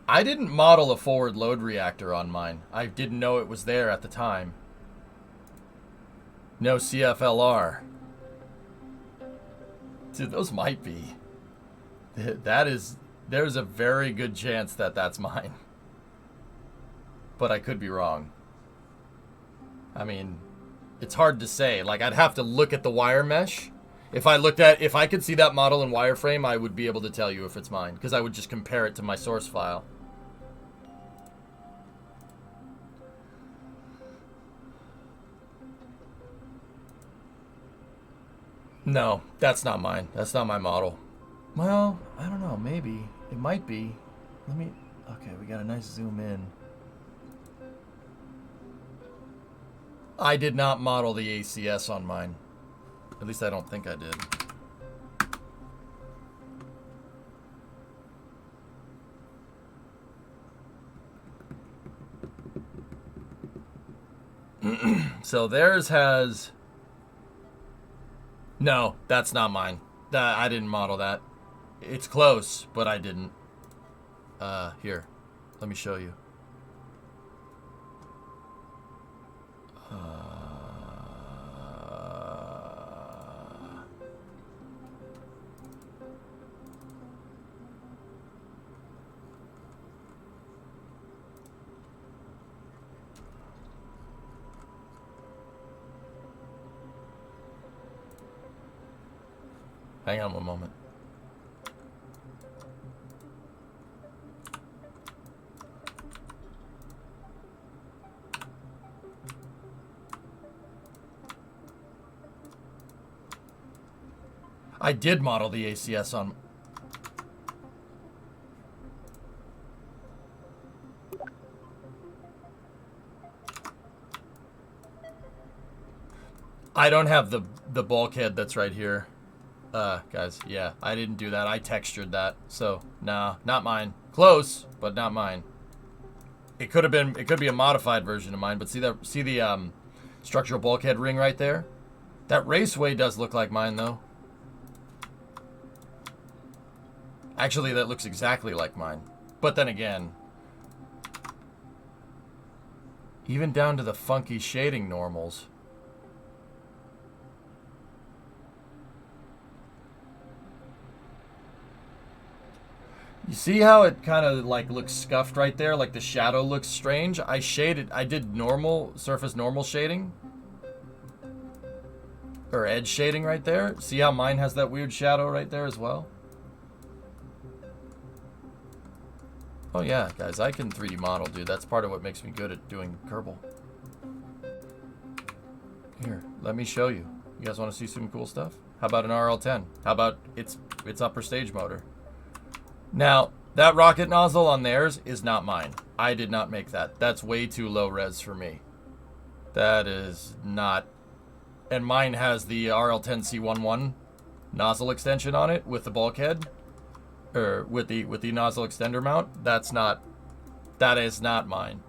I didn't model a forward load reactor on mine. I didn't know it was there at the time. No CFLR. Dude, those might be. There's a very good chance that that's mine. But I could be wrong. I mean, it's hard to say. Like, I'd have to look at the wire mesh. If I could see that model in wireframe, I would be able to tell you if it's mine, because I would just compare it to my source file. No, that's not mine. That's not my model. Well, I don't know. Maybe. It might be. Okay, we got a nice zoom in. I did not model the ACS on mine. At least I don't think I did. So theirs has... No, that's not mine. I didn't model that. It's close, but I didn't. Here. Let me show you. Hang on one moment. I did model the ACS on... I don't have the bulkhead that's right here. Guys, yeah, I didn't do that. I textured that. So, nah, not mine. Close, but not mine. It could be a modified version of mine, but see the structural bulkhead ring right there? That raceway does look like mine, though. Actually, that looks exactly like mine. But then again, even down to the funky shading normals. You see how it kind of like looks scuffed right there? Like the shadow looks strange. I did normal, surface normal shading. Or edge shading right there. See how mine has that weird shadow right there as well? Oh yeah, guys, I can 3D model, dude. That's part of what makes me good at doing Kerbal. Here, let me show you. You guys want to see some cool stuff? How about an RL10? How about its upper stage motor? Now, that rocket nozzle on theirs is not mine. I did not make that. That's way too low res for me. That is not... And mine has the RL10C11 nozzle extension on it with the bulkhead. Or with the nozzle extender mount. That is not mine.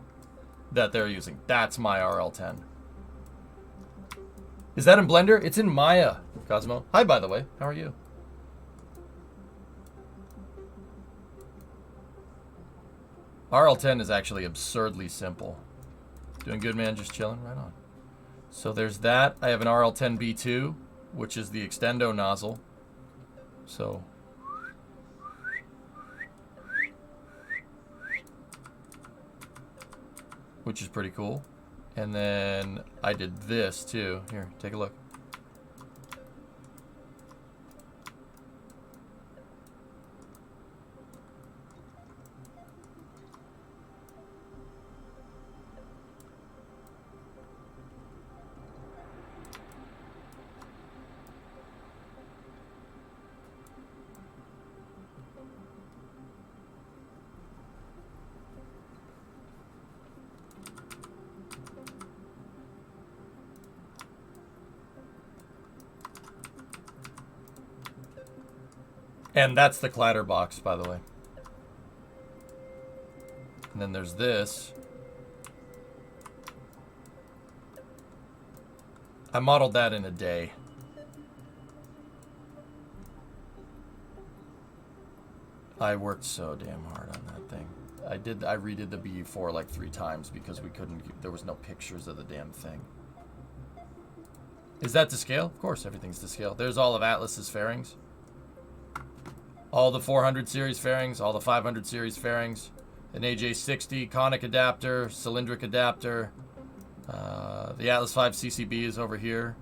That they're using. That's my RL10. Is that in Blender? It's in Maya, Cosmo. Hi, by the way. How are you? RL10 is actually absurdly simple. Doing good, man. Just chilling. Right on. So there's that. I have an RL10B2, which is the extendo nozzle. So which is pretty cool. And then I did this too. Here, take a look. And that's the clatter box, by the way. And then there's this. I modeled that in a day. I worked so damn hard on that thing. I redid the BE4 like 3 times because we couldn't, there was no pictures of the damn thing. Is that to scale? Of course, everything's to scale. There's all of Atlas's fairings. All the 400 series fairings, all the 500 series fairings, an AJ60 conic adapter, cylindric adapter. The Atlas 5 CCB is over here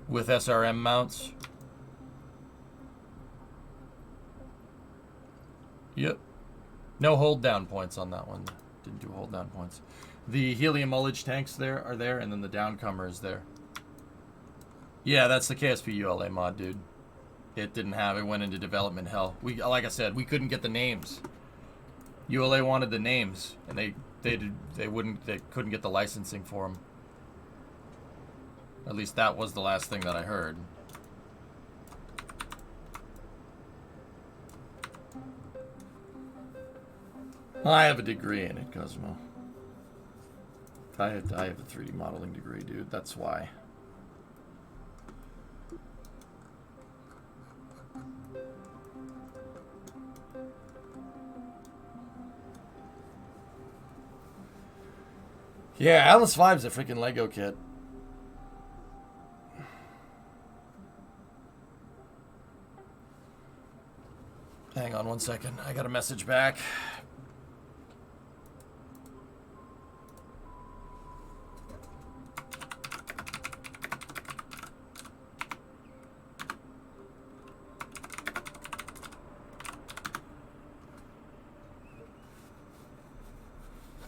with SRM mounts. Yep. No hold down points on that one. Didn't do hold down points. The helium ullage tanks are there, and then the downcomer is there. Yeah, that's the KSP ULA mod, dude. It didn't have it. Went into development hell. Like I said, we couldn't get the names. ULA wanted the names, and they couldn't get the licensing for them. At least that was the last thing that I heard. I have a degree in it, Cosmo. I have a 3D modeling degree, dude. That's why. Yeah, Atlas 5's a freaking Lego kit. Hang on one second. I got a message back.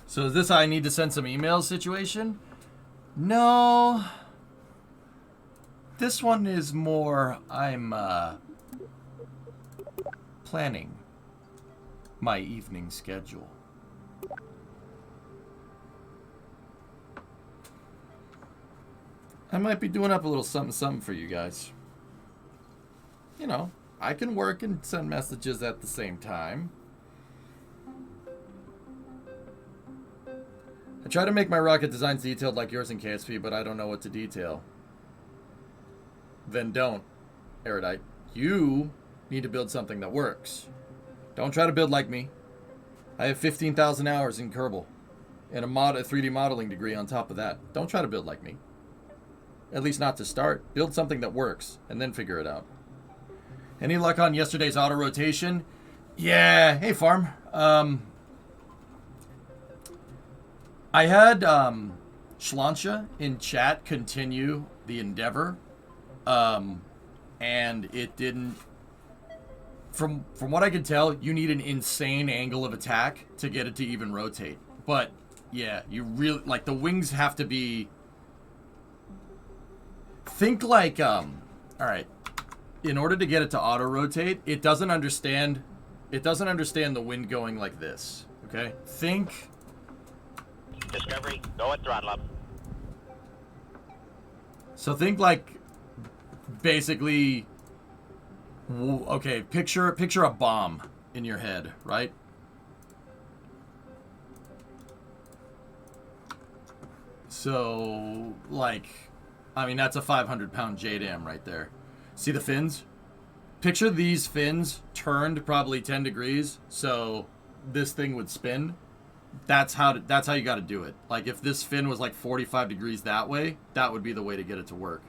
So is this how I need to send some emails situation? No. This one is more, I'm planning my evening schedule. I might be doing up a little something for you guys. You know, I can work and send messages at the same time. I try to make my rocket designs detailed like yours in KSP, but I don't know what to detail. Then don't, Erudite. You need to build something that works. Don't try to build like me. I have 15,000 hours in Kerbal and a 3D modeling degree on top of that. Don't try to build like me. At least not to start. Build something that works and then figure it out. Any luck on yesterday's auto rotation? Yeah. Hey, Farm. I had Schlansha in chat continue the endeavor, and it didn't. From what I could tell, you need an insane angle of attack to get it to even rotate. But yeah, you really like the wings have to be. Think like all right. In order to get it to auto rotate, it doesn't understand. It doesn't understand the wind going like this. Okay, think. Discovery, go at throttle up. So think like, basically, okay, picture a bomb in your head, right? So, like, I mean, that's a 500-pound JDAM right there. See the fins? Picture these fins turned probably 10 degrees, so this thing would spin. that's how you got to do it. Like if this fin was like 45 degrees that way, that would be the way to get it to work.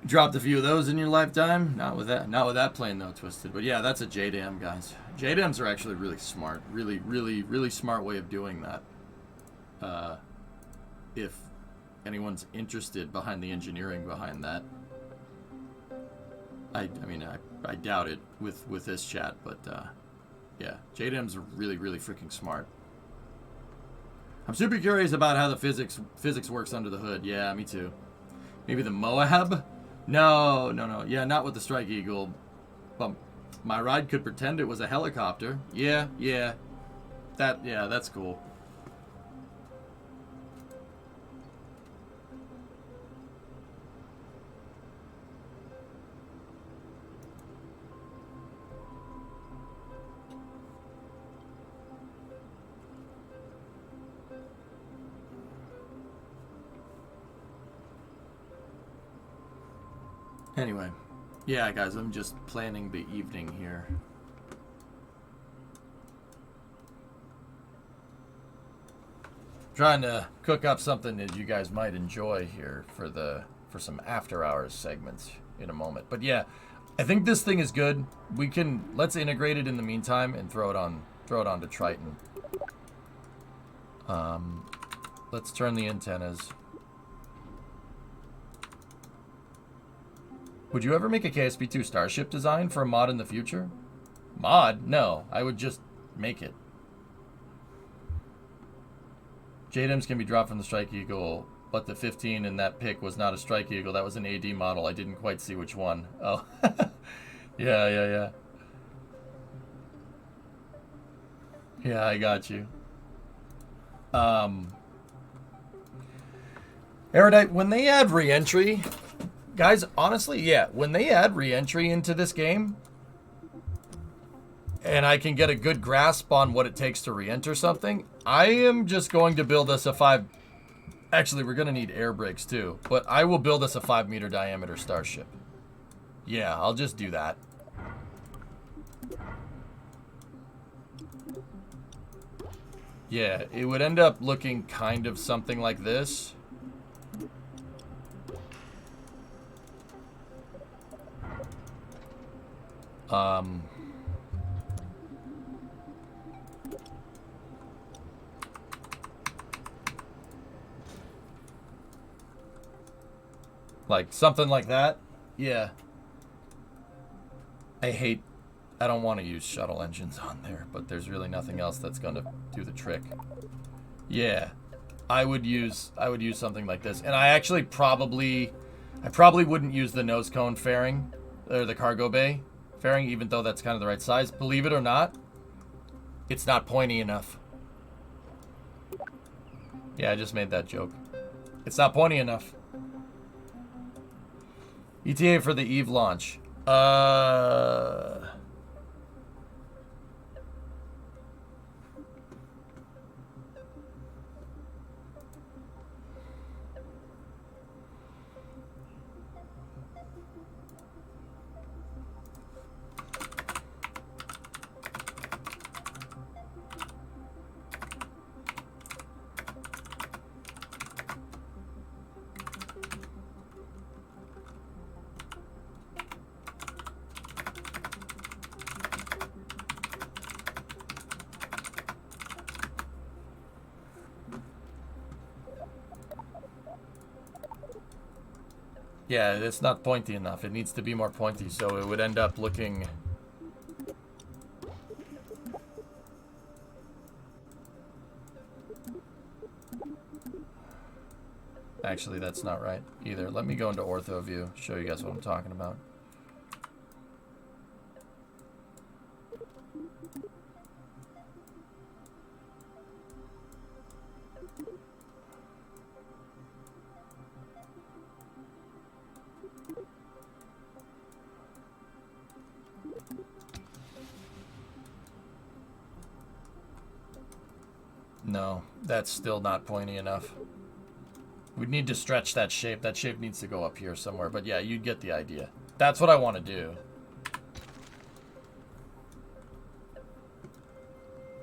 Dropped a few of those in your lifetime? Not with that plane though, Twisted. But yeah, that's a JDAM, guys. JDAMs are actually really smart. Really smart way of doing that. If anyone's interested behind the engineering behind that. I mean, I doubt it with this chat, but yeah, JDAMs are really freaking smart. I'm super curious about how the physics works under the hood. Yeah, me too. Maybe the Moab? No. Yeah, not with the Strike Eagle. But my ride could pretend it was a helicopter. Yeah. That's cool. Anyway, yeah, guys, I'm just planning the evening here. Trying to cook up something that you guys might enjoy here for some after hours segments in a moment. But yeah, I think this thing is good. Let's integrate it in the meantime and throw it on to Triton. Let's turn the antennas. Would you ever make a KSP2 Starship design for a mod in the future? Mod? No, I would just make it. JDAMs can be dropped from the Strike Eagle, but the 15 in that pic was not a Strike Eagle. That was an AD model. I didn't quite see which one. Oh, yeah. Yeah, I got you. Erudite, when they add re-entry... Guys, honestly, yeah, when they add re-entry into this game, and I can get a good grasp on what it takes to re-enter something, I am just going to build us a 5... Actually, we're going to need air brakes too, but I will build us a 5-meter diameter Starship. Yeah, I'll just do that. Yeah, it would end up looking kind of something like this. Like something like that. Yeah. I don't want to use shuttle engines on there, but there's really nothing else that's going to do the trick. Yeah. I would use something like this. And I probably wouldn't use the nose cone fairing or the cargo bay fairing, even though that's kind of the right size. Believe it or not, it's not pointy enough. Yeah, I just made that joke. It's not pointy enough. ETA for the Eve launch. Yeah, it's not pointy enough. It needs to be more pointy, so it would end up looking... Actually, that's not right either. Let me go into ortho view, show you guys what I'm talking about. No, that's still not pointy enough. We need to stretch that shape. That shape needs to go up here somewhere. But yeah, you get the idea. That's what I want to do.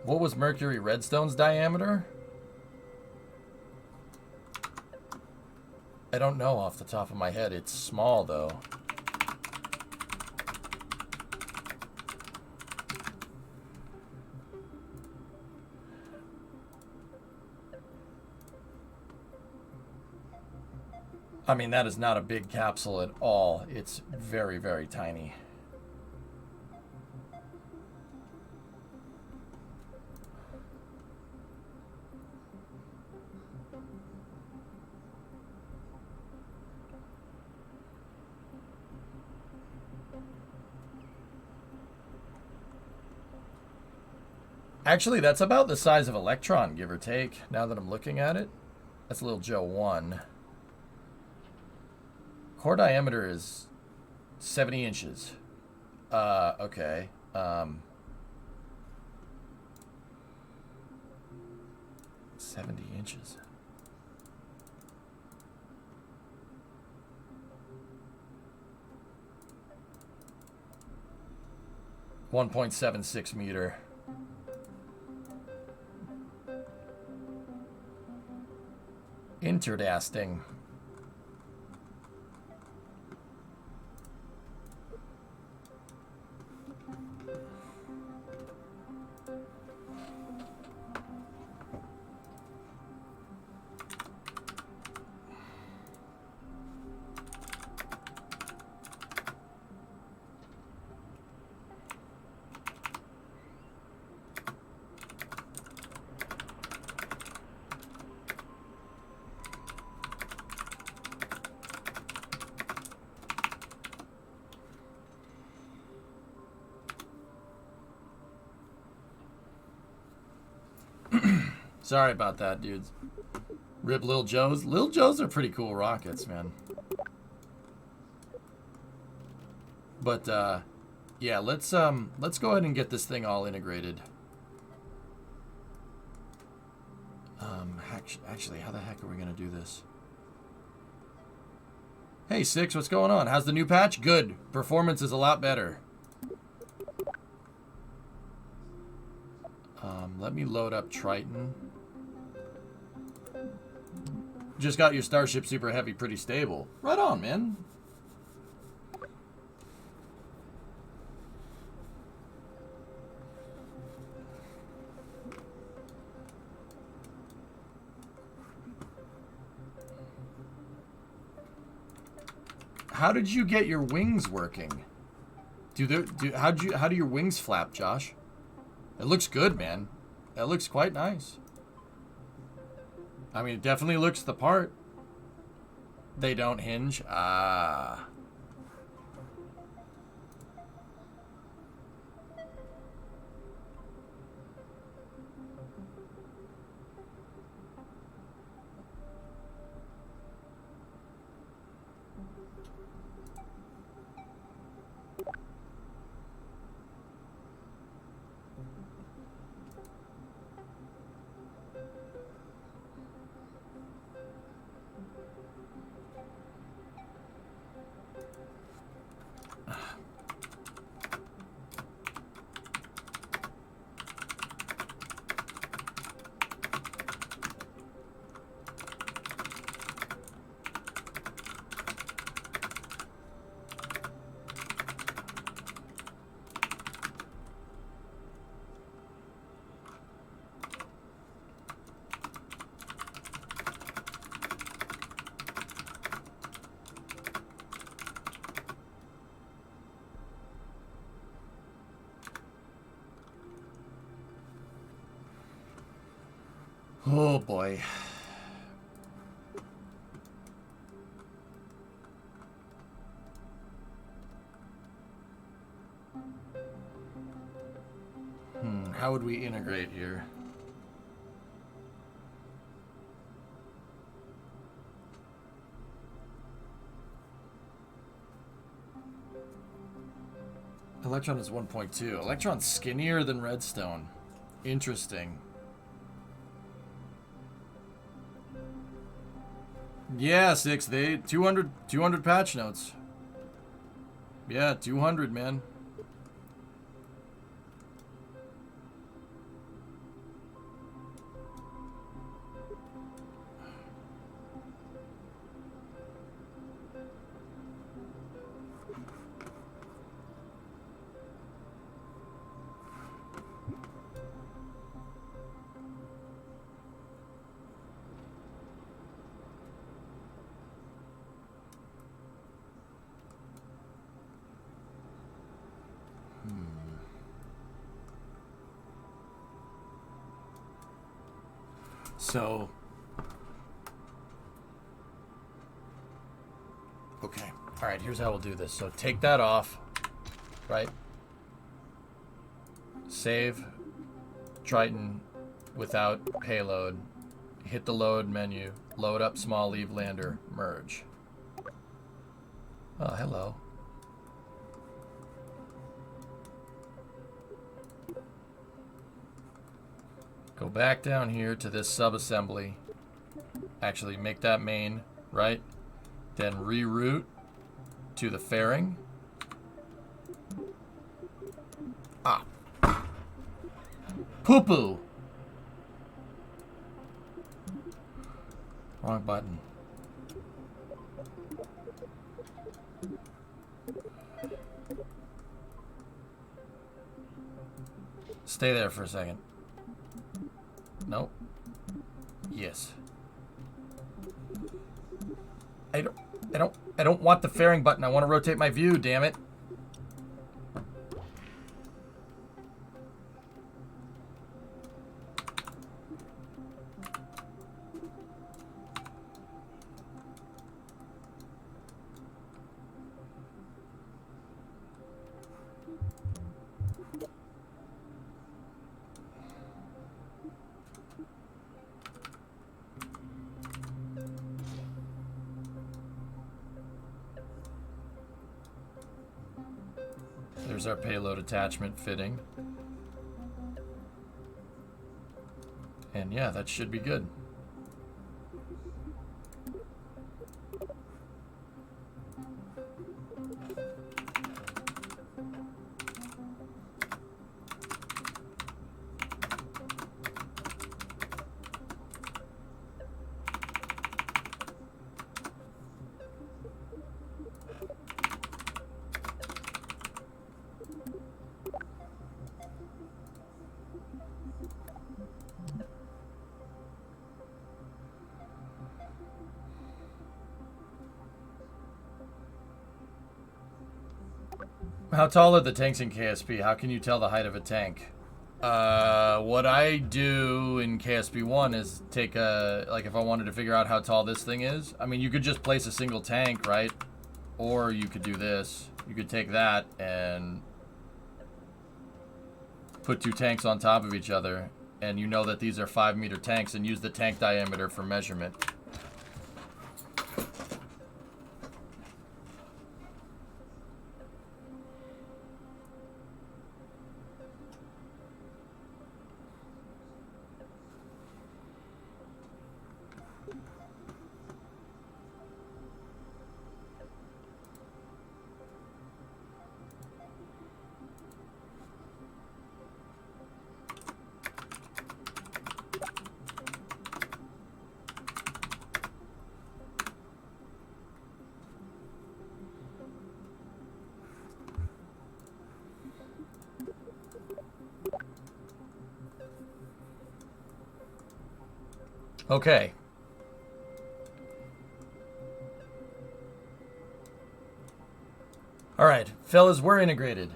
What was Mercury Redstone's diameter? I don't know off the top of my head. It's small, though. I mean, that is not a big capsule at all. It's very, very tiny. Actually, that's about the size of Electron, give or take, now that I'm looking at it. That's little Joe 1. Core diameter is 70 inches. Okay. 70 inches. .76 meter. Interesting. Sorry about that, dudes. Rip Lil Joes. Lil Joes are pretty cool rockets, man. But yeah, let's go ahead and get this thing all integrated. Actually, how the heck are we gonna do this? Hey Six, what's going on? How's the new patch? Good. Performance is a lot better. Let me load up Triton. Just got your Starship Super Heavy pretty stable. Right on, man. How did you get your wings working? How do your wings flap, Josh? It looks good, man. That looks quite nice. I mean, it definitely looks the part. They don't hinge. Ah. Oh boy. How would we integrate here? Electron is 1.2. Electron's skinnier than Redstone. Interesting. Yeah, 6. They 200 patch notes. Yeah, 200, man. So, okay. All right, here's how we'll do this. So take that off, right? Save Triton without payload. Hit the load menu. Load up small, leave lander, merge. Oh, hello. Go back down here to this subassembly. Actually, make that main, right? Then reroute to the fairing. Ah. Poo-poo. Wrong button. Stay there for a second. Nope. Yes. I don't want the fairing button. I want to rotate my view, damn it. There's our payload attachment fitting. And yeah, that should be good. How tall are the tanks in KSP? How can you tell the height of a tank? What I do in KSP 1 is take a, like if I wanted to figure out how tall this thing is, I mean, you could just place a single tank, right? Or you could do this. You could take that and put two tanks on top of each other, and you know that these are 5-meter tanks, and use the tank diameter for measurement. Okay. Alright, fellas, we're integrated.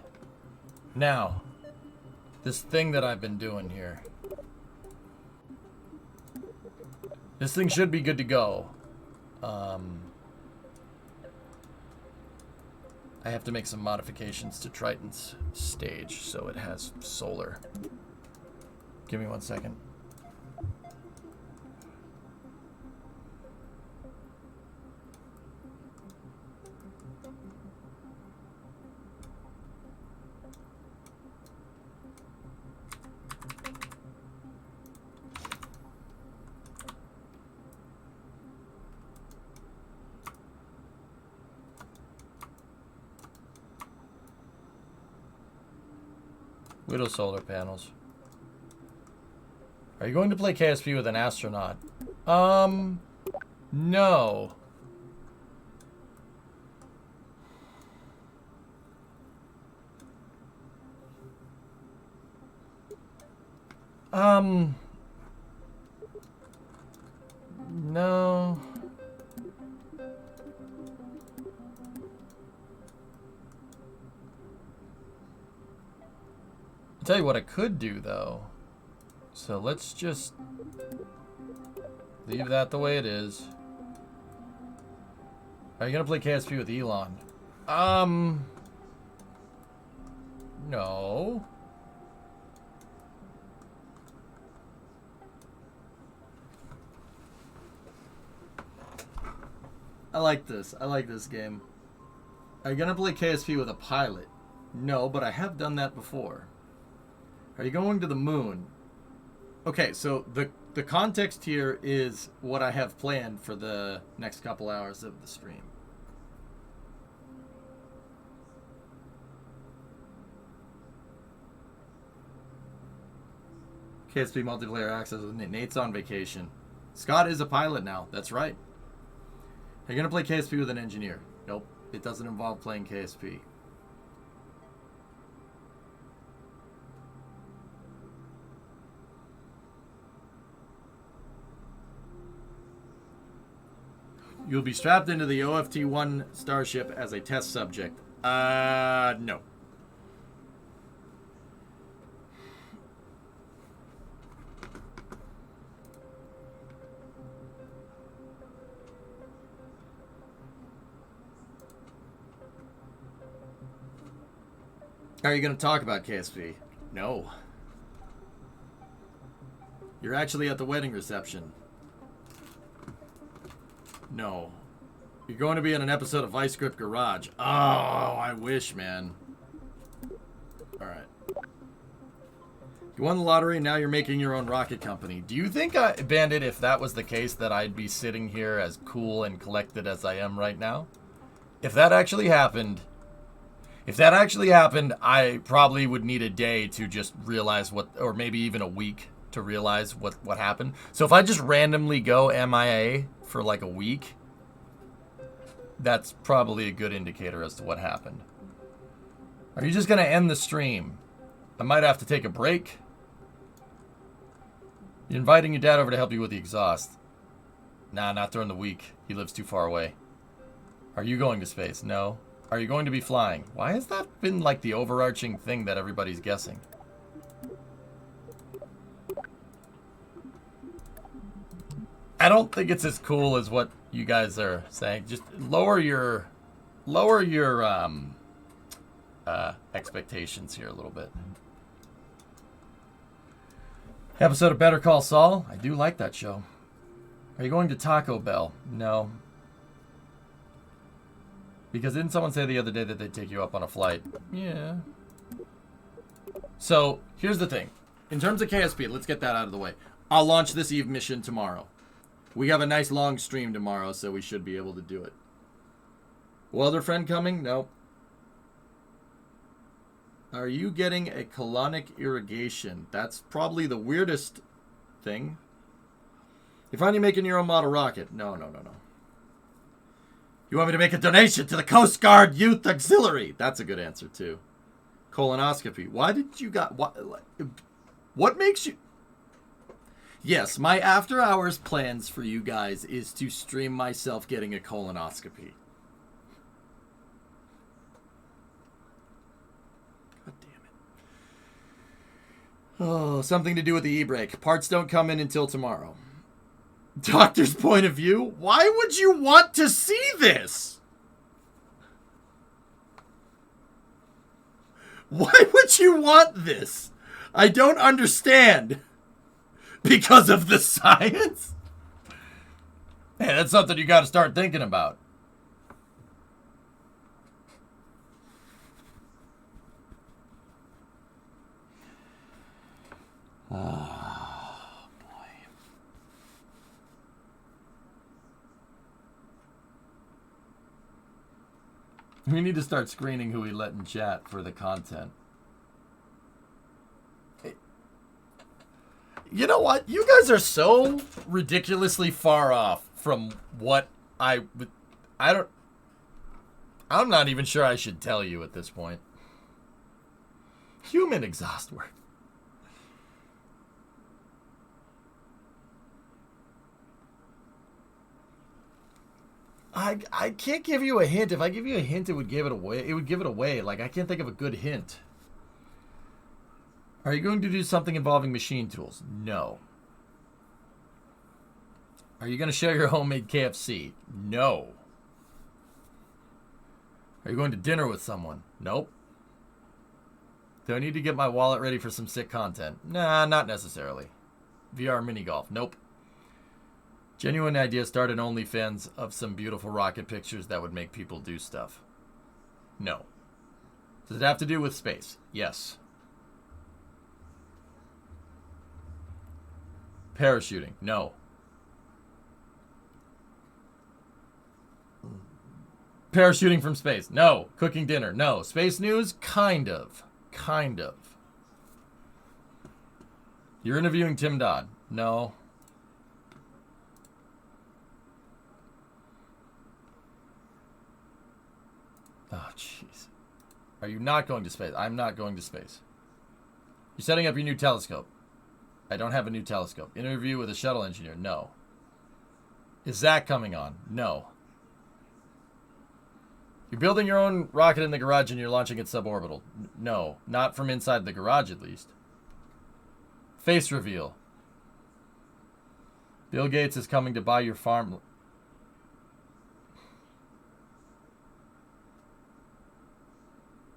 Now, this thing that I've been doing here. This thing should be good to go. I have to make some modifications to Triton's stage so it has solar. Give me 1 second. Widow solar panels. Are you going to play KSP with an astronaut? No. No. I'll tell you what I could do, though. So let's just leave that the way it is. Are you going to play KSP with Elon? No. I like this. I like this game. Are you going to play KSP with a pilot? No, but I have done that before. Are you going to the moon? Okay, so the context here is what I have planned for the next couple hours of the stream. KSP multiplayer access with Nate's on vacation. Scott is a pilot now. That's right. Are you going to play KSP with an engineer? Nope. It doesn't involve playing KSP. You'll be strapped into the OFT-1 starship as a test subject. No. Are you going to talk about KSP? No. You're actually at the wedding reception. No. You're going to be in an episode of Vice Grip Garage. Oh, I wish, man. Alright. You won the lottery, now you're making your own rocket company. Do you think, Bandit, if that was the case, that I'd be sitting here as cool and collected as I am right now? If that actually happened... I probably would need a day to just realize what, or maybe even a week to realize what happened. So if I just randomly go MIA for like a week, that's probably a good indicator as to what happened. Are you just going to end the stream? I might have to take a break. You're inviting your dad over to help you with the exhaust. Nah, not during the week. He lives too far away. Are you going to space? No. Are you going to be flying? Why has that been like the overarching thing that everybody's guessing? I don't think it's as cool as what you guys are saying. Just lower your expectations here a little bit. Episode of Better Call Saul. I do like that show. Are you going to Taco Bell? No. Because didn't someone say the other day that they'd take you up on a flight? Yeah. So, here's the thing. In terms of KSP, let's get that out of the way. I'll launch this Eve mission tomorrow. We have a nice long stream tomorrow, so we should be able to do it. Welder friend coming? No. Are you getting a colonic irrigation? That's probably the weirdest thing. You're finally making your own model rocket. No. You want me to make a donation to the Coast Guard Youth Auxiliary? That's a good answer, too. Colonoscopy. Why did you got... What makes you... Yes, my after-hours plans for you guys is to stream myself getting a colonoscopy. God damn it. Oh, something to do with the e-brake. Parts don't come in until tomorrow. Doctor's point of view? Why would you want to see this? Why would you want this? I don't understand. Because of the science? Hey, that's something you got to start thinking about. Oh, boy. We need to start screening who we let in chat for the content. You know what? You guys are so ridiculously far off from what I'm not even sure I should tell you at this point. Human exhaust work. I can't give you a hint. If I give you a hint, it would give it away. It would give it away. Like, I can't think of a good hint. Are you going to do something involving machine tools? No. Are you going to share your homemade KFC? No. Are you going to dinner with someone? Nope. Do I need to get my wallet ready for some sick content? Nah, not necessarily. VR mini golf? Nope. Genuine idea, start an OnlyFans of some beautiful rocket pictures that would make people do stuff. No. Does it have to do with space? Yes. Parachuting? No. Parachuting from space? No. Cooking dinner? No. Space news? Kind of. Kind of. You're interviewing Tim Dodd? No. Oh, jeez. Are you not going to space? I'm not going to space. You're setting up your new telescope. I don't have a new telescope. Interview with a shuttle engineer? No. Is that coming on? No. You're building your own rocket in the garage and you're launching it suborbital? No. Not from inside the garage, at least. Face reveal. Bill Gates is coming to buy your farm.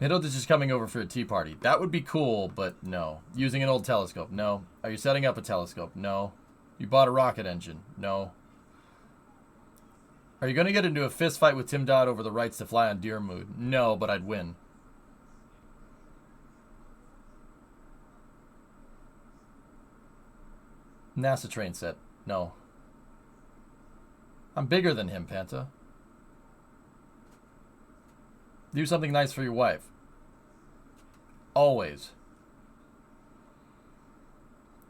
Middleditch is coming over for a tea party. That would be cool, but no. Using an old telescope? No. Are you setting up a telescope? No. You bought a rocket engine? No. Are you going to get into a fist fight with Tim Dodd over the rights to fly on Deer Mood? No, but I'd win. NASA train set? No. I'm bigger than him, Panta. Do something nice for your wife. Always.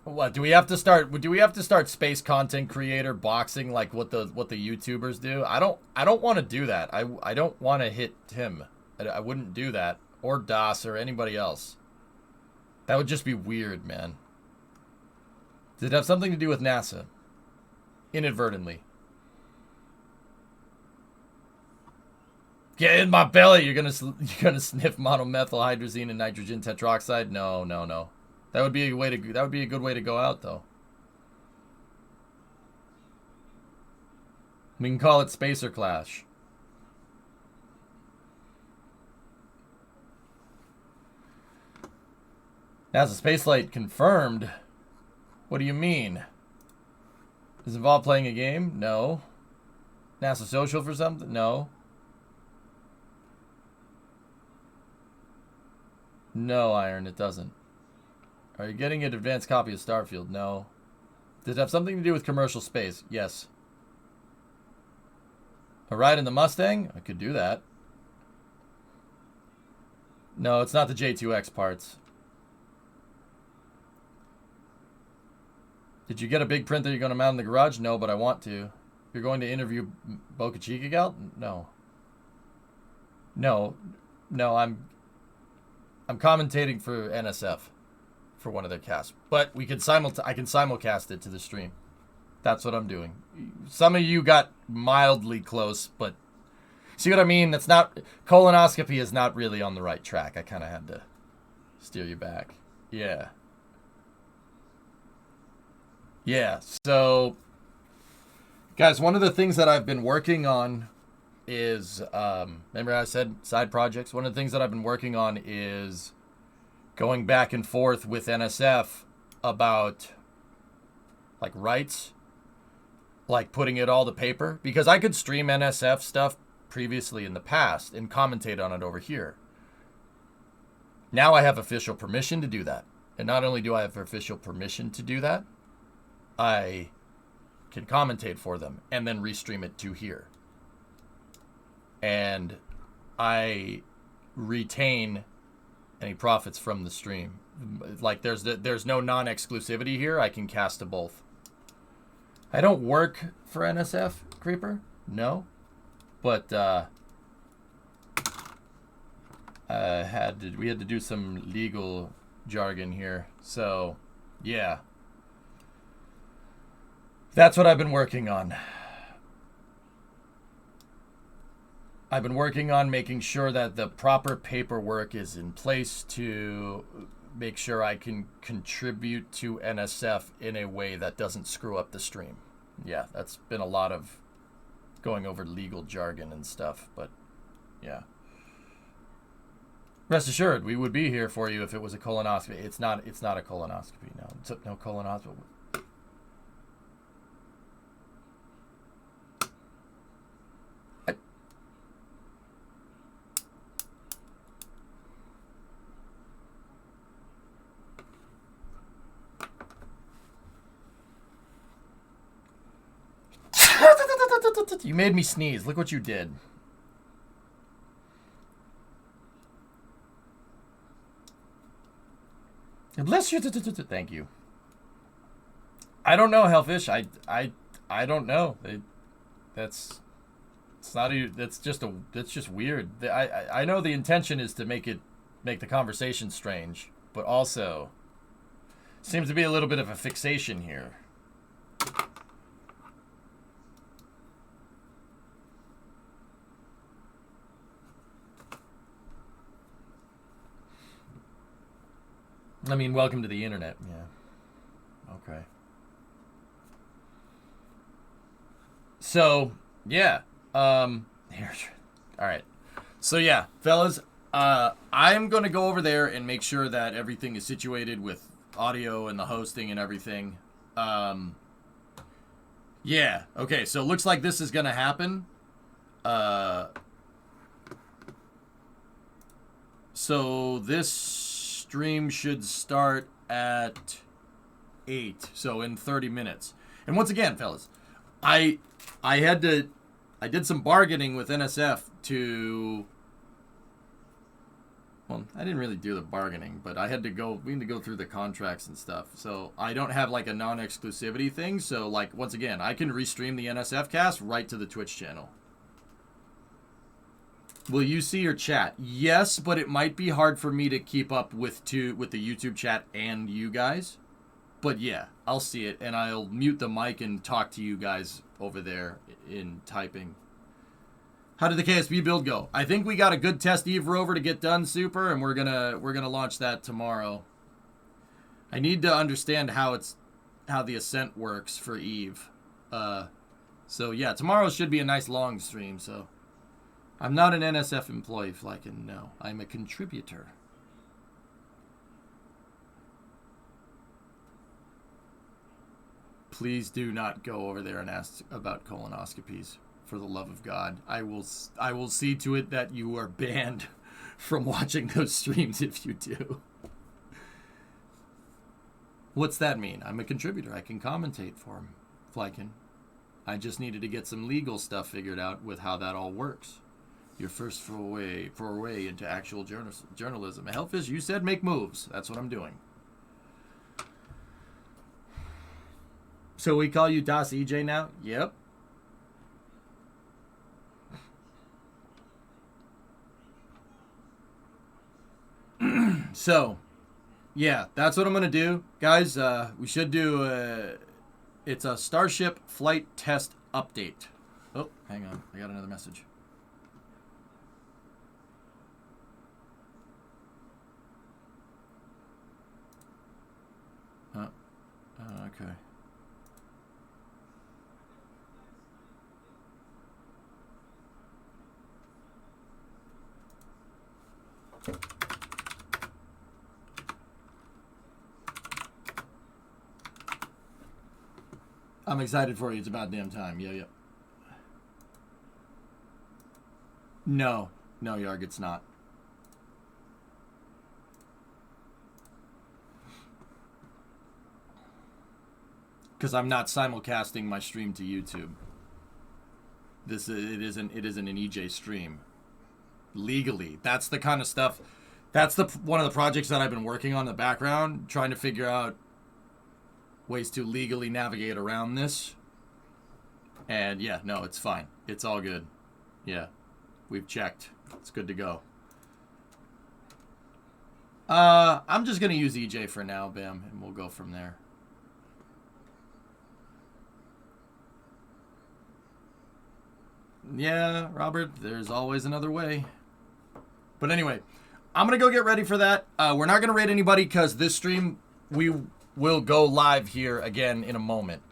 What do we have to start? Do we have to start space content creator boxing like what the YouTubers do? I don't want to do that. I don't want to hit Tim. I wouldn't do that, or Das or anybody else. That would just be weird, man. Does it have something to do with NASA? Inadvertently. Get in my belly. You're gonna sniff monomethylhydrazine and nitrogen tetroxide. No. That would be a good way to go out, though. We can call it Spacer Clash. NASA spaceflight confirmed. What do you mean? Does it involve playing a game? No. NASA social for something? No. No, Iron, it doesn't. Are you getting an advanced copy of Starfield? No. Does it have something to do with commercial space? Yes. A ride in the Mustang? I could do that. No, it's not the J2X parts. Did you get a big printer you're going to mount in the garage? No, but I want to. You're going to interview Boca Chica Gal? No. No, I'm commentating for NSF for one of their casts. But we can I can simulcast it to the stream. That's what I'm doing. Some of you got mildly close, but see what I mean? That's not, colonoscopy is not really on the right track. I kind of had to steer you back. Yeah. Yeah, so guys, one of the things that I've been working on is, remember I said side projects? One of the things that I've been working on is going back and forth with NSF about like rights, like putting it all to paper, because I could stream NSF stuff previously in the past and commentate on it over here. Now I have official permission to do that. And not only do I have official permission to do that, I can commentate for them and then restream it to here. And I retain any profits from the stream. Like there's no non-exclusivity here. I can cast to both. I don't work for NSF, Creeper. No. But we had to do some legal jargon here. So, yeah. That's what I've been working on. I've been working on making sure that the proper paperwork is in place to make sure I can contribute to NSF in a way that doesn't screw up the stream. Yeah, that's been a lot of going over legal jargon and stuff, but yeah. Rest assured, we would be here for you if it was a colonoscopy. It's not a colonoscopy, no. It's no colonoscopy. You made me sneeze. Look what you did. Bless you. Thank you. I don't know, Hellfish. I don't know. That's just weird. I know the intention is to make the conversation strange, but also seems to be a little bit of a fixation here. I mean, welcome to the internet. Yeah. Okay. So, yeah. Here. All right. So, yeah, fellas, I'm going to go over there and make sure that everything is situated with audio and the hosting and everything. Yeah. Okay, so it looks like this is going to happen. So this stream should start at 8, so in 30 minutes. And once again, fellas, I did some bargaining with NSF to, well, I didn't really do the bargaining, but we had to go through the contracts and stuff. So I don't have like a non-exclusivity thing. So like, once again, I can restream the NSF cast right to the Twitch channel. Will you see your chat? Yes, but it might be hard for me to keep up with the YouTube chat and you guys. But yeah, I'll see it, and I'll mute the mic and talk to you guys over there in typing. How did the KSB build go? I think we got a good test Eve rover to get done, Super, and we're gonna launch that tomorrow. I need to understand how the ascent works for Eve. So yeah, tomorrow should be a nice long stream. So I'm not an NSF employee, Flykin. No, I'm a contributor. Please do not go over there and ask about colonoscopies. For the love of God, I will see to it that you are banned from watching those streams if you do. What's that mean? I'm a contributor. I can commentate for him, Flykin. I just needed to get some legal stuff figured out with how that all works. Your first foray into actual journalism. Hellfish, you said make moves. That's what I'm doing. So we call you Das EJ now? Yep. So, yeah, that's what I'm going to do. Guys, we should do, it's a Starship flight test update. Oh, hang on. I got another message. Okay. I'm excited for you. It's about damn time. Yeah. No, Yarg, it's not. Because I'm not simulcasting my stream to YouTube. It isn't an EJ stream. Legally, that's the kind of stuff. That's one of the projects that I've been working on in the background, trying to figure out ways to legally navigate around this. And yeah, no, it's fine. It's all good. Yeah, we've checked. It's good to go. I'm just gonna use EJ for now, Bam, and we'll go from there. Yeah, Robert, there's always another way. But anyway, I'm going to go get ready for that. We're not going to raid anybody because this stream, we will go live here again in a moment.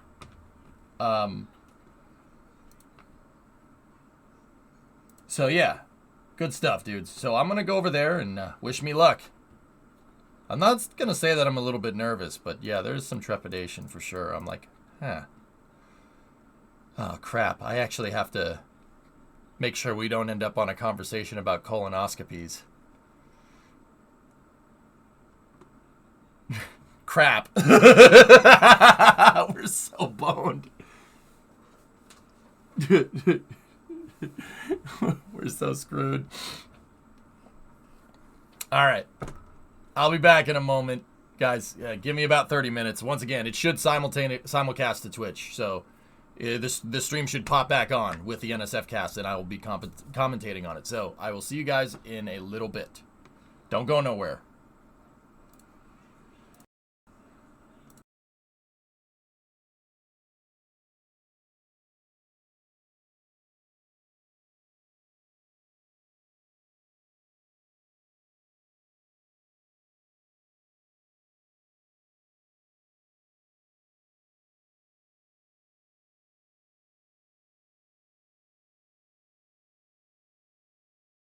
So, yeah. Good stuff, dudes. So, I'm going to go over there and wish me luck. I'm not going to say that I'm a little bit nervous, but yeah, there's some trepidation for sure. I'm like, huh. Oh, crap. I actually have to make sure we don't end up on a conversation about colonoscopies. Crap. We're so boned. We're so screwed. All right. I'll be back in a moment. Guys, give me about 30 minutes. Once again, it should simulcast to Twitch. So this stream should pop back on with the NSF cast, and I will be commentating on it. So I will see you guys in a little bit. Don't go nowhere.